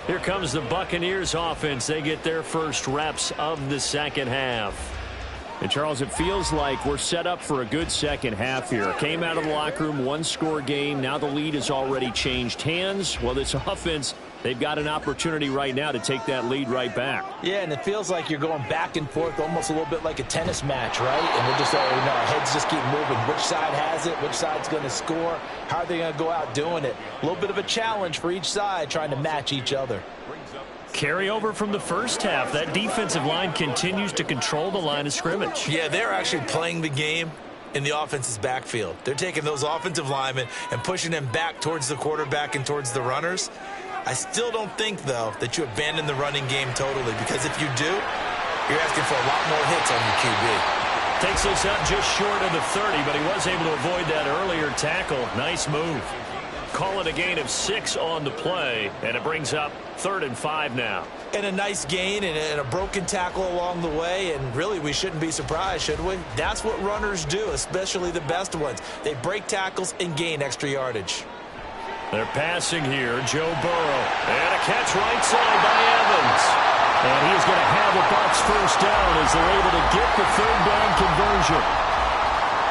Here comes the Buccaneers offense. They get their first reps of the second half. And, Charles, it feels like we're set up for a good second half here. Came out of the locker room, one-score game. Now the lead has already changed hands. Well, this offense, they've got an opportunity right now to take that lead right back. Yeah, and it feels like you're going back and forth almost a little bit like a tennis match, right? And we're just, our heads just keep moving. Which side has it? Which side's going to score? How are they going to go out doing it? A little bit of a challenge for each side trying to match each other. Carry over from the first half. That defensive line continues to control the line of scrimmage. Yeah, they're actually playing the game in the offense's backfield. They're taking those offensive linemen and pushing them back towards the quarterback and towards the runners. I still don't think, though, that you abandon the running game totally, because if you do, you're asking for a lot more hits on your QB. Takes us up just short of the 30, but he was able to avoid that earlier tackle. Nice move. Call it a gain of 6 on the play, and it brings up 3rd and 5 now. And a nice gain and a broken tackle along the way, and really we shouldn't be surprised, should we? That's what runners do, especially the best ones. They break tackles and gain extra yardage. They're passing here. Joe Burrow. And a catch right side by Evans. And he's going to have a Bucs first down as they're able to get the 3rd down conversion.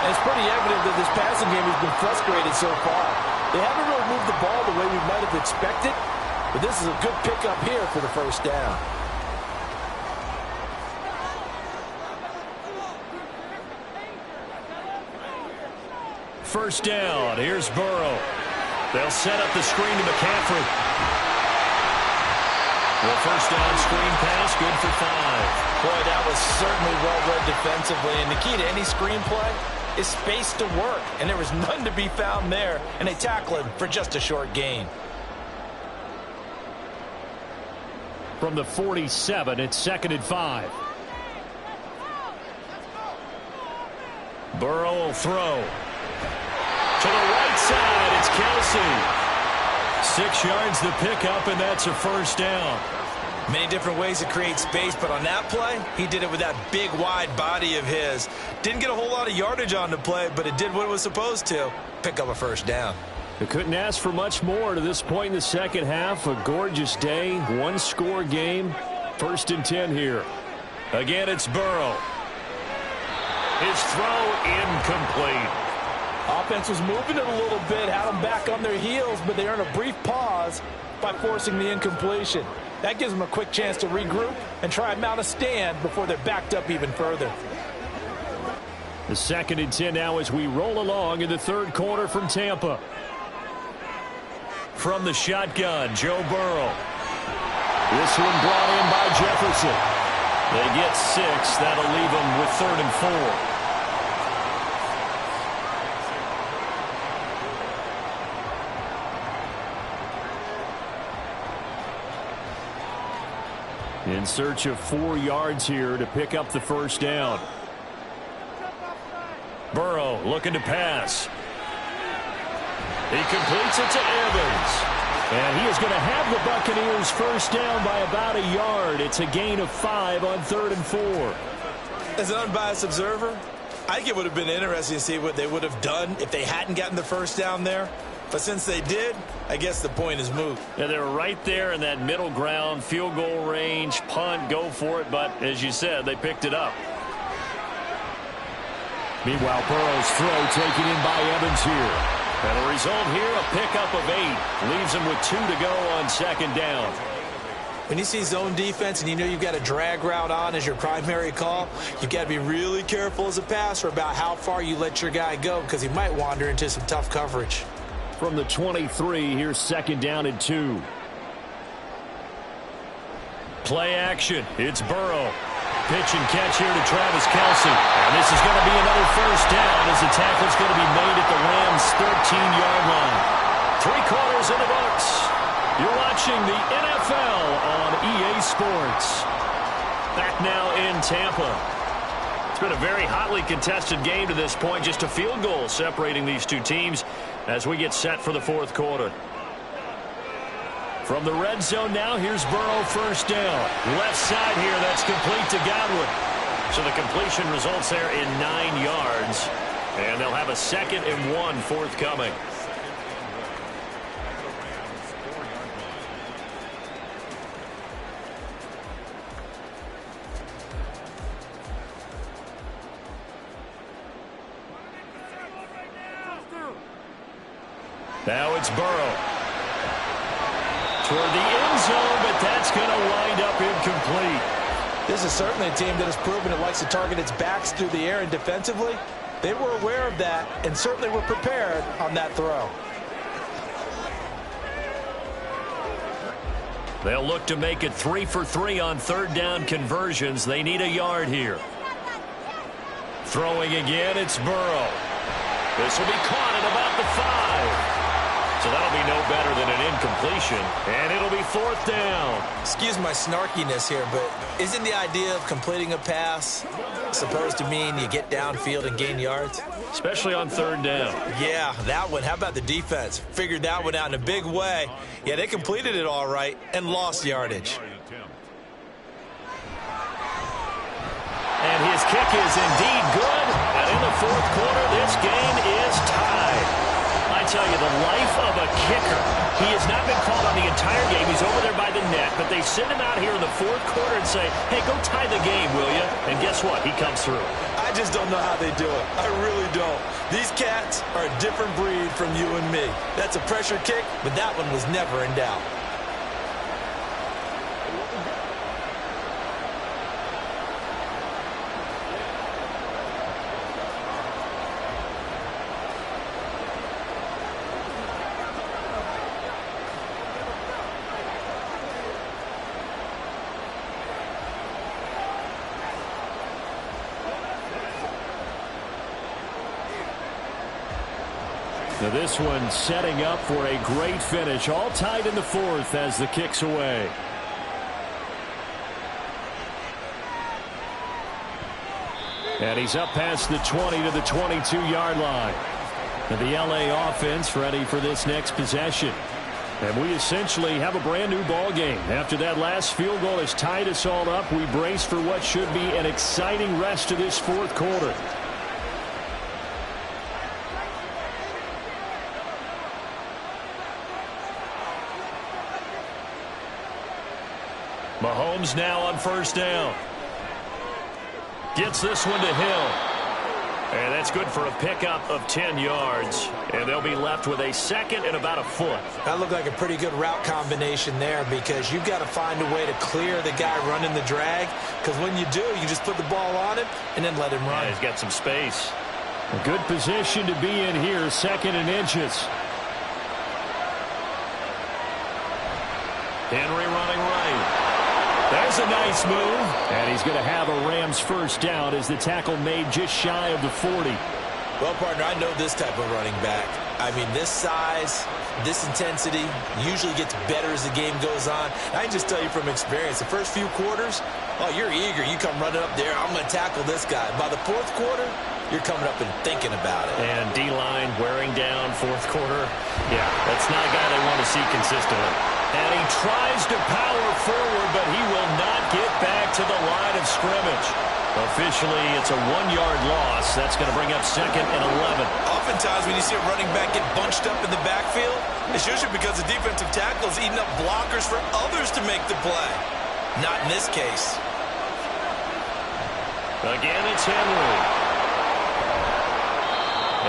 And it's pretty evident that this passing game has been frustrated so far. They haven't really moved the ball the way we might have expected, but this is a good pickup here for the first down. First down. Here's Burrow. They'll set up the screen to McCaffrey. Well, first down screen pass, good for 5. Boy, that was certainly well-read defensively, and the key to any screen play is space to work, and there was none to be found there, and they tackle him for just a short gain. From the 47, it's 2nd and 5. Burrow will throw. To the right side, it's Kelsey. 6 yards the pickup, and that's a first down. Many different ways to create space, but on that play, he did it with that big, wide body of his. Didn't get a whole lot of yardage on the play, but it did what it was supposed to. Pick up a first down. They couldn't ask for much more to this point in the second half. A gorgeous day, one-score game. 1st and 10 here. Again, it's Burrow. His throw incomplete. Offense was moving it a little bit, had them back on their heels, but they earned a brief pause by forcing the incompletion. That gives them a quick chance to regroup and try and mount a stand before they're backed up even further. The 2nd and 10 now as we roll along in the 3rd quarter from Tampa. From the shotgun, Joe Burrow. This one brought in by Jefferson. They get 6. That'll leave them with 3rd and 4. In search of 4 yards here to pick up the first down. Burrow looking to pass. He completes it to Evans. And he is going to have the Buccaneers first down by about a yard. It's a gain of 5 on 3rd and 4. As an unbiased observer, I think it would have been interesting to see what they would have done if they hadn't gotten the first down there. But since they did, I guess the point is moot. Yeah, they're right there in that middle ground, field goal range, punt, go for it. But as you said, they picked it up. Meanwhile, Burrow's throw taken in by Evans here. And the result here, a pickup of 8. Leaves him with 2 to go on 2nd down. When you see zone defense and you know you've got a drag route on as your primary call, you've got to be really careful as a passer about how far you let your guy go because he might wander into some tough coverage. From the 23, here's 2nd down and 2. Play action. It's Burrow. Pitch and catch here to Travis Kelce. And this is going to be another first down as the tackle's going to be made at the Rams' 13-yard line. 3 quarters in the books. You're watching the NFL on EA Sports. Back now in Tampa. It's been a very hotly contested game to this point. Just a field goal separating these two teams as we get set for the 4th quarter. From the red zone now, here's Burrow, first down. Left side here, that's complete to Godwin. So the completion results there in 9 yards. And they'll have a 2nd and 1 forthcoming. Now it's Burrow. Toward the end zone, but that's going to wind up incomplete. This is certainly a team that has proven it likes to target its backs through the air, and defensively, they were aware of that and certainly were prepared on that throw. They'll look to make it 3 for 3 on 3rd down conversions. They need a yard here. Throwing again, it's Burrow. This will be caught at about the 5. So that'll be no better than an incompletion. And it'll be 4th down. Excuse my snarkiness here, but isn't the idea of completing a pass supposed to mean you get downfield and gain yards? Especially on 3rd down. Yeah, that one. How about the defense? Figured that one out in a big way. Yeah, they completed it all right and lost yardage. And his kick is indeed good. And in the 4th quarter, this game is tied. I tell you, the life of a kicker. He has not been called on the entire game. He's over there by the net, but they send him out here in the 4th quarter and say, hey, go tie the game, will you? And guess what? He comes through. I just don't know how they do it. I really don't. These cats are a different breed from you and me. That's a pressure kick, but that one was never in doubt. Now this one setting up for a great finish. All tied in the 4th as the kick's away. And he's up past the 20 to the 22-yard line. And the LA offense ready for this next possession. And we essentially have a brand new ball game. After that last field goal has tied us all up, we brace for what should be an exciting rest of this 4th quarter. Mahomes now on 1st down. Gets this one to Hill. And that's good for a pickup of 10 yards. And they'll be left with a 2nd and about a foot. That looked like a pretty good route combination there because you've got to find a way to clear the guy running the drag. Because when you do, you just put the ball on him and then let him run. Yeah, he's got some space. A good position to be in here, 2nd and inches. Henry running right. There's a nice move. And he's going to have a Rams first down as the tackle made just shy of the 40. Well, partner, I know this type of running back. I mean, this size, this intensity usually gets better as the game goes on. I can just tell you from experience, the first few quarters, oh, you're eager. You come running up there, I'm going to tackle this guy. By the 4th quarter, you're coming up and thinking about it. And D-line wearing down 4th quarter. Yeah, that's not a guy they want to see consistently. And he tries to power forward, but he will not get back to the line of scrimmage. Officially, it's a 1-yard loss. That's going to bring up 2nd and 11. Oftentimes, when you see a running back get bunched up in the backfield, it's usually because the defensive tackle is eating up blockers for others to make the play. Not in this case. Again, it's Henry.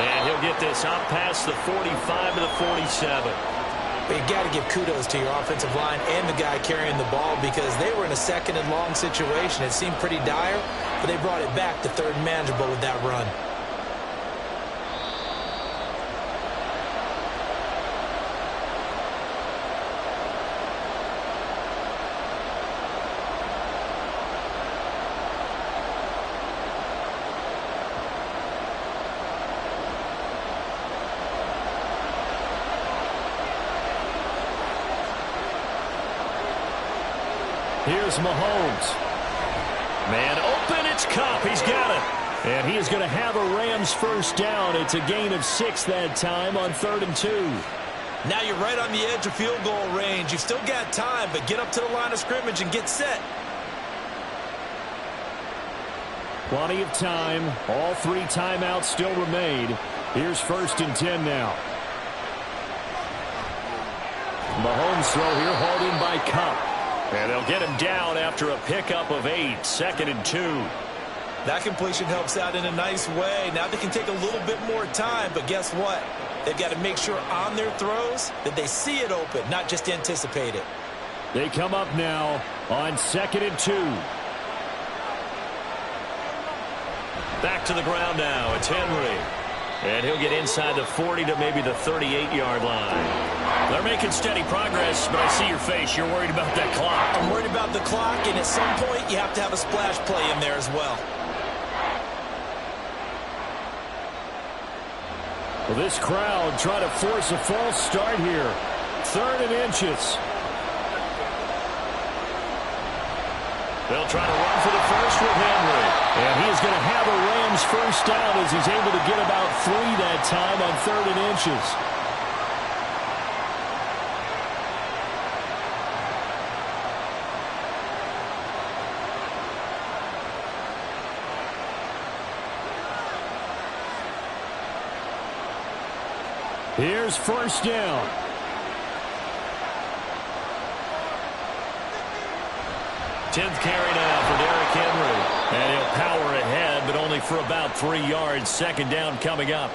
And he'll get this up past the 45 to the 47. But you got to give kudos to your offensive line and the guy carrying the ball because they were in a second and long situation. It seemed pretty dire, but they brought it back to third and manageable with that run. Here's Mahomes. Man open, it's Kupp. He's got it. And he is going to have a Rams first down. It's a gain of 6 that time on 3rd and 2. Now you're right on the edge of field goal range. You've still got time, but get up to the line of scrimmage and get set. Plenty of time. All 3 timeouts still remain. Here's 1st and 10 now. Mahomes throw here, hauled in by Kupp. And they'll get him down after a pickup of 8, 2nd and 2. That completion helps out in a nice way. Now they can take a little bit more time, but guess what? They've got to make sure on their throws that they see it open, not just anticipate it. They come up now on 2nd and 2. Back to the ground now. It's Henry. And he'll get inside the 40 to maybe the 38-yard line. They're making steady progress, but I see your face. You're worried about that clock. I'm worried about the clock, and at some point you have to have a splash play in there as well. Well, this crowd trying to force a false start here. 3rd and inches. They'll try to run for the first with Henry. And he's going to have a Rams first down as he's able to get about 3 that time on 3rd and inches. Here's 1st down. Tenth carry now for Derrick Henry. And he'll power ahead, but only for about 3 yards. 2nd down coming up.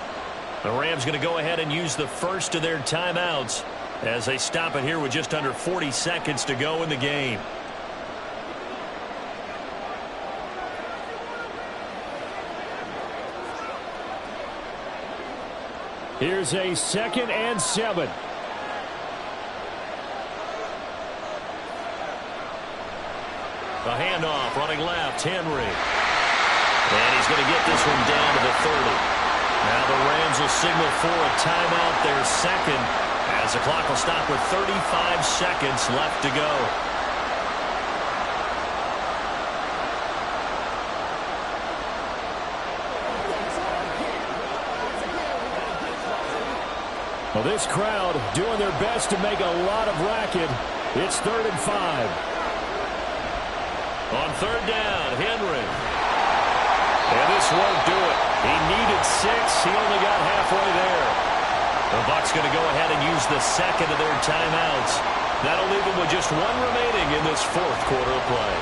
The Rams going to go ahead and use the first of their timeouts as they stop it here with just under 40 seconds to go in the game. Here's a 2nd and 7. A handoff, running left, Henry. And he's going to get this one down to the 30. Now the Rams will signal for a timeout, their 2nd, as the clock will stop with 35 seconds left to go. Well, this crowd doing their best to make a lot of racket. It's 3rd and 5. On 3rd down, Henry. And this won't do it. He needed 6. He only got halfway there. The Bucs going to go ahead and use the 2nd of their timeouts. That'll leave them with just 1 remaining in this 4th quarter of play.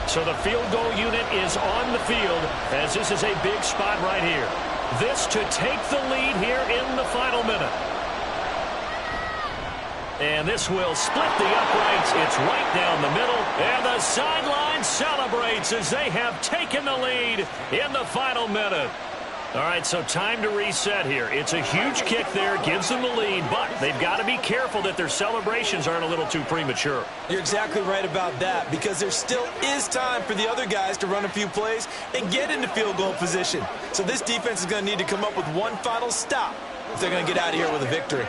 So the field goal unit is on the field as this is a big spot right here. This to take the lead here in the final minute. And this will split the uprights. It's right down the middle. And the sideline celebrates as they have taken the lead in the final minute. All right, so time to reset here. It's a huge kick there, gives them the lead, but they've got to be careful that their celebrations aren't a little too premature. You're exactly right about that because there still is time for the other guys to run a few plays and get into field goal position. So this defense is going to need to come up with one final stop if they're going to get out of here with a victory.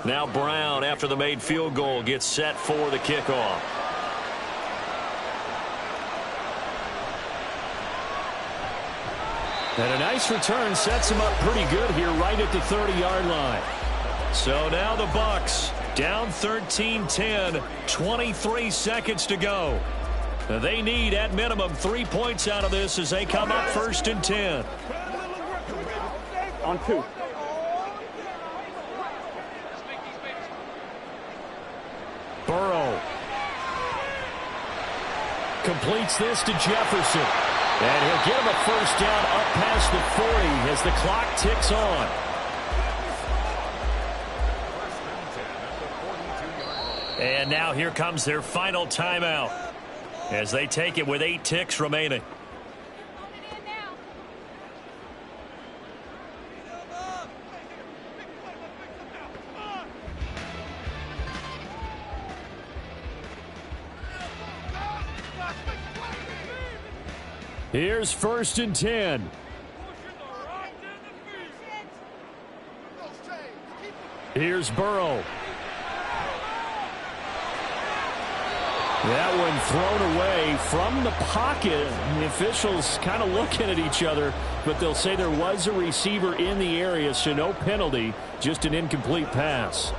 Now Brown, after the made field goal, gets set for the kickoff. And a nice return sets him up pretty good here right at the 30-yard line. So now the Bucks down 13-10, 23 seconds to go. They need, at minimum, 3 points out of this as they come up 1st and 10. On 2. Burrow completes this to Jefferson. And he'll get him a first down up past the 40 as the clock ticks on. And now here comes their final timeout as they take it with 8 ticks remaining. Here's 1st and 10. Here's Burrow. That one thrown away from the pocket. And the officials kind of looking at each other, but they'll say there was a receiver in the area, so no penalty, just an incomplete pass.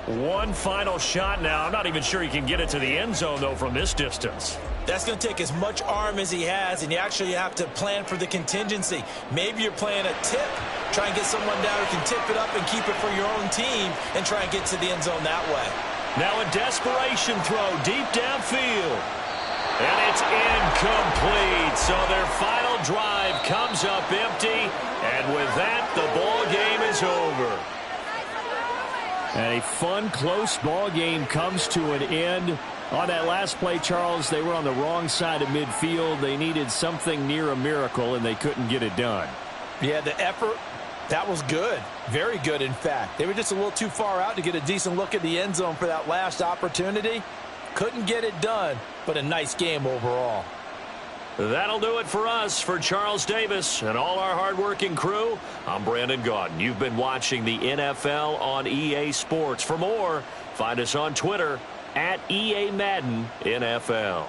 One final shot now. I'm not even sure he can get it to the end zone, though, from this distance. That's going to take as much arm as he has, and you actually have to plan for the contingency. Maybe you're playing a tip. Try and get someone down who can tip it up and keep it for your own team and try and get to the end zone that way. Now a desperation throw deep downfield. And it's incomplete. So their final drive comes up empty. And with that, the ball game is over. And a fun, close ball game comes to an end. On that last play, Charles, they were on the wrong side of midfield. They needed something near a miracle, and they couldn't get it done. Yeah, the effort, that was good. Very good, in fact. They were just a little too far out to get a decent look at the end zone for that last opportunity. Couldn't get it done, but a nice game overall. That'll do it for us. For Charles Davis and all our hardworking crew, I'm Brandon Gaudin. You've been watching the NFL on EA Sports. For more, find us on Twitter at EA Madden NFL.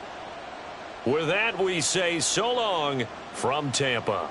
With that, we say so long from Tampa.